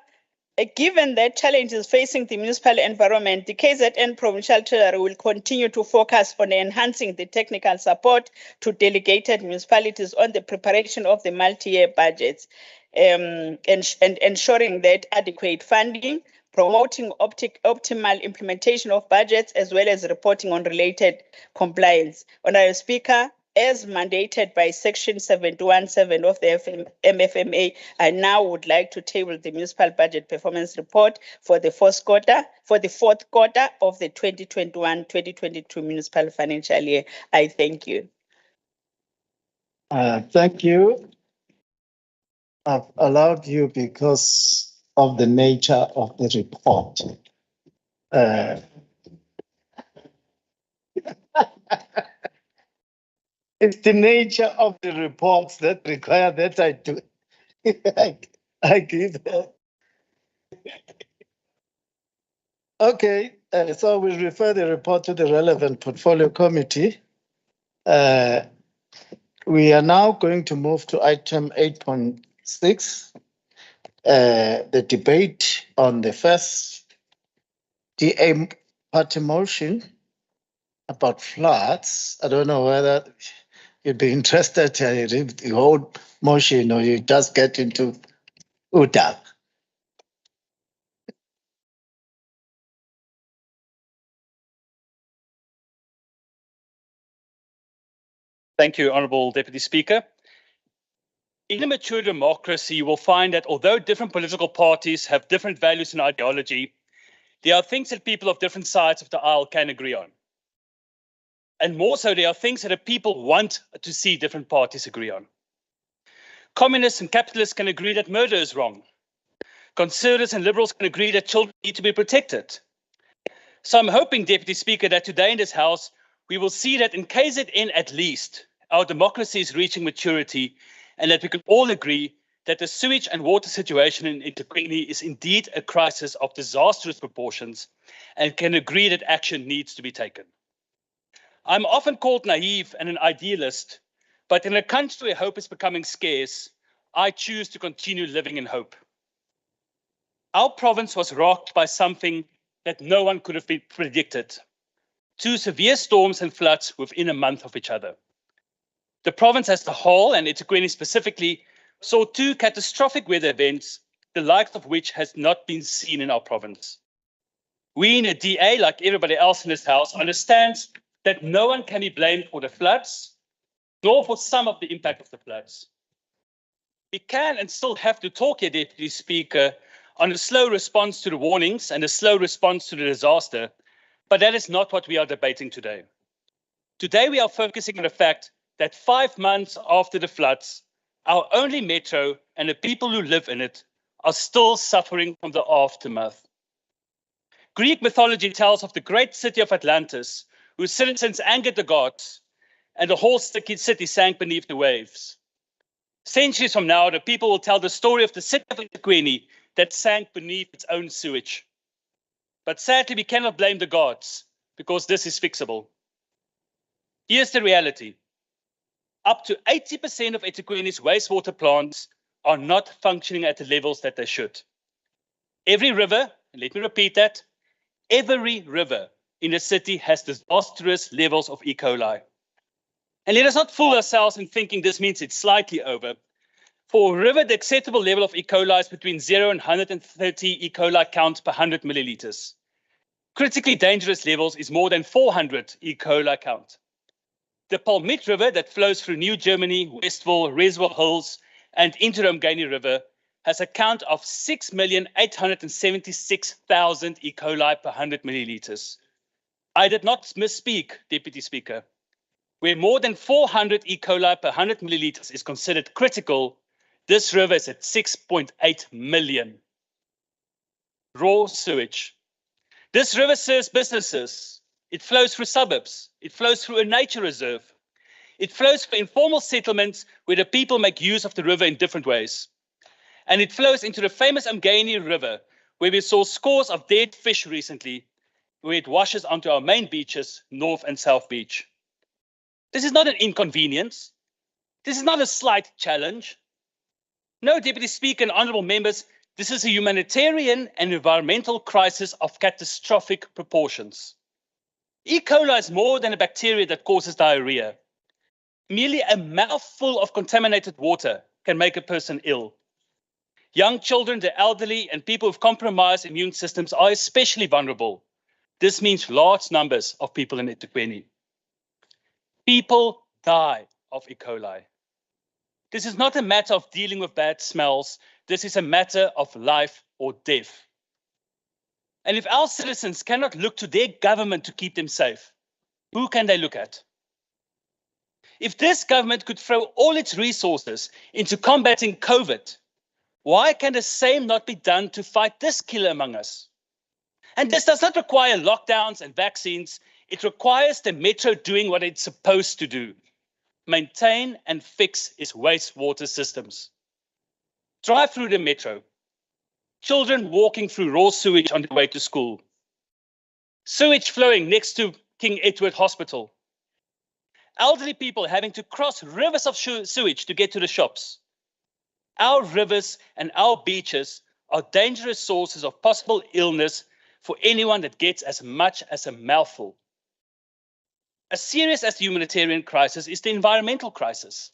given the challenges facing the municipal environment, the KZN Provincial Treasury will continue to focus on enhancing the technical support to delegated municipalities on the preparation of the multi-year budgets, and ensuring that adequate funding, promoting optimal implementation of budgets, as well as reporting on related compliance. Honourable Speaker, as mandated by Section 717 of the MFMA, I now would like to table the municipal budget performance report for the fourth quarter of the 2021-2022 municipal financial year. I thank you. Thank you. I've allowed you because of the nature of the report. It's the nature of the reports that require that I do. I give that. Okay, so we'll refer the report to the relevant portfolio committee. We are now going to move to item 8.6, the debate on the first DA party motion about floods. I don't know whether you'd be interested to read the whole motion or you just get into UDAP. Thank you, Honourable Deputy Speaker. In a mature democracy, you will find that although different political parties have different values and ideology, there are things that people of different sides of the aisle can agree on. And more so, there are things that people want to see different parties agree on. Communists and capitalists can agree that murder is wrong. Conservatives and liberals can agree that children need to be protected. So I'm hoping, Deputy Speaker, that today in this House, we will see that in KZN at least, our democracy is reaching maturity and that we can all agree that the sewage and water situation in eThekwini is indeed a crisis of disastrous proportions and can agree that action needs to be taken. I'm often called naive and an idealist, but in a country where hope is becoming scarce, I choose to continue living in hope. Our province was rocked by something that no one could have predicted. 2 severe storms and floods within a month of each other. The province as a whole, and eThekwini specifically, saw 2 catastrophic weather events, the likes of which has not been seen in our province. We in a DA, like everybody else in this House, understands that no one can be blamed for the floods, nor for some of the impact of the floods. We can and still have to talk here, Deputy Speaker, on a slow response to the warnings and a slow response to the disaster, but that is not what we are debating today. Today, we are focusing on the fact that 5 months after the floods, our only metro and the people who live in it are still suffering from the aftermath. Greek mythology tells of the great city of Atlantis, whose citizens angered the gods, and the whole city sank beneath the waves. Centuries from now, the people will tell the story of the city of eThekwini that sank beneath its own sewage. But sadly, we cannot blame the gods, because this is fixable. Here's the reality. Up to 80% of eThekwini's wastewater plants are not functioning at the levels that they should. Every river, and let me repeat that, every river in the city has disastrous levels of E. coli. And let us not fool ourselves in thinking this means it's slightly over. For a river, the acceptable level of E. coli is between 0 and 130 E. coli counts per 100 milliliters. Critically dangerous levels is more than 400 E. coli count. The Palmit River that flows through New Germany, Westville, Reservoir Hills, and into the Umgeni River has a count of 6,876,000 E. coli per 100 milliliters. I did not misspeak, Deputy Speaker. Where more than 400 E. coli per 100 milliliters is considered critical, this river is at 6.8 million. Raw sewage. This river serves businesses. It flows through suburbs. It flows through a nature reserve. It flows through informal settlements where the people make use of the river in different ways. And it flows into the famous Umgeni River, where we saw scores of dead fish recently, where it washes onto our main beaches, North and South Beach. This is not an inconvenience. This is not a slight challenge. No, Deputy Speaker and honourable members, this is a humanitarian and environmental crisis of catastrophic proportions. E. coli is more than a bacteria that causes diarrhea. Merely a mouthful of contaminated water can make a person ill. Young children, the elderly, and people with compromised immune systems are especially vulnerable. This means large numbers of people in eThekwini. People die of E. coli. This is not a matter of dealing with bad smells. This is a matter of life or death. And if our citizens cannot look to their government to keep them safe, who can they look at? If this government could throw all its resources into combating COVID, why can the same not be done to fight this killer among us? And this does not require lockdowns and vaccines. It requires the metro doing what it's supposed to do: maintain and fix its wastewater systems. Drive through the metro. Children walking through raw sewage on their way to school. Sewage flowing next to King Edward Hospital. Elderly people having to cross rivers of sewage to get to the shops. Our rivers and our beaches are dangerous sources of possible illness for anyone that gets as much as a mouthful. As serious as the humanitarian crisis is the environmental crisis.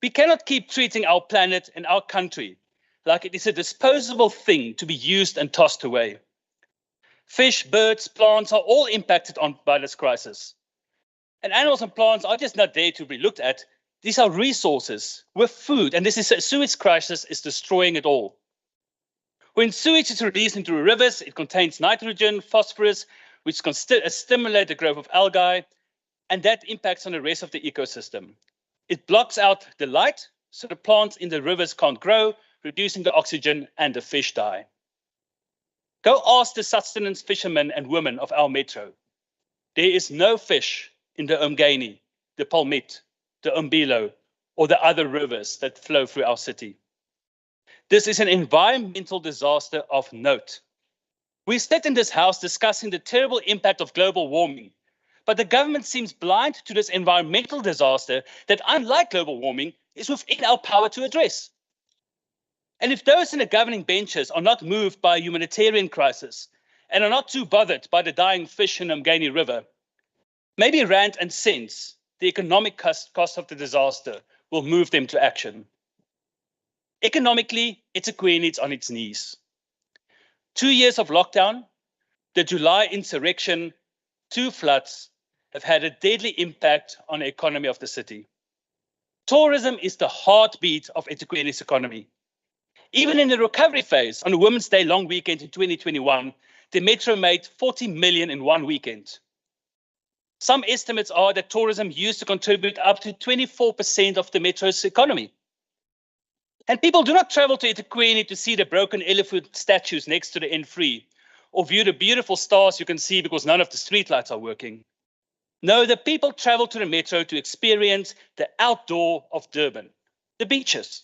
We cannot keep treating our planet and our country like it is a disposable thing to be used and tossed away. Fish, birds, plants are all impacted by this crisis. And animals and plants are just not there to be looked at. These are resources with food, and this is a sewage crisis is destroying it all. When sewage is released into rivers, it contains nitrogen, phosphorus, which can stimulate the growth of algae, and that impacts on the rest of the ecosystem. It blocks out the light, so the plants in the rivers can't grow, reducing the oxygen, and the fish die. Go ask the sustenance fishermen and women of our metro. There is no fish in the Umgeni, the Palmit, the Umbilo, or the other rivers that flow through our city. This is an environmental disaster of note. We sit in this house discussing the terrible impact of global warming, but the government seems blind to this environmental disaster that, unlike global warming, is within our power to address. And if those in the governing benches are not moved by a humanitarian crisis and are not too bothered by the dying fish in the Umgeni River, maybe rand and cents, the economic cost of the disaster, will move them to action. Economically, eThekwini is on its knees. 2 years of lockdown, the July insurrection, 2 floods have had a deadly impact on the economy of the city. Tourism is the heartbeat of eThekwini's economy. Even in the recovery phase, on a Women's Day long weekend in 2021, the metro made 40 million in one weekend. Some estimates are that tourism used to contribute up to 24% of the metro's economy. And people do not travel to eThekwini to see the broken elephant statues next to the N3 or view the beautiful stars you can see because none of the streetlights are working. No, the people travel to the metro to experience the outdoor of Durban, the beaches.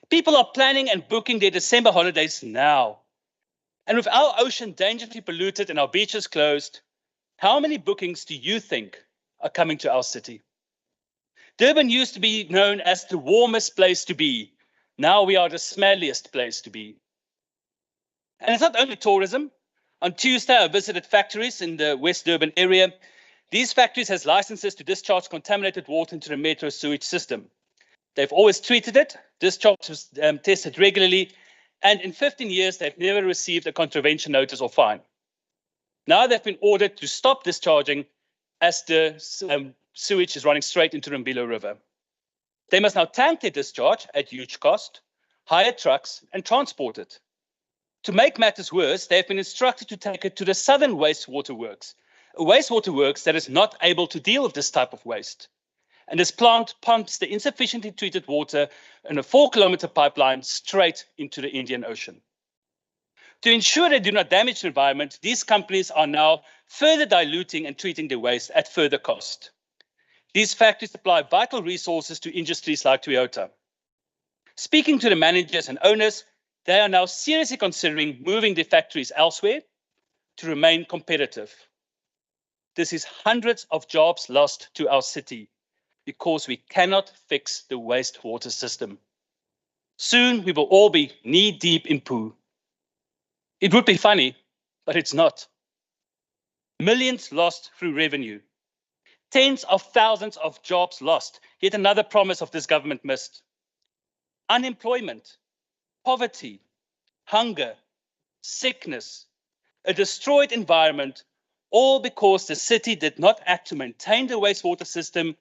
People are planning and booking their December holidays now. And with our ocean dangerously polluted and our beaches closed, how many bookings do you think are coming to our city? Durban used to be known as the warmest place to be. Now we are the smelliest place to be. And it's not only tourism. On Tuesday, I visited factories in the West Durban area. These factories has licenses to discharge contaminated water into the metro sewage system. They've always treated it. Discharge was tested regularly. And in 15 years, they've never received a contravention notice or fine. Now they've been ordered to stop discharging as the sewage is running straight into the Mbilo River. They must now tank their discharge at huge cost, hire trucks, and transport it. To make matters worse, they've been instructed to take it to the Southern Wastewater Works, a wastewater works that is not able to deal with this type of waste. And this plant pumps the insufficiently treated water in a 4-kilometer pipeline straight into the Indian Ocean. To ensure they do not damage the environment, these companies are now further diluting and treating the waste at further cost. These factories supply vital resources to industries like Toyota. Speaking to the managers and owners, they are now seriously considering moving their factories elsewhere to remain competitive. This is hundreds of jobs lost to our city because we cannot fix the wastewater system. Soon we will all be knee-deep in poo. It would be funny, but it's not. Millions lost through revenue. Tens of thousands of jobs lost, yet another promise of this government missed. Unemployment, poverty, hunger, sickness, a destroyed environment, all because the city did not act to maintain the wastewater system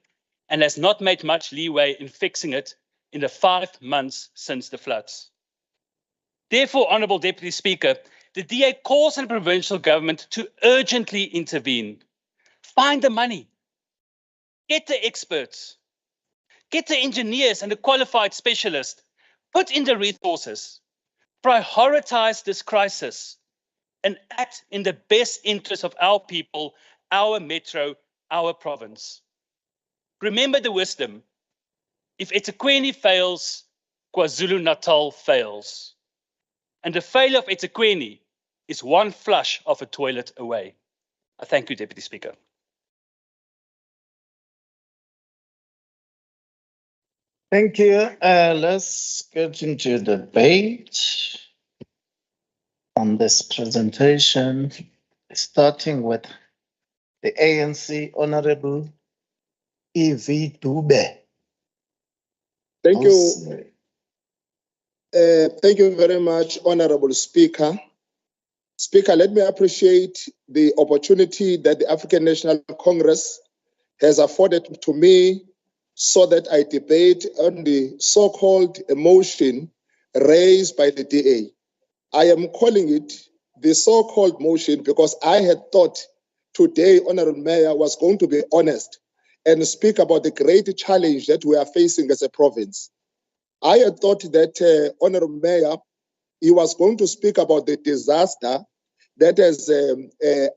and has not made much leeway in fixing it in the 5 months since the floods. Therefore, Honourable Deputy Speaker, the DA calls on the provincial government to urgently intervene. Find the money. Get the experts. Get the engineers and the qualified specialists. Put in the resources. Prioritize this crisis and act in the best interest of our people, our metro, our province. Remember the wisdom. If eThekwini fails, KwaZulu-Natal fails. And the failure of eThekwini is one flush of a toilet away. I thank you, Deputy Speaker. Thank you. Let's get into the debate on this presentation, starting with the ANC Honorable E.V. Dube. Thank you. Thank you very much, Honorable Speaker. Speaker, let me appreciate the opportunity that the African National Congress has afforded to me so that I debate on the so-called motion raised by the DA. I am calling it the so-called motion because I had thought today, Honorable Mayor was going to be honest and speak about the great challenge that we are facing as a province. I had thought that Honorable Mayor, he was going to speak about the disaster that has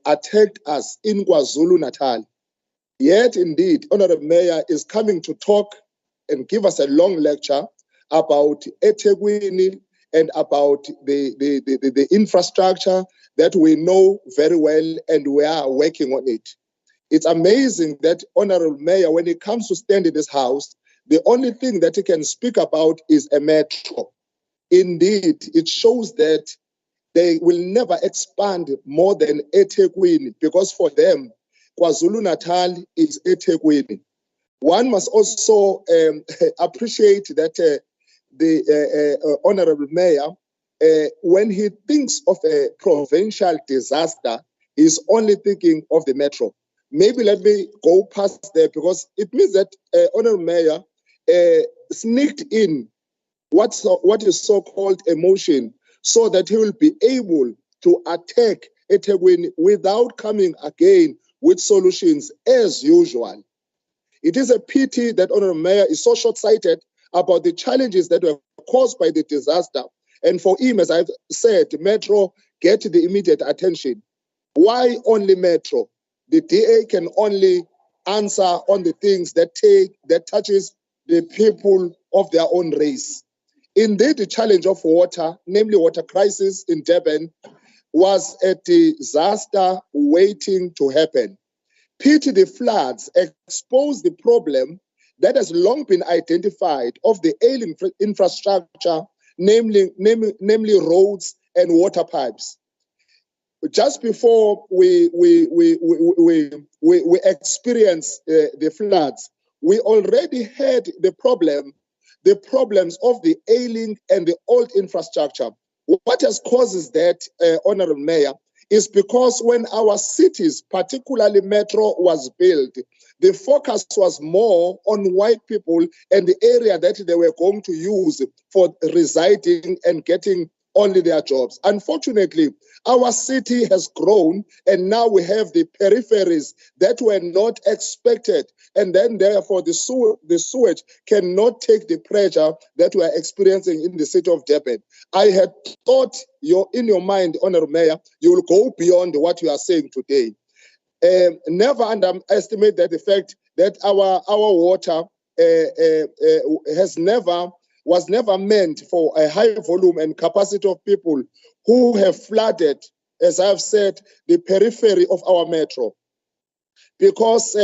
attacked us in KwaZulu-Natal. Yet, indeed, Honorable Mayor is coming to talk and give us a long lecture about eThekwini and about the infrastructure that we know very well and we are working on it. It's amazing that Honorable Mayor, when he comes to stand in this house, the only thing that he can speak about is a metro. Indeed, it shows that they will never expand more than eThekwini because for them, KwaZulu-Natal is eThekwini. One must also appreciate that the Honorable Mayor, when he thinks of a provincial disaster, he's only thinking of the metro. Maybe let me go past there because it means that Honorable Mayor, sneaked in what is so-called emotion, so that he will be able to attack eThekwini without coming again with solutions as usual. It is a pity that Honorable Mayor is so short-sighted about the challenges that were caused by the disaster. And for him, as I've said, Metro get the immediate attention. Why only Metro? The DA can only answer on the things that touches the people of their own race. Indeed, the challenge of water, namely water crisis in Durban, was a disaster waiting to happen. Pity the floods exposed the problem that has long been identified of the ailing infrastructure, namely roads and water pipes. Just before we experienced the floods, we already had the problems of the ailing and the old infrastructure. What has causes that, Honorable Mayor, is because when our cities, particularly Metro, was built, the focus was more on white people and the area that they were going to use for residing and getting only their jobs. Unfortunately, our city has grown, and now we have the peripheries that were not expected, and then therefore the sewage cannot take the pressure that we are experiencing in the city of Durban. I had thought in your mind, Honorable Mayor, you will go beyond what you are saying today. Never underestimate the fact that our water was never meant for a high volume and capacity of people who have flooded, as I've said, the periphery of our metro. Because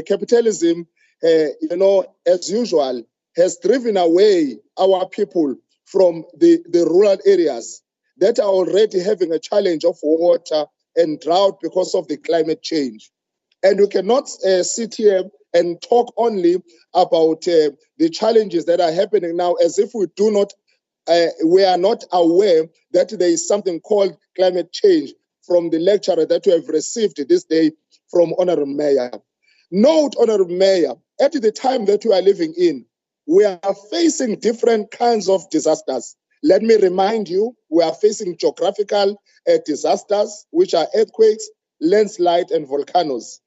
capitalism, as usual, has driven away our people from the rural areas that are already having a challenge of water and drought because of the climate change. And we cannot sit here and talk only about the challenges that are happening now as if we are not aware that there is something called climate change from the lecture that we have received this day from Honorable Mayor. Note, Honorable Mayor, at the time that we are living in, we are facing different kinds of disasters. Let me remind you, we are facing geographical disasters, which are earthquakes, landslide, and volcanoes.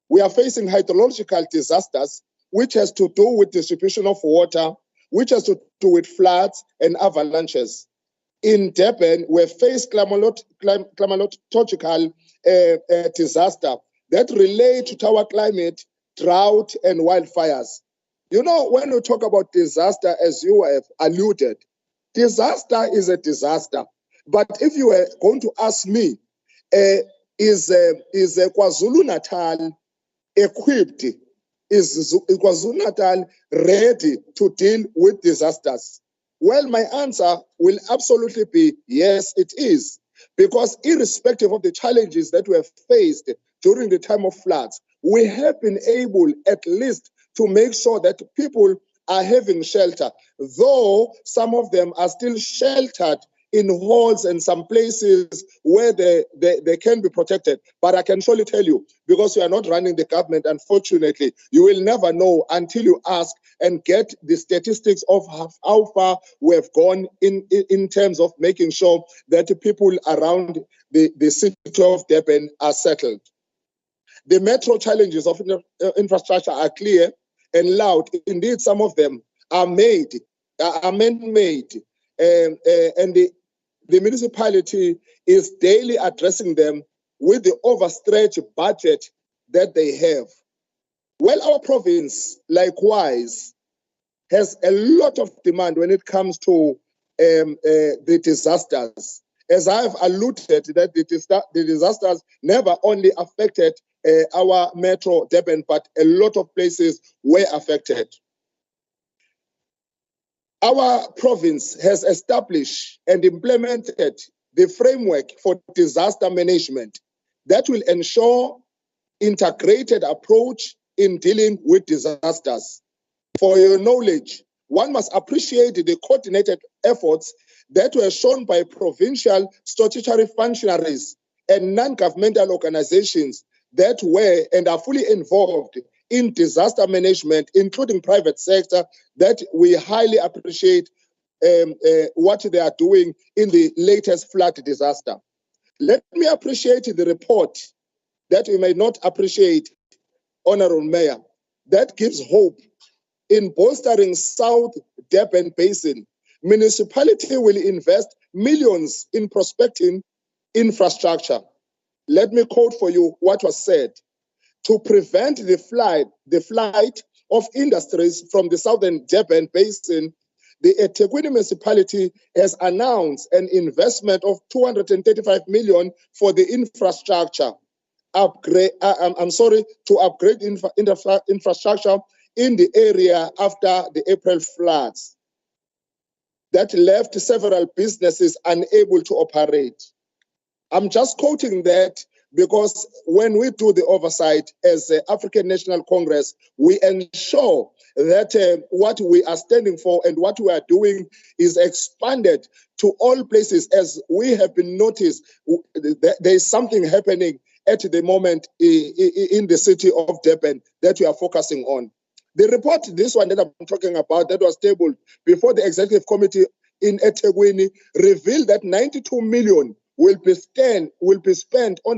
We are facing hydrological disasters, which has to do with distribution of water, which has to do with floods and avalanches. In Durban, we face climatological disaster that relate to our climate, drought, and wildfires. You know, when we talk about disaster, as you have alluded, disaster is a disaster. But if you were going to ask me, is KwaZulu-Natal equipped? Is KwaZulu-Natal ready to deal with disasters? Well, my answer will absolutely be yes, it is. Because irrespective of the challenges that we have faced during the time of floods, we have been able at least to make sure that people are having shelter, though some of them are still sheltered in halls and some places where they can be protected. But I can surely tell you, because you are not running the government, unfortunately, you will never know until you ask and get the statistics of how far we have gone in terms of making sure that the people around the city of Durban are settled. The metro challenges of infrastructure are clear and loud. Indeed, some of them are man-made, and the municipality is daily addressing them with the overstretched budget that they have. Well, our province, likewise, has a lot of demand when it comes to the disasters. As I've alluded, that the disasters never only affected our metro Durban, but a lot of places were affected. Our province has established and implemented the framework for disaster management that will ensure integrated approach in dealing with disasters. For your knowledge, one must appreciate the coordinated efforts that were shown by provincial statutory functionaries and non-governmental organizations that were and are fully involved in disaster management, including private sector, that we highly appreciate what they are doing in the latest flood disaster. Let me appreciate the report that we may not appreciate, Honorable Mayor, that gives hope in bolstering South Durban Basin. Municipality will invest millions in prospecting infrastructure. Let me quote for you what was said. To prevent the flight of industries from the Southern Durban Basin, the eThekwini municipality has announced an investment of 235 million for the infrastructure upgrade. To upgrade infrastructure in the area after the April floods that left several businesses unable to operate. I'm just quoting that because when we do the oversight as the African National Congress, we ensure that what we are standing for and what we are doing is expanded to all places. As we have been noticed, there is something happening at the moment in the city of Durban that we are focusing on. The report, this one that I'm talking about, that was tabled before the executive committee in eThekwini, revealed that 92 million will be spent on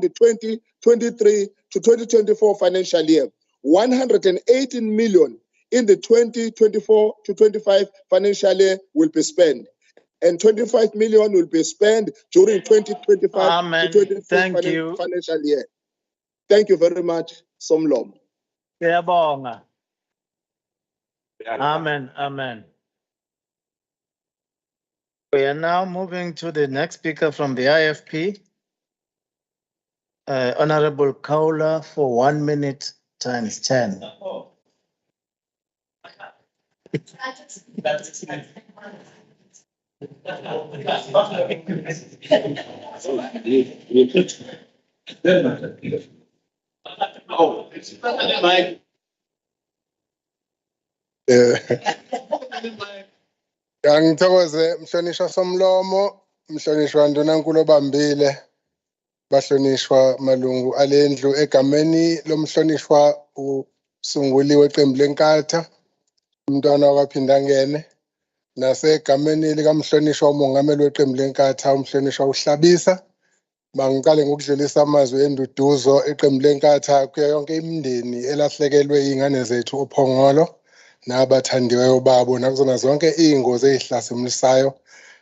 the 2023 to 2024 financial year, 118 million in the 2024 to 25 financial year will be spent, and 25 million will be spent during 2025 to 26 financial year. Thank you very much, Somlom. Siyabonga. Amen, amen. We are now moving to the next speaker from the IFP, Honorable Kaula, for 1 minute times 10. Ngithokoze mhlonishwa Somlomo, mhlonishwa Ndunankulu obambile, bahlonishwa malungu alendlu, egameni lomhlonishwa usunguli weqembu lenkatha umntwana wakaphinda ngene, nasegameni likamhlonishwa umongameli weqembu lenkatha umhlonishwa uhlabisa. Mangiqale ngokudlulisa amazwi enduduzo eqembu lenkatha kuyo yonke imindeni elahlekelwe izingane zethu uphongolo nabathandiweyo babo nakuzona zonke izingozi ezihlasimlisayo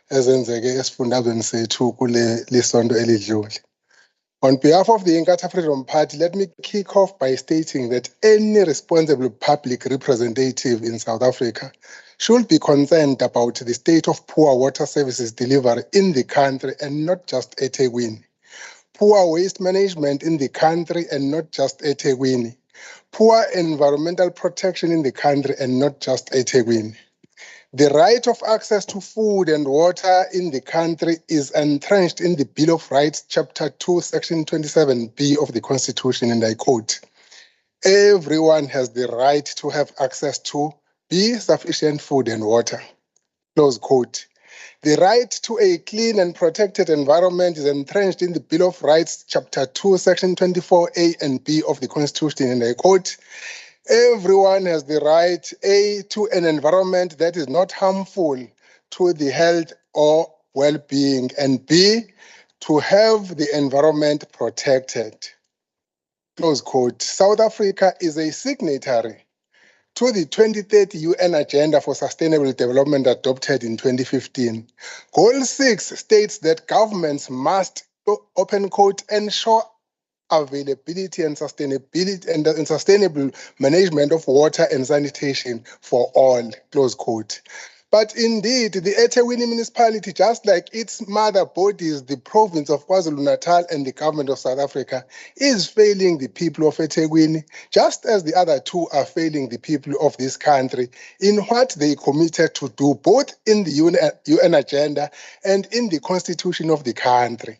ezenzeke esifundazweni sethu kule lisonto elidlule. On behalf of the Inkatha Freedom Party, let me kick off by stating that any responsible public representative in South Africa should be concerned about the state of poor water services delivery in the country and not just eThekwini. Poor waste management in the country and not just eThekwini. Poor environmental protection in the country and not just eThekwini. The right of access to food and water in the country is entrenched in the Bill of Rights, Chapter 2, Section 27B of the Constitution, and I quote, "Everyone has the right to have access to sufficient food and water." Close quote. The right to a clean and protected environment is entrenched in the Bill of Rights, Chapter 2, Section 24A and B of the Constitution, and I quote, "Everyone has the right, A, to an environment that is not harmful to the health or well-being, and B, to have the environment protected." Close quote. South Africa is a signatory to the 2030 UN Agenda for Sustainable Development adopted in 2015. Goal 6 states that governments must, open quote, ensure availability and sustainability and sustainable management of water and sanitation for all, close quote. But indeed, the eThekwini municipality, just like its mother bodies, the province of Kwazulu-Natal and the government of South Africa, is failing the people of eThekwini, just as the other two are failing the people of this country in what they committed to do, both in the UN agenda and in the constitution of the country.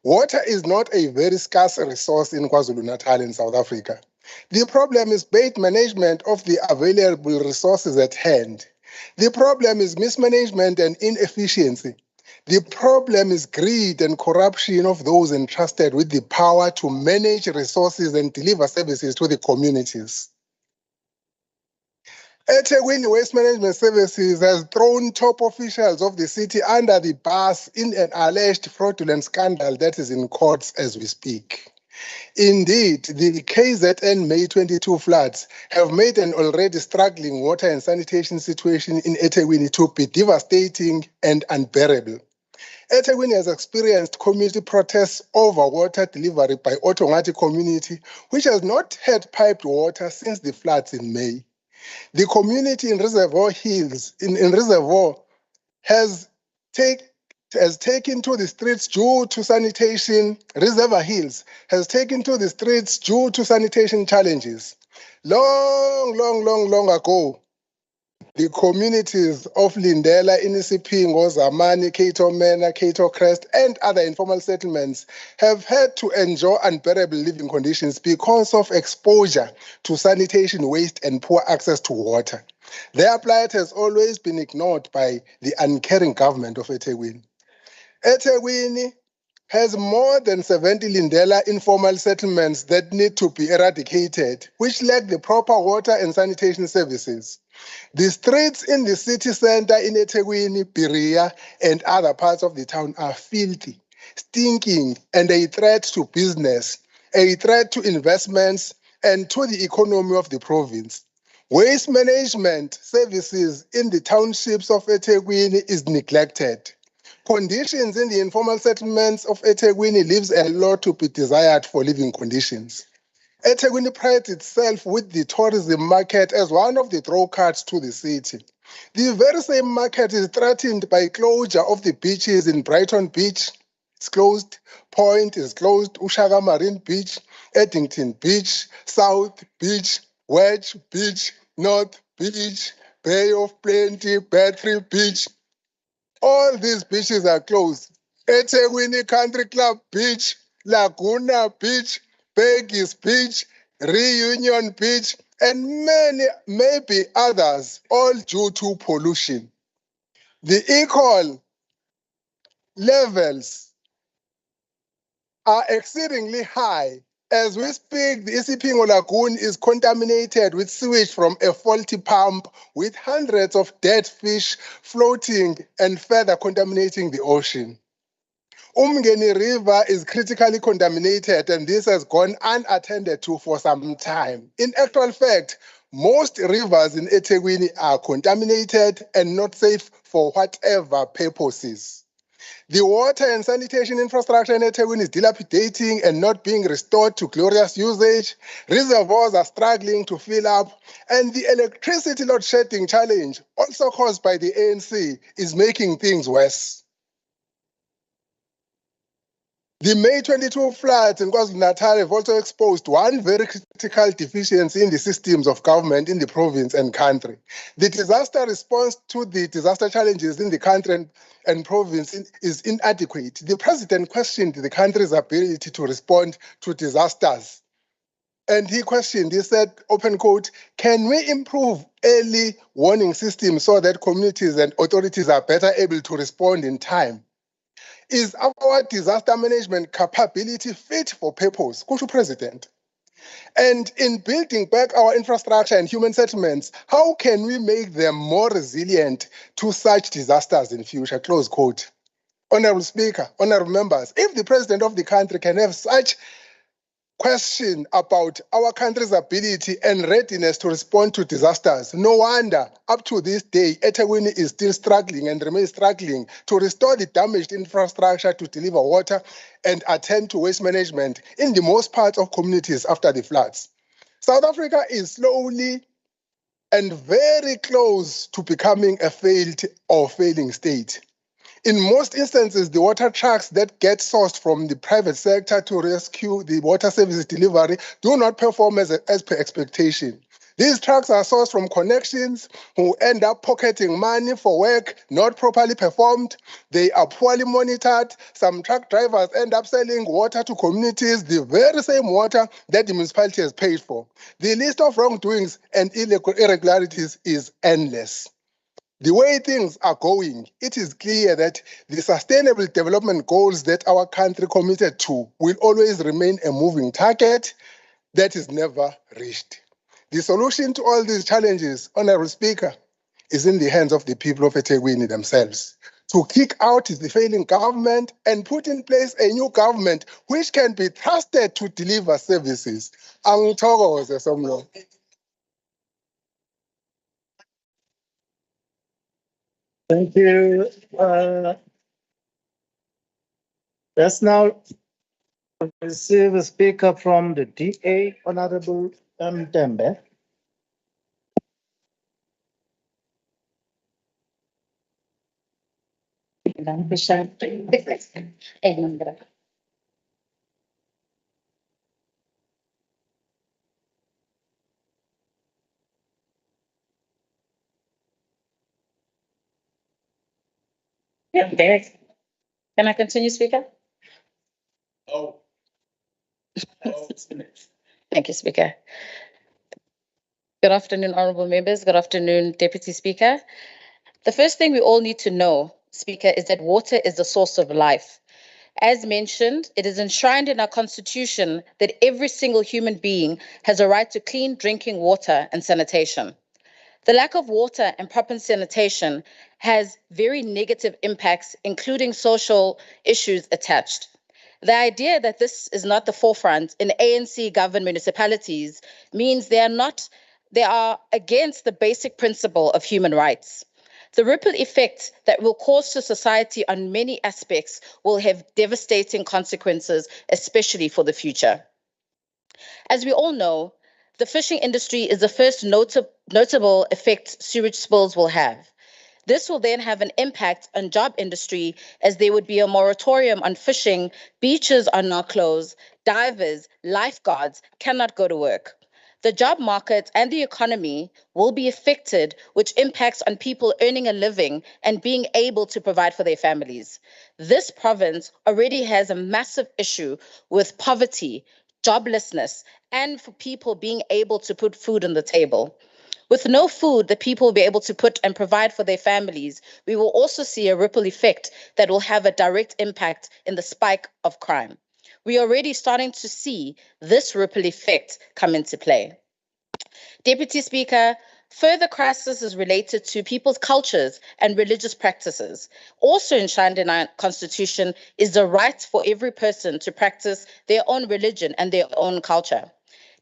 Water is not a very scarce resource in KwaZulu-Natal in South Africa. The problem is bad management of the available resources at hand. The problem is mismanagement and inefficiency. The problem is greed and corruption of those entrusted with the power to manage resources and deliver services to the communities. eThekwini Waste Management Services has thrown top officials of the city under the bus in an alleged fraudulent scandal that is in courts as we speak. Indeed, the KZN May 22 floods have made an already struggling water and sanitation situation in eThekwini to be devastating and unbearable. eThekwini has experienced community protests over water delivery by Otongati community, which has not had piped water since the floods in May. The community in Reservoir Hills, in Reservoir, has taken to the streets due to sanitation. Reservoir Hills has taken to the streets due to sanitation challenges. Long ago, the communities of Lindela, Inisipingo, Zamani, Cato Mena, Cato Crest, and other informal settlements have had to endure unbearable living conditions because of exposure to sanitation waste and poor access to water. Their plight has always been ignored by the uncaring government of eThekwini. eThekwini has more than 70 Lindela informal settlements that need to be eradicated, which lack the proper water and sanitation services. The streets in the city center in eThekwini, Piria, and other parts of the town are filthy, stinking, and a threat to business, a threat to investments, and to the economy of the province. Waste management services in the townships of eThekwini is neglected. Conditions in the informal settlements of eThekwini leaves a lot to be desired for living conditions. eThekwini prides itself with the tourism market as one of the draw cards to the city. The very same market is threatened by closure of the beaches in Brighton Beach. It's closed. Point is closed. Ushaka Marine Beach, Eddington Beach, South Beach, Wedge Beach, North Beach, Bay of Plenty, Battery Beach. All these beaches are closed. eThekwini Country Club Beach, Laguna Beach, Peggy's Beach, Reunion Beach, and many, maybe others, all due to pollution. The equal levels are exceedingly high. As we speak, the Isipingo Lagoon is contaminated with sewage from a faulty pump, with hundreds of dead fish floating and further contaminating the ocean. Umngeni River is critically contaminated, and this has gone unattended to for some time. In actual fact, most rivers in eThekwini are contaminated and not safe for whatever purposes. The water and sanitation infrastructure in eThekwini is dilapidating and not being restored to glorious usage. Reservoirs are struggling to fill up, and the electricity load shedding challenge, also caused by the ANC, is making things worse. The May 22 floods in Kwazulu-Natal have also exposed one very critical deficiency in the systems of government in the province and country. The disaster response to the disaster challenges in the country and province is inadequate. The president questioned the country's ability to respond to disasters. And he said, open quote, can we improve early warning systems so that communities and authorities are better able to respond in time? Is our disaster management capability fit for purpose? Kusho President. And in building back our infrastructure and human settlements, how can we make them more resilient to such disasters in future? Close quote. Honorable Speaker, honorable members, if the president of the country can have such question about our country's ability and readiness to respond to disasters, no wonder up to this day, eThekwini is still struggling and remains struggling to restore the damaged infrastructure to deliver water and attend to waste management in the most parts of communities after the floods. South Africa is slowly and very close to becoming a failed or failing state. In most instances, the water trucks that get sourced from the private sector to rescue the water services delivery do not perform as per expectation. These trucks are sourced from connections who end up pocketing money for work not properly performed. They are poorly monitored. Some truck drivers end up selling water to communities, the very same water that the municipality has paid for. The list of wrongdoings and irregularities is endless. The way things are going, it is clear that the sustainable development goals that our country committed to will always remain a moving target that is never reached. The solution to all these challenges, Honorable Speaker, is in the hands of the people of eThekwini themselves. To kick out the failing government and put in place a new government which can be trusted to deliver services. Angithokoze Somlo. Thank you. Let's now receive a speaker from the DA, Honorable Tembe. Can I continue, Speaker? Thank you, Speaker. Good afternoon, honorable members. Good afternoon, Deputy Speaker. The first thing we all need to know, Speaker, is that water is the source of life. As mentioned, it is enshrined in our Constitution that every single human being has a right to clean drinking water and sanitation. The lack of water and proper sanitation has very negative impacts, including social issues attached. The idea that this is not the forefront in ANC governed municipalities means they are against the basic principle of human rights. The ripple effect that will cause to society on many aspects will have devastating consequences, especially for the future. As we all know, the fishing industry is the first notable effect sewage spills will have. This will then have an impact on job industry as there would be a moratorium on fishing, beaches are now closed, divers, lifeguards cannot go to work. The job market and the economy will be affected, which impacts on people earning a living and being able to provide for their families. This province already has a massive issue with poverty, joblessness, and for people being able to put food on the table. With no food that people will be able to put and provide for their families, we will also see a ripple effect that will have a direct impact in the spike of crime. We are already starting to see this ripple effect come into play. Deputy Speaker, further crisis is related to people's cultures and religious practices. Also enshrined in our Constitution is the right for every person to practice their own religion and their own culture.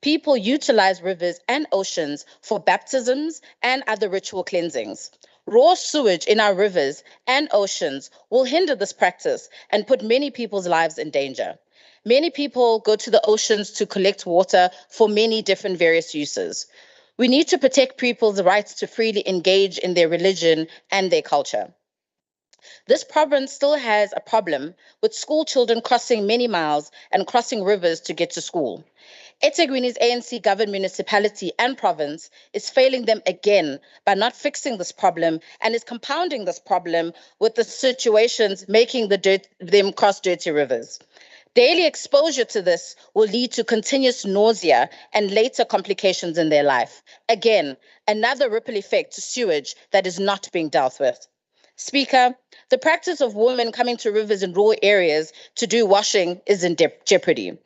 People utilize rivers and oceans for baptisms and other ritual cleansings. Raw sewage in our rivers and oceans will hinder this practice and put many people's lives in danger. Many people go to the oceans to collect water for many different various uses. We need to protect people's rights to freely engage in their religion and their culture. This province still has a problem with school children crossing many miles and crossing rivers to get to school. eThekwini's ANC governed municipality and province is failing them again by not fixing this problem and is compounding this problem with the situations making them cross dirty rivers. Daily exposure to this will lead to continuous nausea and later complications in their life. Again, another ripple effect to sewage that is not being dealt with. Speaker, the practice of women coming to rivers in rural areas to do washing is in jeopardy.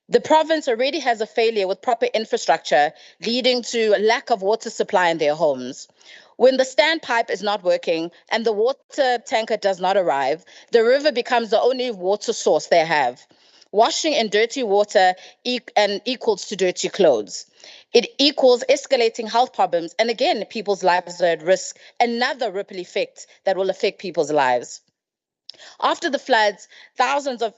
The province already has a failure with proper infrastructure, leading to a lack of water supply in their homes. When the standpipe is not working and the water tanker does not arrive, the river becomes the only water source they have. Washing in dirty water equals to dirty clothes. It equals escalating health problems, and again, people's lives are at risk. Another ripple effect that will affect people's lives. After the floods, thousands of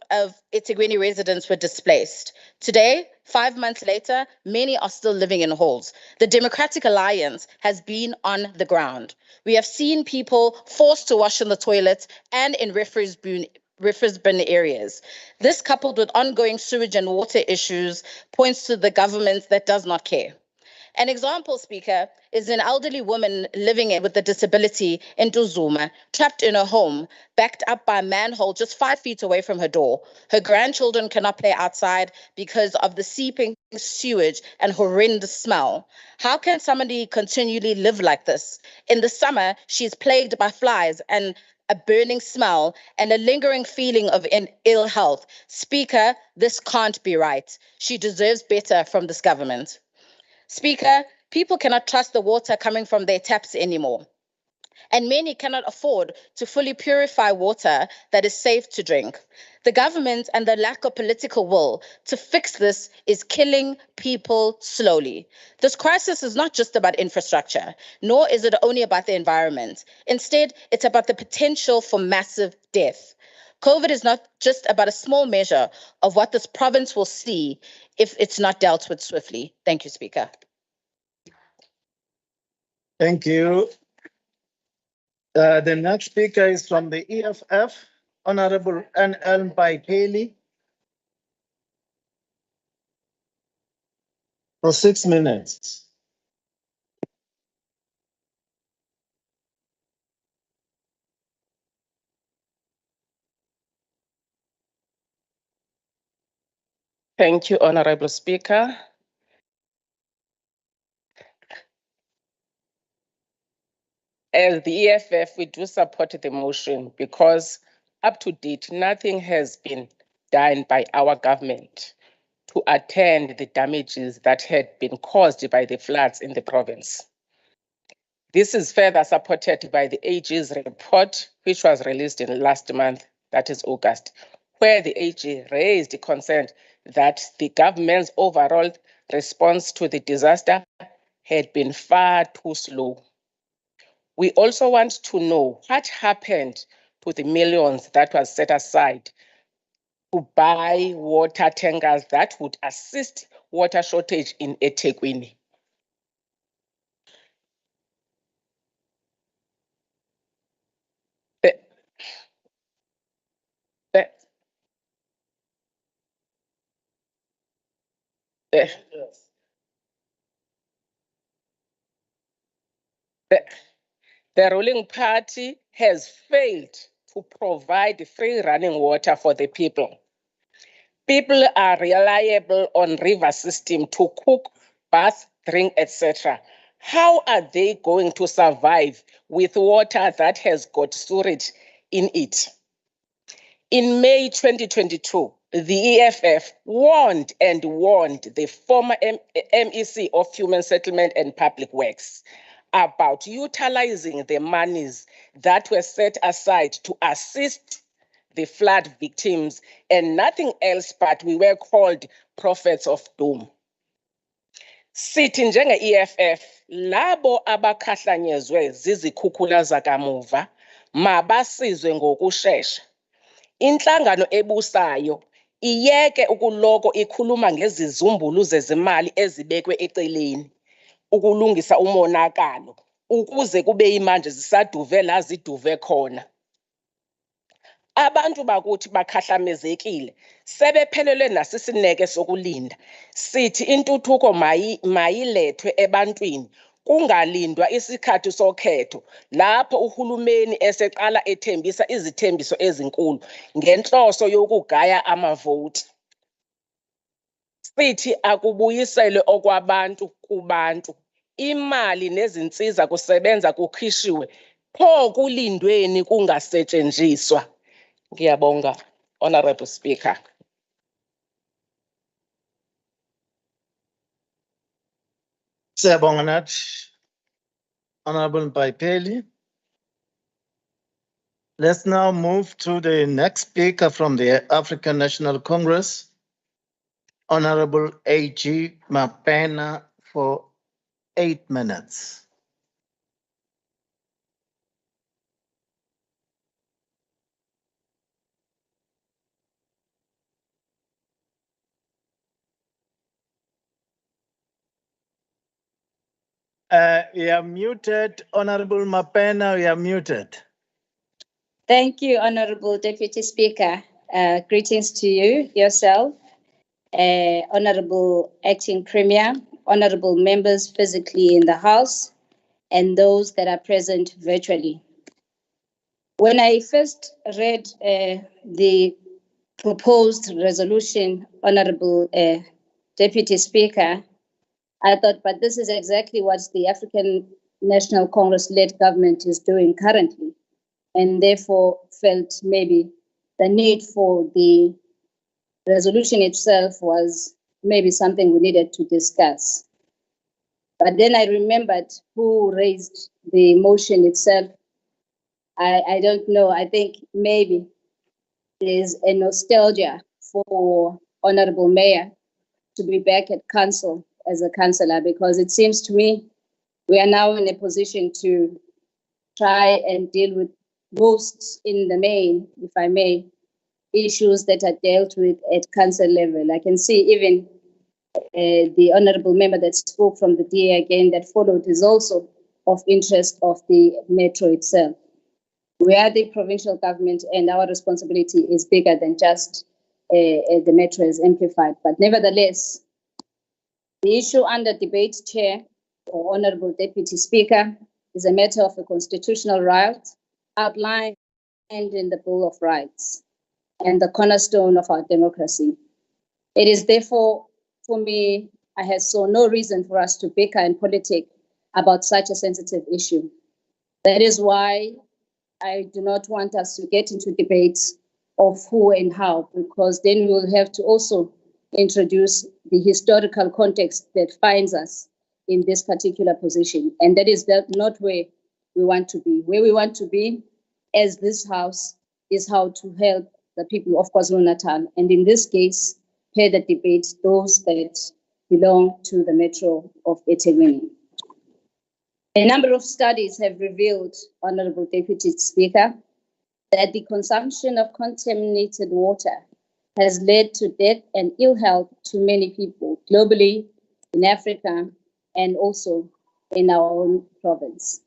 eThekwini residents were displaced. Today, 5 months later, many are still living in halls. The Democratic Alliance has been on the ground. We have seen people forced to wash in the toilets and in refuse bin areas. This, coupled with ongoing sewage and water issues, points to the government that does not care. An example, Speaker, is an elderly woman living with a disability in Duzuma, trapped in a home, backed up by a manhole just 5 feet away from her door. Her grandchildren cannot play outside because of the seeping sewage and horrendous smell. How can somebody continually live like this? In the summer, she's plagued by flies and a burning smell and a lingering feeling of ill health. Speaker, this can't be right. She deserves better from this government. Speaker, people cannot trust the water coming from their taps anymore, and many cannot afford to fully purify water that is safe to drink. The government and the lack of political will to fix this is killing people slowly. This crisis is not just about infrastructure, nor is it only about the environment. Instead, it's about the potential for massive death. COVID is not just about a small measure of what this province will see if it's not dealt with swiftly. Thank you, Speaker. Thank you. The next speaker is from the EFF, Honorable N.L. Baipeli. For 6 minutes. Thank you, Honorable Speaker. As the EFF, we do support the motion because up to date, nothing has been done by our government to attend the damages that had been caused by the floods in the province. This is further supported by the AG's report, which was released in last month, that is August, where the AG raised concern that the government's overall response to the disaster had been far too slow. We also want to know what happened to the millions that was set aside to buy water tankers that would assist water shortage in eThekwini. The ruling party has failed to provide free running water for the people. People are reliable on river system to cook, bath, drink, etc. How are they going to survive with water that has got sewage in it? In May 2022, the EFF warned the former MEC of Human Settlement and Public Works about utilizing the monies that were set aside to assist the flood victims and nothing else, but we were called prophets of doom. Sithi njenge-EFF, labo abakhahlanyezwe zizikhukhula zakamuva mabasizwe ngokushesha. Inhlangano ebusayo iyeke ukuloko ikhuluma ngezizumbulu zezimali ezibekwe eceleni ukulungisa umonakalo ukuze kube imanje zisaduve la ziduve khona. Abantu bakuthi bakhahlamezekile sebephelelwe nasisineke sokulinda. Sithi intuthuko mayilethwe ebantwini kungalindwa isikhathi sokhetho lapho uhulumeni eseqala ethembisa izithembiso ezinkulu ngenhloso yokugaya amavoti. Sithi akubuyiselwe okwabantu kubantu. Imali nezinsiza kusebenza kukhishiwe pho kulindweni kungasetshenziswa. Ngiyabonga, Honorable Speaker. Siyabonga nathi, Honorable Baipeli. Let's now move to the next speaker from the African National Congress, Honorable A.G. Mapena, for 8 minutes. You are muted, Honorable Mapena, you are muted. Thank you, Honorable Deputy Speaker. Greetings to you, yourself, Honorable Acting Premier, Honorable members physically in the House, and those that are present virtually. When I first read the proposed resolution, Honorable Deputy Speaker, I thought, but this is exactly what the African National Congress-led government is doing currently, and therefore felt maybe the need for the resolution itself was maybe something we needed to discuss. But then I remembered who raised the motion itself. I don't know. I think maybe there's a nostalgia for Honorable Mayor to be back at council as a councillor, because it seems to me we are now in a position to try and deal with most, in the main, if I may, issues that are dealt with at council level. I can see even the honorable member that spoke from the DA again that followed is also of interest of the metro itself. We are the provincial government and our responsibility is bigger than just the metro is amplified. But nevertheless, the issue under debate, Chair or Honorable Deputy Speaker, is a matter of a constitutional right outlined in the Bill of Rights and the cornerstone of our democracy. It is therefore, for me, I saw no reason for us to bicker and politic about such a sensitive issue. That is why I do not want us to get into debates of who and how, because then we will have to also introduce the historical context that finds us in this particular position. And that is not where we want to be. Where we want to be as this House is how to help the people of KwaZulu-Natal. And in this case, pair the debate those that belong to the Metro of eThekwini. A number of studies have revealed, Honorable Deputy Speaker, that the consumption of contaminated water has led to death and ill health to many people globally, in Africa, and also in our own province.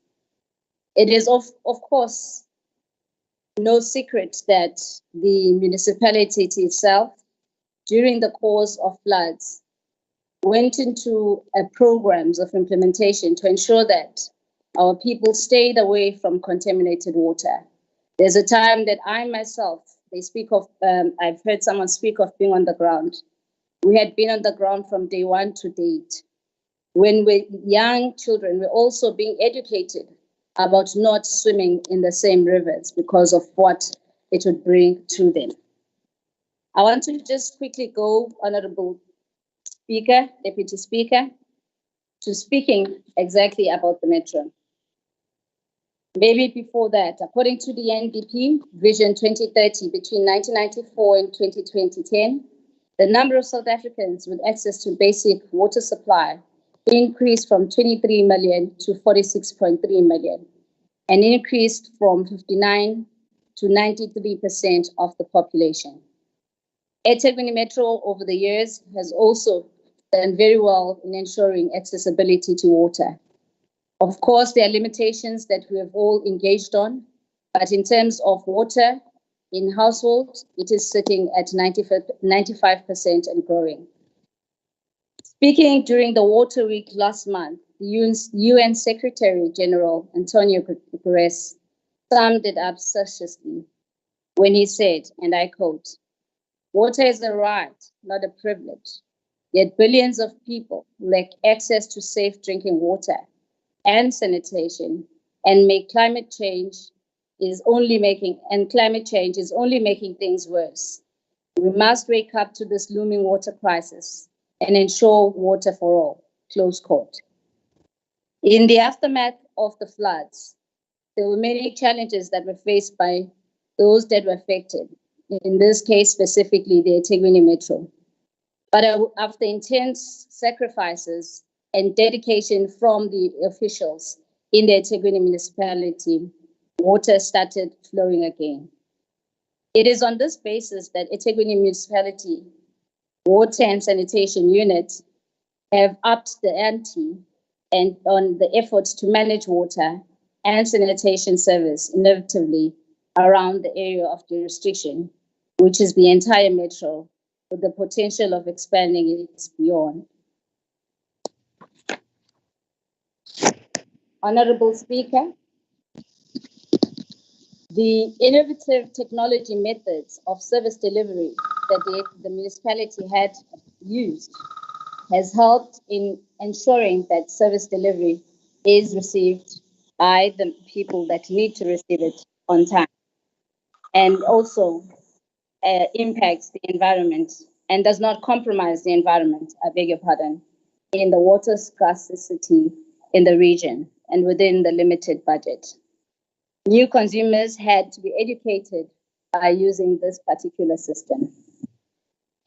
It is of course no secret that the municipality itself, during the course of floods, went into programs of implementation to ensure that our people stayed away from contaminated water. There's a time that I myself, they speak of, I've heard someone speak of being on the ground. We had been on the ground from day one to date. When we're young children, we're also being educated about not swimming in the same rivers because of what it would bring to them. I want to just quickly go, Honorable Speaker, Deputy Speaker, to speaking exactly about the metro. Maybe before that, according to the NDP Vision 2030, between 1994 and 2010, the number of South Africans with access to basic water supply increased from 23 million to 46.3 million, and increased from 59 to 93% of the population. eThekwini Metro over the years has also done very well in ensuring accessibility to water. Of course, there are limitations that we have all engaged on, but in terms of water in households, it is sitting at 95% and growing. Speaking during the Water Week last month, the UN Secretary General Antonio Guterres summed it up succinctly when he said, and I quote, "Water is a right, not a privilege. Yet billions of people lack access to safe drinking water and sanitation, and climate change is only making things worse. We must wake up to this looming water crisis and ensure water for all." Close quote. In the aftermath of the floods, there were many challenges that were faced by those that were affected. In this case, specifically the eThekwini Metro. But after intense sacrifices and dedication from the officials in the eThekwini municipality, water started flowing again. It is on this basis that eThekwini municipality water and sanitation units have upped the ante and on the efforts to manage water and sanitation service innovatively around the area of jurisdiction, which is the entire metro, with the potential of expanding it beyond. Honorable Speaker, the innovative technology methods of service delivery that the municipality had used has helped in ensuring that service delivery is received by the people that need to receive it on time, and also impacts the environment and does not compromise the environment, I beg your pardon, in the water scarcity in the region and within the limited budget. New consumers had to be educated by using this particular system.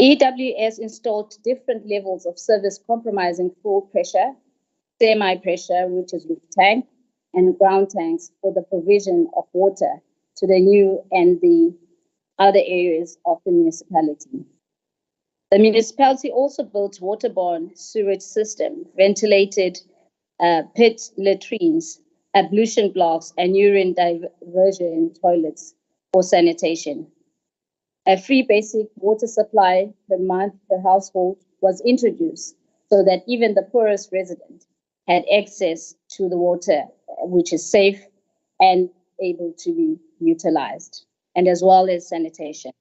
EWS installed different levels of service comprising full pressure, semi-pressure, which is roof tank, and ground tanks for the provision of water to the new and the other areas of the municipality. The municipality also built waterborne sewage system, ventilated pit latrines, ablution blocks, and urine diversion toilets for sanitation. A free basic water supply per month per household was introduced so that even the poorest resident had access to the water, which is safe and able to be utilized, and as well as sanitation.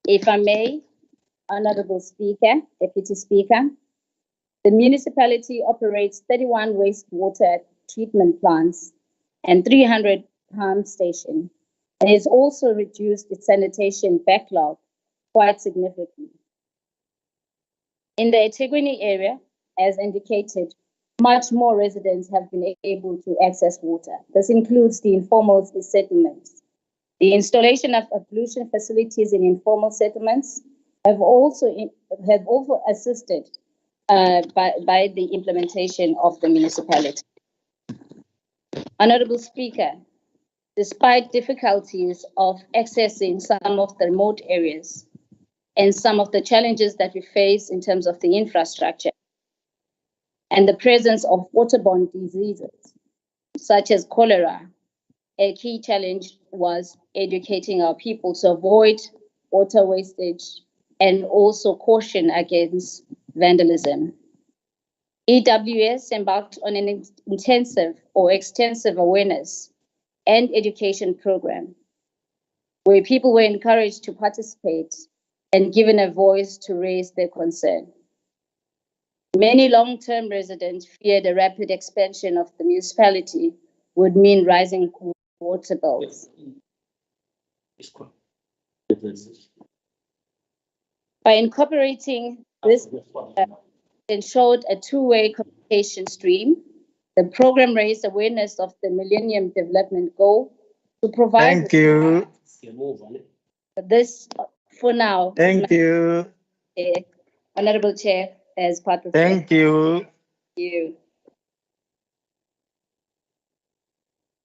If I may, Honorable Speaker, Deputy Speaker, the municipality operates 31 wastewater treatment plants and 300 pump stations, and has also reduced its sanitation backlog quite significantly. In the eThekwini area, as indicated, much more residents have been able to access water. This includes the informal settlements. The installation of ablution facilities in informal settlements have also assisted by the implementation of the municipality. Honorable Speaker, despite difficulties of accessing some of the remote areas and some of the challenges that we face in terms of the infrastructure and the presence of waterborne diseases such as cholera, a key challenge was educating our people to avoid water wastage and also caution against vandalism. EWS embarked on an intensive or extensive awareness and education program where people were encouraged to participate and given a voice to raise their concern. Many long-term residents feared a rapid expansion of the municipality would mean rising water bills. By incorporating this, ensured a two-way communication stream. The program raised awareness of the Millennium Development Goal to provide. Thank you. This, for now. Thank you. Honorable Chair, as part of. Thank you. Thank you.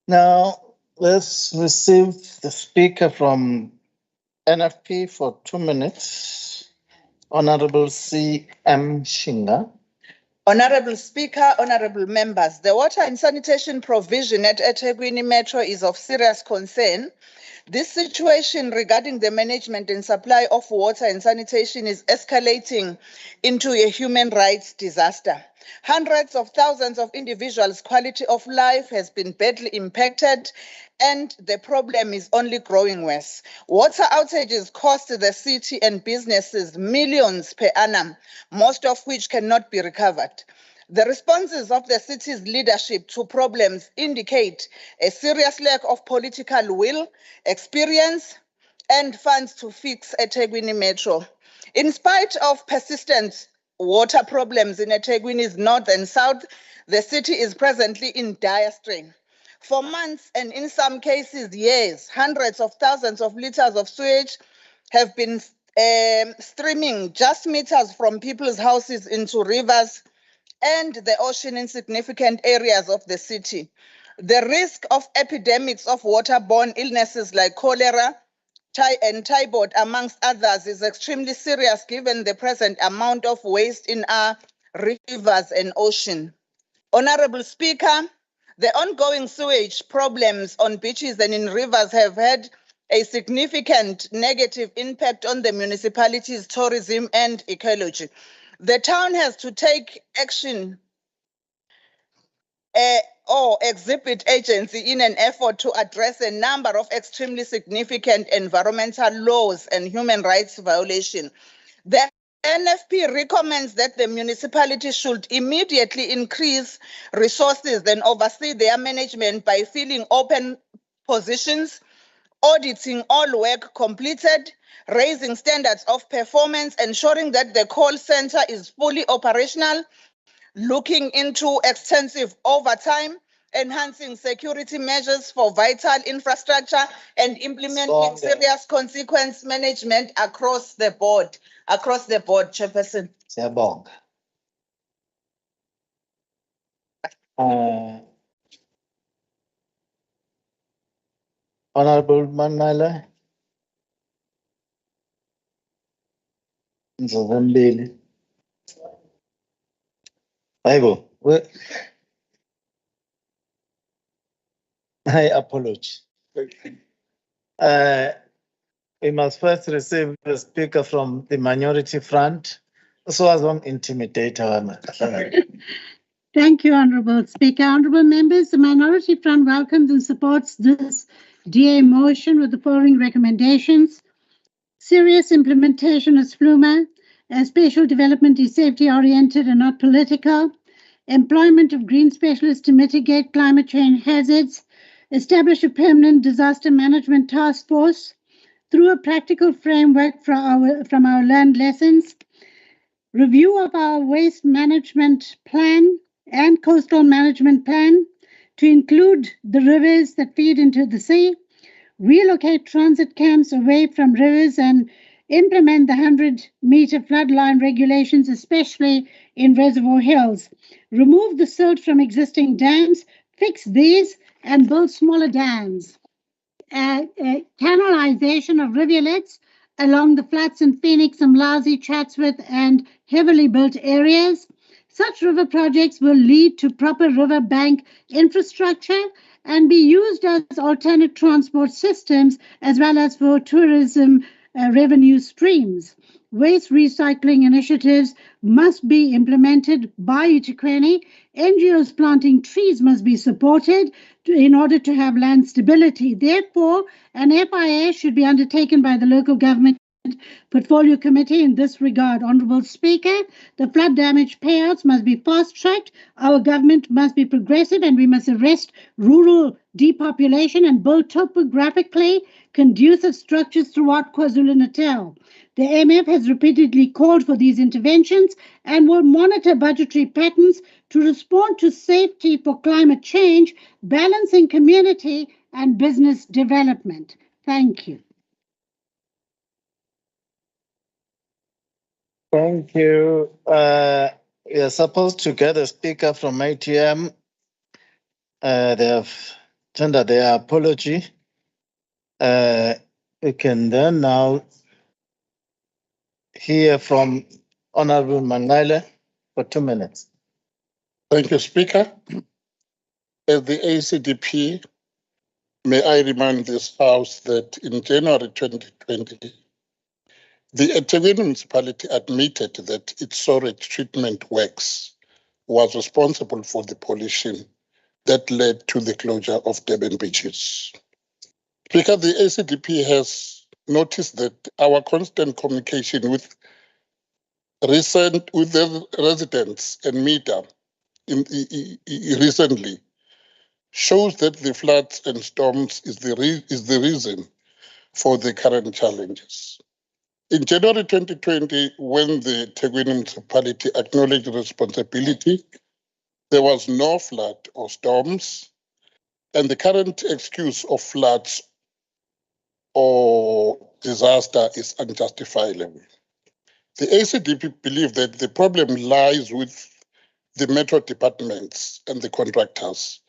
Now, let's receive the speaker from NFP for 2 minutes. Honorable C.M. Shinga. Honorable Speaker, honorable members, the water and sanitation provision at eThekwini Metro is of serious concern. This situation regarding the management and supply of water and sanitation is escalating into a human rights disaster. Hundreds of thousands of individuals' quality of life has been badly impacted, and the problem is only growing worse. Water outages cost the city and businesses millions per annum, most of which cannot be recovered. The responses of the city's leadership to problems indicate a serious lack of political will, experience, and funds to fix eThekwini Metro. In spite of persistent water problems in eThekwini's north and south, the city is presently in dire strain. For months, and in some cases years, hundreds of thousands of liters of sewage have been streaming just meters from people's houses into rivers and the ocean in significant areas of the city. The risk of epidemics of waterborne illnesses like cholera and typhoid, amongst others, is extremely serious given the present amount of waste in our rivers and ocean. Honorable Speaker, the ongoing sewage problems on beaches and in rivers have had a significant negative impact on the municipality's tourism and ecology. The town has to take action or exhibit agency in an effort to address a number of extremely significant environmental laws and human rights violations. The NFP recommends that the municipality should immediately increase resources and oversee their management by filling open positions, auditing all work completed, raising standards of performance, ensuring that the call center is fully operational, looking into extensive overtime, enhancing security measures for vital infrastructure, and implementing serious consequence management across the board. Chairperson. Siyabonga. Honorable Manala. Nzovembili. Aibo, I apologize. We must first receive the speaker from the minority front, so as one intimidator. Thank you, Honourable Speaker. Honourable members, the Minority Front welcomes and supports this DA motion with the following recommendations. Serious implementation of SPLUMA, spatial development is safety-oriented and not political. Employment of green specialists to mitigate climate change hazards. Establish a permanent disaster management task force through a practical framework from our learned lessons. Review of our waste management plan and coastal management plan to include the rivers that feed into the sea. Relocate transit camps away from rivers and implement the 100-meter floodline regulations, especially in reservoir hills. Remove the silt from existing dams, fix these, and build smaller dams. Canalization of rivulets along the flats in Phoenix, Umlazi, Chatsworth, and heavily built areas. Such river projects will lead to proper river bank infrastructure and be used as alternate transport systems as well as for tourism revenue streams. Waste recycling initiatives must be implemented by eThekwini. NGOs planting trees must be supported in order to have land stability. Therefore, an FIA should be undertaken by the local government Portfolio Committee in this regard. Honourable Speaker, the flood damage payouts must be fast-tracked. Our government must be progressive and we must arrest rural depopulation and build topographically conducive structures throughout KwaZulu-Natal. The MF has repeatedly called for these interventions and will monitor budgetary patterns to respond to safety for climate change, balancing community and business development. Thank you. Thank you. We are supposed to get a speaker from ATM. They have tendered their apology. We can then now hear from Honorable Mangale for 2 minutes. Thank you, Speaker. As the ACDP, may I remind this House that in January 2020, the eThekwini municipality admitted that its sewage treatment works was responsible for the pollution that led to the closure of Durban beaches. Speaker, the ACDP has noticed that our constant communication with the residents and media recently shows that the floods and storms is the reason for the current challenges. In January 2020, when the eThekwini municipality acknowledged responsibility, there was no flood or storms, and the current excuse of floods or disaster is unjustifiable. The ACDP believe that the problem lies with the metro departments and the contractors.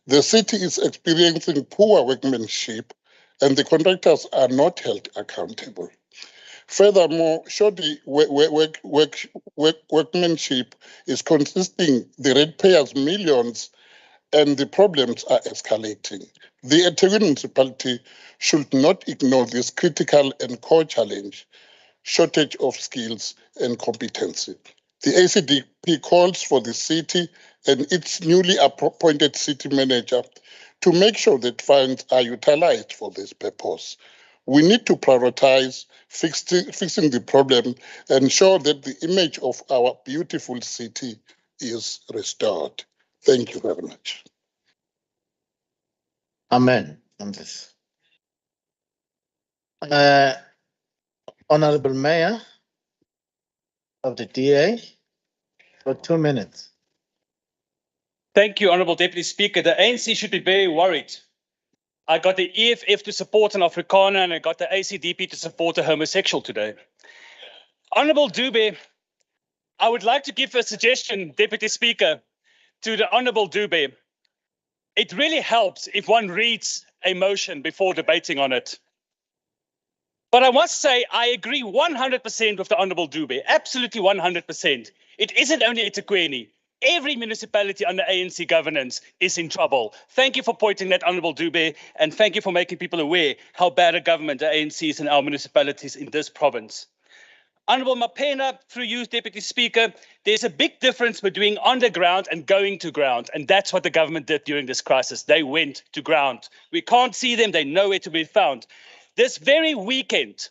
The city is experiencing poor workmanship and the contractors are not held accountable. Furthermore, shoddy workmanship is consisting the ratepayers millions and the problems are escalating. The eThekwini municipality should not ignore this critical and core challenge, shortage of skills and competency. The ACDP calls for the city and its newly appointed city manager to make sure that funds are utilized for this purpose. We need to prioritize fixing the problem and ensure that the image of our beautiful city is restored. Thank you very much. Amen. On this. Honorable Mayor of the DA for 2 minutes. Thank you, Honourable Deputy Speaker. The ANC should be very worried. I got the EFF to support an Afrikaner and I got the ACDP to support a homosexual today. Honourable Dube, I would like to give a suggestion, Deputy Speaker, to the Honourable Dube. It really helps if one reads a motion before debating on it. But I must say, I agree 100% with the Honourable Dube, absolutely 100%. It isn't only eThekwini. Every municipality under ANC governance is in trouble. Thank you for pointing that, Honourable Dube, and thank you for making people aware how bad a government the ANC is in our municipalities in this province. Honourable Mapena, through you, Deputy Speaker, there's a big difference between on the ground and going to ground, and that's what the government did during this crisis. They went to ground. We can't see them, they're nowhere to be found. This very weekend,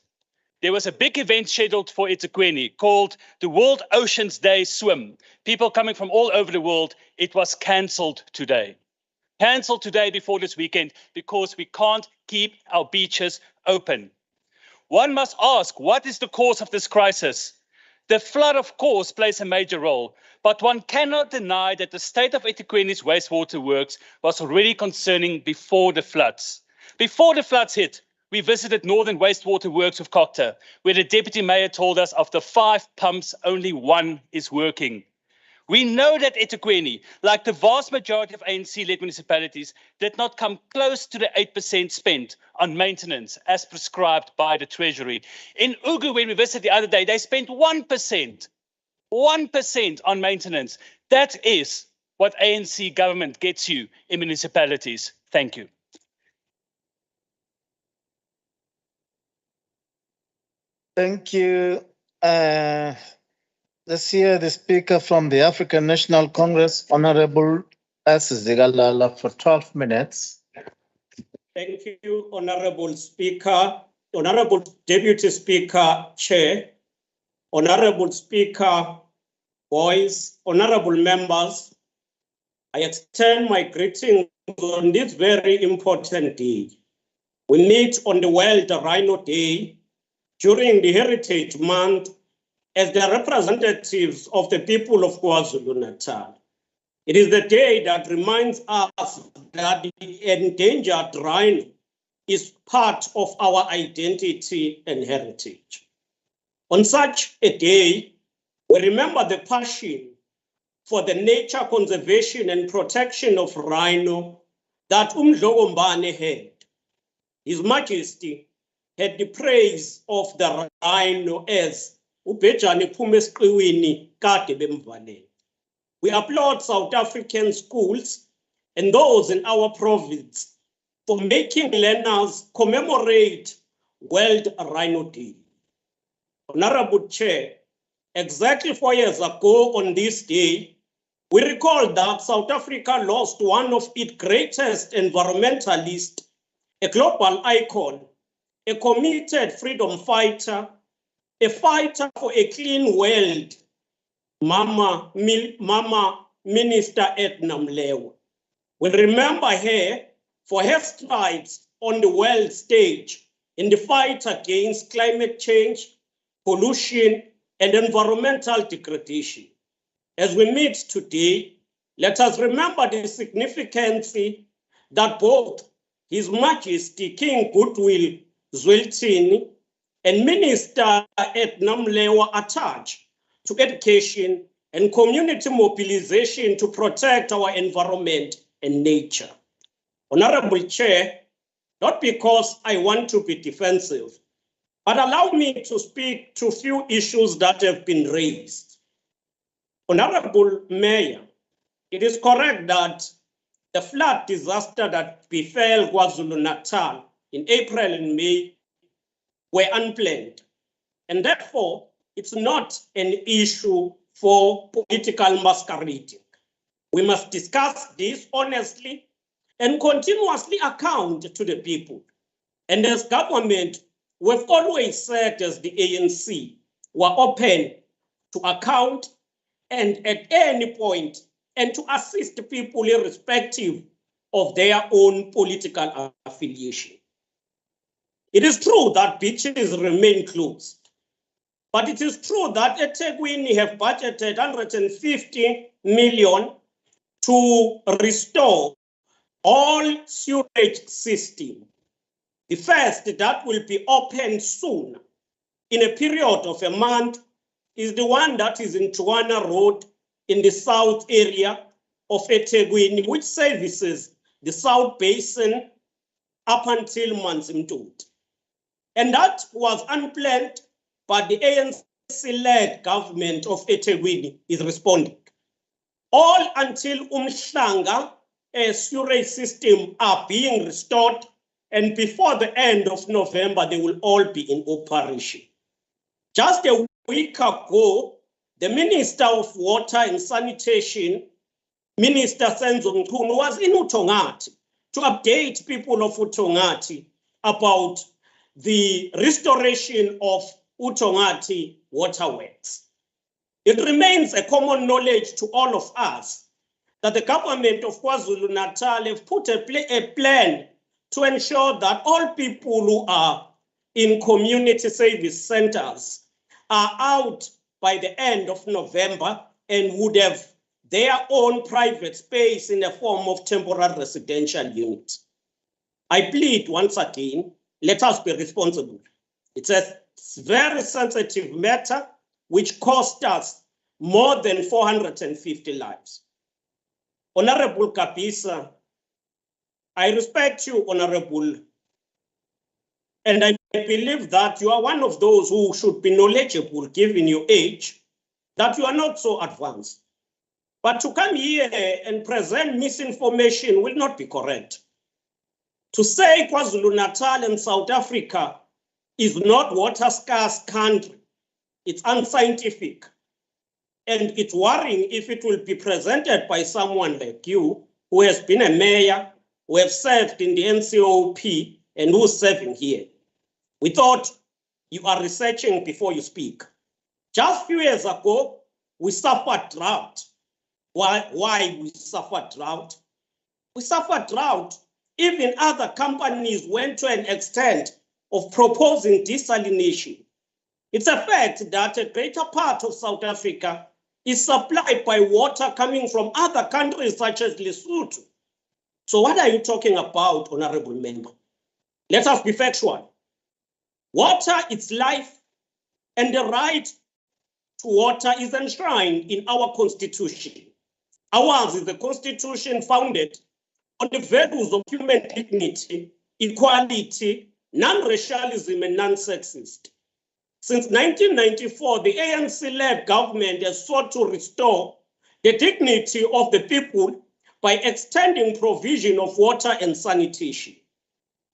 there was a big event scheduled for eThekwini called the World Oceans Day Swim. People coming from all over the world. It was cancelled today. Cancelled today before this weekend because we can't keep our beaches open. One must ask, what is the cause of this crisis? The flood, of course, plays a major role, but one cannot deny that the state of eThekwini's wastewater works was already concerning before the floods. Before the floods hit, we visited Northern Wastewater Works of Cocta, where the Deputy Mayor told us of the 5 pumps, only 1 is working. We know that eThekwini, like the vast majority of ANC-led municipalities, did not come close to the 8% spent on maintenance as prescribed by the Treasury. In Ugu, when we visited the other day, they spent 1%. 1% on maintenance. That is what ANC government gets you in municipalities. Thank you. Thank you. Let's hear the speaker from the African National Congress, Honorable S. Zigalala, for 12 minutes. Thank you, Honorable Speaker, Honorable Deputy Speaker, Chair, Honorable Speaker, Boys, Honorable Members. I extend my greetings on this very important day. We meet on the World Rhino Day during the Heritage Month as the representatives of the people of KwaZulu-Natal. It is the day that reminds us that the endangered rhino is part of our identity and heritage. On such a day, we remember the passion for the nature conservation and protection of rhino that Umdlogombane had. His Majesty had the praise of the rhino as ubhejane iphume esiqiwini kade bemvalele. We applaud South African schools and those in our province for making learners commemorate World Rhino Day. Honorable Chair, exactly 4 years ago on this day, we recall that South Africa lost one of its greatest environmentalists, a global icon, a committed freedom fighter, a fighter for a clean world, Mama Minister Edna Mlewa. We remember her for her strides on the world stage in the fight against climate change, pollution, and environmental degradation. As we meet today, let us remember the significance that both His Majesty King Goodwill Zwelithini and Minister Edna Mlewa attach to education and community mobilization to protect our environment and nature. Honorable Chair, not because I want to be defensive, but allow me to speak to a few issues that have been raised. Honorable Mayor, it is correct that the flood disaster that befell KwaZulu-Natal in April and May were unplanned, and therefore it's not an issue for political masquerading. We must discuss this honestly and continuously account to the people. And as government, we've always said as the ANC, we're open to account and at any point and to assist people irrespective of their own political affiliation. It is true that beaches remain closed, But it is true that eThekwini have budgeted 150 million to restore all sewage system. The first that will be opened soon, in a period of a month, is the one that is in Chwana Road in the south area of eThekwini, which services the South Basin up until Manzimtut. And that was unplanned, but the ANC-led government of eThekwini is responding. All until Umhlanga sewage system are being restored, and before the end of November, they will all be in operation. Just a week ago, the Minister of Water and Sanitation, Minister Senzo Mchunu, was in Utongati to update people of Utongati about the restoration of Utongati waterworks. It remains a common knowledge to all of us that the government of KwaZulu-Natal have put a plan to ensure that all people who are in community service centers are out by the end of November and would have their own private space in the form of temporary residential units. I plead once again, let us be responsible. It's a very sensitive matter which cost us more than 450 lives. Honorable Kapisa, I respect you, Honorable, and I believe that you are one of those who should be knowledgeable given your age, that you are not so advanced. But to come here and present misinformation will not be correct. To say KwaZulu-Natal and South Africa is not water scarce country, it's unscientific. And it's worrying if it will be presented by someone like you, who has been a mayor, who have served in the NCOP, and who's serving here. We thought you are researching before you speak. Just a few years ago, we suffered drought. Why we suffered drought? We suffered drought. Even other companies went to an extent of proposing desalination. It's a fact that a greater part of South Africa is supplied by water coming from other countries such as Lesotho. So what are you talking about, Honorable Member? Let us be factual. Water is life, and the right to water is enshrined in our Constitution. Ours is a Constitution founded on the values of human dignity, equality, non-racialism, and non-sexist. Since 1994, the ANC-led government has sought to restore the dignity of the people by extending provision of water and sanitation.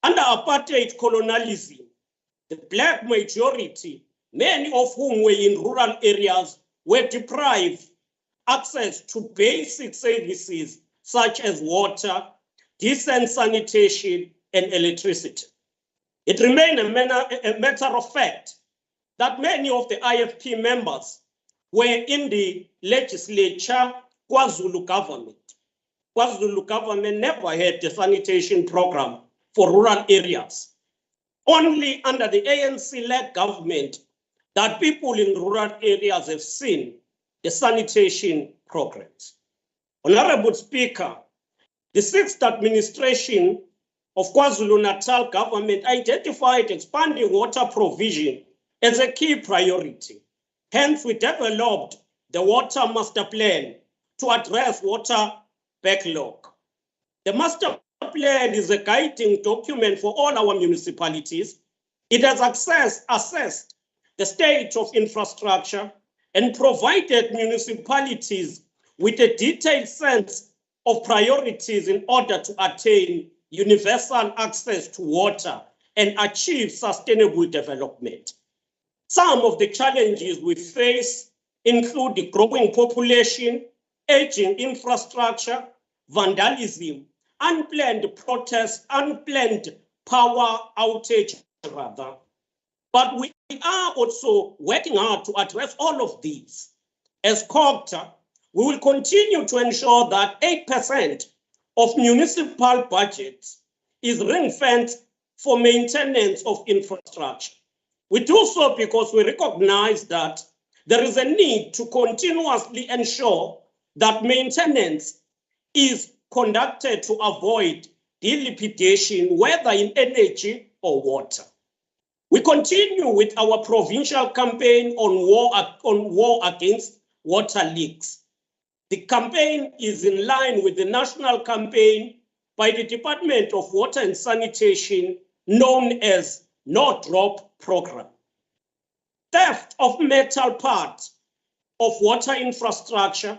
Under apartheid colonialism, the black majority, many of whom were in rural areas, were deprived access to basic services such as water, decent sanitation, and electricity. It remained a matter of fact that many of the IFP members were in the legislature, KwaZulu government. KwaZulu government never had a sanitation program for rural areas. Only under the ANC-led government that people in rural areas have seen the sanitation programs. Honorable Speaker, the 6th administration of KwaZulu-Natal government identified expanding water provision as a key priority. Hence, we developed the Water Master Plan to address water backlog. The Master Plan is a guiding document for all our municipalities. It has assessed the state of infrastructure and provided municipalities with a detailed sense of priorities in order to attain universal access to water and achieve sustainable development. Some of the challenges we face include the growing population, aging infrastructure, vandalism, unplanned protests, unplanned power outage, rather. But we are also working hard to address all of these. As COGTA, we will continue to ensure that 8% of municipal budgets is ring-fenced for maintenance of infrastructure. We do so because we recognize that there is a need to continuously ensure that maintenance is conducted to avoid dilapidation, whether in energy or water. We continue with our provincial campaign on war against water leaks. The campaign is in line with the national campaign by the Department of Water and Sanitation known as No Drop Program. Theft of metal parts of water infrastructure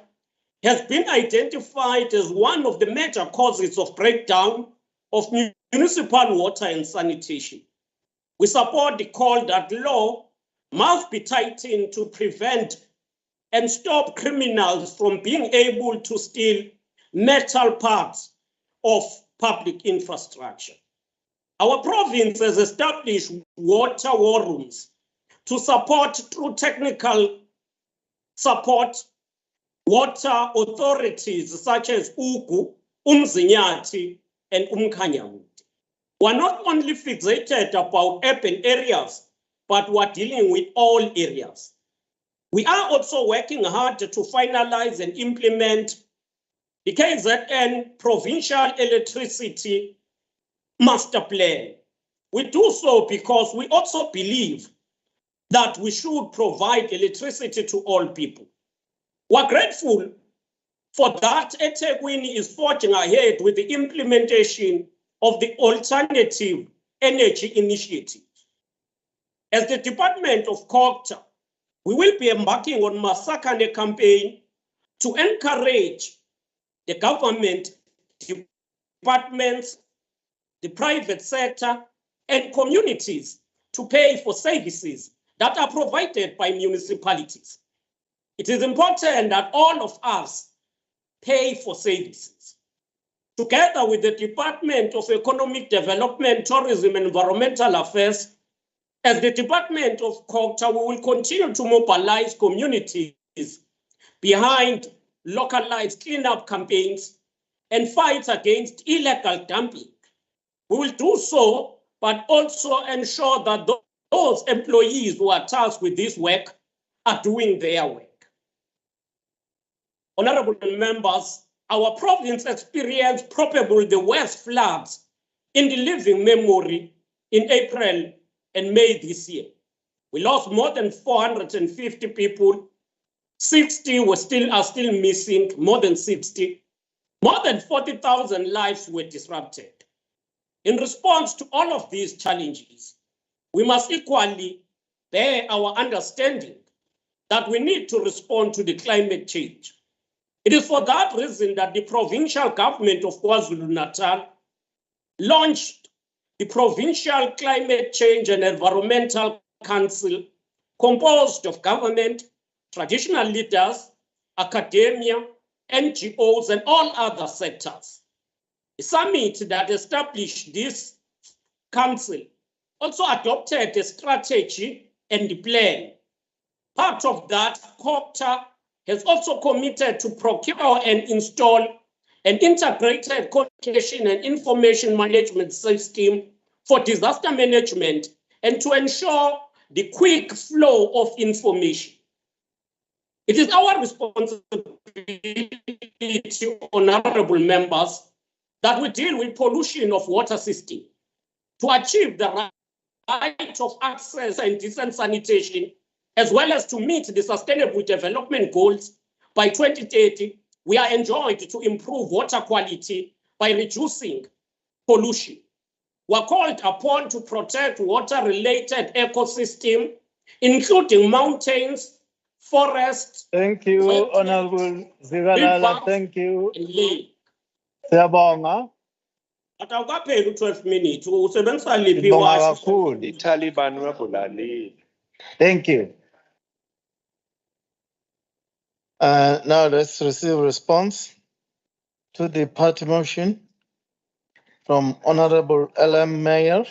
has been identified as one of the major causes of breakdown of municipal water and sanitation. We support the call that law must be tightened to prevent and stop criminals from being able to steal metal parts of public infrastructure. Our province has established water war rooms to support through technical support water authorities such as Ugu, Umzinyati, and Umkhanyamuti. We're not only fixated about urban areas, but we're dealing with all areas. We are also working hard to finalize and implement the KZN Provincial Electricity Master Plan. We do so because we also believe that we should provide electricity to all people. We're grateful for that eThekwini is forging ahead with the implementation of the Alternative Energy Initiative. As the Department of Culture, we will be embarking on Masakane campaign to encourage the government, departments, the private sector, and communities to pay for services that are provided by municipalities. It is important that all of us pay for services. Together with the Department of Economic Development, Tourism and Environmental Affairs, as the Department of Culture, we will continue to mobilize communities behind localized cleanup campaigns and fights against illegal dumping. We will do so, but also ensure that those employees who are tasked with this work are doing their work. Honorable members, our province experienced probably the worst floods in the living memory in April and May this year. We lost more than 450 people. 60 are still missing, more than 60. More than 40,000 lives were disrupted. In response to all of these challenges, we must equally bear our understanding that we need to respond to the climate change. It is for that reason that the provincial government of KwaZulu-Natal launched the Provincial Climate Change and Environmental Council, composed of government, traditional leaders, academia, NGOs, and all other sectors. The summit that established this council also adopted a strategy and the plan. Part of that, COCTA has also committed to procure and install an integrated communication and information management system for disaster management and to ensure the quick flow of information. It is our responsibility, honorable members, that we deal with pollution of water system to achieve the right of access and decent sanitation, as well as to meet the Sustainable Development Goals by 2030. We are enjoined to improve water quality by reducing pollution. We are called upon to protect water-related ecosystem, including mountains, forests. Thank you, Honorable Zigalala. Thank you. Siyabonga. Atawukapheli 12 minutes. Usebenzisa liphi Sibonga iwashi? kakhulu. iTaliban wabulalile. Thank you. Now let's receive response to the party motion from Honorable L.M. Mayor.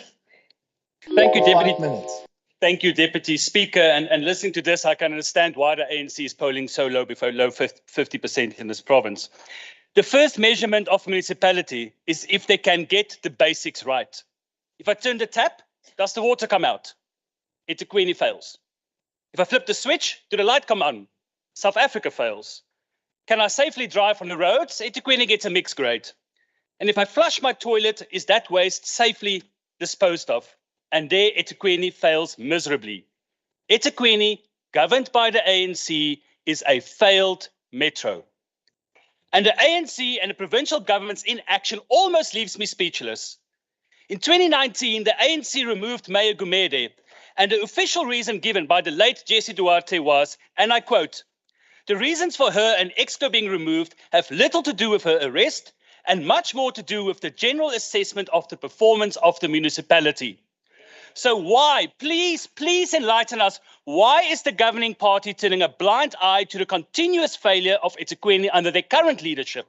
Thank you, For Deputy. 5 minutes. Thank you, Deputy Speaker. And listening to this, I can understand why the ANC is polling so low, below 50% in this province. The first measurement of municipality is if they can get the basics right. If I turn the tap, does the water come out? eThekwini fails. If I flip the switch, do the light come on? South Africa fails. Can I safely drive on the roads? eThekwini gets a mixed grade. And if I flush my toilet, is that waste safely disposed of? And there eThekwini fails miserably. eThekwini, governed by the ANC, is a failed metro. And the ANC and the provincial government's inaction almost leaves me speechless. In 2019, the ANC removed Mayor Gumede, and the official reason given by the late Jesse Duarte was, and I quote, "The reasons for her and Exco being removed have little to do with her arrest and much more to do with the general assessment of the performance of the municipality." So why, please enlighten us, why is the governing party turning a blind eye to the continuous failure of eThekwini under their current leadership?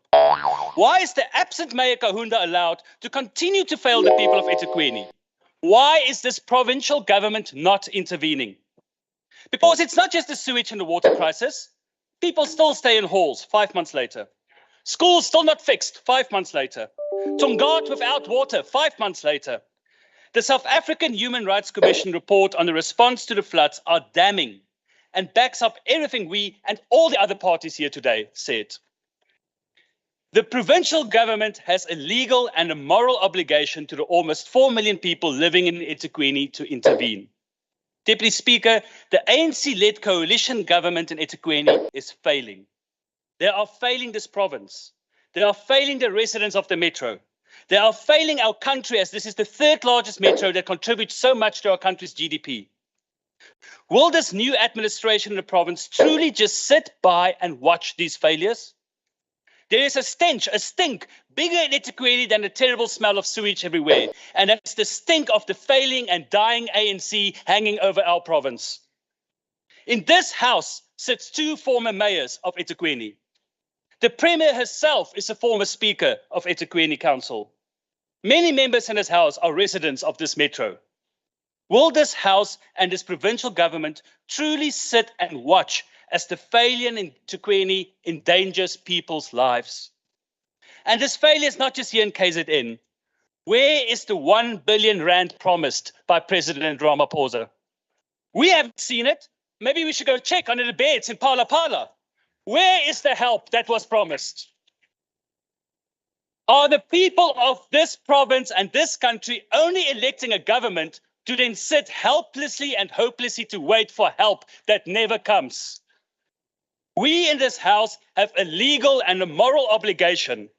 Why is the absent Mayor Kahunda allowed to continue to fail the people of eThekwini? Why is this provincial government not intervening? Because it's not just the sewage and the water crisis. People still stay in halls 5 months later. Schools still not fixed 5 months later. Tongaat without water 5 months later. The South African Human Rights Commission report on the response to the floods are damning and backs up everything we and all the other parties here today said. The provincial government has a legal and a moral obligation to the almost 4 million people living in eThekwini to intervene. Deputy Speaker, the ANC-led coalition government in eThekwini is failing. They are failing this province. They are failing the residents of the metro. They are failing our country, as this is the third largest metro that contributes so much to our country's GDP. Will this new administration in the province truly just sit by and watch these failures? There is a stench, a stink, bigger in eThekwini than the terrible smell of sewage everywhere. And that's the stink of the failing and dying ANC hanging over our province. In this house sits 2 former mayors of eThekwini. The Premier herself is a former speaker of eThekwini Council. Many members in this house are residents of this metro. Will this house and this provincial government truly sit and watch as the failure in eThekwini endangers people's lives? And this failure is not just here in KZN. Where is the 1 billion rand promised by President Ramaphosa? We haven't seen it. Maybe we should go check under the beds in Pala Pala. Where is the help that was promised? Are the people of this province and this country only electing a government to then sit helplessly and hopelessly to wait for help that never comes? We in this house have a legal and a moral obligation.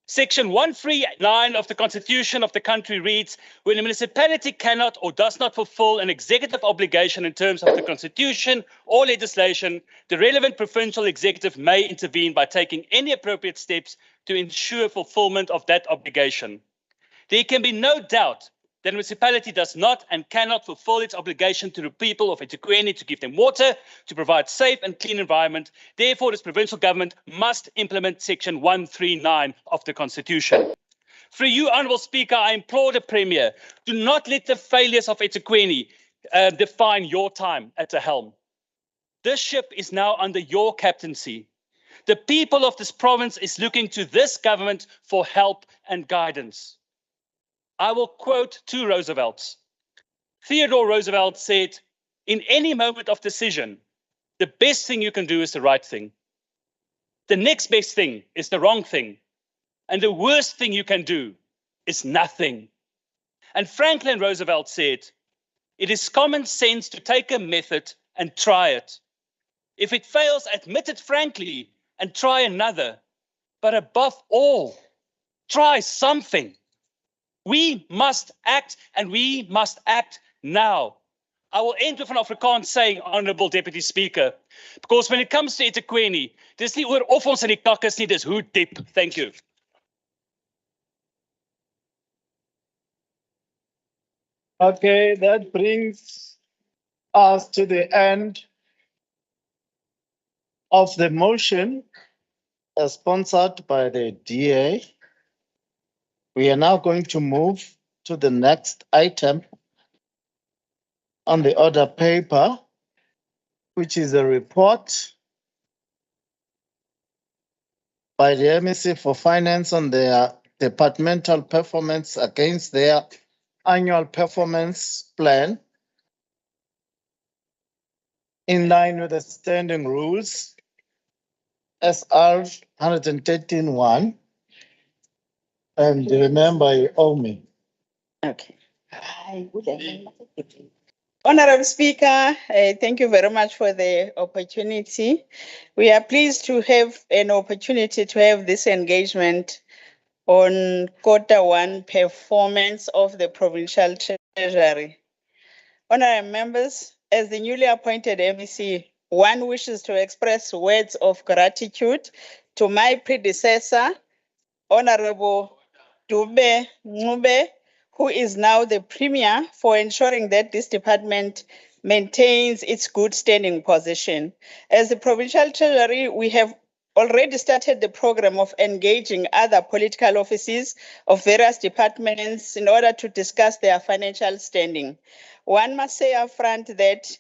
Section 139 of the Constitution of the country reads, when a municipality cannot or does not fulfill an executive obligation in terms of the Constitution or legislation, the relevant provincial executive may intervene by taking any appropriate steps to ensure fulfillment of that obligation. There can be no doubt that a municipality does not and cannot fulfill its obligation to the people of eThekwini to give them water, to provide safe and clean environment. Therefore, this provincial government must implement Section 139 of the Constitution. Through you, Honourable Speaker, I implore the Premier, do not let the failures of eThekwini define your time at the helm. This ship is now under your captaincy. The people of this province is looking to this government for help and guidance. I will quote 2 Roosevelts. Theodore Roosevelt said, in any moment of decision, the best thing you can do is the right thing. The next best thing is the wrong thing. And the worst thing you can do is nothing. And Franklin Roosevelt said, it is common sense to take a method and try it. If it fails, admit it frankly and try another. But above all, try something. We must act, and we must act now. I will end with an Afrikaans saying, Honourable Deputy Speaker, because when it comes to eThekwini, dis nie oor of ons in die kak is nie, dis hoe diep. Thank you. Okay, that brings us to the end of the motion sponsored by the DA. We are now going to move to the next item on the order paper, which is a report by the MEC for Finance on their departmental performance against their annual performance plan in line with the standing rules, SR 113.1. And remember, you owe me. Okay. Honorable Speaker, thank you very much for the opportunity. We are pleased to have an opportunity to have this engagement on Q1 performance of the Provincial Treasury. Honorable members, as the newly appointed MEC, one wishes to express words of gratitude to my predecessor, Honorable Dube Ngube, who is now the Premier, for ensuring that this department maintains its good standing position. As the Provincial Treasury, we have already started the program of engaging other political offices of various departments in order to discuss their financial standing. One must say upfront that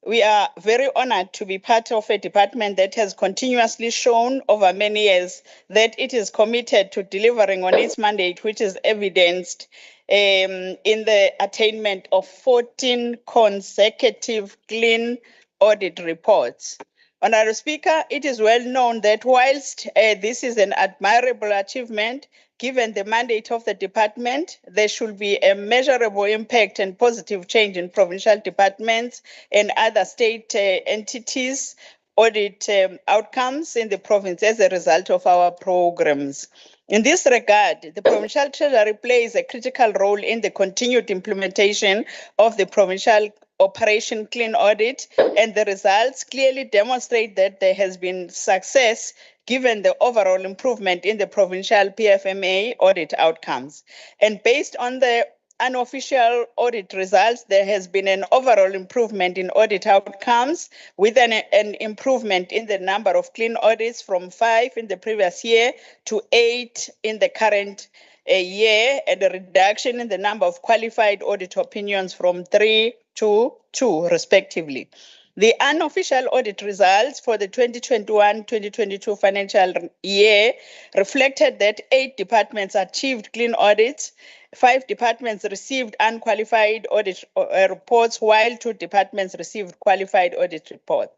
we are very honored to be part of a department that has continuously shown over many years that it is committed to delivering on its mandate, which is evidenced in the attainment of 14 consecutive clean audit reports. Honorable Speaker, it is well known that whilst this is an admirable achievement, given the mandate of the department, there should be a measurable impact and positive change in provincial departments and other state entities audit outcomes in the province as a result of our programs. In this regard, the Provincial Treasury plays a critical role in the continued implementation of the provincial Operation Clean Audit, and the results clearly demonstrate that there has been success given the overall improvement in the provincial PFMA audit outcomes. And based on the unofficial audit results, there has been an overall improvement in audit outcomes with an improvement in the number of clean audits from 5 in the previous year to 8 in the current year, and a reduction in the number of qualified audit opinions from 3 to 2, respectively. The unofficial audit results for the 2021-2022 financial year reflected that 8 departments achieved clean audits, 5 departments received unqualified audit reports, while 2 departments received qualified audit reports.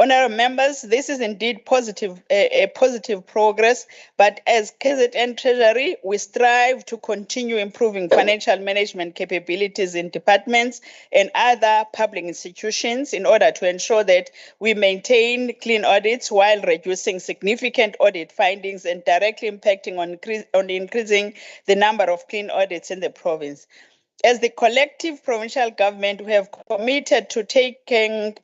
Honourable members, this is indeed a positive progress, but as KZN Treasury, we strive to continue improving financial management capabilities in departments and other public institutions in order to ensure that we maintain clean audits while reducing significant audit findings and directly impacting on increasing the number of clean audits in the province. As the collective provincial government, we have committed to taking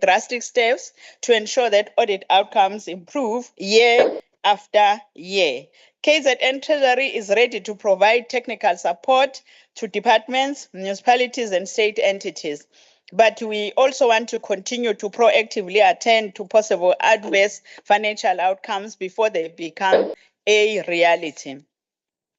drastic steps to ensure that audit outcomes improve year after year. KZN Treasury is ready to provide technical support to departments, municipalities, and state entities. But we also want to continue to proactively attend to possible adverse financial outcomes before they become a reality.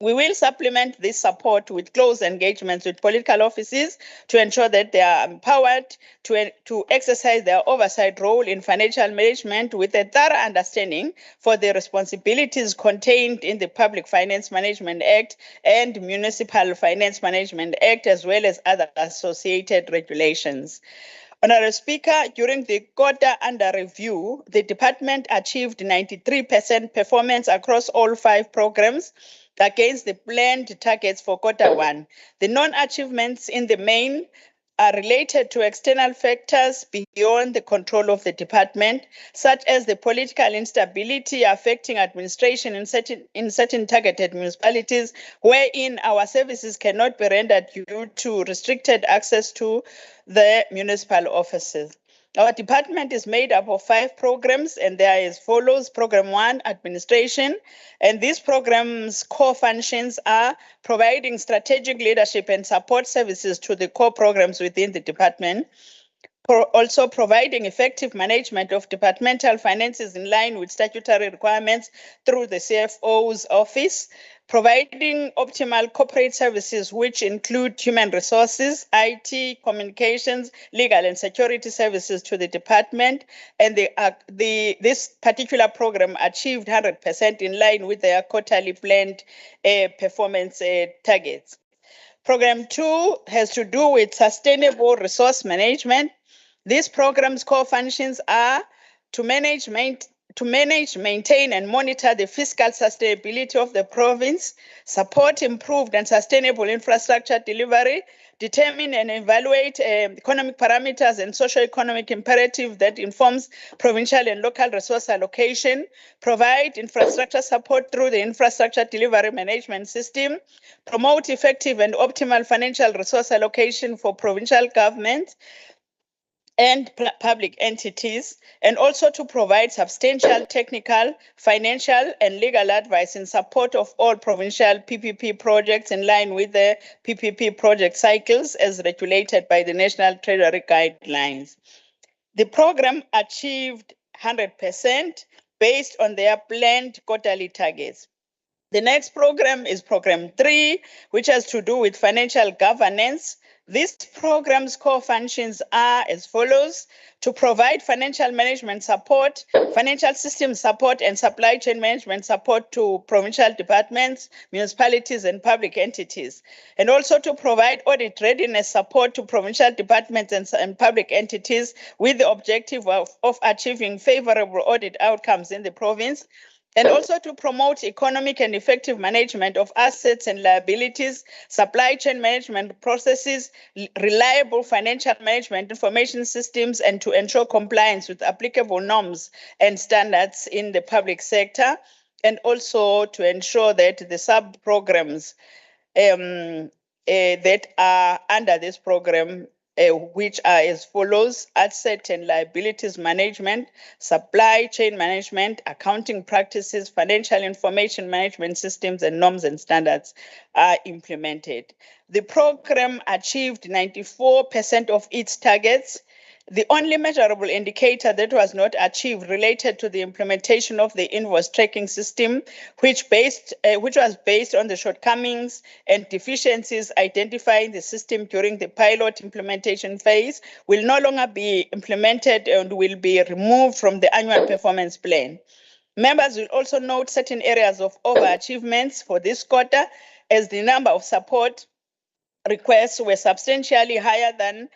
We will supplement this support with close engagements with political offices to ensure that they are empowered to exercise their oversight role in financial management with a thorough understanding for the responsibilities contained in the Public Finance Management Act and Municipal Finance Management Act, as well as other associated regulations. Honourable Speaker, during the quarter under review, the department achieved 93% performance across all 5 programs against the planned targets for Q1. The non-achievements in the main are related to external factors beyond the control of the department, such as the political instability affecting administration in certain targeted municipalities, wherein our services cannot be rendered due to restricted access to the municipal offices. Our department is made up of 5 programs, and they are as follows. Program 1, administration, and these programs' core functions are providing strategic leadership and support services to the core programs within the department, also providing effective management of departmental finances in line with statutory requirements through the CFO's office, providing optimal corporate services, which include human resources, IT, communications, legal and security services to the department. And this particular program achieved 100% in line with their quarterly planned performance targets. Program 2 has to do with sustainable resource management. These programs' core functions are to manage, maintain, and monitor the fiscal sustainability of the province, support improved and sustainable infrastructure delivery, determine and evaluate economic parameters and socio-economic imperative that informs provincial and local resource allocation, provide infrastructure support through the infrastructure delivery management system, promote effective and optimal financial resource allocation for provincial government and public entities, and also to provide substantial technical, financial, and legal advice in support of all provincial PPP projects in line with the PPP project cycles as regulated by the National Treasury Guidelines. The program achieved 100% based on their planned quarterly targets. The next program is Program 3, which has to do with financial governance. This program's core functions are as follows: to provide financial management support, financial system support, and supply chain management support to provincial departments, municipalities, and public entities, and also to provide audit readiness support to provincial departments and public entities with the objective of achieving favorable audit outcomes in the province, and also to promote economic and effective management of assets and liabilities, supply chain management processes, reliable financial management information systems, and to ensure compliance with applicable norms and standards in the public sector, and also to ensure that the sub-programs that are under this program, which are as follows: asset and liabilities management, supply chain management, accounting practices, financial information management systems, and norms and standards are implemented. The program achieved 94% of its targets. The only measurable indicator that was not achieved related to the implementation of the invoice tracking system, which was based on the shortcomings and deficiencies identified in the system during the pilot implementation phase, will no longer be implemented and will be removed from the annual performance plan. Members will also note certain areas of overachievements for this quarter, as the number of support requests were substantially higher than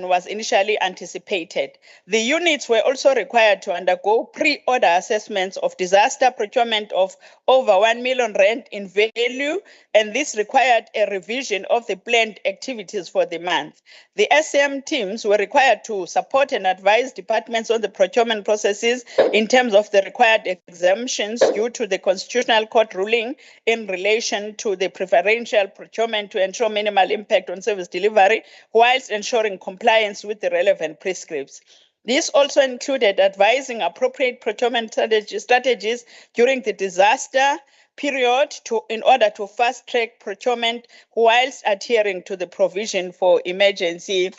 was initially anticipated. The units were also required to undergo pre-order assessments of disaster procurement of over 1 million rand in value, and this required a revision of the planned activities for the month. The SM teams were required to support and advise departments on the procurement processes in terms of the required exemptions due to the Constitutional Court ruling in relation to the preferential procurement to ensure minimal impact on service delivery, whilst ensuring compliance with the relevant prescripts. This also included advising appropriate procurement strategies during the disaster period in order to fast-track procurement whilst adhering to the provision for emergency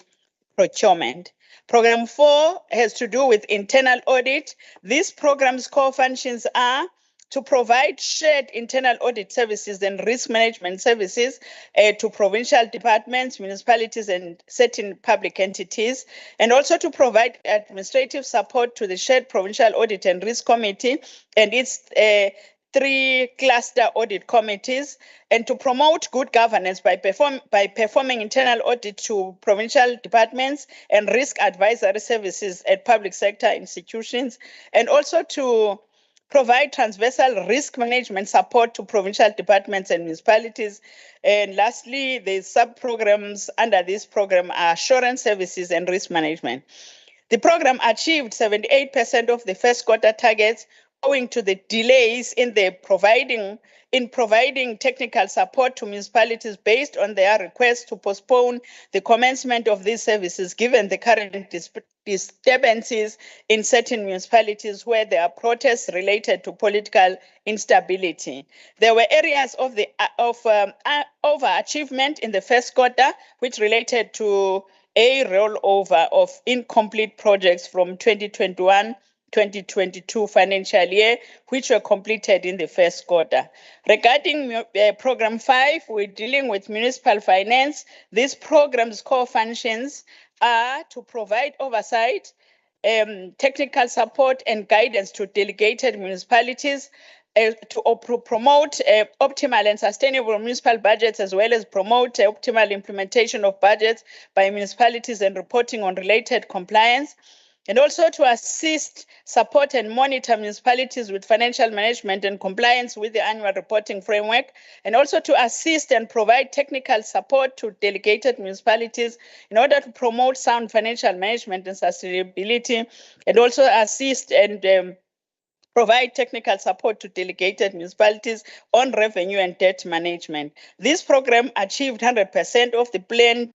procurement. Program 4 has to do with internal audit. This program's core functions are to provide shared internal audit services and risk management services to provincial departments, municipalities, and certain public entities, and also to provide administrative support to the shared provincial audit and risk committee and its 3 cluster audit committees, and to promote good governance by performing internal audit to provincial departments and risk advisory services at public sector institutions, and also to provide transversal risk management support to provincial departments and municipalities. And lastly, the sub-programs under this program are assurance services and risk management. The program achieved 78% of the first quarter targets owing to the delays in providing technical support to municipalities based on their request to postpone the commencement of these services, given the current disturbances in certain municipalities where there are protests related to political instability. There were areas of overachievement in the first quarter, which related to a rollover of incomplete projects from 2021-2022 financial year, which were completed in the first quarter. Regarding Program 5, we're dealing with municipal finance. This program's core functions are to provide oversight, technical support, and guidance to delegated municipalities, promote optimal and sustainable municipal budgets, as well as promote optimal implementation of budgets by municipalities and reporting on related compliance. And also to assist, support, and monitor municipalities with financial management and compliance with the annual reporting framework, and also to assist and provide technical support to delegated municipalities in order to promote sound financial management and sustainability, and also assist and provide technical support to delegated municipalities on revenue and debt management. This program achieved 100% of the planned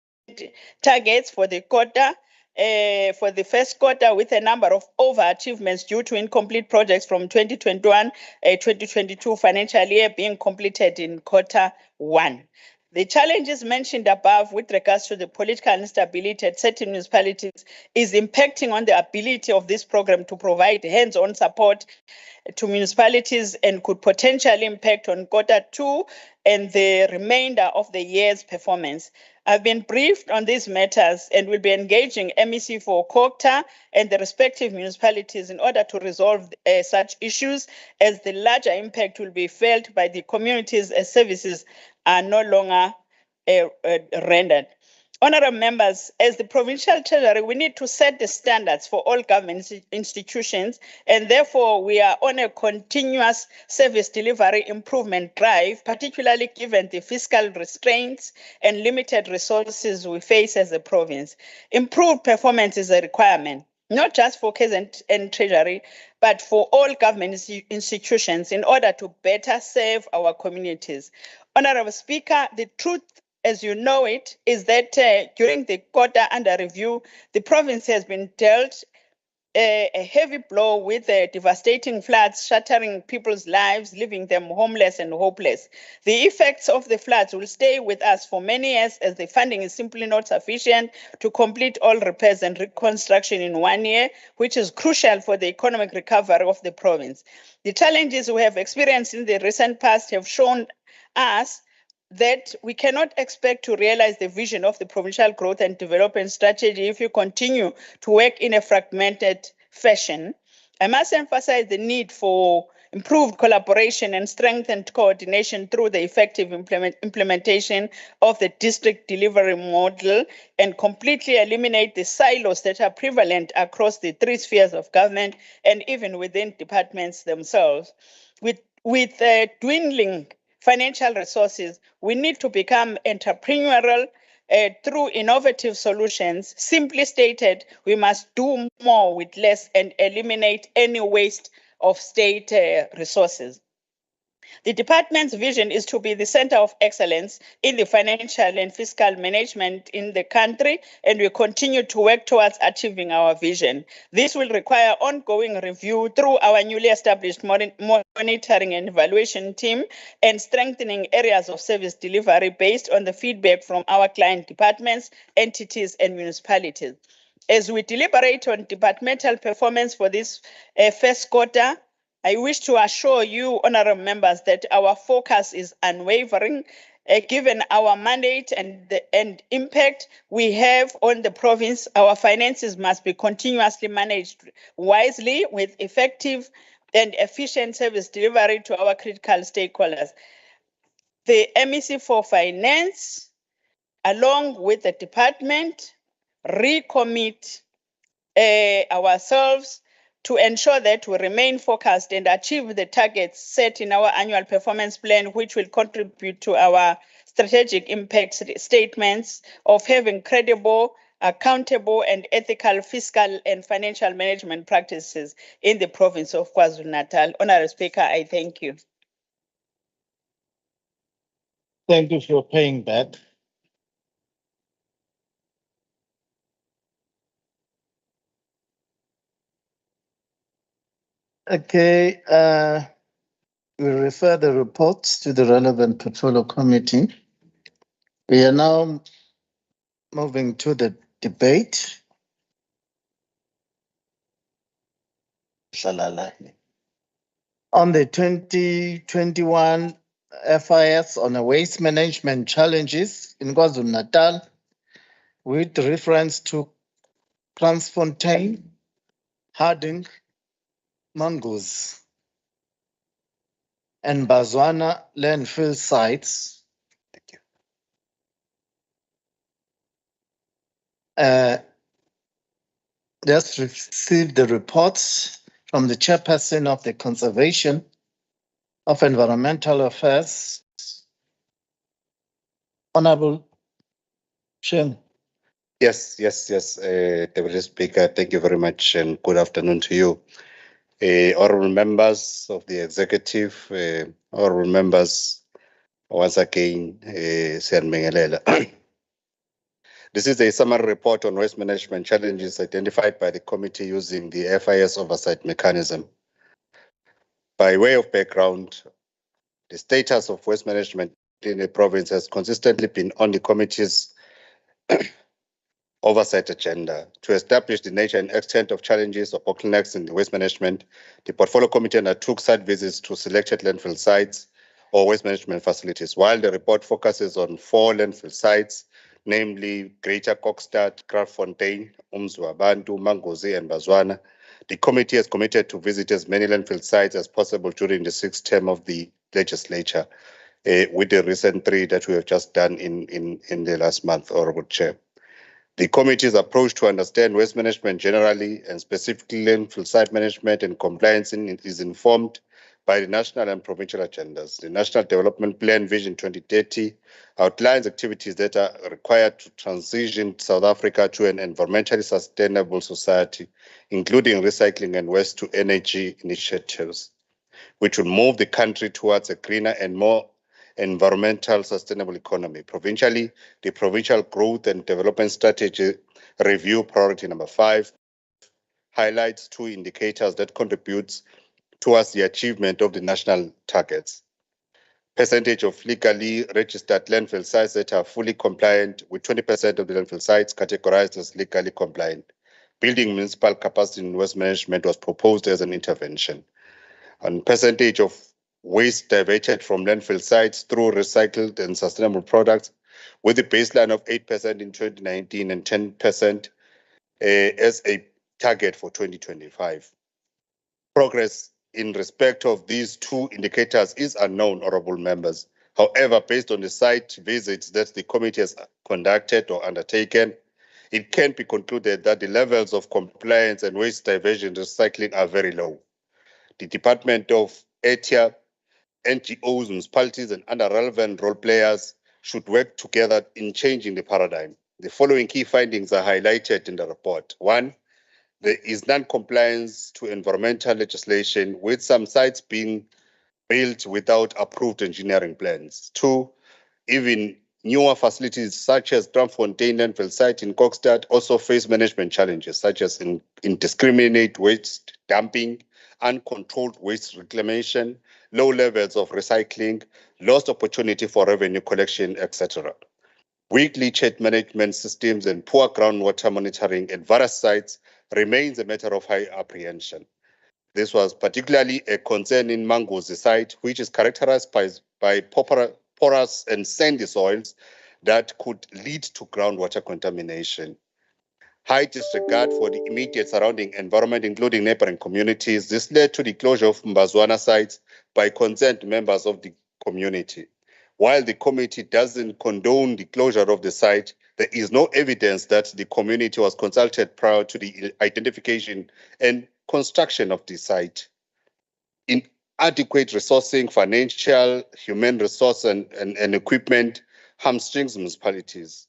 targets for the quarter. For the first quarter, with a number of overachievements due to incomplete projects from 2021-2022 financial year being completed in quarter one. The challenges mentioned above with regards to the political instability at certain municipalities is impacting on the ability of this program to provide hands-on support to municipalities and could potentially impact on quarter two and the remainder of the year's performance. I've been briefed on these matters and will be engaging MEC for COGTA and the respective municipalities in order to resolve such issues, as the larger impact will be felt by the communities as services are no longer rendered. Honourable members, as the Provincial Treasury, we need to set the standards for all government institutions, and therefore we are on a continuous service delivery improvement drive, particularly given the fiscal restraints and limited resources we face as a province. Improved performance is a requirement, not just for KZN and Treasury, but for all government institutions in order to better serve our communities. Honourable Speaker, the truth, as you know it, is that during the quarter under review, the province has been dealt a heavy blow with devastating floods, shattering people's lives, leaving them homeless and hopeless. The effects of the floods will stay with us for many years, as the funding is simply not sufficient to complete all repairs and reconstruction in 1 year, which is crucial for the economic recovery of the province. The challenges we have experienced in the recent past have shown us that we cannot expect to realize the vision of the provincial growth and development strategy if you continue to work in a fragmented fashion. I must emphasize the need for improved collaboration and strengthened coordination through the effective implementation of the district delivery model, and completely eliminate the silos that are prevalent across the 3 spheres of government and even within departments themselves. With dwindling financial resources, we need to become entrepreneurial through innovative solutions. Simply stated, we must do more with less and eliminate any waste of state resources. The department's vision is to be the center of excellence in the financial and fiscal management in the country, and we continue to work towards achieving our vision. This will require ongoing review through our newly established monitoring and evaluation team, and strengthening areas of service delivery based on the feedback from our client departments, entities, and municipalities. As we deliberate on departmental performance for this first quarter, I wish to assure you, honourable members, that our focus is unwavering, given our mandate and the impact we have on the province. Our finances must be continuously managed wisely with effective and efficient service delivery to our critical stakeholders. The MEC for Finance, along with the department, recommit ourselves to ensure that we remain focused and achieve the targets set in our annual performance plan, which will contribute to our strategic impact statements of having credible, accountable, and ethical fiscal and financial management practices in the province of KwaZulu-Natal. Honourable Speaker, I thank you. Thank you for paying back. Okay, we refer the reports to the relevant portfolio committee. We are now moving to the debate. On the 2021 FIS on the waste management challenges in KwaZulu-Natal, with reference to Transfontaine, Harding, Mongoose. and Bazwana landfill sites. Just received the reports from the chairperson of the Conservation of Environmental Affairs. Honorable Shem. Yes, Deputy Speaker, thank you very much and good afternoon to you. Honorable members of the executive, honorable members, once again, Siyanibingelela. This is a summary report on waste management challenges identified by the committee using the FIS oversight mechanism. By way of background, the status of waste management in the province has consistently been on the committee's oversight agenda. To establish the nature and extent of challenges or bottlenecks in the waste management, the portfolio committee undertook site visits to selected landfill sites or waste management facilities. While the report focuses on 4 landfill sites, namely Greater Kokstad, Kraftfontein, Umzwabantu, Mangozi, and Bazwana, the committee has committed to visit as many landfill sites as possible during the 6th term of the legislature, with the recent 3 that we have just done in the last month, Honorable Chair. The committee's approach to understand waste management generally and specifically landfill site management and compliance is informed by the national and provincial agendas. The National Development Plan Vision 2030 outlines activities that are required to transition South Africa to an environmentally sustainable society, including recycling and waste to energy initiatives, which will move the country towards a greener and more environmental sustainable economy. Provincially, the Provincial Growth and Development Strategy Review Priority number 5 highlights 2 indicators that contribute towards the achievement of the national targets. Percentage of legally registered landfill sites that are fully compliant, with 20% of the landfill sites categorized as legally compliant. Building municipal capacity in waste management was proposed as an intervention. And percentage of waste diverted from landfill sites through recycled and sustainable products, with a baseline of 8% in 2019 and 10% as a target for 2025. Progress in respect of these 2 indicators is unknown, honorable members. However, based on the site visits that the committee has conducted or undertaken, it can be concluded that the levels of compliance and waste diversion recycling are very low. The Department of ETIA, NGOs, municipalities, and other relevant role players should work together in changing the paradigm. The following key findings are highlighted in the report. 1, there is non-compliance to environmental legislation, with some sites being built without approved engineering plans. 2, even newer facilities such as Kraftfontein landfill site in Kokstad also face management challenges, such as indiscriminate waste dumping, uncontrolled waste reclamation, low levels of recycling, lost opportunity for revenue collection, etc. Weak leachate management systems and poor groundwater monitoring at various sites remains a matter of high apprehension. This was particularly a concern in Mangozi site, which is characterized by porous and sandy soils that could lead to groundwater contamination. High disregard for the immediate surrounding environment, including neighboring communities. This led to the closure of Mbazwana sites by concerned members of the community. While the committee doesn't condone the closure of the site, there is no evidence that the community was consulted prior to the identification and construction of the site. Inadequate resourcing, financial, human resource, and equipment hamstrings municipalities.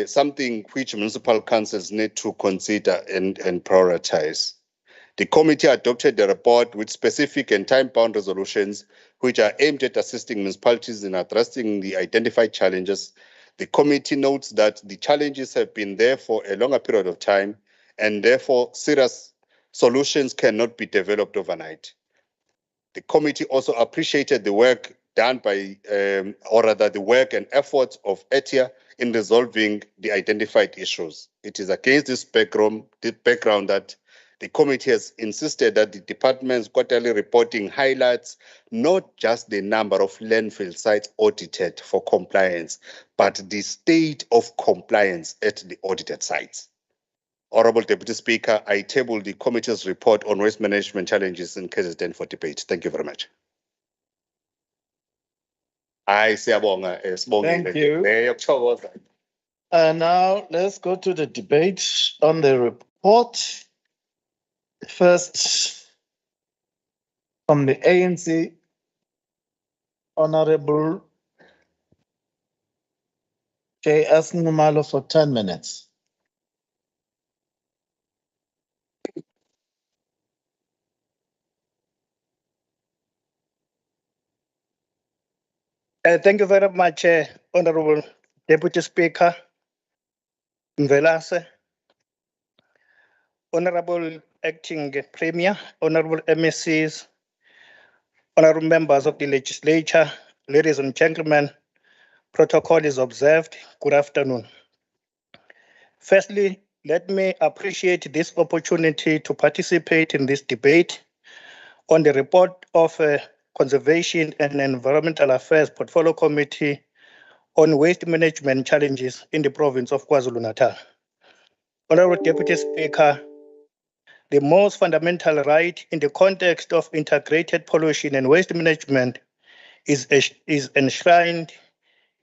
Something which municipal councils need to consider and prioritize. The committee adopted the report with specific and time-bound resolutions which are aimed at assisting municipalities in addressing the identified challenges. The committee notes that the challenges have been there for a longer period of time, and therefore serious solutions cannot be developed overnight. The committee also appreciated the work done by, or rather the work and efforts of ETIA in resolving the identified issues. It is against this background that the committee has insisted that the department's quarterly reporting highlights not just the number of landfill sites audited for compliance, but the state of compliance at the audited sites. Honorable Deputy Speaker, I table the committee's report on waste management challenges in KZN for debate. Thank you very much. Hayi siyabonga sibongile. Thank you. Yokuthokoza. Now let's go to the debate on the report. First, from the ANC, Honorable J.S. Numalo for 10 minutes. Thank you very much, Honorable Deputy Speaker Mvelase, Honorable Acting Premier, Honorable MECs, Honorable Members of the Legislature, ladies and gentlemen, protocol is observed. Good afternoon. Firstly, let me appreciate this opportunity to participate in this debate on the report of Conservation and Environmental Affairs Portfolio Committee on waste management challenges in the province of KwaZulu-Natal. Honorable Deputy Speaker, the most fundamental right in the context of integrated pollution and waste management is enshrined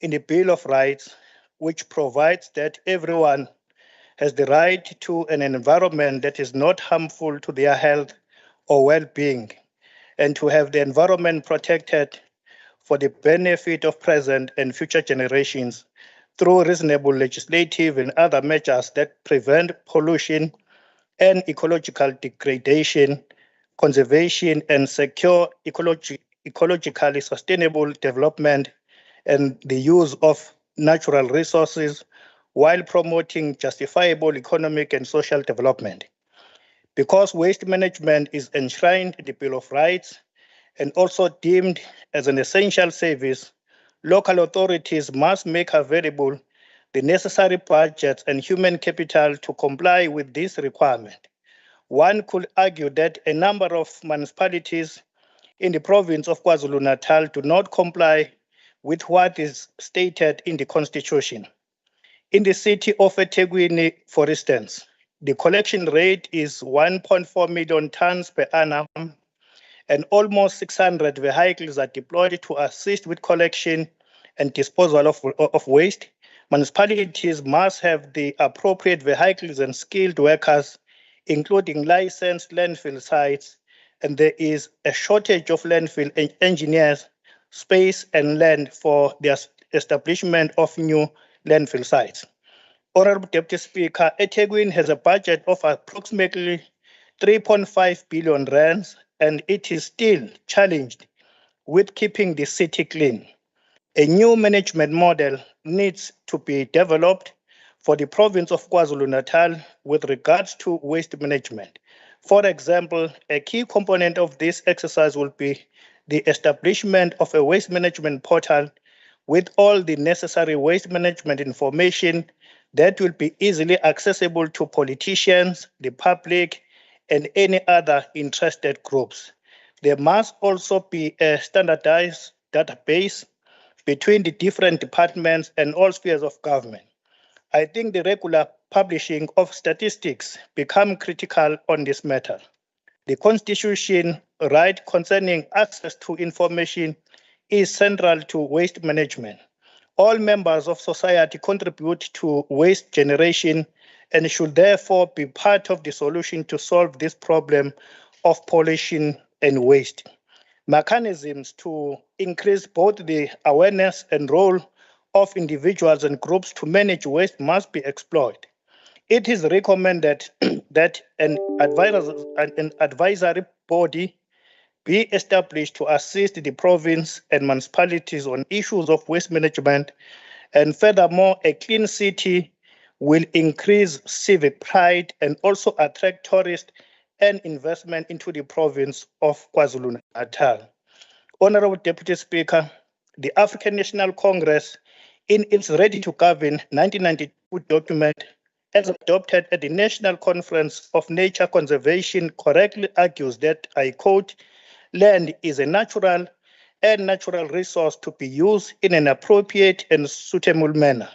in the Bill of Rights, which provides that everyone has the right to an environment that is not harmful to their health or well-being, and to have the environment protected for the benefit of present and future generations through reasonable legislative and other measures that prevent pollution and ecological degradation, conservation and secure ecologically sustainable development and the use of natural resources while promoting justifiable economic and social development. Because waste management is enshrined in the Bill of Rights and also deemed as an essential service, local authorities must make available the necessary budgets and human capital to comply with this requirement. One could argue that a number of municipalities in the province of KwaZulu-Natal do not comply with what is stated in the Constitution. In the city of eThekwini, for instance, the collection rate is 1.4 million tons per annum, and almost 600 vehicles are deployed to assist with collection and disposal of waste. Municipalities must have the appropriate vehicles and skilled workers, including licensed landfill sites, and there is a shortage of landfill engineers, space and land for the establishment of new landfill sites. Honorable Deputy Speaker, eThekwini has a budget of approximately 3.5 billion rands, and it is still challenged with keeping the city clean. A new management model needs to be developed for the province of KwaZulu-Natal with regards to waste management. For example, a key component of this exercise will be the establishment of a waste management portal with all the necessary waste management information that will be easily accessible to politicians, the public, and any other interested groups. There must also be a standardized database between the different departments and all spheres of government. I think the regular publishing of statistics become critical on this matter. The Constitution right concerning access to information is central to waste management. All members of society contribute to waste generation and should therefore be part of the solution to solve this problem of pollution and waste. Mechanisms to increase both the awareness and role of individuals and groups to manage waste must be explored. It is recommended that an advisory body be established to assist the province and municipalities on issues of waste management, and furthermore, a clean city will increase civic pride and also attract tourists and investment into the province of KwaZulu-Natal. Honorable Deputy Speaker, the African National Congress, in its Ready to Govern 1992 document, as adopted at the National Conference of Nature Conservation, correctly argues that, I quote, land is a natural resource to be used in an appropriate and suitable manner.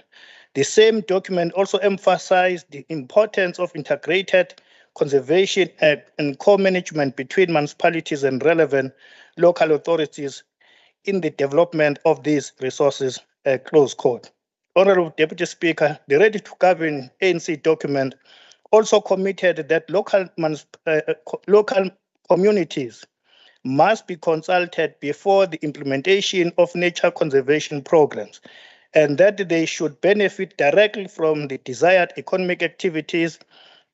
The same document also emphasized the importance of integrated conservation and co-management between municipalities and relevant local authorities in the development of these resources, close quote. Honorable Deputy Speaker, the Ready to Govern ANC document also committed that local communities must be consulted before the implementation of nature conservation programs, and that they should benefit directly from the desired economic activities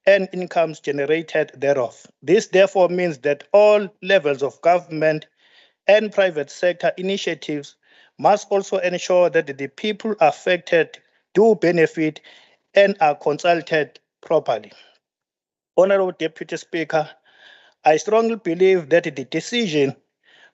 and incomes generated thereof. This therefore means that all levels of government and private sector initiatives must also ensure that the people affected do benefit and are consulted properly. Honorable Deputy Speaker, I strongly believe that the decision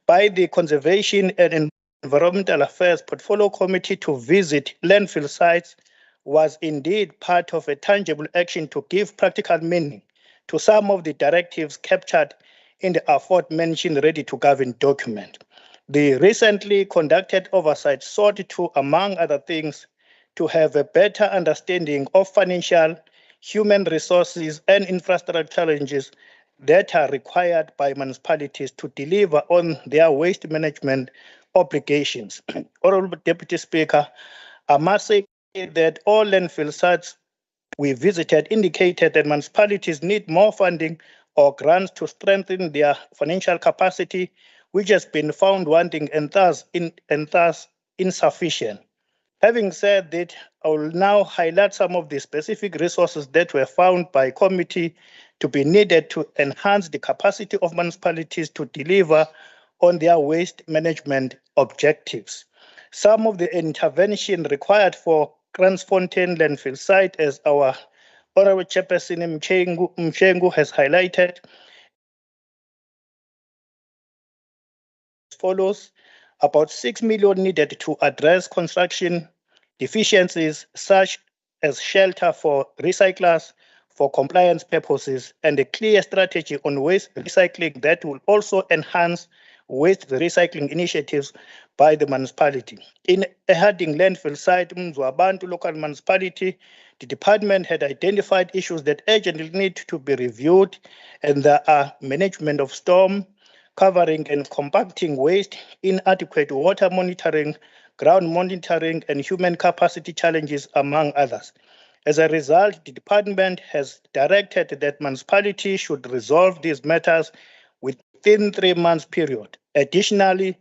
by the Conservation and Environmental Affairs Portfolio Committee to visit landfill sites was indeed part of a tangible action to give practical meaning to some of the directives captured in the aforementioned Ready to Govern document. The recently conducted oversight sought to, among other things, to have a better understanding of financial, human resources, and infrastructure challenges that are required by municipalities to deliver on their waste management obligations. Honorable Deputy Speaker, I must say that all landfill sites we visited indicated that municipalities need more funding or grants to strengthen their financial capacity, which has been found wanting and thus insufficient. Having said that, I will now highlight some of the specific resources that were found by committee to be needed to enhance the capacity of municipalities to deliver on their waste management objectives. Some of the intervention required for Kransfontein landfill site, as our Honorable Chairperson Mchengu has highlighted, as follows: about 6 million needed to address construction deficiencies such as shelter for recyclers for compliance purposes, and a clear strategy on waste recycling that will also enhance waste recycling initiatives by the municipality. In a Harding landfill site, Mzwabantu local municipality, the department had identified issues that urgently need to be reviewed, and there are management of storm, covering and compacting waste, inadequate water monitoring, ground monitoring, and human capacity challenges, among others. As a result, the department has directed that municipalities should resolve these matters within 3 months period. Additionally,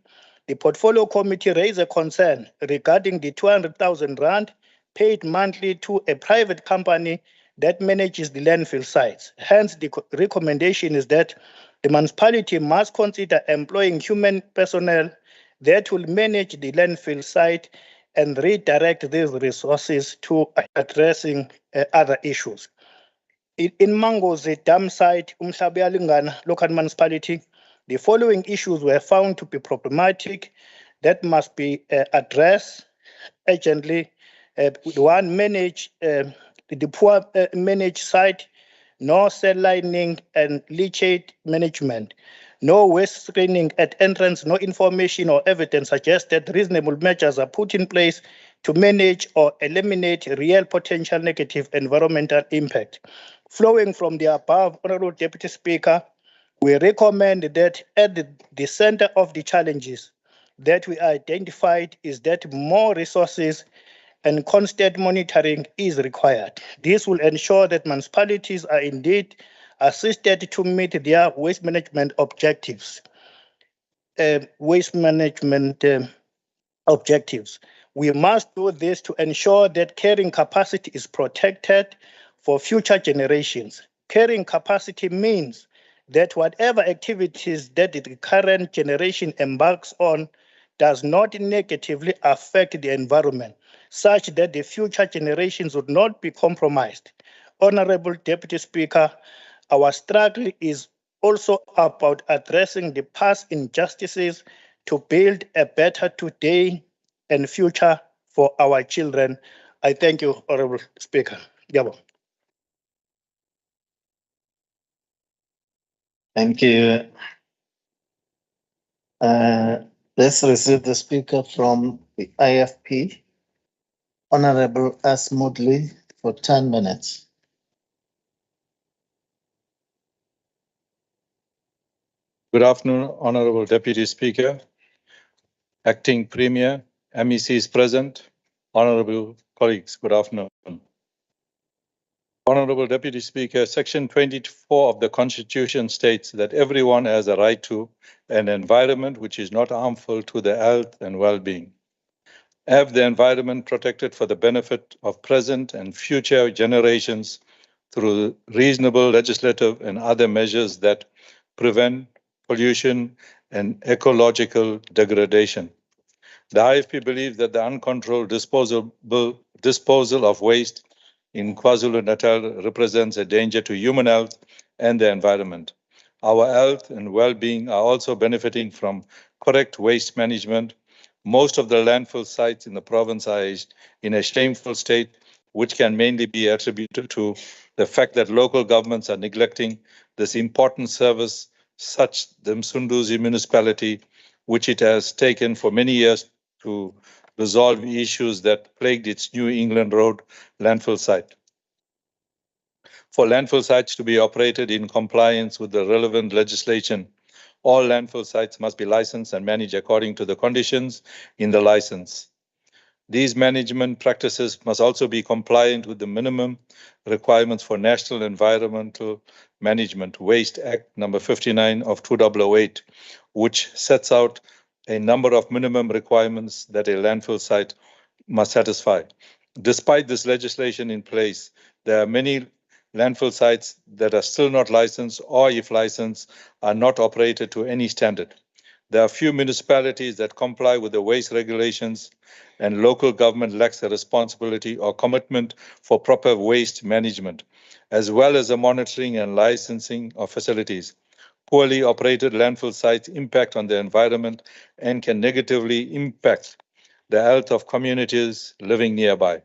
the portfolio committee raised a concern regarding the 200,000 rand paid monthly to a private company that manages the landfill sites. Hence, the recommendation is that the municipality must consider employing human personnel that will manage the landfill site and redirect these resources to addressing other issues. In Mango's dam site, Umhlabeyalingana local municipality, the following issues were found to be problematic that must be addressed urgently. One, the poor managed site, no cell lining and leachate management, no waste screening at entrance, no information or evidence suggests that reasonable measures are put in place to manage or eliminate real potential negative environmental impact. Flowing from the above, Honorable Deputy Speaker, we recommend that at the center of the challenges that we identified is that more resources and constant monitoring is required. This will ensure that municipalities are indeed assisted to meet their waste management objectives. We must do this to ensure that carrying capacity is protected for future generations. Carrying capacity means that whatever activities that the current generation embarks on does not negatively affect the environment, such that the future generations would not be compromised. Honorable Deputy Speaker, our struggle is also about addressing the past injustices to build a better today and future for our children. I thank you, Honorable Speaker. Yabo. Thank you. Let's receive the speaker from the IFP, Honorable S. Moodley, for 10 minutes. Good afternoon, Honorable Deputy Speaker. Acting Premier, MECs present, honorable colleagues, good afternoon. Honorable Deputy Speaker, Section 24 of the Constitution states that everyone has a right to an environment which is not harmful to their health and well-being. Have the environment protected for the benefit of present and future generations through reasonable legislative and other measures that prevent pollution and ecological degradation. The IFP believes that the uncontrolled disposal of waste in KwaZulu-Natal represents a danger to human health and the environment. Our health and well-being are also benefiting from correct waste management. Most of the landfill sites in the province are in a shameful state, which can mainly be attributed to the fact that local governments are neglecting this important service, such the Msunduzi municipality, which it has taken for many years to resolve issues that plagued its New England Road landfill site. For landfill sites to be operated in compliance with the relevant legislation, all landfill sites must be licensed and managed according to the conditions in the license. These management practices must also be compliant with the minimum requirements for National Environmental Management Waste Act number 59 of 2008, which sets out a number of minimum requirements that a landfill site must satisfy. Despite this legislation in place, there are many landfill sites that are still not licensed, or if licensed, are not operated to any standard. There are few municipalities that comply with the waste regulations, and local government lacks the responsibility or commitment for proper waste management, as well as the monitoring and licensing of facilities. Poorly operated landfill sites impact on the environment and can negatively impact the health of communities living nearby.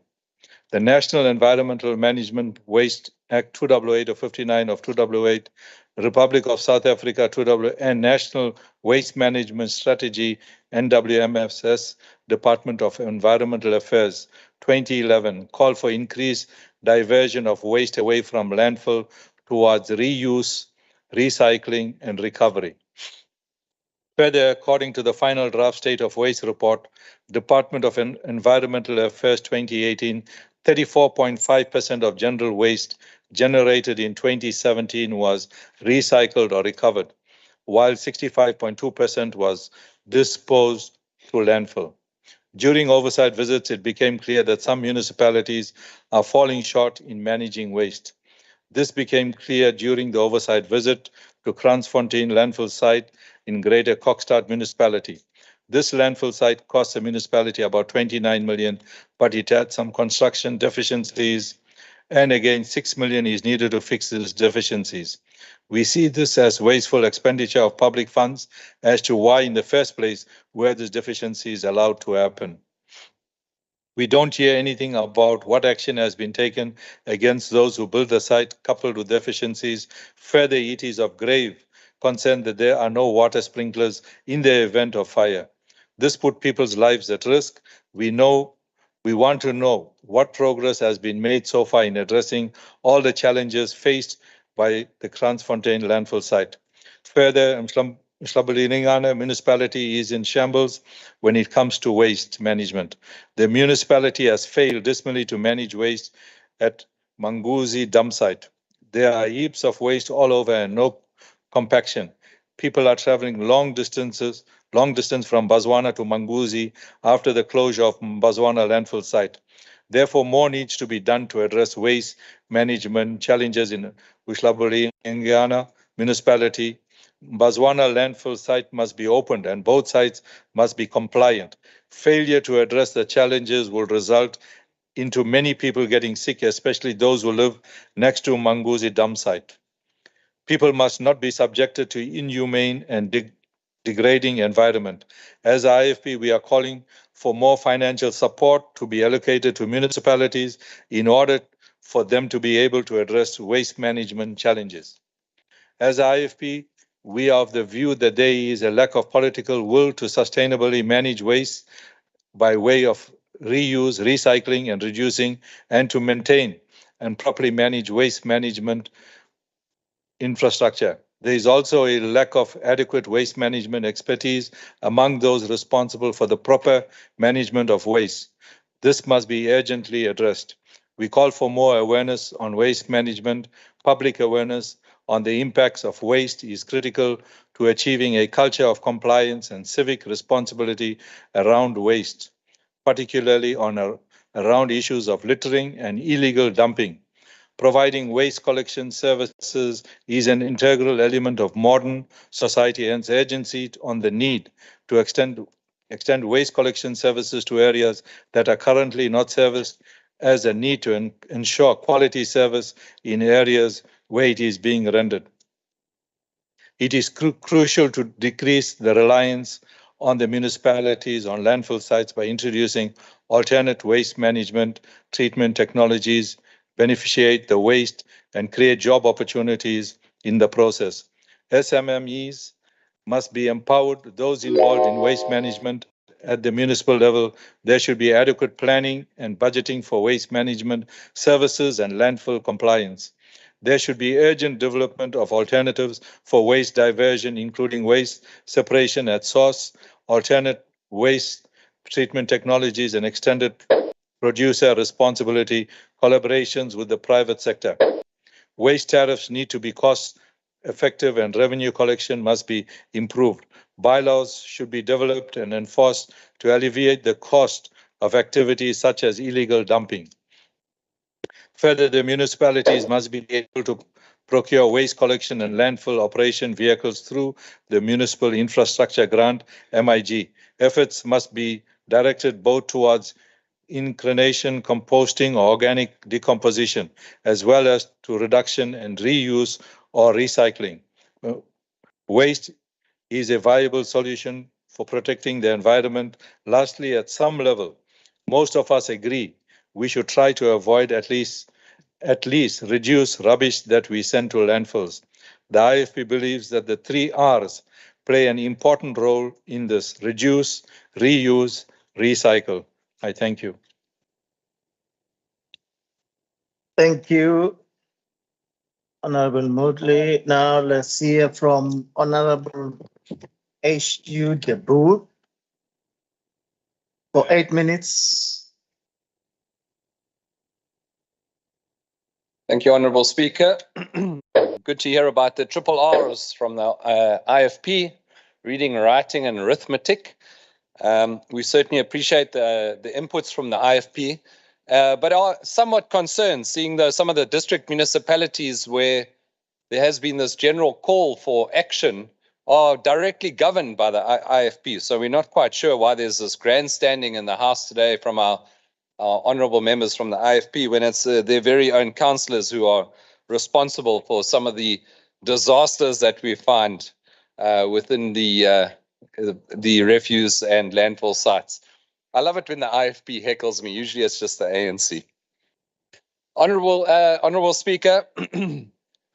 The National Environmental Management Waste Act 2008 of 59 of 2008, Republic of South Africa 2008, and National Waste Management Strategy NWMSS, Department of Environmental Affairs 2011, call for increased diversion of waste away from landfill towards reuse, recycling, and recovery. Further, according to the final draft State of Waste report, Department of Environmental Affairs 2018, 34.5% of general waste generated in 2017 was recycled or recovered, while 65.2% was disposed to landfill. During oversight visits, it became clear that some municipalities are falling short in managing waste. This became clear during the oversight visit to Kransfontein landfill site in Greater Kokstad municipality. This landfill site cost the municipality about 29 million, but it had some construction deficiencies, and again 6 million is needed to fix these deficiencies. We see this as wasteful expenditure of public funds as to why in the first place were these deficiencies allowed to happen. We don't hear anything about what action has been taken against those who built the site, coupled with deficiencies. Further, it is of grave concern that there are no water sprinklers in the event of fire. This put people's lives at risk. We want to know what progress has been made so far in addressing all the challenges faced by the Kransfontein landfill site. Further, Mhlabelingane municipality is in shambles when it comes to waste management. The municipality has failed dismally to manage waste at Manguzi dump site. There are heaps of waste all over and no compaction. People are traveling long distance from Bazwana to Manguzi after the closure of Bazwana landfill site. Therefore, more needs to be done to address waste management challenges in Mhlabelingane municipality. Bazwana landfill site must be opened and both sites must be compliant. Failure to address the challenges will result into many people getting sick, especially those who live next to Manguzi dump site. People must not be subjected to inhumane and degrading environment. As IFP, we are calling for more financial support to be allocated to municipalities in order for them to be able to address waste management challenges. As IFP, we are of the view that there is a lack of political will to sustainably manage waste by way of reuse, recycling, and reducing, and to maintain and properly manage waste management infrastructure. There is also a lack of adequate waste management expertise among those responsible for the proper management of waste. This must be urgently addressed. We call for more awareness on waste management. Public awareness on the impacts of waste is critical to achieving a culture of compliance and civic responsibility around waste, particularly around issues of littering and illegal dumping. Providing waste collection services is an integral element of modern society, hence urgency on the need to extend waste collection services to areas that are currently not serviced, as a need to ensure quality service in areas where it is being rendered. It is crucial to decrease the reliance on the municipalities on landfill sites by introducing alternate waste management treatment technologies, beneficiate the waste, and create job opportunities in the process. SMMEs must be empowered. Those involved in waste management at the municipal level, there should be adequate planning and budgeting for waste management services and landfill compliance. There should be urgent development of alternatives for waste diversion, including waste separation at source, alternate waste treatment technologies, and extended producer responsibility collaborations with the private sector. Waste tariffs need to be cost effective and revenue collection must be improved. Bylaws should be developed and enforced to alleviate the cost of activities such as illegal dumping. Further, the municipalities must be able to procure waste collection and landfill operation vehicles through the Municipal Infrastructure Grant, MIG. Efforts must be directed both towards inclination, composting, or organic decomposition, as well as to reduction and reuse or recycling. Waste is a viable solution for protecting the environment. Lastly, at some level, most of us agree we should try to avoid at least reduce rubbish that we send to landfills. The IFP believes that the 3 R's play an important role in this: reduce, reuse, recycle. I thank you. Thank you, Honorable Moodley. Now let's hear from Honorable H.U. Deboo for 8 minutes. Thank you, Honourable Speaker. Good to hear about the triple R's from the IFP, reading, writing, and arithmetic. We certainly appreciate the inputs from the IFP, but are somewhat concerned seeing some of the district municipalities where there has been this general call for action are directly governed by the IFP. So we're not quite sure why there's this grandstanding in the House today from our honourable members from the IFP when it's their very own councillors who are responsible for some of the disasters that we find within the refuse and landfill sites. I love it when the IFP heckles me. Usually it's just the ANC. Honourable Speaker,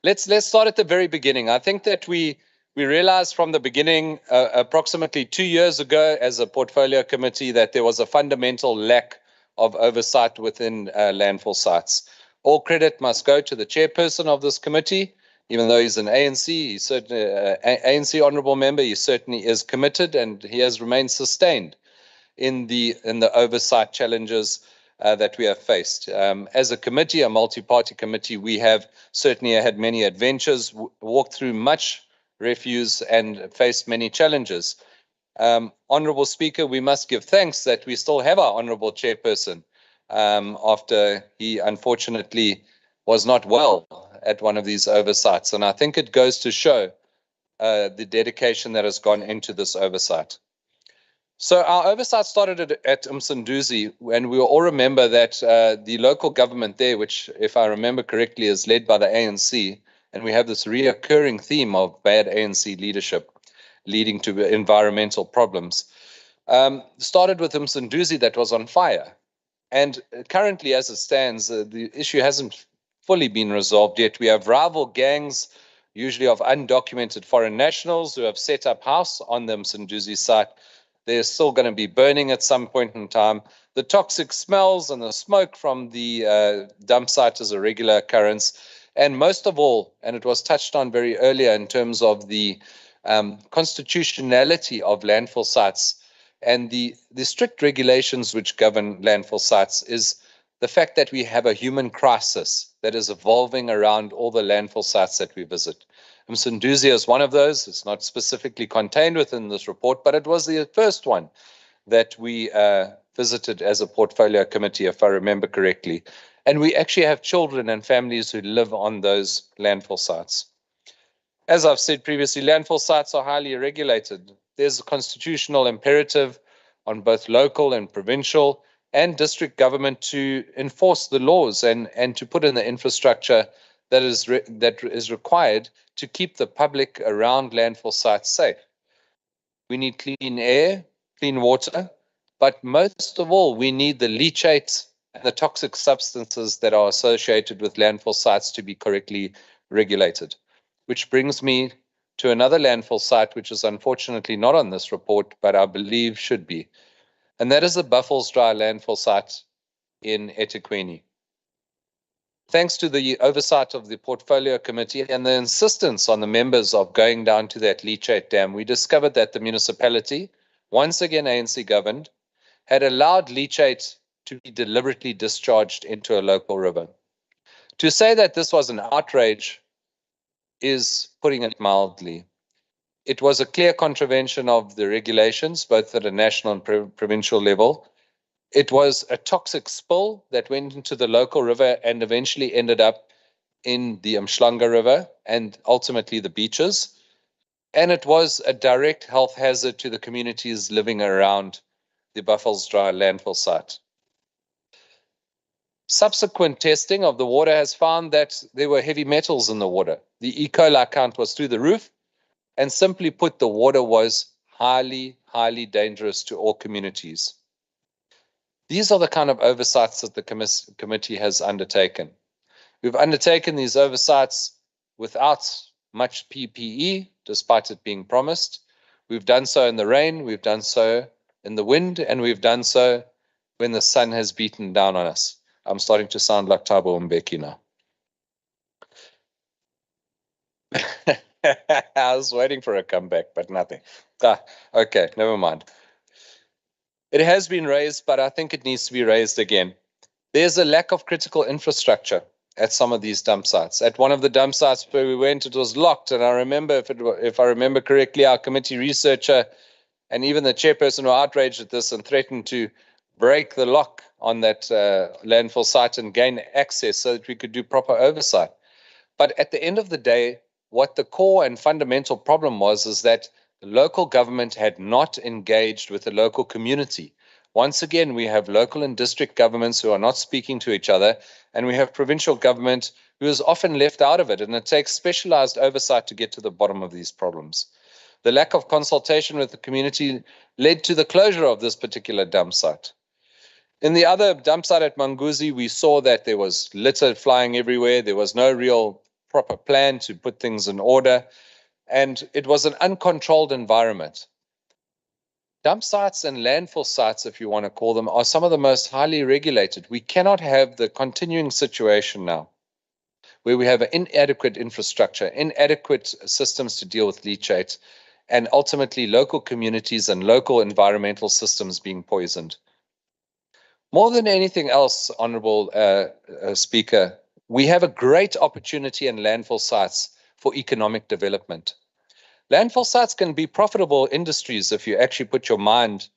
let's start at the very beginning. I think that we realized from the beginning, approximately 2 years ago as a portfolio committee, that there was a fundamental lack of oversight within landfill sites. All credit must go to the chairperson of this committee. Even though he's an ANC, he's certainly ANC honourable member, he certainly is committed, and he has remained sustained in the oversight challenges that we have faced. As a committee, a multi-party committee, we have certainly had many adventures, walked through much refuse, and faced many challenges. Honourable Speaker, we must give thanks that we still have our honourable chairperson after he unfortunately was not well at one of these oversights. And I think it goes to show the dedication that has gone into this oversight. So our oversight started at Msunduzi, and we all remember that the local government there, which, if I remember correctly, is led by the ANC, and we have this reoccurring theme of bad ANC leadership leading to environmental problems, started with Msunduzi that was on fire. And currently, as it stands, the issue hasn't fully been resolved yet. We have rival gangs, usually of undocumented foreign nationals, who have set up house on the Msunduzi site. They're still going to be burning at some point in time. The toxic smells and the smoke from the dump site is a regular occurrence. And most of all, and it was touched on very earlier in terms of the constitutionality of landfill sites and the strict regulations which govern landfill sites, is the fact that we have a human crisis that is evolving around all the landfill sites that we visit. Msunduzi is one of those. It's not specifically contained within this report, but it was the first one that we visited as a portfolio committee, if I remember correctly. And we actually have children and families who live on those landfill sites. As I've said previously, landfill sites are highly regulated. There's a constitutional imperative on both local and provincial and district government to enforce the laws and to put in the infrastructure that is required to keep the public around landfill sites safe. We need clean air, clean water, but most of all, we need the leachate and the toxic substances that are associated with landfill sites to be correctly regulated. Which brings me to another landfill site, which is unfortunately not on this report, but I believe should be. And that is the Buffelsdry landfill site in eThekwini. Thanks to the oversight of the portfolio committee and the insistence on the members of going down to that leachate dam, we discovered that the municipality, once again ANC governed, had allowed leachate to be deliberately discharged into a local river. To say that this was an outrage is putting it mildly. It was a clear contravention of the regulations, both at a national and provincial level. It was a toxic spill that went into the local river and eventually ended up in the Umhlanga River and ultimately the beaches. And it was a direct health hazard to the communities living around the Buffelsdry landfill site. Subsequent testing of the water has found that there were heavy metals in the water. The E. coli count was through the roof, and simply put, the water was highly, highly dangerous to all communities. These are the kind of oversights that the committee has undertaken. We've undertaken these oversights without much PPE, despite it being promised. We've done so in the rain, we've done so in the wind, and we've done so when the sun has beaten down on us. I'm starting to sound like Thabo Mbeki now. I was waiting for a comeback, but nothing. Okay, never mind. It has been raised, but I think it needs to be raised again. There's a lack of critical infrastructure at some of these dump sites. At one of the dump sites where we went, it was locked. And I remember, if I remember correctly, our committee researcher and even the chairperson were outraged at this and threatened to break the lock on that landfill site and gain access so that we could do proper oversight. But at the end of the day, what the core and fundamental problem was is that the local government had not engaged with the local community. Once again, we have local and district governments who are not speaking to each other, and we have provincial government who is often left out of it, and it takes specialized oversight to get to the bottom of these problems. The lack of consultation with the community led to the closure of this particular dump site. In the other dump site at Manguzi, we saw that there was litter flying everywhere. There was no real proper plan to put things in order, and it was an uncontrolled environment. Dump sites and landfill sites, if you want to call them, are some of the most highly regulated. We cannot have the continuing situation now where we have an inadequate infrastructure, inadequate systems to deal with leachate, and ultimately local communities and local environmental systems being poisoned. More than anything else, Honourable Speaker, we have a great opportunity in landfill sites for economic development. Landfill sites can be profitable industries if you actually put your mind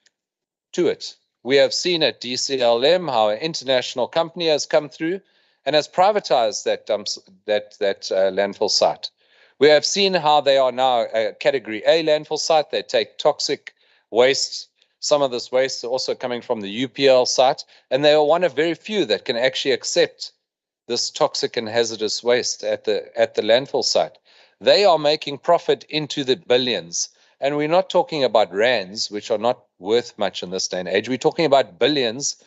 to it. We have seen at DCLM how an international company has come through and has privatized that landfill site. We have seen how they are now a Category A landfill site. They take toxic waste. Some of this waste is also coming from the UPL site, and they are one of very few that can actually accept this toxic and hazardous waste at the landfill site. They are making profit into the billions. And we're not talking about rands, which are not worth much in this day and age. We're talking about billions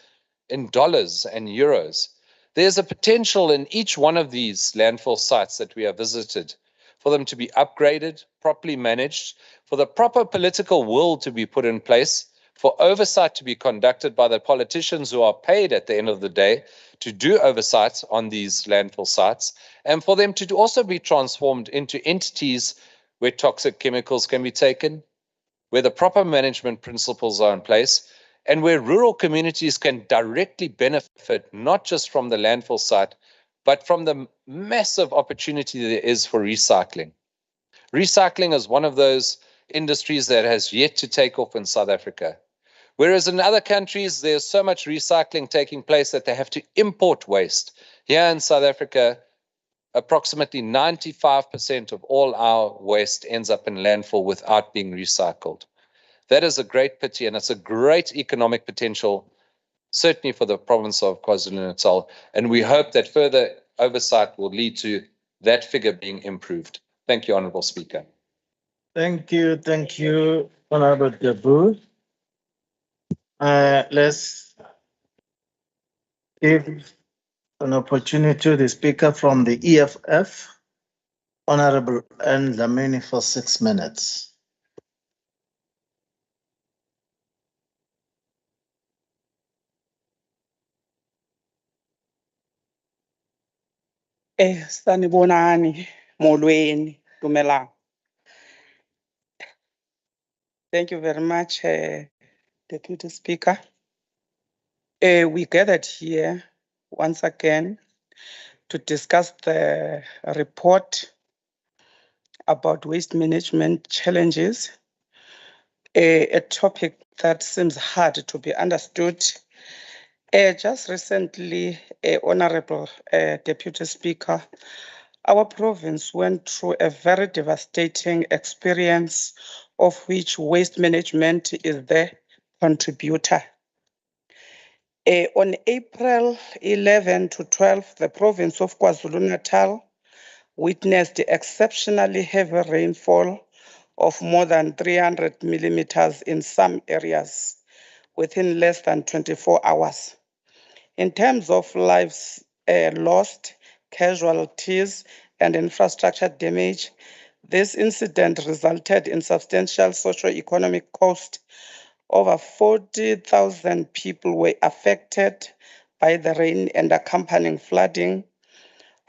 in dollars and euros. There's a potential in each one of these landfill sites that we have visited for them to be upgraded, properly managed, for the proper political will to be put in place, for oversight to be conducted by the politicians who are paid at the end of the day to do oversight on these landfill sites, and for them to also be transformed into entities where toxic chemicals can be taken, where the proper management principles are in place, and where rural communities can directly benefit not just from the landfill site, but from the massive opportunity there is for recycling. Recycling is one of those industries that has yet to take off in South Africa. Whereas in other countries, there's so much recycling taking place that they have to import waste. Here in South Africa, approximately 95% of all our waste ends up in landfill without being recycled. That is a great pity, and it's a great economic potential, certainly for the province of KwaZulu-Natal. And we hope that further oversight will lead to that figure being improved. Thank you, Honourable Speaker. Thank you, Honorable Jabu. Let's give an opportunity to the speaker from the EFF, Honorable N. Dlamini, for 6 minutes. Sanibonani, molweni, dumelang. Thank you very much, Deputy Speaker. We gathered here once again to discuss the report about waste management challenges, a topic that seems hard to be understood. Just recently, Honorable Deputy Speaker, our province went through a very devastating experience of which waste management is the contributor. On April 11 to 12, the province of KwaZulu-Natal witnessed exceptionally heavy rainfall of more than 300 millimeters in some areas within less than 24 hours. In terms of lives lost, casualties, and infrastructure damage, this incident resulted in substantial socio-economic cost. Over 40,000 people were affected by the rain and accompanying flooding.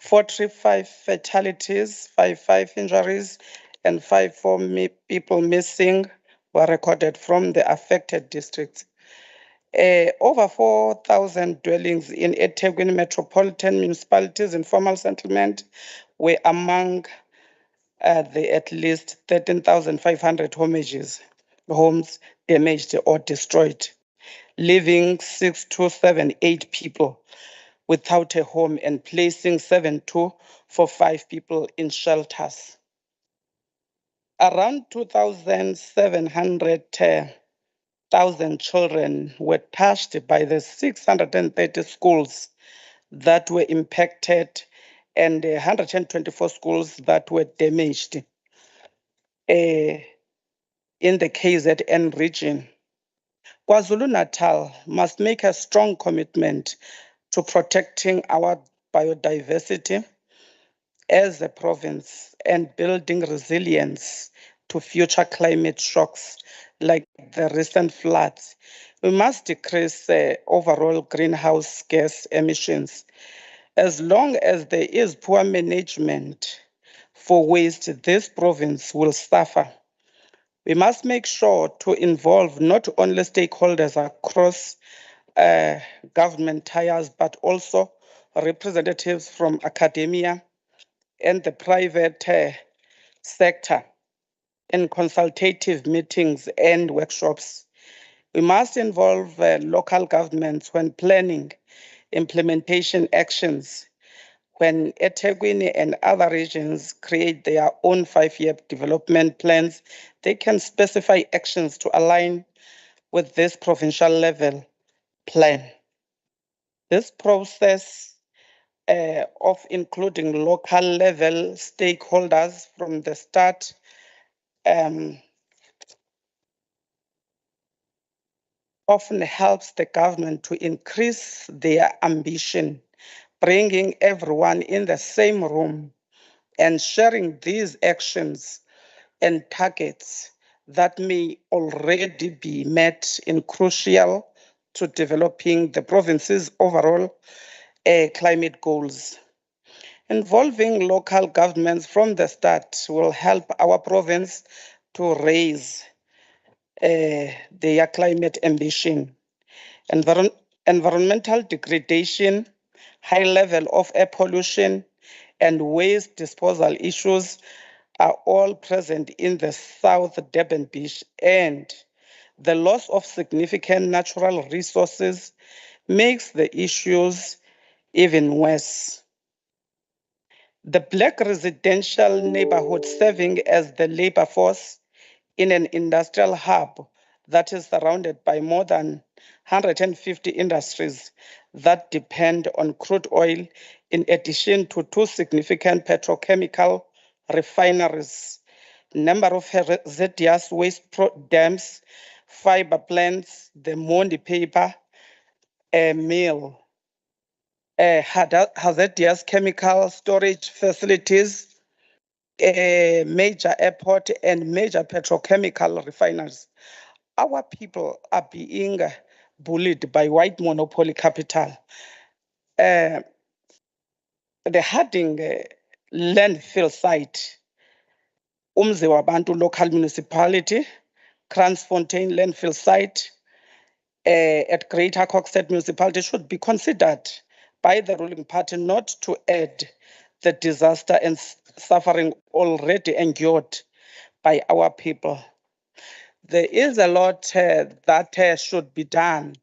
45 fatalities, 55 injuries, and 54 people missing were recorded from the affected districts. Over 4,000 dwellings in eThekwini metropolitan municipalities in formal settlement were among the at least 13,500 homes damaged or destroyed, leaving 6,278 people without a home and placing 7,245 people in shelters. Around 2,700 children were touched by the 630 schools that were impacted and 124 schools that were damaged in the KZN region. KwaZulu-Natal must make a strong commitment to protecting our biodiversity as a province and building resilience to future climate shocks like the recent floods. We must decrease overall greenhouse gas emissions. As long as there is poor management for waste, this province will suffer. We must make sure to involve not only stakeholders across government tiers, but also representatives from academia and the private sector in consultative meetings and workshops. We must involve local governments when planning implementation actions. When eThekwini and other regions create their own 5-year development plans, they can specify actions to align with this provincial level plan. This process of including local level stakeholders from the start often helps the government to increase their ambition, bringing everyone in the same room and sharing these actions and targets that may already be met in crucial to developing the province's overall climate goals. Involving local governments from the start will help our province to raise their climate ambition. Environmental degradation, high level of air pollution, and waste disposal issues are all present in the South Durban Beach, and the loss of significant natural resources makes the issues even worse. The Black residential neighborhood serving as the labor force in an industrial hub that is surrounded by more than 150 industries that depend on crude oil, in addition to 2 significant petrochemical refineries, number of hazardous waste dams, fiber plants, the Mondi paper mill, hazardous chemical storage facilities, a major airport, and major petrochemical refineries. Our people are being bullied by white monopoly capital. The Harding landfill site, Umzi Wabantu local municipality, Kransfontein landfill site at Greater Coxhead municipality should be considered by the ruling party not to add the disaster and suffering already endured by our people. There is a lot that should be done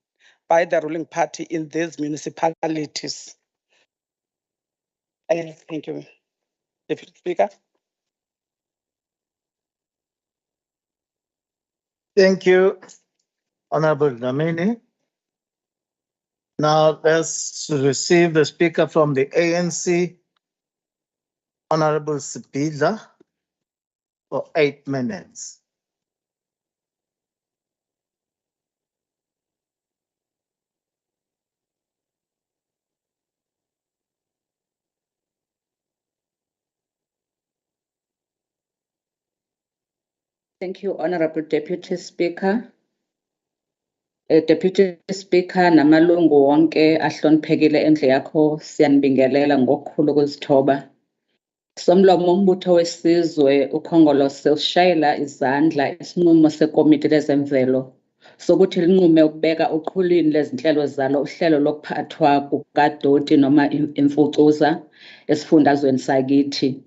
by the ruling party in these municipalities. Thank you, Deputy Speaker. Thank you, Honorable Dlamini. Now let's receive the speaker from the ANC, Honorable Sipidla, for 8 minutes. Thank you, Honorable Deputy Speaker. Deputy Speaker, namalungu wonke ahloniphekile endle yakho siyanibingelela ngokukhulu ukuzithoba. Somlomo umbutho wesizwe ukhongolose ushayela izandla isinqumo sekomiti lezemvelo sokuthi linqume ukubeka uqhulwini lezinhlelo zalo uhlelo lokuphathwa kukadoti noma imfucuza esifundazweni sakithi.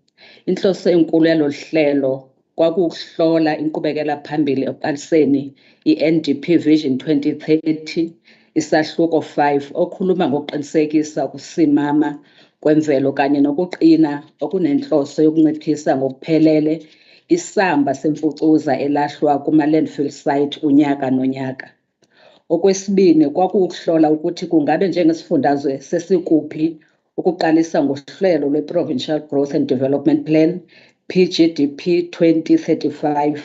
Inhloso enkulu yalolu hlelo kwakuhlola inqubekela phambili ekuqaliseni i-NDP Vision 2030 isahluko 5 okhuluma ngokuqinisekisa ukusimama kwemvelo kanye nokuqina okunenhloso yokunciphisa ngokuphelele isamba semfucuza elahlwa kuma-landfill site unyaka nonyaka. Okwesibili kwakuhlola ukuthi kungabe njengesifundazwe sesikuphi ukuqalisa ngohlelo lwe-Provincial Growth and Development Plan PGDP 2035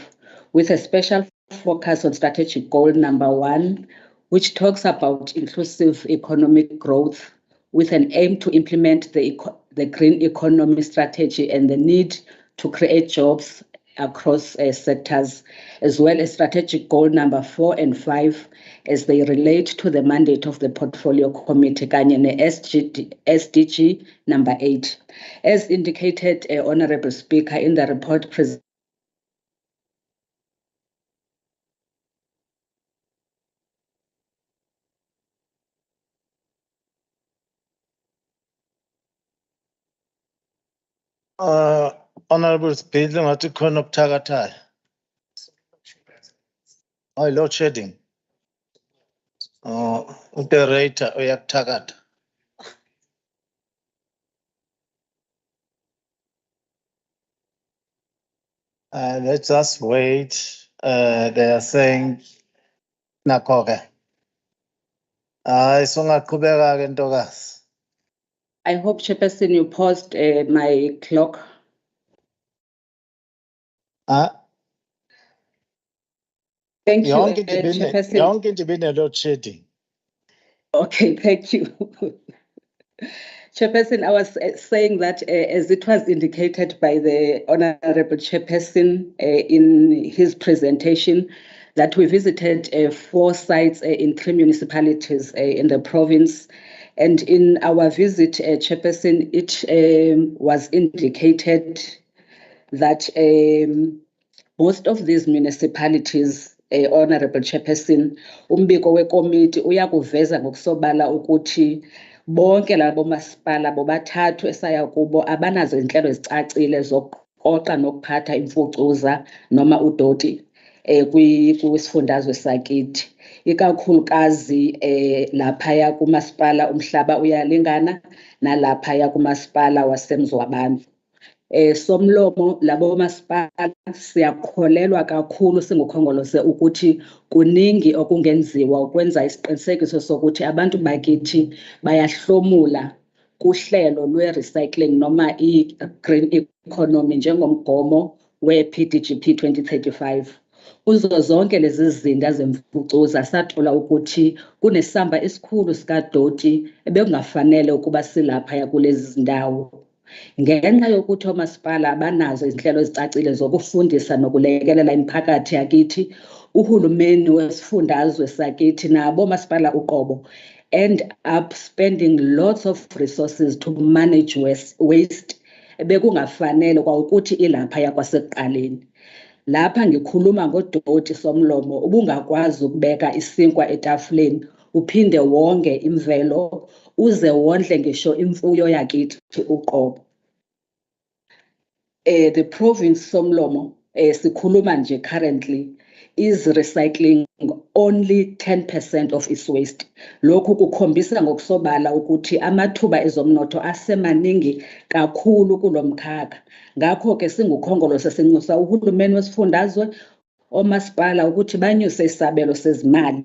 with a special focus on strategic goal number 1, which talks about inclusive economic growth with an aim to implement the green economy strategy and the need to create jobs across sectors, as well as strategic goal number 4 and 5 as they relate to the mandate of the portfolio committee, kanye SDG number 8. As indicated, Honorable Speaker, in the report presented, Honorable Speaker, ngathi khona okuthakathayo. Oh, load shedding. Operator uyakuthakatha. Let's just wait. They are saying nakho-ke. Hayi sungaqhubeka-ke ntokazi. I hope, Chairperson, you paused my clock. Thank you, Chairperson. Yonke nje bine load shedding. Okay, thank you. Chairperson, I was saying that as it was indicated by the Honorable Chairperson in his presentation, that we visited 4 sites in 3 municipalities in the province. And in our visit, Chairperson, it was indicated that most of these municipalities, Honorable Chairperson, umbiko wekomiti uyakuveza ngokusobala ukuthi bonke labo masipala bobathathu esaya kubo abanazo inhlelo ezicacile zokuqoqa nokuphatha imfucuza noma udoti kwisifundazwe sakithi, ikakhulukazi laphaya kumasipala umhlaba uyalingana nalaphaya kumasipala wasemzwabantu. Somlomo labo masipala siyakholelwa kakhulu singukhongolose ukuthi kuningi okungenziwa ukwenza isiqinisekiso sokuthi abantu bakithi bayahlomula kuhlelo lwe-recycling noma i-green economy njengomgomo we-PDGP 2035. Kuzo zonke lezi zinda zemfucuza sathola ukuthi kunesamba esikhulu sikadoti ebekungafanele ukuba silaphaya kulezi zindawo. Ngenxa yokuthi omasipala abanazo izinhlelo ezicacile zokufundisa nokulekelela imiphakathi yakithi, uhulumeni wesifundazwe sakithi nabo omasipala uqobo end up spending lots of resources to manage waste bekungafanele kwaukuthi ilaphaya kwasekuqaleni. Lapha ngikhuluma ngodoti somlomo ubungakwazi ukubeka isinkwa etafuleni uphinde wonge imvelo uze wondle ngisho imfuyo yakithi uqobo. The province somlomo sikhuluma nje currently is recycling only 10% of its waste. Lokhu kukhombisa ngokusobala ukuthi amathuba ezomnotho asemaningi kakhulu kulomkhakha. Ngakho ke singukhongolose sinxusa uhulumeni wesifundazwe omasipala ukuthi banyuse isabelo sezimali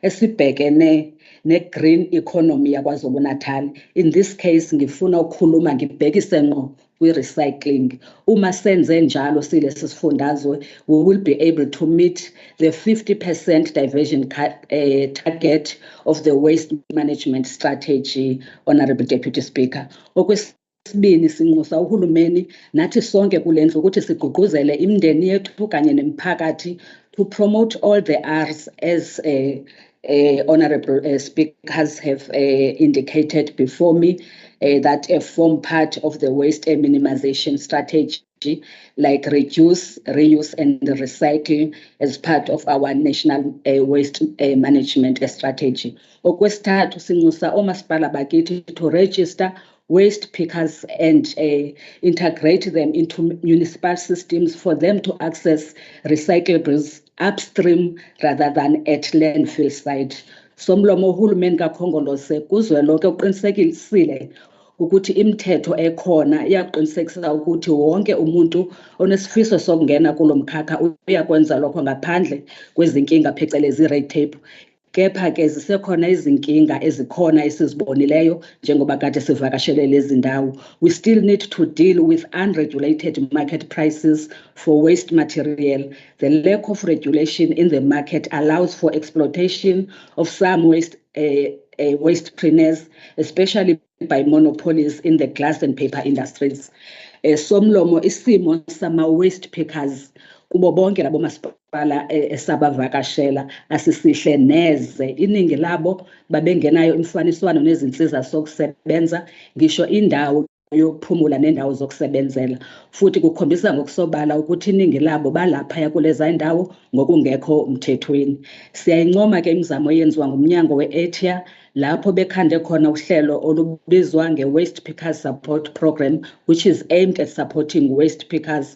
esibhekene ne-green economy yaKwaZulu-Natal. In this case ngifuna ukukhuluma ngibhekise ngqo kwi-recycling. Uma senze njalo silesi sifundazwe, we will be able to meet the 50% diversion target of the waste management strategy, Honorable Deputy Speaker. Okwesibini sinxusa uhulumeni nathi sonke kulendlu ukuthi sigqugquzele imindeni yethu kanye nemiphakathi to promote all the R's as honorable speakers have indicated before me, that form part of the waste minimization strategy, like reduce, reuse, and recycle as part of our national waste management strategy. Okwesithathu sinxusa omasipala bakithi to register waste pickers and integrate them into municipal systems for them to access recyclables upstream rather than at landfill site. Somlomo uhulumeni kakhongolose kuzwelonke uqinisekisile ukuthi imithetho ekhona iyaqinisekisa ukuthi wonke umuntu onesifiso sokungena kulomkhakha uyakwenza lokho ngaphandle kwezinkinga phecelezi red tape. Kepha-ke zisekhona izinkinga ezikhona esizibonileyo njengoba kade sivakashele lezi ndawo. We still need to deal with unregulated market prices for waste material. The lack of regulation in the market allows for exploitation of some wastepreneurs, especially by monopolies in the glass and paper industries. Somlomo isimo sama waste pickers kubo bonke labo masipala esabavakashela asisihle neze. Iningi labo babengenayo imfaniswano nezinsiza sokusebenza ngisho indawo yokuphumula nendawo zokusebenzela, futhi kukhombisa ngokusobala ukuthi iningi labo balaphaya kuleza indawo ngokungekho umthethweni. Siyayincoma ke imizamo eyenziwa ngumnyango we-ATIA lapho bekhande khona uhlelo olubizwa nge-Waste Pickers Support Program, which is aimed at supporting waste pickers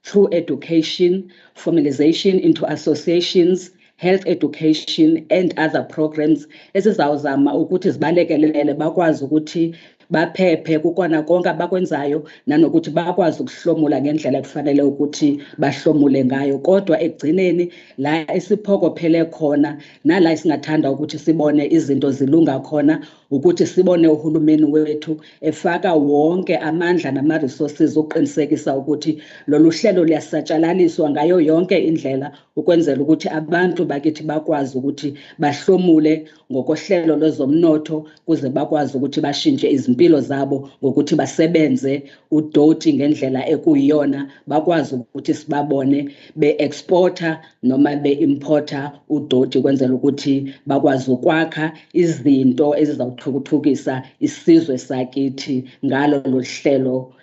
through education, formalization into associations, health education, and other programs ezizawuzama ukuthi zibalekelele bakwazi ukuthi baphephe kukona konke abakwenzayo nanokuthi bakwazi ukuhlomula ngendlela kufanele ukuthi bahlomule ngayo. Kodwa ekugcineni la isiphokophele khona nala isingathanda ukuthi sibone izinto zilunga khona ukuthi sibone uhulumeni wethu efaka wonke amandla nama-resources ukuqinisekisa ukuthi lolu hlelo liyasatshalaliswa ngayo yonke indlela ukwenzela ukuthi abantu bakithi bakwazi ukuthi bahlomule ngokohlelo lwezomnotho kuze bakwazi ukuthi bashintshe izimpilo zabo ngokuthi basebenze udoti ngendlela ekuyiyona, bakwazi ukuthi sibabone be-exporter noma be-importer udoti ukwenzela ukuthi bakwazi ukwakha izinto ezizawuthuthukisa isizwe sakithi ngalo lolu hlelo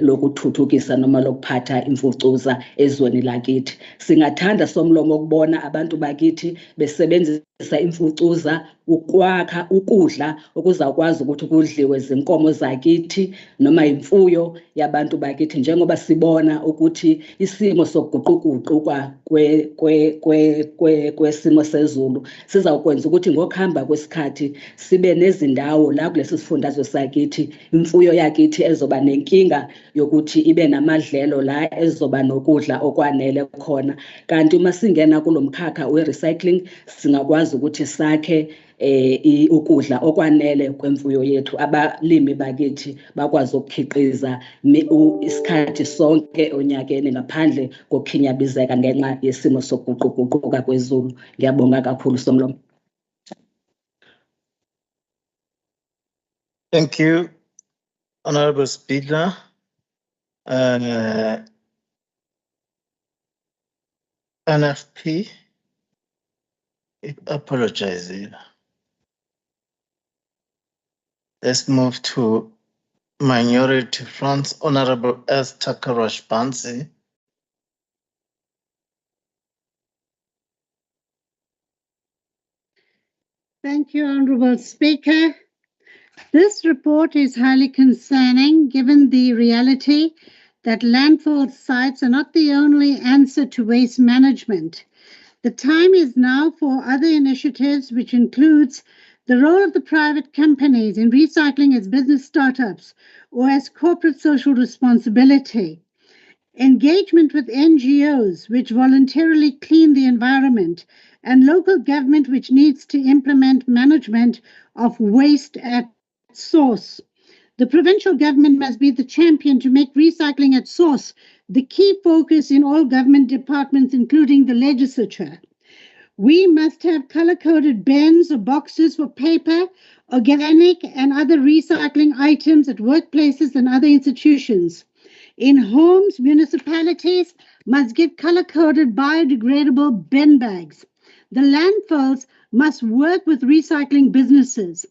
lokuthuthukisa noma lokuphatha imfucuza ezweni lakithi. Singathanda somlomo ukubona abantu bakithi besebenzisa imfucuza ukwakha ukudla okuzakwazi ukuthi kudliwe zinkomo zakithi noma imfuyo yabantu bakithi, njengoba sibona ukuthi isimo sokuguquguquka kwesimo sezulu sizawukwenza ukuthi ngokuhamba kwesikhathi sibe nezindawo la kulesi sifundazwe sakithi imfuyo yakithi ezoba nenkinga yokuthi ibe namadlelo la ezoba nokudla okwanele khona. Kanti uma singena kulomkhakha we-recycling singakwazi ukuthi sakhe ukudla okwanele kwemfuyo yethu, abalimi bakithi bakwazi ukukhiqiza isikhathi sonke onyakeni ngaphandle kokukhinyabizeka ngenxa yesimo sokuguquguquka kwezulu. Ngiyabonga kakhulu Somlomo. Thank you, Honorable Speaker. NFP, it apologizes. Let's move to Minority Fronts, Honorable S. Takarash Bansi. Thank you, Honorable Speaker. This report is highly concerning given the reality that landfill sites are not the only answer to waste management. The time is now for other initiatives, which includes the role of the private companies in recycling as business startups or as corporate social responsibility, engagement with NGOs, which voluntarily clean the environment, and local government, which needs to implement management of waste at source. The provincial government must be the champion to make recycling at source the key focus in all government departments, including the legislature. We must have color-coded bins or boxes for paper, organic, and other recycling items at workplaces and other institutions. In homes, municipalities must give color-coded biodegradable bin bags. The landfills must work with recycling businesses.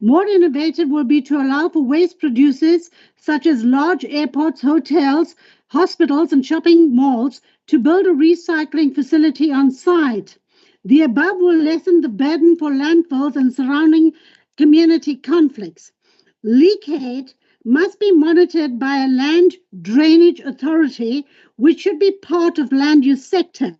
More innovative will be to allow for waste producers such as large airports, hotels, hospitals, and shopping malls to build a recycling facility on site. The above will lessen the burden for landfills and surrounding community conflicts. Leakage must be monitored by a land drainage authority, which should be part of land use sector.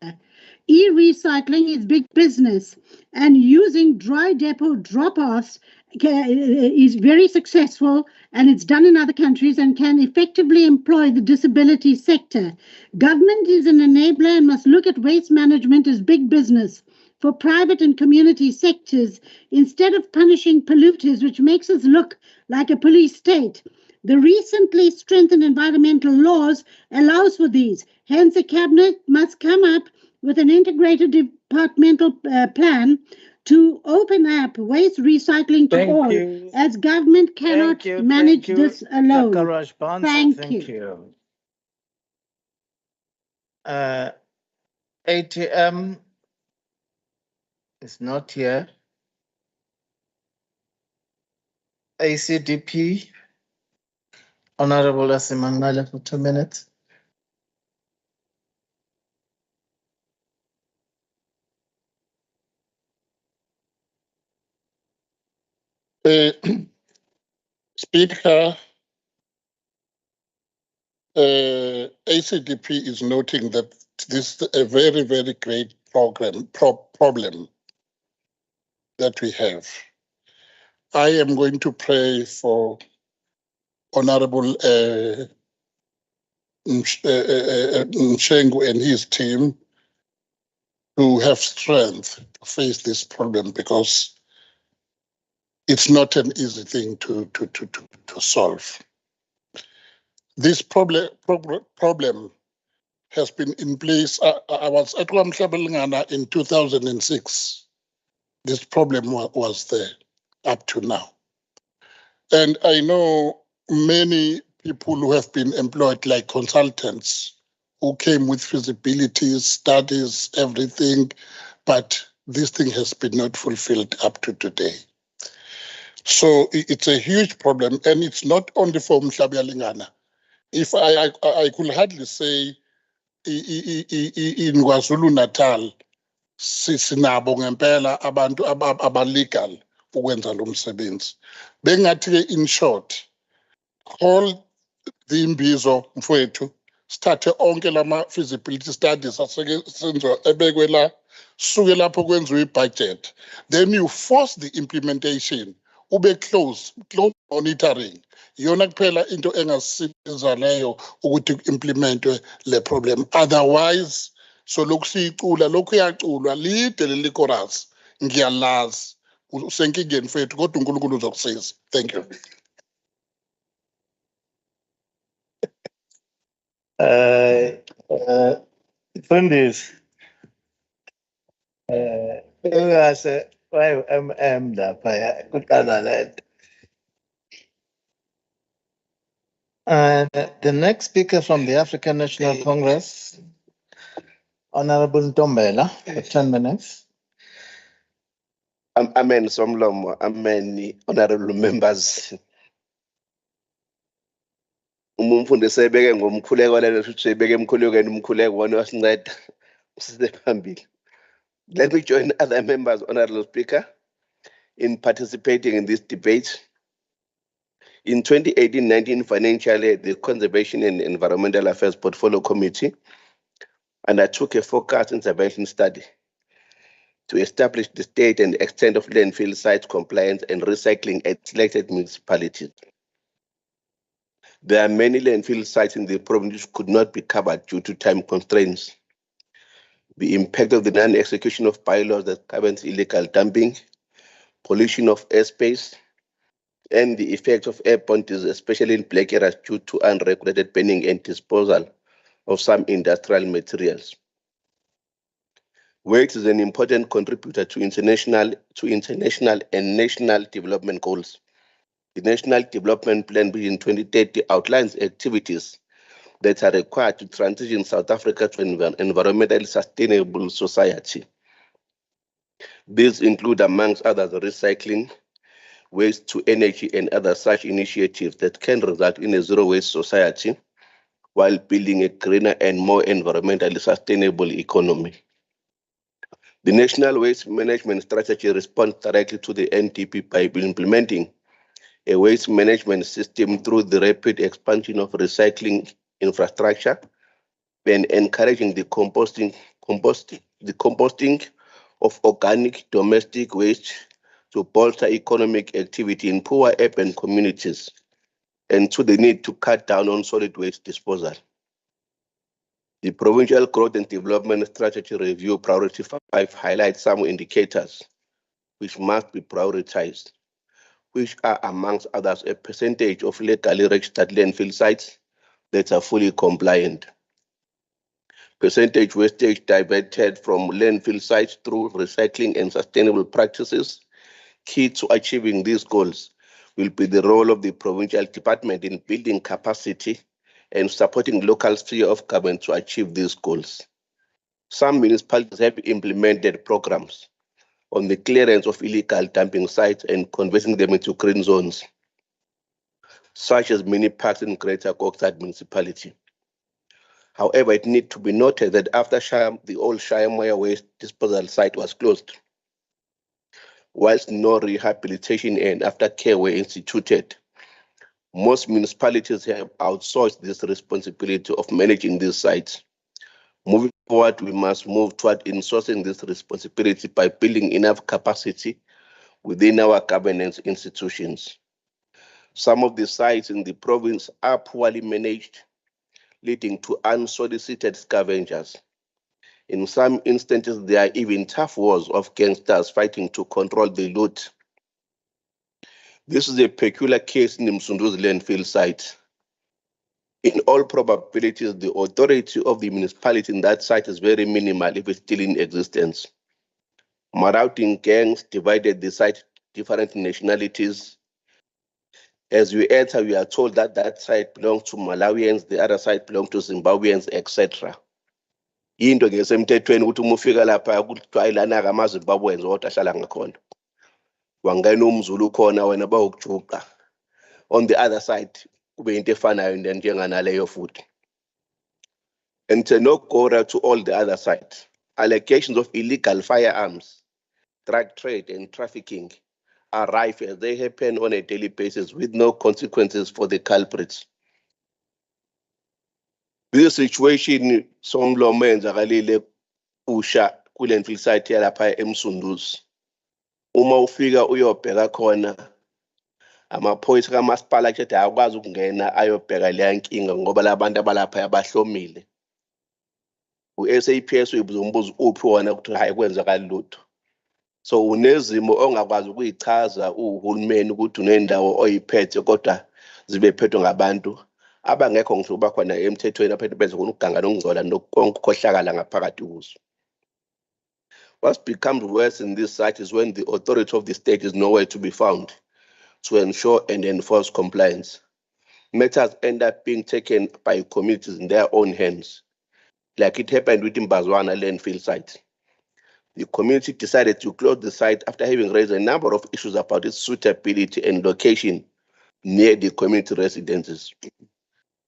E-recycling is big business, and using dry depot drop-offs is very successful, and it's done in other countries and can effectively employ the disability sector. Government is an enabler and must look at waste management as big business for private and community sectors instead of punishing polluters, which makes us look like a police state. The recently strengthened environmental laws allows for these. Hence, the cabinet must come up with an integrated departmental plan to open up waste recycling to all, as government cannot manage this alone. Thank you. ATM is not here. ACDP, Honorable Asimangala for 2 minutes. Speaker, ACDP is noting that this is a very, very great problem that we have. I am going to pray for Honorable Mshengu and his team to have strength to face this problem, because it's not an easy thing to solve. This problem has been in place. I was at Kwazulu-Natal in 2006. This problem was there up to now. And I know many people who have been employed like consultants who came with feasibility studies, everything, but this thing has been not fulfilled up to today. So it's a huge problem, and it's not only for Mhlabelingana. If I could hardly say in KwaZulu-Natal, sinabo ngempela abantu abalegal ukwenza lo msebenzi. Bengathi in short, call the imbizo mfowethu, start onke lama feasibility studies asesenziwa ebekwe la, suke lapho kwenziwa i-budget. Then you force the implementation, ube close monitoring. Yona kuphela into engasiza leyo ukuthi implementwe le problem. Otherwise, so lokhu siyicula, lokhu yaculwa lide leli chorus, ngiyalazi usenkingeni mfethu kodwa uNkulunkulu uzokusiza. Thank you. Fundis. Ingase why lapha kuqala lento. And the next speaker from the African National Congress, Honorable Ntombela, for 10 minutes. Amen, Somlomo. Amen, honorable members. Umfundisi ebeke ngomkhuleko lelo futhi ebeke emkhulekweni umkhuleko wona wasinceda usise phambili. Let me join other members, Honorable Speaker, in participating in this debate. In 2018-19 financial year, the Conservation and Environmental Affairs Portfolio Committee undertook a focused intervention study to establish the state and extent of landfill site compliance and recycling at selected municipalities. There are many landfill sites in the province which could not be covered due to time constraints. The impact of the non-execution of bylaws that governs illegal dumping, pollution of airspace, and the effect of airborne disease, especially in black areas due to unregulated burning and disposal of some industrial materials. Waste is an important contributor to international and national development goals. The National Development Plan Vision 2030 outlines activities that are required to transition South Africa to an environmentally sustainable society. These include, amongst others, recycling, waste to energy, and other such initiatives that can result in a zero-waste society while building a greener and more environmentally sustainable economy. The National Waste Management Strategy responds directly to the NDP by implementing a waste management system through the rapid expansion of recycling infrastructure and encouraging the composting of organic domestic waste to bolster economic activity in poor urban communities, and to the need to cut down on solid waste disposal. The Provincial Growth and Development Strategy Review Priority 5 highlights some indicators which must be prioritized, which are, amongst others, a percentage of legally registered landfill sites that are fully compliant, percentage wastage diverted from landfill sites through recycling and sustainable practices. Key to achieving these goals will be the role of the provincial department in building capacity and supporting local sphere of government to achieve these goals. Some municipalities have implemented programs on the clearance of illegal dumping sites and converting them into green zones, such as mini parks in Greater Koksad municipality. However, it needs to be noted that after the old Shayamoya waste disposal site was closed, whilst no rehabilitation and aftercare were instituted, most municipalities have outsourced this responsibility of managing these sites. Moving forward, we must move toward insourcing this responsibility by building enough capacity within our governance institutions. Some of the sites in the province are poorly managed, leading to unsolicited scavengers. In some instances, there are even tough wars of gangsters fighting to control the loot This is a peculiar case in the Msunduzi landfill site. In all probabilities, the authority of the municipality in that site is very minimal if it's still in existence. Marauting gangs divided the site, different nationalities. As we enter, we are told that that site belongs to Malawians, the other side belongs to Zimbabweans, etc. Into ke semthethweni ukuthi uma ufika lapha kuthiwa ilana kamaZimbabweans wodwa ahlala ngakhona. Wangena umZulu khona wena bawukujuqa. On the other side, kube into efanayo njenganaleyo futhi. And to no go to all the other sides. Allegations of illegal firearms, drug trade and trafficking are rife as they happen on a daily basis with no consequences for the culprits. This situation somlomo yenzakalile usha kule landfill site yalapha eMsunduzi. Uma ufika uyobheka khona amaphoyisa kamasipala athi akwazi ukungena ayobheka leya nkinga ngoba labantu abalapha abahlomile. U-SAPS uyibuzombuza uphi wona ukuthi hayi kwenzakala lutho. So unezimo ongakwazi ukuyichaza uhulumeni ukuthi unendawo oyiphethe kodwa zibe phethwe ngabantu abangekho ngisho bakhona emthethweni aphethe benze ukuganga nokungcola nokukhohlakala ngaphakathi kuzo. What becomes worse in this site is when the authority of the state is nowhere to be found to ensure and enforce compliance. Matters end up being taken by communities in their own hands, like it happened with Mbazwana landfill site. The community decided to close the site after having raised a number of issues about its suitability and location near the community residences.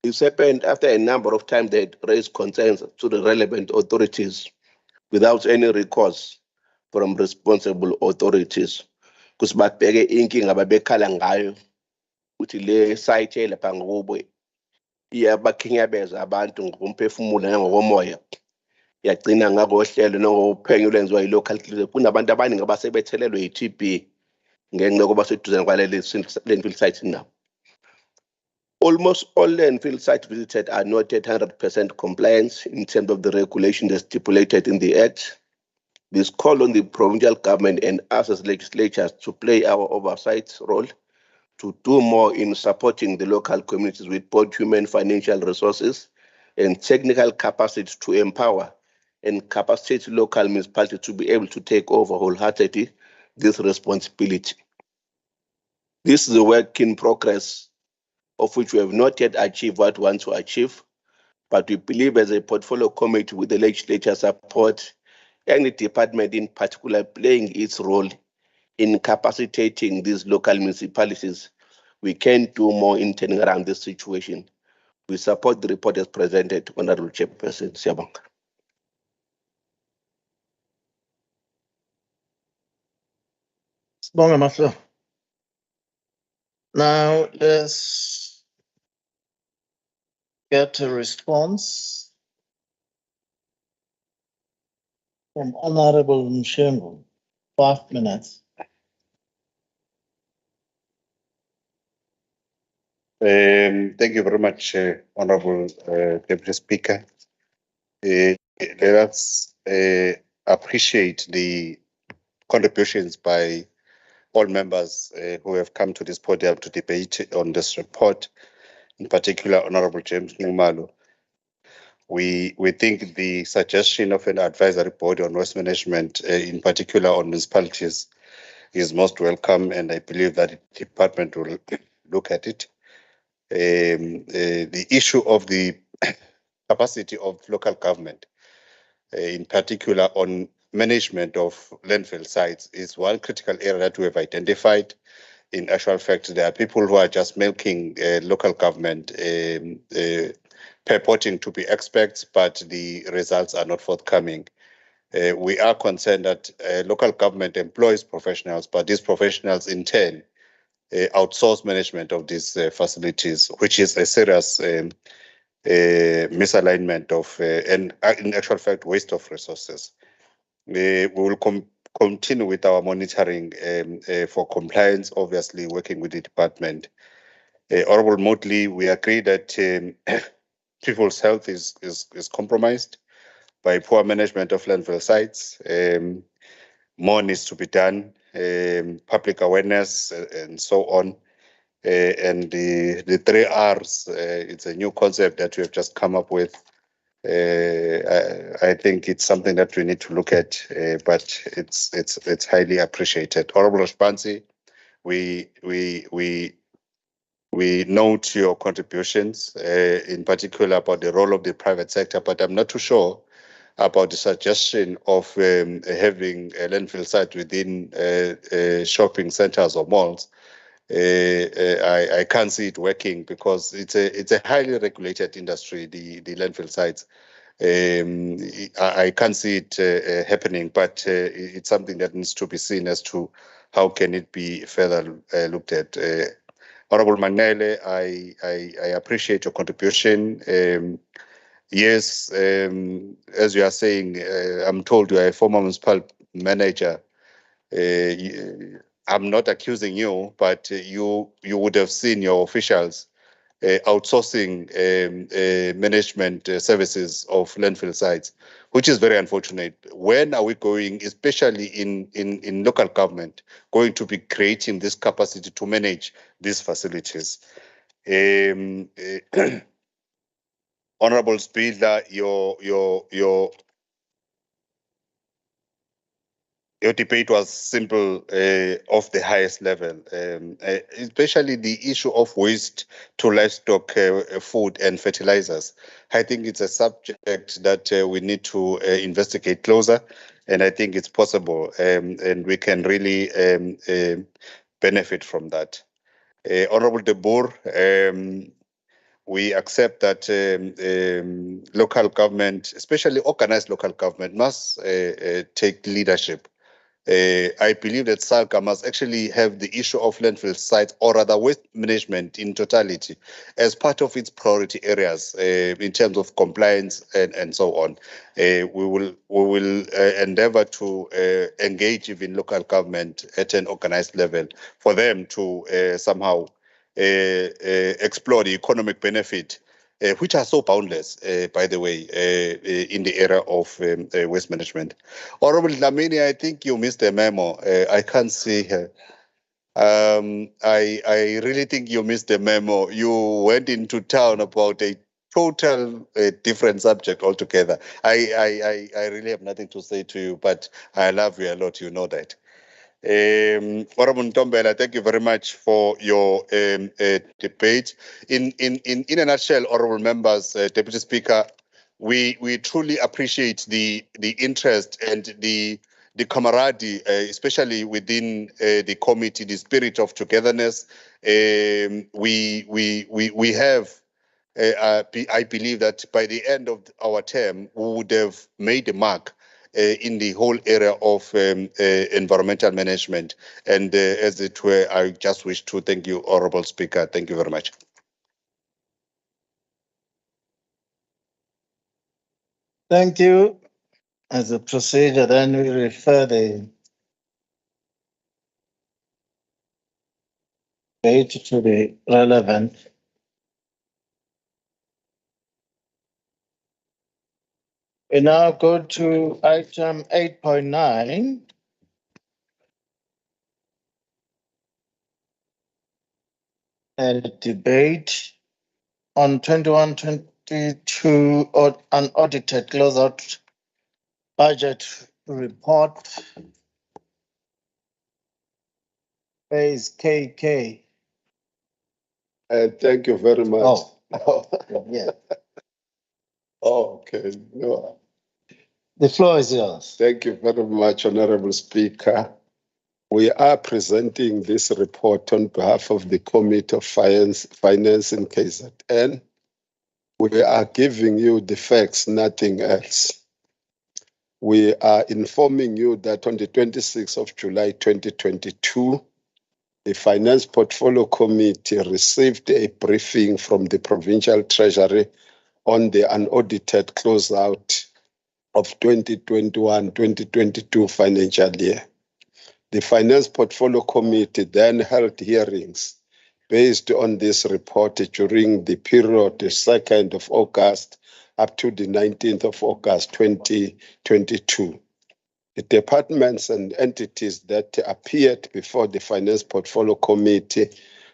This happened after a number of times they had raised concerns to the relevant authorities without any recourse from responsible authorities. Because babheke inkinga babekhala ngayo ukuthi le site lapha ngokubo iyabakhinyabeza abantu ngokumphefumulo nangokomoya. Yagcina ngakohlelo nangophenyo lwenziwa yi-local clinic kunabantu abaningi abasebethelelwe yi-TB ngenxa yokuba seduzane kwaleli landfill site now. Almost all landfill sites visited are not at 100% compliance in terms of the regulation that's stipulated in the Act. This call on the provincial government and us as legislatures to play our oversight role to do more in supporting the local communities with both human, financial resources and technical capacity to empower and capacitate local municipalities to be able to take over wholeheartedly this responsibility. This is a work in progress of which we have not yet achieved what we want to achieve, but we believe as a portfolio committee with the legislature support and the department in particular playing its role in capacitating these local municipalities, we can do more in turning around this situation. We support the report as presented, Honorable Chairperson. Siyabonga. Sibonga Mahlo. Now let's get a response from Honorable Mshengu. 5 minutes. Thank you very much, Honorable Deputy Speaker. Let us appreciate the contributions by all members who have come to this podium to debate on this report, in particular, Honorable James Numalo. We think the suggestion of an advisory body on waste management, in particular on municipalities, is most welcome, and I believe that the department will look at it. The issue of the capacity of local government, in particular on management of landfill sites, is one critical area that we have identified. In actual fact, there are people who are just milking local government, purporting to be experts, but the results are not forthcoming. We are concerned that local government employs professionals, but these professionals in turn outsource management of these facilities, which is a serious misalignment of, and in actual fact, waste of resources. We will continue with our monitoring for compliance, obviously working with the department. Honorable Motley, we agree that people's health is compromised by poor management of landfill sites. more needs to be done, public awareness and so on. And the 3 R's, it's a new concept that we have just come up with. I think it's something that we need to look at, but it's highly appreciated. Honorable Spansi, we note your contributions, in particular about the role of the private sector, but I'm not too sure about the suggestion of having a landfill site within shopping centers or malls. I can't see it working because it's a highly regulated industry, the landfill sites. I can't see it happening, but it's something that needs to be seen as to how can it be further looked at. Honorable Manele, I appreciate your contribution. Yes, as you are saying, I'm told you are a former municipal manager. I'm not accusing you, but you would have seen your officials outsourcing management services of landfill sites, which is very unfortunate. When are we going, especially in local government, going to be creating this capacity to manage these facilities? Honorable Speaker, your debate was simple, of the highest level, especially the issue of waste to livestock, food and fertilizers. I think it's a subject that we need to investigate closer, and I think it's possible, and we can really benefit from that. Honorable De Boer, we accept that local government, especially organized local government, must take leadership. I believe that SALCA must actually have the issue of landfill sites, or rather waste management in totality, as part of its priority areas in terms of compliance and so on. We will endeavor to engage even local government at an organized level for them to somehow explore the economic benefit, which are so boundless, by the way, in the area of waste management. Honorable Dlamini, I think you missed the memo. I can't see her. I really think you missed the memo. You went into town about a total different subject altogether. I really have nothing to say to you, but I love you a lot. You know that. Honorable Ntombela, thank you very much for your debate. In a nutshell, honorable members, Deputy Speaker, we truly appreciate the interest and the camaraderie, especially within the committee, the spirit of togetherness. We have. I believe that by the end of our term, we would have made a mark in the whole area of environmental management. And as it were, I just wish to thank you, Honorable Speaker. Thank you very much. Thank you. As a procedure, then we refer the debate to the relevant. We now go to item 8.9. And debate on 21-22 unaudited closeout budget report. Phase KK. Thank you very much. Oh, yeah. Oh, okay. No. The floor is yours. Thank you very much, Honorable Speaker. We are presenting this report on behalf of the Committee of Finance in KZN. We are giving you the facts, nothing else. We are informing you that on the 26th of July 2022, the Finance Portfolio Committee received a briefing from the Provincial Treasury on the unaudited closeout of 2021-2022 financial year. The Finance Portfolio Committee then held hearings based on this report during the period the 2nd of August up to the 19th of August 2022. The departments and entities that appeared before the Finance Portfolio Committee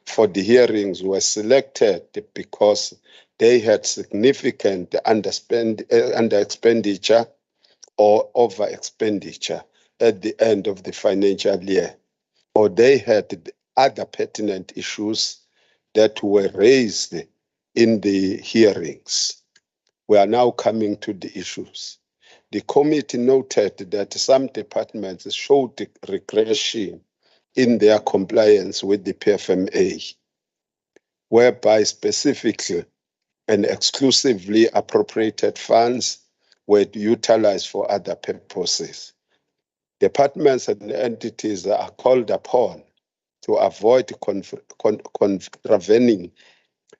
for the hearings were selected because they had significant under expenditure or over expenditure at the end of the financial year, or they had other pertinent issues that were raised in the hearings. We are now coming to the issues. The committee noted that some departments showed regression in their compliance with the PFMA, whereby specifically and exclusively appropriated funds were utilized for other purposes. Departments and entities are called upon to avoid contravening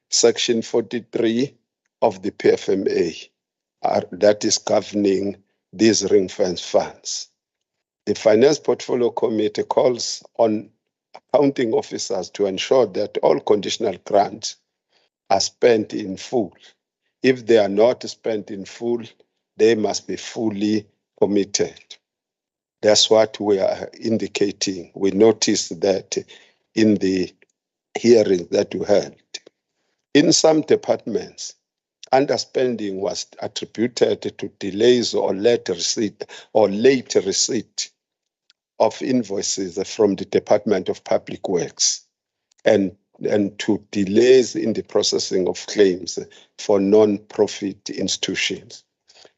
Section 43 of the PFMA that is governing these ring-fence funds. The Finance Portfolio Committee calls on accounting officers to ensure that all conditional grants are spent in full. If they are not spent in full, they must be fully committed. That's what we are indicating. We noticed that in the hearing that we held. In some departments, underspending was attributed to delays or late receipt of invoices from the Department of Public Works and to delays in the processing of claims for non-profit institutions.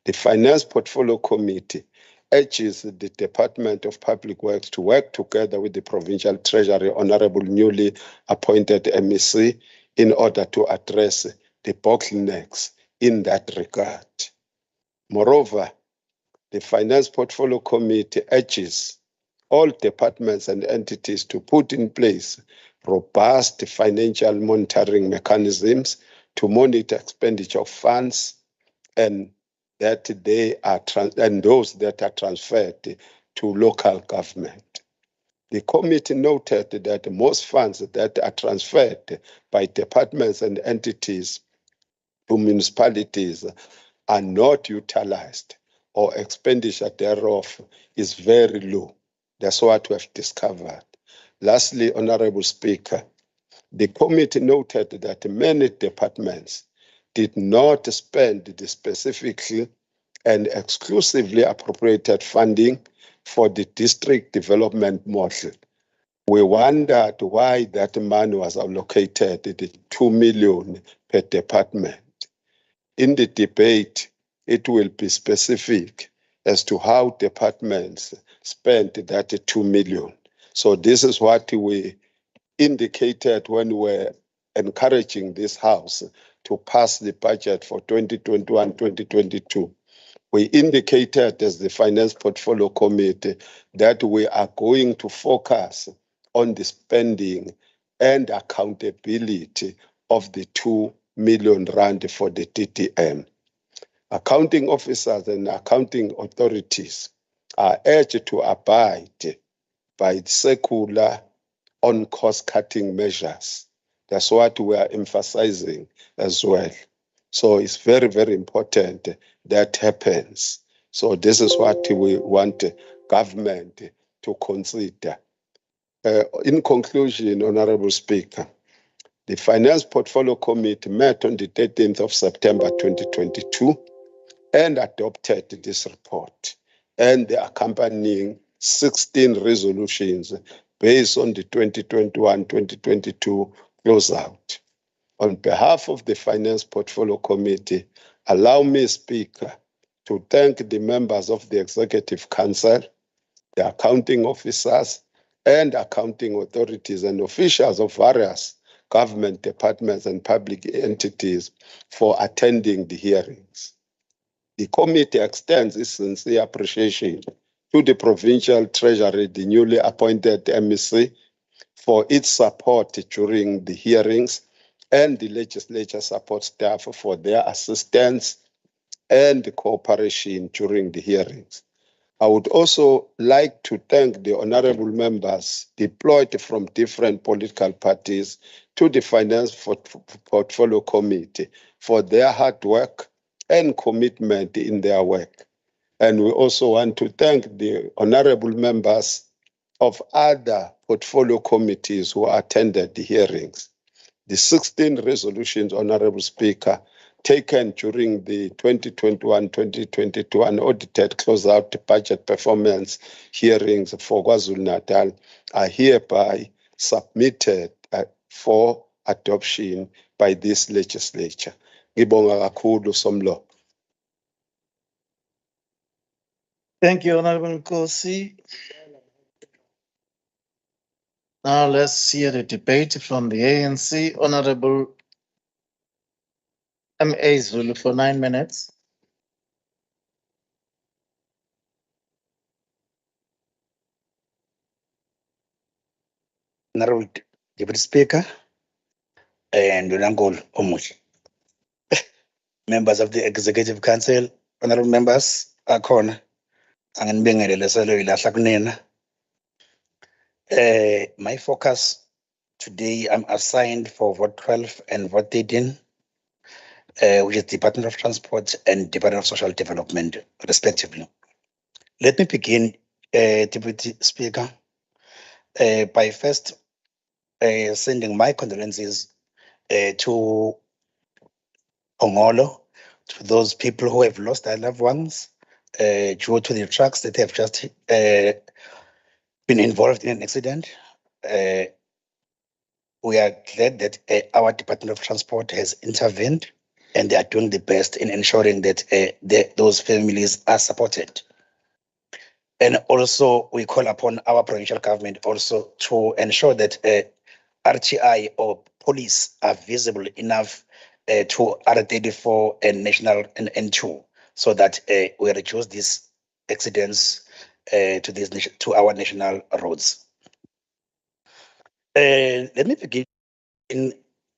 The Finance Portfolio Committee urges the Department of Public Works to work together with the Provincial Treasury, Honorable newly appointed MEC, in order to address the bottlenecks in that regard. Moreover, the Finance Portfolio Committee urges all departments and entities to put in place robust financial monitoring mechanisms to monitor expenditure of funds and that they are and those that are transferred to local government. The committee noted that most funds that are transferred by departments and entities to municipalities are not utilized or expenditure thereof is very low. That's what we have discovered. Lastly, Honorable Speaker, the committee noted that many departments did not spend the specifically and exclusively appropriated funding for the district development model. We wondered why that money was allocated, the 2 million per department. In the debate, it will be specific as to how departments spent that 2 million. So this is what we indicated when we were encouraging this House to pass the budget for 2021-2022. We indicated as the Finance Portfolio Committee that we are going to focus on the spending and accountability of the 2 million rand for the TTM. Accounting officers and accounting authorities are urged to abide by circular on cost-cutting measures. That's what we are emphasizing as well. So it's very, very important that happens. So this is what we want government to consider. In conclusion, Honorable Speaker, the Finance Portfolio Committee met on the 13th of September 2022 and adopted this report and the accompanying 16 resolutions based on the 2021-2022 closeout. On behalf of the Finance Portfolio Committee, allow me, Speaker, to thank the members of the Executive Council, the accounting officers, and accounting authorities and officials of various government departments and public entities for attending the hearings. The committee extends its sincere appreciation to the Provincial Treasury, the newly appointed MEC, for its support during the hearings, and the legislature support staff for their assistance and cooperation during the hearings. I would also like to thank the honorable members deployed from different political parties to the Finance Portfolio Committee for their hard work and commitment in their work. And we also want to thank the honorable members of other portfolio committees who attended the hearings. The 16 resolutions, Honorable Speaker, taken during the 2021-2022 unaudited closeout budget performance hearings for KwaZulu-Natal are hereby submitted for adoption by this legislature. Ngibonga kakhulu Somlo. Thank you, Honorable Kosi. Now let's hear the debate from the ANC. Honorable M.A. Zulu for 9 minutes. Honorable Deputy Speaker and Uncle Omuch, members of the Executive Council, honorable members, Akon, Angenbengele Selo Ilahla Kunena. My focus today, I'm assigned for vote 12 and vote 13, which is Department of Transport and Department of Social Development, respectively. Let me begin, Deputy Speaker, by first sending my condolences to Ongolo, to those people who have lost their loved ones due to the trucks that have just been involved in an accident. We are glad that our Department of Transport has intervened and they are doing the best in ensuring that those families are supported. And also we call upon our provincial government also to ensure that RTI or police are visible enough to R34 and national and N2 so that we reduce these accidents to our national roads. Let me begin,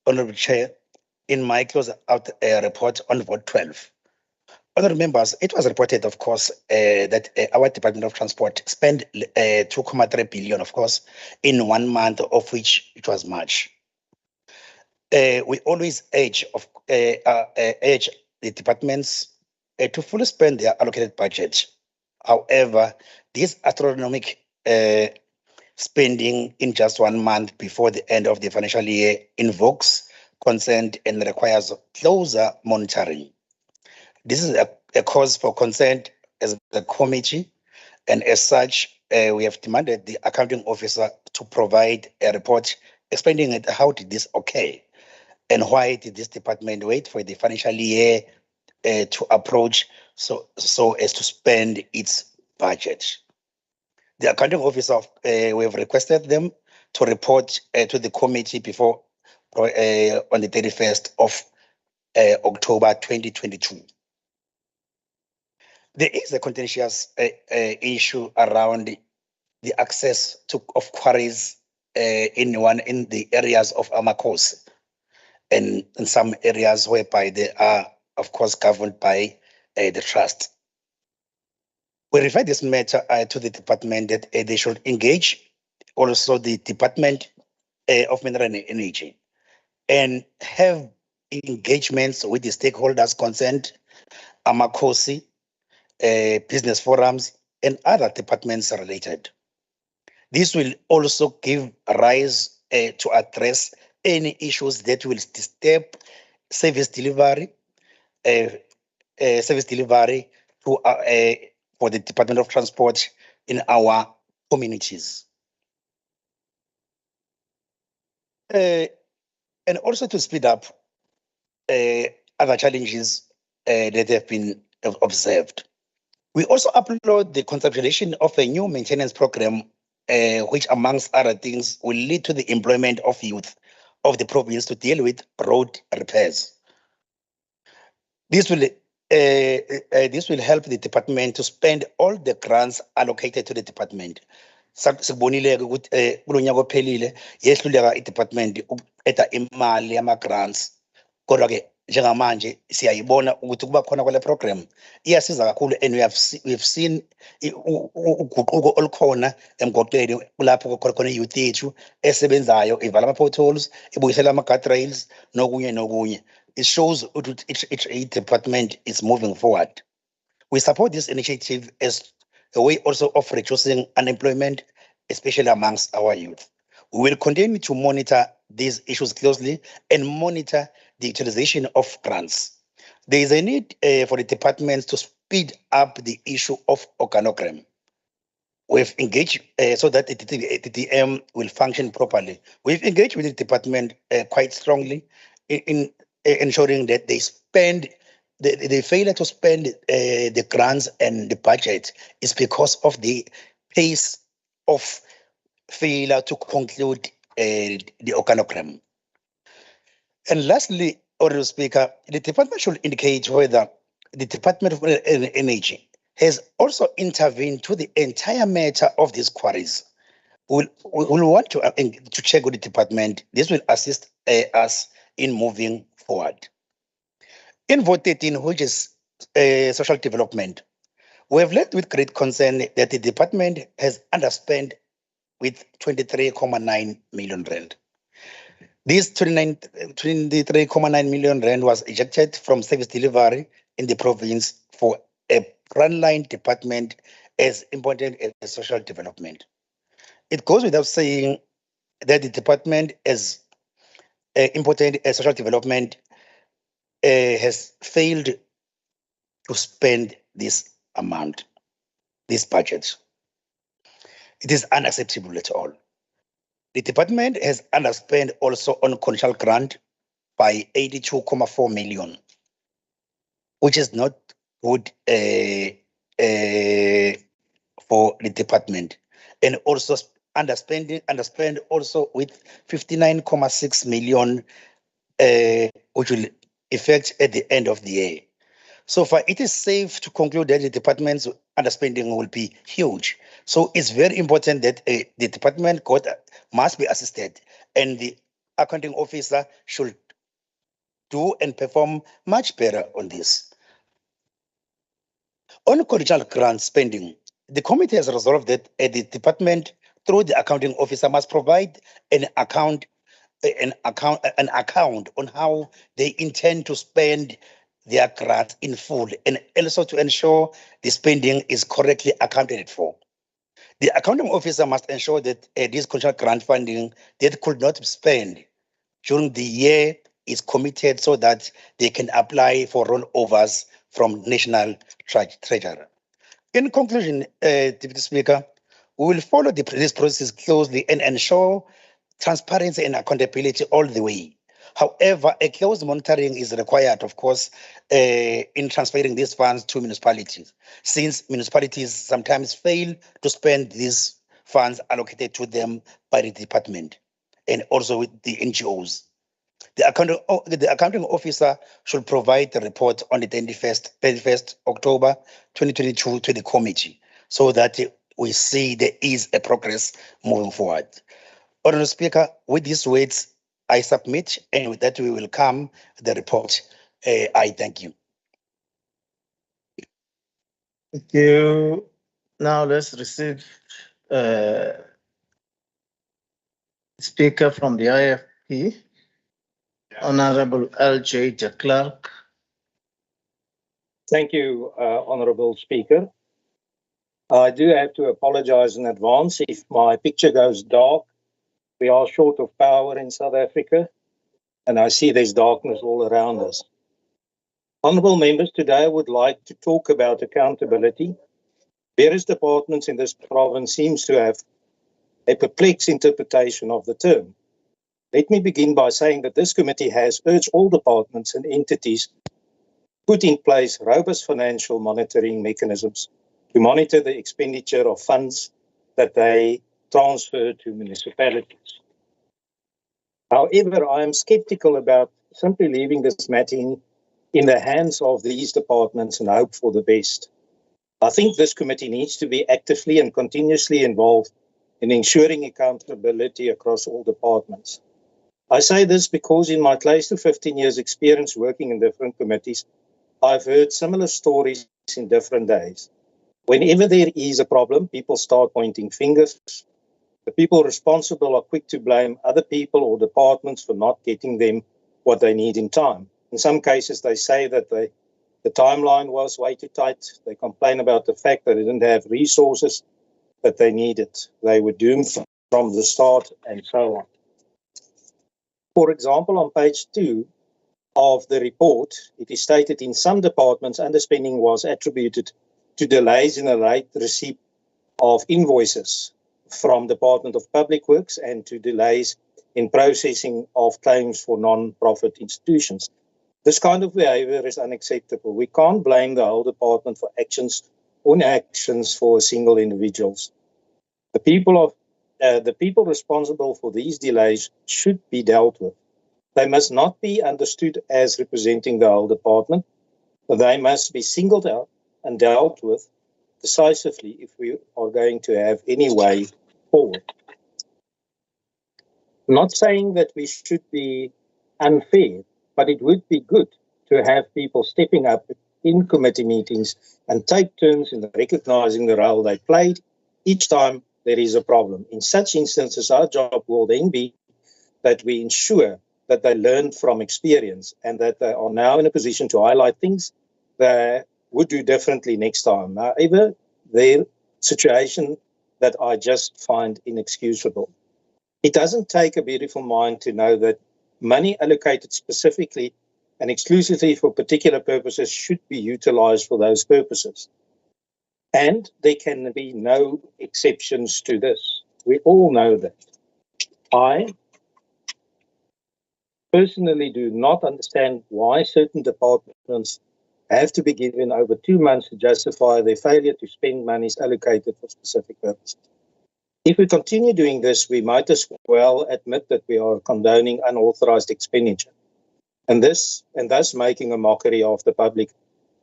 Honorable Chair, in my close-out report on vote 12. Honorable members, it was reported, of course, that our Department of Transport spent 2.3 billion, of course, in 1 month, of which it was March. We always urge the departments to fully spend their allocated budget. However, this astronomical spending in just 1 month before the end of the financial year invokes concern and requires closer monitoring. This is a cause for concern as a committee, and as such, we have demanded the accounting officer to provide a report explaining how did this occur and why did this department wait for the financial year to approach so as to spend its budget. The accounting officer, we have requested them to report to the committee before on the 31st of October 2022. There is a contentious issue around the access of quarries in the areas of Amakosi and in some areas whereby they are, of course, governed by the trust. We refer this matter to the department that they should engage also the Department of Mineral and Energy and have engagements with the stakeholders concerned, Amakosi, business forums, and other departments related. This will also give rise to address any issues that will disturb service delivery to for the Department of Transport in our communities. And also to speed up other challenges that have been observed. We also upload the conceptualization of a new maintenance program, which amongst other things will lead to the employment of youth of the province to deal with road repairs. This will help the department to spend all the grants allocated to the department. Sikubonile ukuthi kulonyaka ophelile yehluleka i-department ukuqeda imali yama-grants, kodwa ke njengamanje siyayibona ukuthi kuba khona kwale program iyasiza kakhulu, and we have seen uguquko olukhona emgwaqeni kulapho khona i-youth yethu esebenzayo ivala ama-potholes, ibuyisela ama-guardrails nokunye nokunye. It shows each department is moving forward. We support this initiative as a way also of reducing unemployment, especially amongst our youth. We will continue to monitor these issues closely and monitor the utilization of grants. There is a need for the departments to speed up the issue of organogram. We've engaged so that the TTM will function properly. We've engaged with the department quite strongly in ensuring that they spend, the failure to spend the grants and the budget is because of the pace of failure to conclude the organogram. And lastly, Honorable Speaker, the department should indicate whether the Department of Energy has also intervened to the entire matter of these quarries. We'll want to check with the department. This will assist us in moving forward. In vote 13, which is social development, we have led with great concern that the department has underspent with 23.9 million rand. This 23.9 million rand was ejected from service delivery in the province for a frontline department as important as social development. It goes without saying that the department as important as social development has failed to spend this amount, this budget. It is unacceptable at all. The department has underspent also on conditional grant by 82.4 million, which is not good for the department, and also underspend also with 59.6 million, which will effect at the end of the year. So far, it is safe to conclude that the department's underspending will be huge. So it's very important that the department must be assisted, and the accounting officer should do and perform much better on this. On conditional grant spending, the committee has resolved that the department, through the accounting officer, must provide an account on how they intend to spend their grants in full, and also to ensure the spending is correctly accounted for. The accounting officer must ensure that this conditional grant funding that could not be spent during the year is committed so that they can apply for rollovers from National Treasury. In conclusion, Deputy Speaker, we will follow this process closely and ensure transparency and accountability all the way. However, a close monitoring is required, of course, in transferring these funds to municipalities, since municipalities sometimes fail to spend these funds allocated to them by the department and also with the NGOs. The accounting officer should provide the report on the 31st October 2022 to the committee so that we see there is a progress moving forward. Honourable Speaker, with these words, I submit, and with that we will come the report. I thank you. Thank you. Now let's receive speaker from the IFP, Honorable L.J. de Klerk. Thank you, Honourable Speaker. I do have to apologise in advance if my picture goes dark. We are short of power in South Africa, and I see there's darkness all around us. Honourable members, today I would like to talk about accountability. Various departments in this province seems to have a perplexed interpretation of the term. Let me begin by saying that this committee has urged all departments and entities to put in place robust financial monitoring mechanisms to monitor the expenditure of funds that they transfer to municipalities. However, I am skeptical about simply leaving this matter in the hands of these departments and hope for the best. I think this committee needs to be actively and continuously involved in ensuring accountability across all departments. I say this because in my close to 15 years experience working in different committees, I've heard similar stories in different days. Whenever there is a problem, people start pointing fingers. The people responsible are quick to blame other people or departments for not getting them what they need in time. In some cases, they say that they The timeline was way too tight. They complain about the fact that they didn't have resources that they needed. They were doomed from the start and so on. For example, on page 2 of the report, it is stated in some departments underspending was attributed to delays in the receipt of invoices from Department of Public Works and to delays in processing of claims for non-profit institutions. This kind of behavior is unacceptable. We can't blame the whole department for actions or inactions for single individuals. The people responsible for these delays should be dealt with. They must not be understood as representing the whole department. They must be singled out and dealt with decisively if we are going to have any way forward. I'm not saying that we should be unfair, but it would be good to have people stepping up in committee meetings and take turns in recognizing the role they played each time there is a problem. In such instances, our job will then be that we ensure that they learn from experience and that they are now in a position to highlight things they would do differently next time. However, their situation that I just find inexcusable. It doesn't take a beautiful mind to know that money allocated specifically and exclusively for particular purposes should be utilized for those purposes. And there can be no exceptions to this. We all know that. I personally do not understand why certain departments have to be given over 2 months to justify their failure to spend monies allocated for specific purposes. If we continue doing this, we might as well admit that we are condoning unauthorized expenditure and thus making a mockery of the Public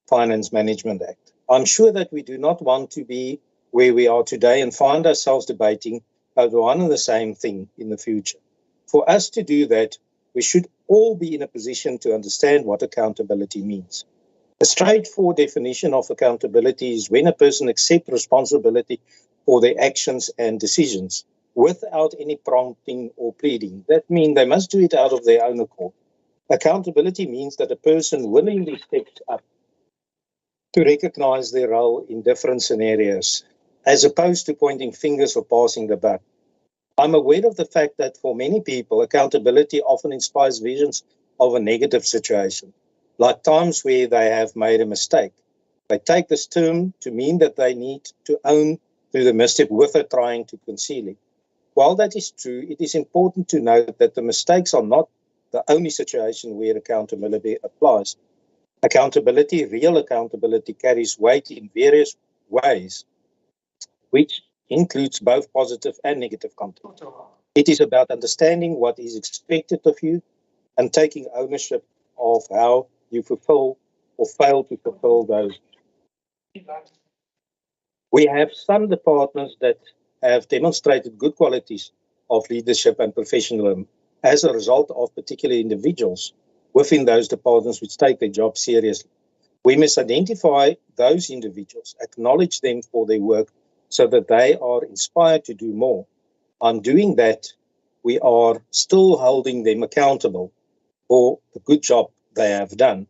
Finance Management Act. I'm sure that we do not want to be where we are today and find ourselves debating over one and the same thing in the future. For us to do that, we should all be in a position to understand what accountability means. A straightforward definition of accountability is when a person accepts responsibility for their actions and decisions without any prompting or pleading. That means they must do it out of their own accord. Accountability means that a person willingly steps up to recognize their role in different scenarios, as opposed to pointing fingers or passing the buck. I'm aware of the fact that for many people, accountability often inspires visions of a negative situation, like times where they have made a mistake. They take this term to mean that they need to own through the misstep without trying to conceal it. While that is true, it is important to note that the mistakes are not the only situation where accountability applies. Real accountability carries weight in various ways, which includes both positive and negative content. It is about understanding what is expected of you and taking ownership of how you fulfill or fail to fulfill those. We have some departments that have demonstrated good qualities of leadership and professionalism as a result of particular individuals within those departments which take their job seriously. We must identify those individuals, acknowledge them for their work so that they are inspired to do more. On doing that, we are still holding them accountable for the good job they have done.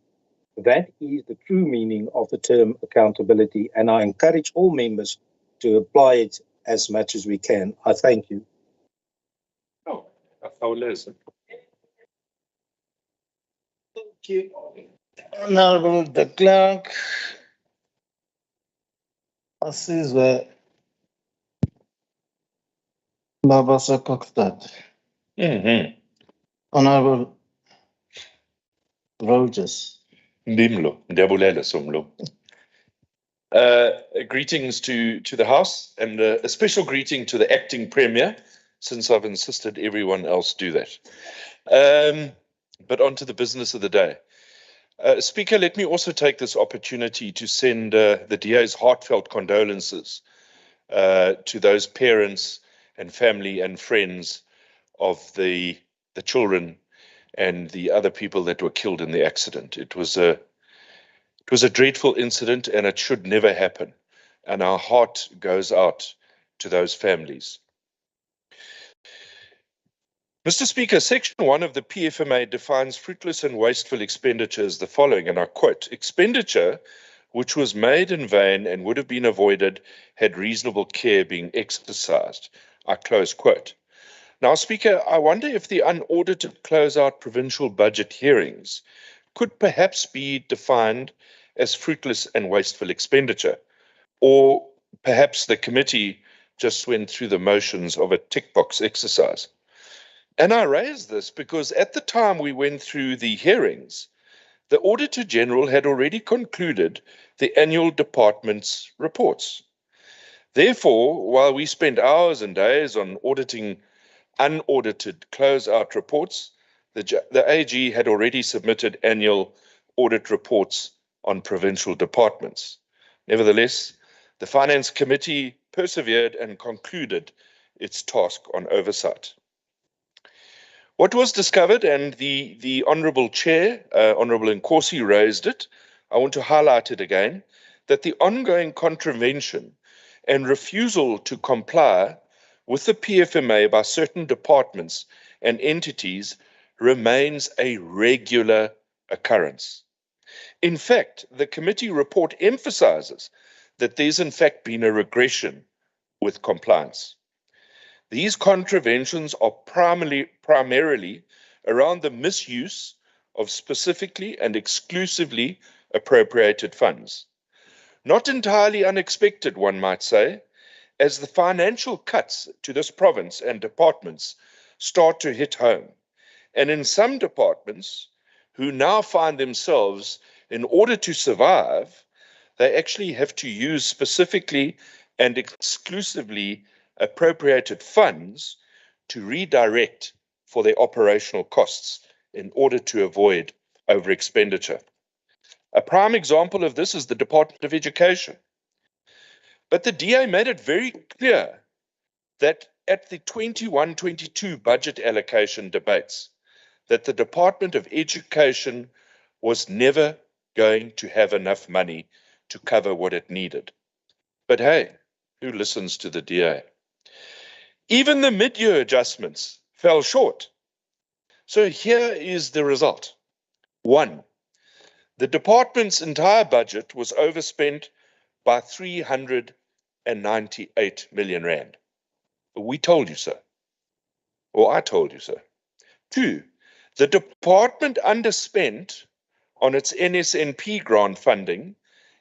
That is the true meaning of the term accountability, and I encourage all members to apply it as much as we can. I thank you. Thank you. Honorable the Clerk, Asizwe Babasa Kokstad. Honorable Rogers. Ndimlo, ndiyabulela Somlo. Greetings to the House and a special greeting to the acting Premier, since I've insisted everyone else do that. But on to the business of the day. Speaker, let me also take this opportunity to send the DA's heartfelt condolences to those parents and family and friends of the children and the other people that were killed in the accident. It was a dreadful incident and it should never happen. And our heart goes out to those families. Mr. Speaker, Section 1 of the PFMA defines fruitless and wasteful expenditure as the following, and I quote, expenditure which was made in vain and would have been avoided had reasonable care been exercised. I close quote. Now, Speaker, I wonder if the unaudited closeout provincial budget hearings could perhaps be defined as fruitless and wasteful expenditure, or perhaps the committee just went through the motions of a tick box exercise. And I raise this because at the time we went through the hearings, the Auditor General had already concluded the annual department's reports. Therefore, while we spent hours and days on auditing unaudited closeout reports, the AG had already submitted annual audit reports on provincial departments. Nevertheless, the Finance Committee persevered and concluded its task on oversight. What was discovered, and the Honourable Chair, Honourable Nkosi, raised it, I want to highlight it again, that the ongoing contravention and refusal to comply with the PFMA by certain departments and entities remains a regular occurrence. In fact, the committee report emphasises that there's in fact been a regression with compliance. These contraventions are primarily around the misuse of specifically and exclusively appropriated funds. Not entirely unexpected, one might say, as the financial cuts to this province and departments start to hit home. And in some departments who now find themselves, in order to survive, they actually have to use specifically and exclusively appropriated funds to redirect for their operational costs in order to avoid over-expenditure. A prime example of this is the Department of Education. But the DA made it very clear that at the 21-22 budget allocation debates, that the Department of Education was never going to have enough money to cover what it needed. But hey, who listens to the DA? Even the mid-year adjustments fell short. So here is the result. 1, the department's entire budget was overspent by 398 million rand. We told you so. Or I told you so. 2, the department underspent on its NSNP grant funding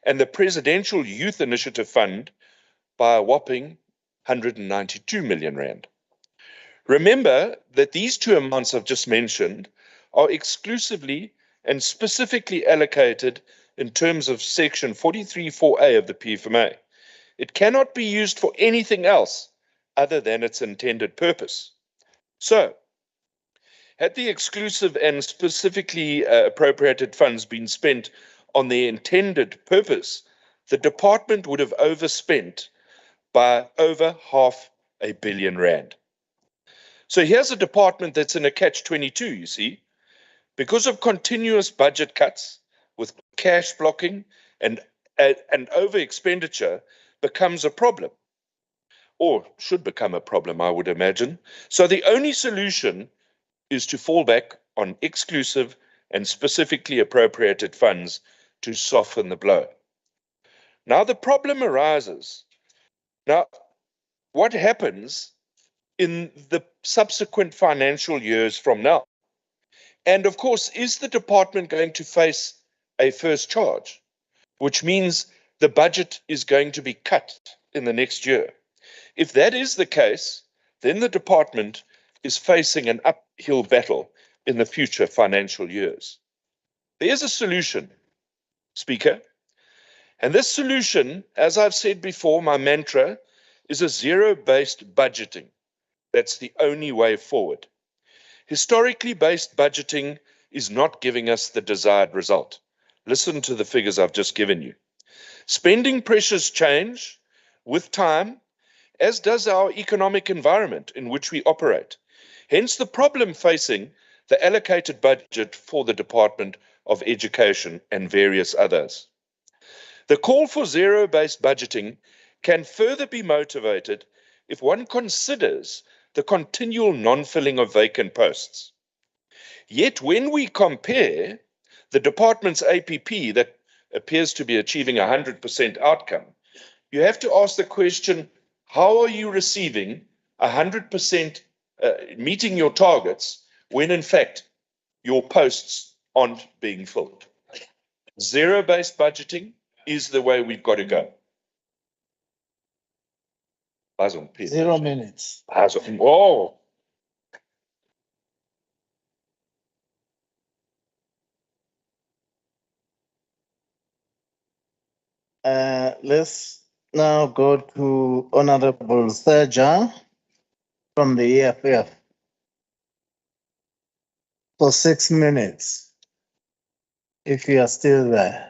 and the Presidential Youth Initiative Fund by a whopping 192 million rand. Remember that these two amounts I've just mentioned are exclusively and specifically allocated in terms of Section 43(4)A of the PFMA. It cannot be used for anything else other than its intended purpose. So, had the exclusive and specifically appropriated funds been spent on their intended purpose, the department would have overspent by over R500 million. So here's a department that's in a catch-22, you see, because of continuous budget cuts with cash blocking and over expenditure becomes a problem, or should become a problem, I would imagine. So the only solution is to fall back on exclusive and specifically appropriated funds to soften the blow. Now the problem arises. Now, what happens in the subsequent financial years from now? And of course, is the department going to face a first charge, which means the budget is going to be cut in the next year? If that is the case, then the department is facing an uphill battle in the future financial years. There's a solution, Speaker. And this solution, as I've said before, my mantra is a zero-based budgeting. That's the only way forward. Historically based budgeting is not giving us the desired result. Listen to the figures I've just given you. Spending pressures change with time, as does our economic environment in which we operate. Hence the problem facing the allocated budget for the Department of Education and various others. The call for zero-based budgeting can further be motivated if one considers the continual non-filling of vacant posts. Yet when we compare the department's APP that appears to be achieving 100% outcome, you have to ask the question, how are you receiving 100% meeting your targets when in fact your posts aren't being filled? Zero-based budgeting is the way we've got to go. 0 minutes. Oh, Let's now go to Honorable Serja from the EFF for 6 minutes, if you are still there.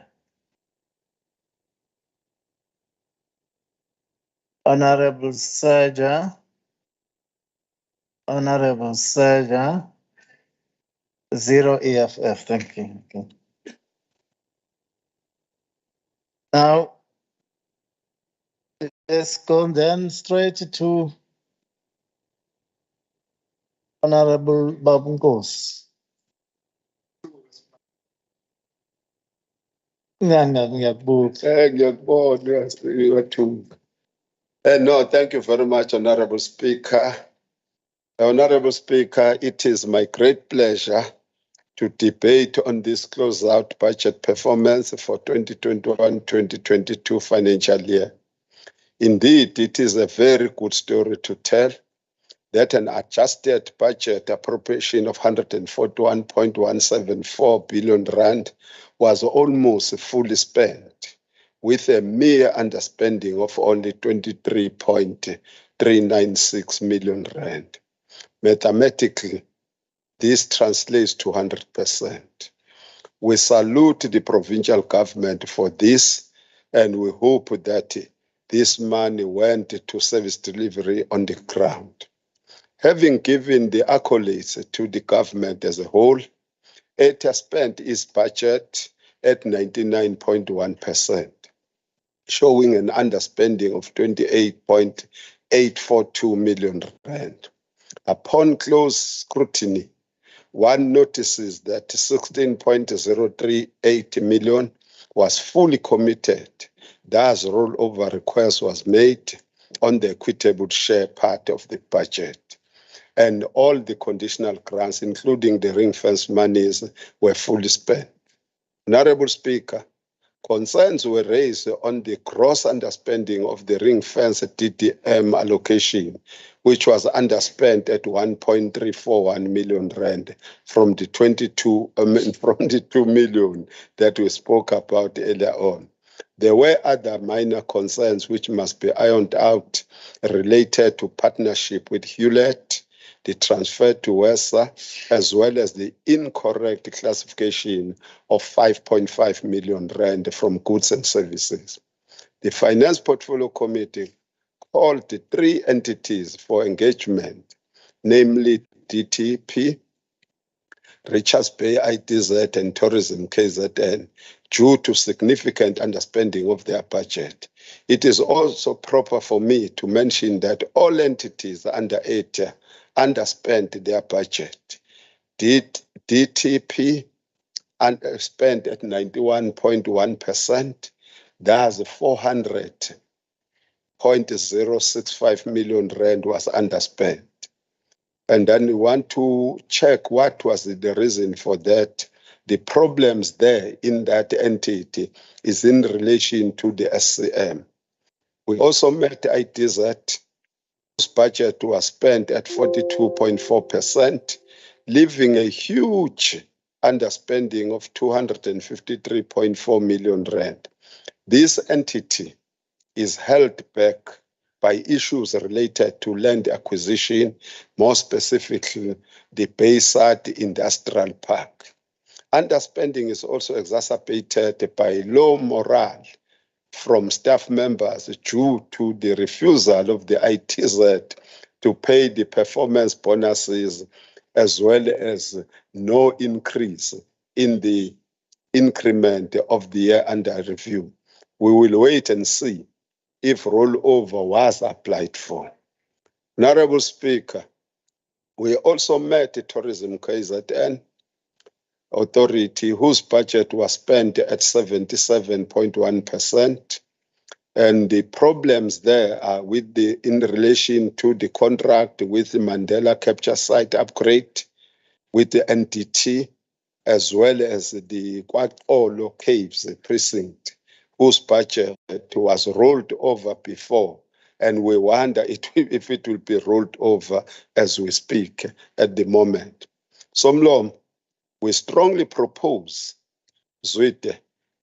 Honorable Serja, Honorable Serja, 0 EFF, thank you. Okay. Now, let's go then straight to Honorable Babungos. No, thank you very much, Honorable Speaker. Honorable Speaker, it is my great pleasure to debate on this closeout budget performance for 2021-2022 financial year. Indeed, it is a very good story to tell that an adjusted budget appropriation of 141.174 billion rand was almost fully spent, with a mere underspending of only 23.396 million rand. Mathematically, this translates to 100%. We salute the provincial government for this, and we hope that this money went to service delivery on the ground. Having given the accolades to the government as a whole, it has spent its budget at 99.1%, showing an underspending of 28.842 million rand. Upon close scrutiny, one notices that 16.038 million was fully committed. Thus, rollover request was made on the equitable share part of the budget. And all the conditional grants, including the ring-fence monies, were fully spent. Honorable Speaker, concerns were raised on the gross underspending of the ring-fence DDM allocation, which was underspent at 1.341 million rand from the 2 million that we spoke about earlier on. There were other minor concerns which must be ironed out related to partnership with Hewlett, the transfer to WESA, as well as the incorrect classification of 5.5 million rand from goods and services. The Finance Portfolio Committee called the 3 entities for engagement, namely DTP, Richards Bay ITZ, and Tourism KZN, due to significant underspending of their budget. It is also proper for me to mention that all entities under it underspent their budget. DTP underspent at 91.1%, thus 400.065 million rand was underspent. And then we want to check what was the reason for that. The problems there in that entity is in relation to the SCM. We also met ITZ, whose budget was spent at 42.4%, leaving a huge underspending of 253.4 million rand. This entity is held back by issues related to land acquisition, more specifically the Bayside Industrial Park. Underspending is also exacerbated by low morale from staff members due to the refusal of the ITZ to pay the performance bonuses, as well as no increase in the increment of the year under review. We will wait and see if rollover was applied for. Honorable Speaker, We also met the Tourism KZN Authority, whose budget was spent at 77.1%. And the problems there are in relation to the contract with the Mandela Capture Site upgrade, with the NTT, as well as the Kwazulu Caves precinct, whose budget was rolled over before. And we wonder if it will be rolled over as we speak at the moment. Somlom, we strongly propose, Zwide,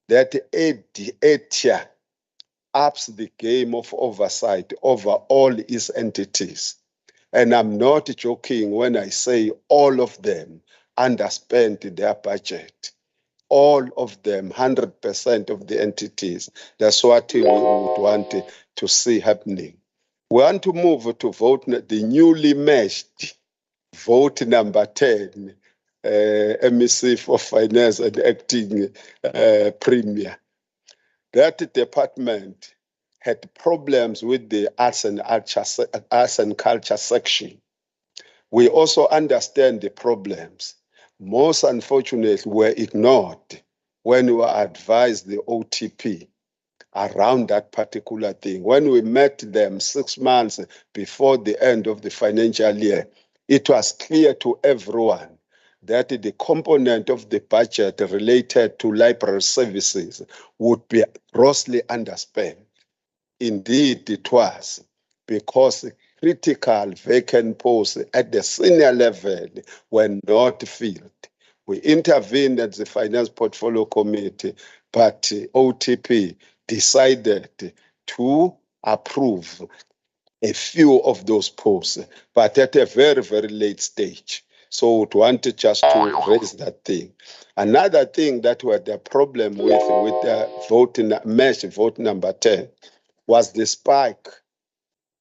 that ATIA ups the game of oversight over all its entities. And I'm not joking when I say all of them underspent their budget. All of them, 100% of the entities. That's what we would want to see happening. We want to move to vote the newly merged vote number 10, MEC for Finance and Acting Premier. That department had problems with the arts and culture section. We also understand the problems. Most unfortunately were ignored when we were advised the OTP around that particular thing. When we met them 6 months before the end of the financial year, it was clear to everyone that the component of the budget related to library services would be grossly underspent. Indeed, it was, because critical vacant posts at the senior level were not filled. We intervened at the Finance Portfolio Committee, but OTP decided to approve a few of those posts, but at a very, very late stage. So we wanted just to raise that thing. Another thing that we had a problem with the mesh vote number 10 was the spike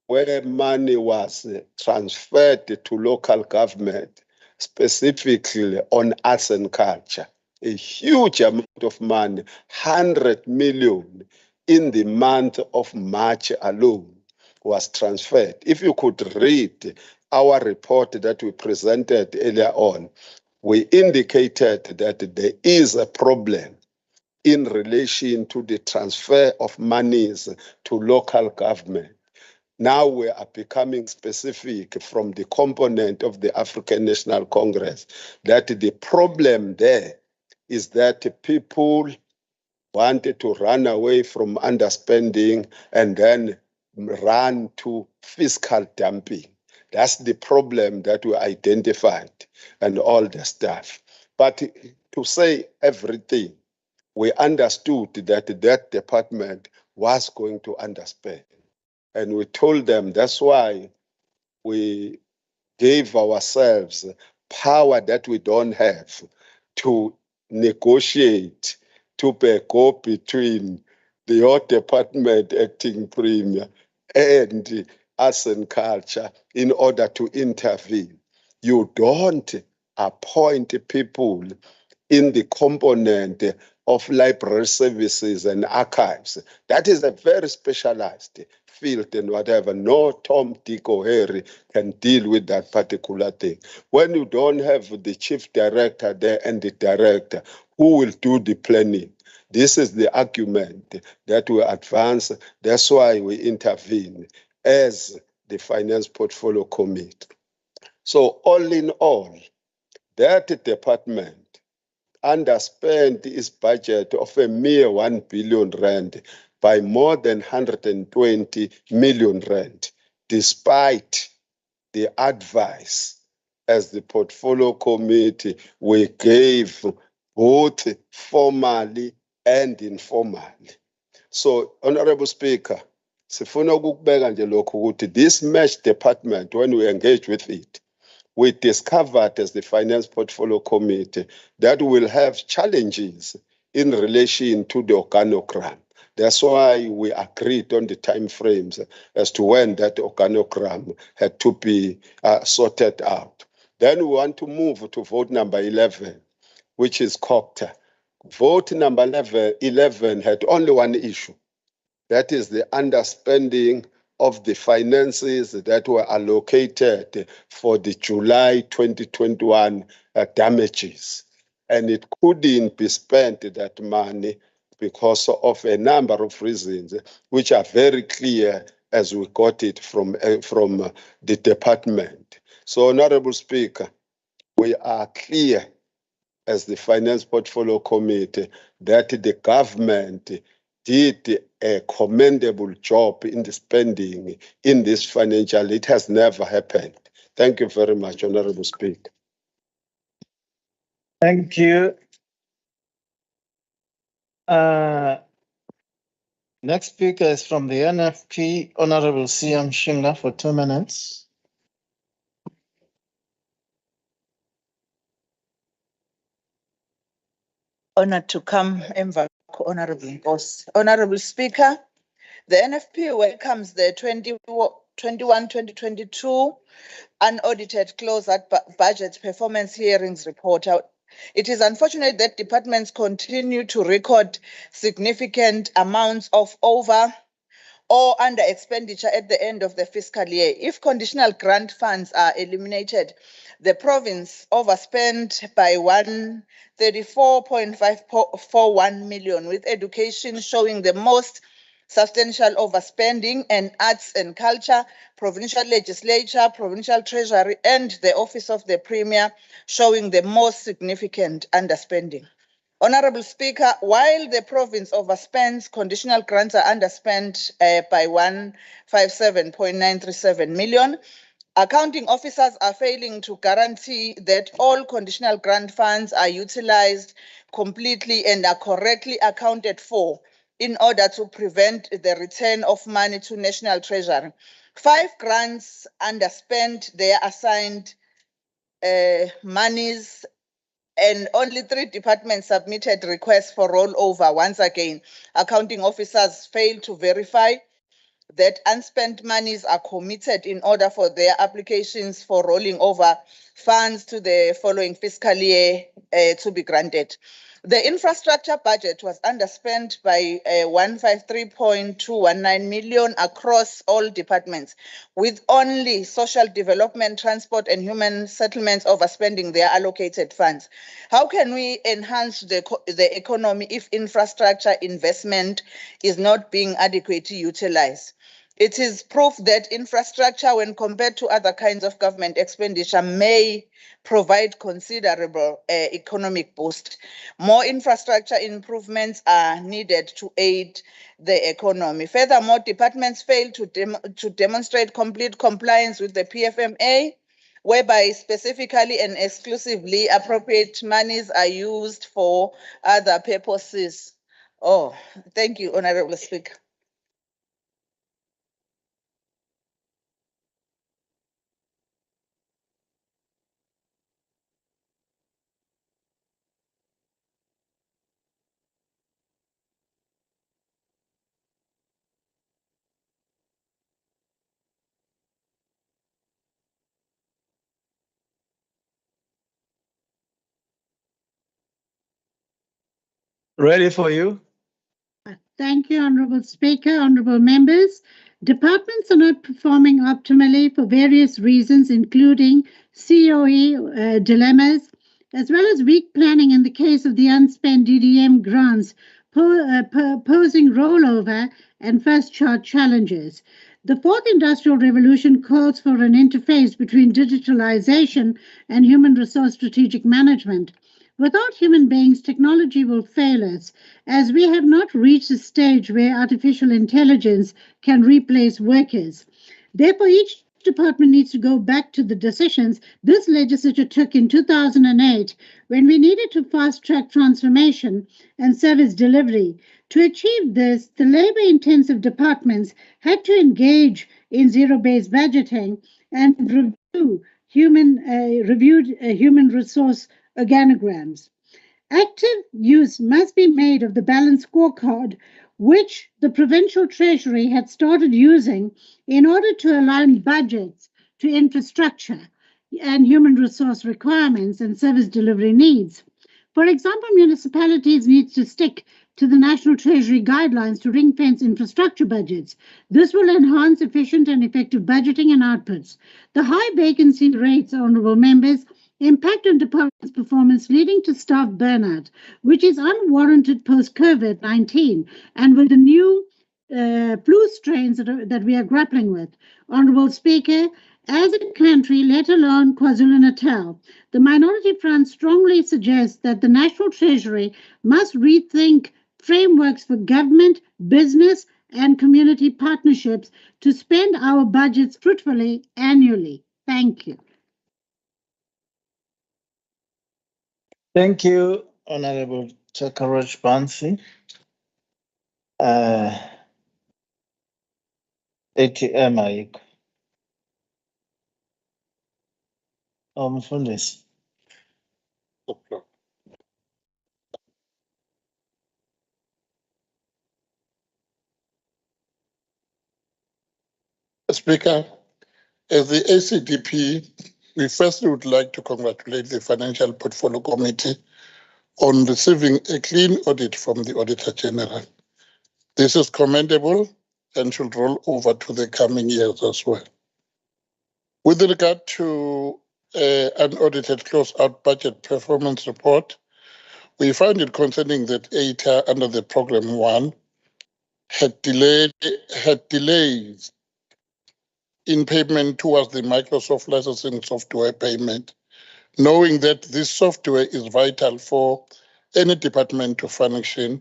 where money was transferred to local government, specifically on arts and culture. A huge amount of money, 100 million in the month of March alone, was transferred. If you could read our report that we presented earlier on, we indicated that there is a problem in relation to the transfer of monies to local government. Now we are becoming specific from the component of the African National Congress that the problem there is that people wanted to run away from underspending and then run to fiscal dumping. That's the problem that we identified and all the stuff. But to say everything, we understood that that department was going to underspend. And we told them that's why we gave ourselves power that we don't have to negotiate, to go between the your department acting premier and arts and culture in order to intervene. You don't appoint people in the component of library services and archives. That is a very specialized field and whatever. No Tom, Dick, or Harry can deal with that particular thing. When you don't have the chief director there and the director, who will do the planning? This is the argument that we advance. That's why we intervene as the Finance Portfolio Committee. So all in all, that department underspent its budget of a mere 1 billion rand by more than 120 million rand, despite the advice as the portfolio committee we gave both formally and informally. So, Honorable Speaker, sifuna ukubeka nje lokho ukuthi this mesh department, when we engage with it, we discovered as the Finance Portfolio Committee that we'll have challenges in relation to the organogram. That's why we agreed on the time frames as to when that organogram had to be sorted out. Then we want to move to vote number 11, which is COPTA. Vote number 11 had only one issue. That is the underspending of the finances that were allocated for the July 2021 damages. And it couldn't be spent, that money, because of a number of reasons, which are very clear as we got it from the department. So, Honorable Speaker, we are clear as the Finance Portfolio Committee that the government did a commendable job in the spending in this financial. It has never happened. Thank you very much, Honorable Speaker. Thank you. Next speaker is from the NFP, Honorable CM Shinga, for 2 minutes. Honored to come, Honorable Boss. Honorable Speaker, the NFP welcomes the 2021-2022 unaudited close-out budget performance hearings report. It is unfortunate that departments continue to record significant amounts of over or under expenditure at the end of the fiscal year. If conditional grant funds are eliminated, the province overspent by 134.541 million, with education showing the most substantial overspending, and arts and culture, provincial legislature, provincial treasury, and the office of the premier showing the most significant underspending. Honorable Speaker, while the province overspends, conditional grants are underspent by 157.937 million. Accounting officers are failing to guarantee that all conditional grant funds are utilized completely and are correctly accounted for in order to prevent the return of money to National Treasury. 5 grants underspent their assigned monies, and only 3 departments submitted requests for rollover. Once again, accounting officers failed to verify that unspent monies are committed in order for their applications for rolling over funds to the following fiscal year to be granted. The infrastructure budget was underspent by 153.219 million across all departments, with only social development, transport, and human settlements overspending their allocated funds. How can we enhance the economy if infrastructure investment is not being adequately utilized? It is proof that infrastructure, when compared to other kinds of government expenditure, may provide considerable economic boost. More infrastructure improvements are needed to aid the economy. Furthermore, departments fail to demonstrate complete compliance with the PFMA, whereby specifically and exclusively appropriate monies are used for other purposes. Oh, thank you, Honorable Speaker. Ready for you. Thank you, Honorable Speaker, honorable members. Departments are not performing optimally for various reasons, including COE dilemmas, as well as weak planning in the case of the unspent DDM grants, posing rollover and first charge challenges. The fourth industrial revolution calls for an interface between digitalization and human resource strategic management. Without human beings, technology will fail us, as we have not reached a stage where artificial intelligence can replace workers. Therefore, each department needs to go back to the decisions this legislature took in 2008 when we needed to fast-track transformation and service delivery. To achieve this, the labor-intensive departments had to engage in zero-based budgeting and reviewed human resource organograms. Active use must be made of the balanced scorecard, which the provincial treasury had started using in order to align budgets to infrastructure and human resource requirements and service delivery needs. For example, municipalities need to stick to the National Treasury guidelines to ring-fence infrastructure budgets. This will enhance efficient and effective budgeting and outputs. The high vacancy rates, honourable members, impact on departments' performance, leading to staff burnout, which is unwarranted post-COVID-19 and with the new flu strains that we are grappling with. Honourable Speaker, as a country, let alone KwaZulu-Natal, the Minority Front strongly suggests that the National Treasury must rethink frameworks for government, business, and community partnerships to spend our budgets fruitfully annually. Thank you. Thank you, Honorable Chakaraj Bansi. ATM ayikho. Mfundisi. Speaker, as the ACDP, we firstly would like to congratulate the Financial Portfolio Committee on receiving a clean audit from the Auditor General. This is commendable and should roll over to the coming years as well. With regard to an audited close-out budget performance report, we find it concerning that ATA under the Program 1 had delays in payment towards the Microsoft licensing software payment, knowing that this software is vital for any department to function,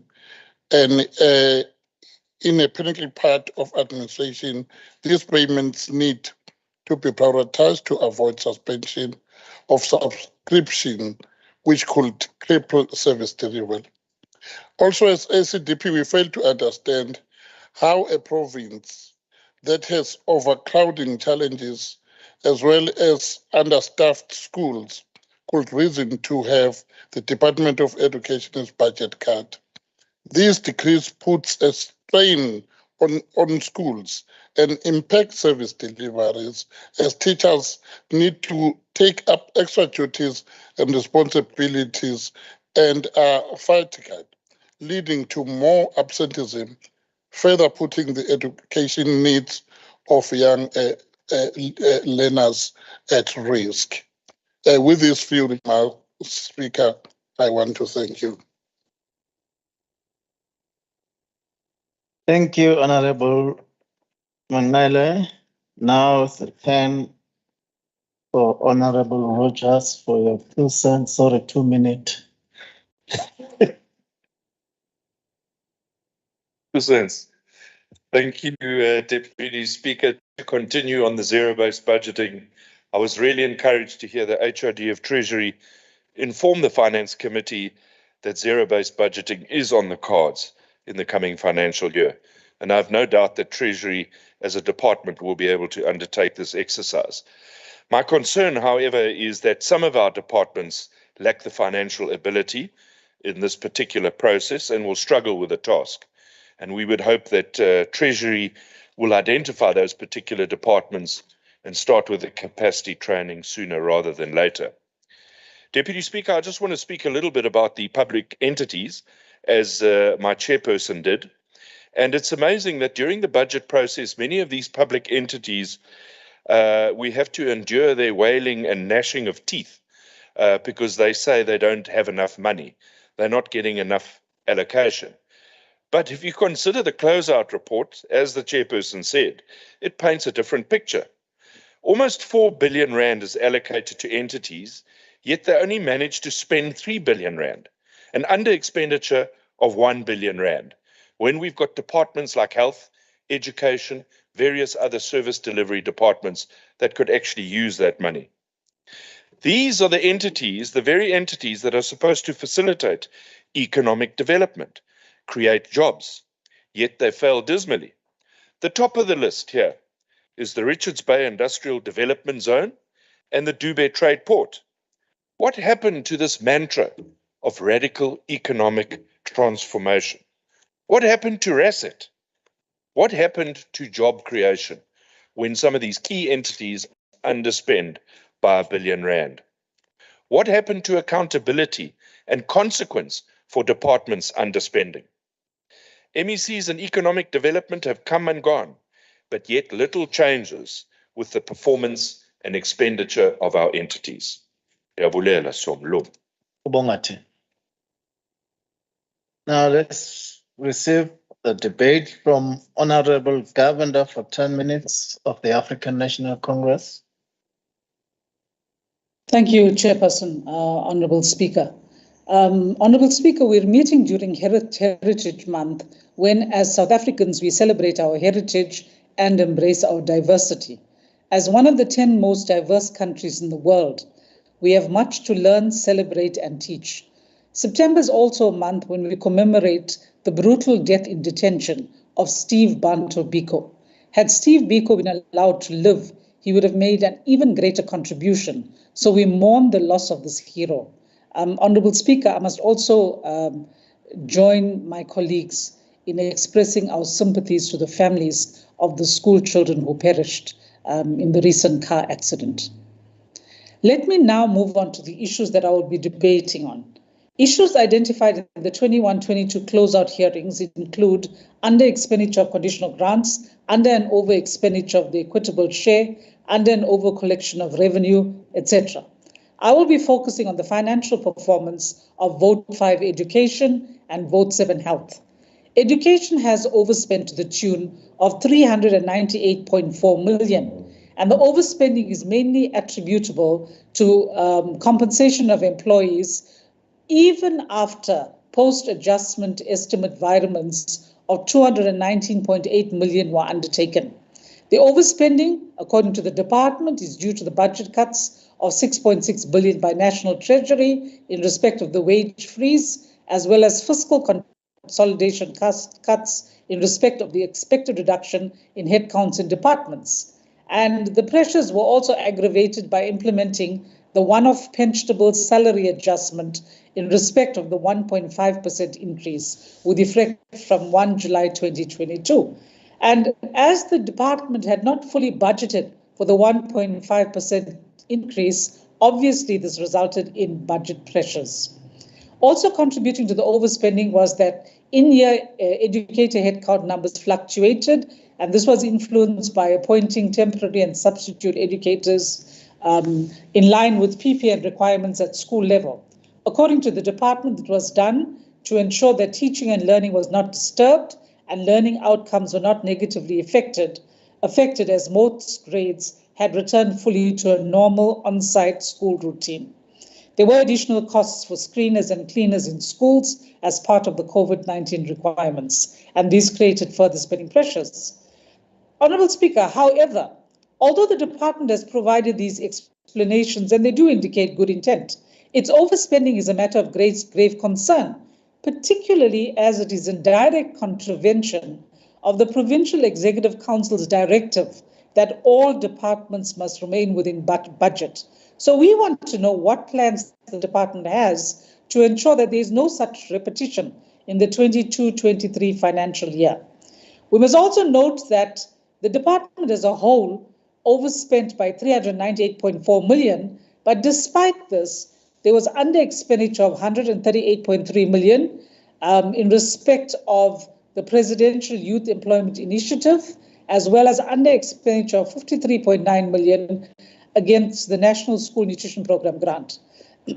and in a pinnacle part of administration, these payments need to be prioritized to avoid suspension of subscription, which could cripple service delivery. Also, as ACDP, we fail to understand how a province that has overcrowding challenges as well as understaffed schools could reason to have the Department of Education's budget cut. This decrease puts a strain on schools and impacts service deliveries as teachers need to take up extra duties and responsibilities and are fatigued, leading to more absenteeism, further putting the education needs of young learners at risk. With this few remarks, Speaker, I want to thank you. Thank you, Honorable Manale. Now the turn for Honorable Rogers for your 2 cents, sorry, 2 minutes. 2 cents. Thank you, Deputy Speaker. To continue on the zero-based budgeting, I was really encouraged to hear the HRD of Treasury inform the Finance Committee that zero-based budgeting is on the cards in the coming financial year. And I have no doubt that Treasury as a department will be able to undertake this exercise. My concern, however, is that some of our departments lack the financial ability in this particular process and will struggle with the task. And we would hope that Treasury will identify those particular departments and start with the capacity training sooner rather than later. Deputy Speaker, I just want to speak a little bit about the public entities, as my chairperson did. And it's amazing that during the budget process, many of these public entities, we have to endure their wailing and gnashing of teeth because they say they don't have enough money. They're not getting enough allocation. But if you consider the closeout report, as the chairperson said, it paints a different picture. Almost 4 billion rand is allocated to entities, yet they only managed to spend 3 billion rand, an under expenditure of 1 billion rand, when we've got departments like health, education, various other service delivery departments that could actually use that money. These are the entities, the very entities that are supposed to facilitate economic development, create jobs, yet they fail dismally. The top of the list here is the Richards Bay Industrial Development Zone and the Dube Trade Port. What happened to this mantra of radical economic transformation? What happened to RASET? What happened to job creation when some of these key entities underspend by R1 billion? What happened to accountability and consequence for departments underspending. MECs and economic development have come and gone, but yet little changes with the performance and expenditure of our entities. Ndiyabulela, Somlo. Ubongati. Now let's receive the debate from Honorable Governor for 10 minutes of the African National Congress. Thank you, Chairperson, Honorable Speaker. Honorable Speaker, we're meeting during Heritage Month when, as South Africans, we celebrate our heritage and embrace our diversity. As one of the 10 most diverse countries in the world, we have much to learn, celebrate, and teach. September is also a month when we commemorate the brutal death in detention of Steve Bantu Biko. Had Steve Biko been allowed to live, he would have made an even greater contribution. So we mourn the loss of this hero. Honorable Speaker, I must also join my colleagues in expressing our sympathies to the families of the school children who perished in the recent car accident. Let me now move on to the issues that I will be debating on. Issues identified in the 21-22 closeout hearings include under expenditure of conditional grants, under and over expenditure of the equitable share, under and over collection of revenue, etc. I will be focusing on the financial performance of Vote 5 Education and Vote 7 Health. Education has overspent to the tune of 398.4 million. And the overspending is mainly attributable to compensation of employees, even after post-adjustment estimate environments of 219.8 million were undertaken. The overspending, according to the department, is due to the budget cuts of 6.6 billion by National Treasury in respect of the wage freeze, as well as fiscal consolidation cuts in respect of the expected reduction in headcounts in departments. And the pressures were also aggravated by implementing the one-off pensionable salary adjustment in respect of the 1.5% increase with effect from 1 July 2022. And as the department had not fully budgeted for the 1.5% increase, obviously this resulted in budget pressures. Also contributing to the overspending was that in-year educator headcount numbers fluctuated, and this was influenced by appointing temporary and substitute educators in line with PPN requirements at school level. According to the department, it was done to ensure that teaching and learning was not disturbed and learning outcomes were not negatively affected as most grades had returned fully to a normal on-site school routine. There were additional costs for screeners and cleaners in schools as part of the COVID-19 requirements, and these created further spending pressures. Honourable Speaker, however, although the department has provided these explanations, and they do indicate good intent, its overspending is a matter of grave concern, particularly as it is in direct contravention of the Provincial Executive Council's directive that all departments must remain within budget. So we want to know what plans the department has to ensure that there is no such repetition in the 22-23 financial year. We must also note that the department as a whole overspent by 398.4 million, but despite this, there was under expenditure of 138.3 million in respect of the Presidential Youth Employment Initiative, as well as under expenditure of 53.9 million against the National School Nutrition Program grant.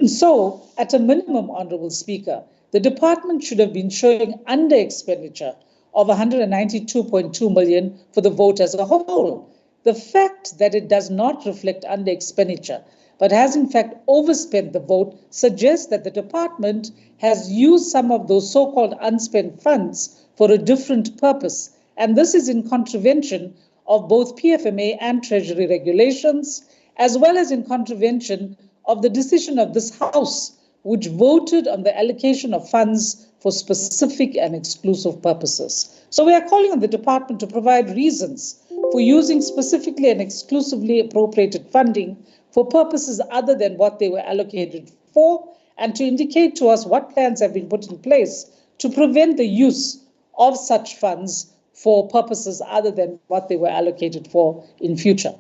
So, at a minimum, Honourable Speaker, the department should have been showing under expenditure of 192.2 million for the vote as a whole. The fact that it does not reflect under expenditure, but has in fact overspent the vote, suggests that the department has used some of those so-called unspent funds for a different purpose. And this is in contravention of both PFMA and Treasury regulations, as well as in contravention of the decision of this House, which voted on the allocation of funds for specific and exclusive purposes. So we are calling on the department to provide reasons for using specifically and exclusively appropriated funding for purposes other than what they were allocated for, and to indicate to us what plans have been put in place to prevent the use of such funds for purposes other than what they were allocated for in future.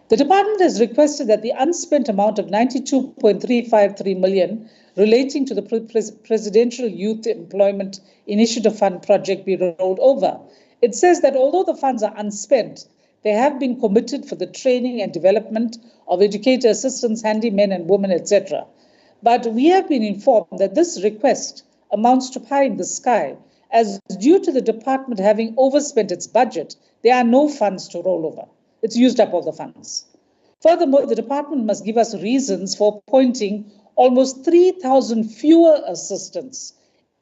The department has requested that the unspent amount of 92.353 million relating to the Presidential Youth Employment Initiative Fund project be rolled over. It says that although the funds are unspent, they have been committed for the training and development of educator assistants, handymen and women, etc. But we have been informed that this request amounts to pie in the sky, as due to the department having overspent its budget, there are no funds to roll over. It's used up all the funds. Furthermore, the department must give us reasons for appointing almost 3,000 fewer assistants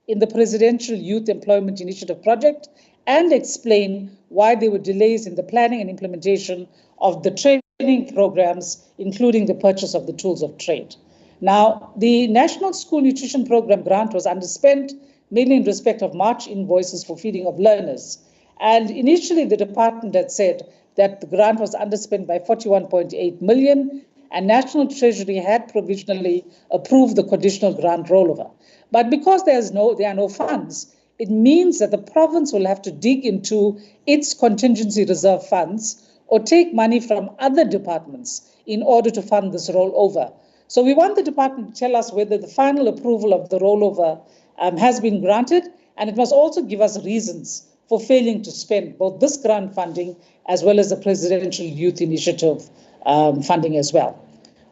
in the Presidential Youth Employment Initiative project and explain why there were delays in the planning and implementation of the training programs, including the purchase of the tools of trade. Now, the National School Nutrition Program grant was underspent, mainly in respect of March invoices for feeding of learners. And initially, the department had said that the grant was underspent by 41.8 million, and National Treasury had provisionally approved the conditional grant rollover. But because there are no funds, it means that the province will have to dig into its contingency reserve funds or take money from other departments in order to fund this rollover. So we want the department to tell us whether the final approval of the rollover has been granted, and it must also give us reasons for failing to spend both this grant funding as well as the Presidential Youth Initiative funding as well.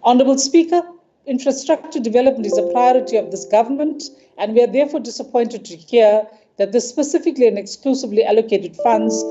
Honourable Speaker, infrastructure development is a priority of this government, and we are therefore disappointed to hear that the specifically and exclusively allocated funds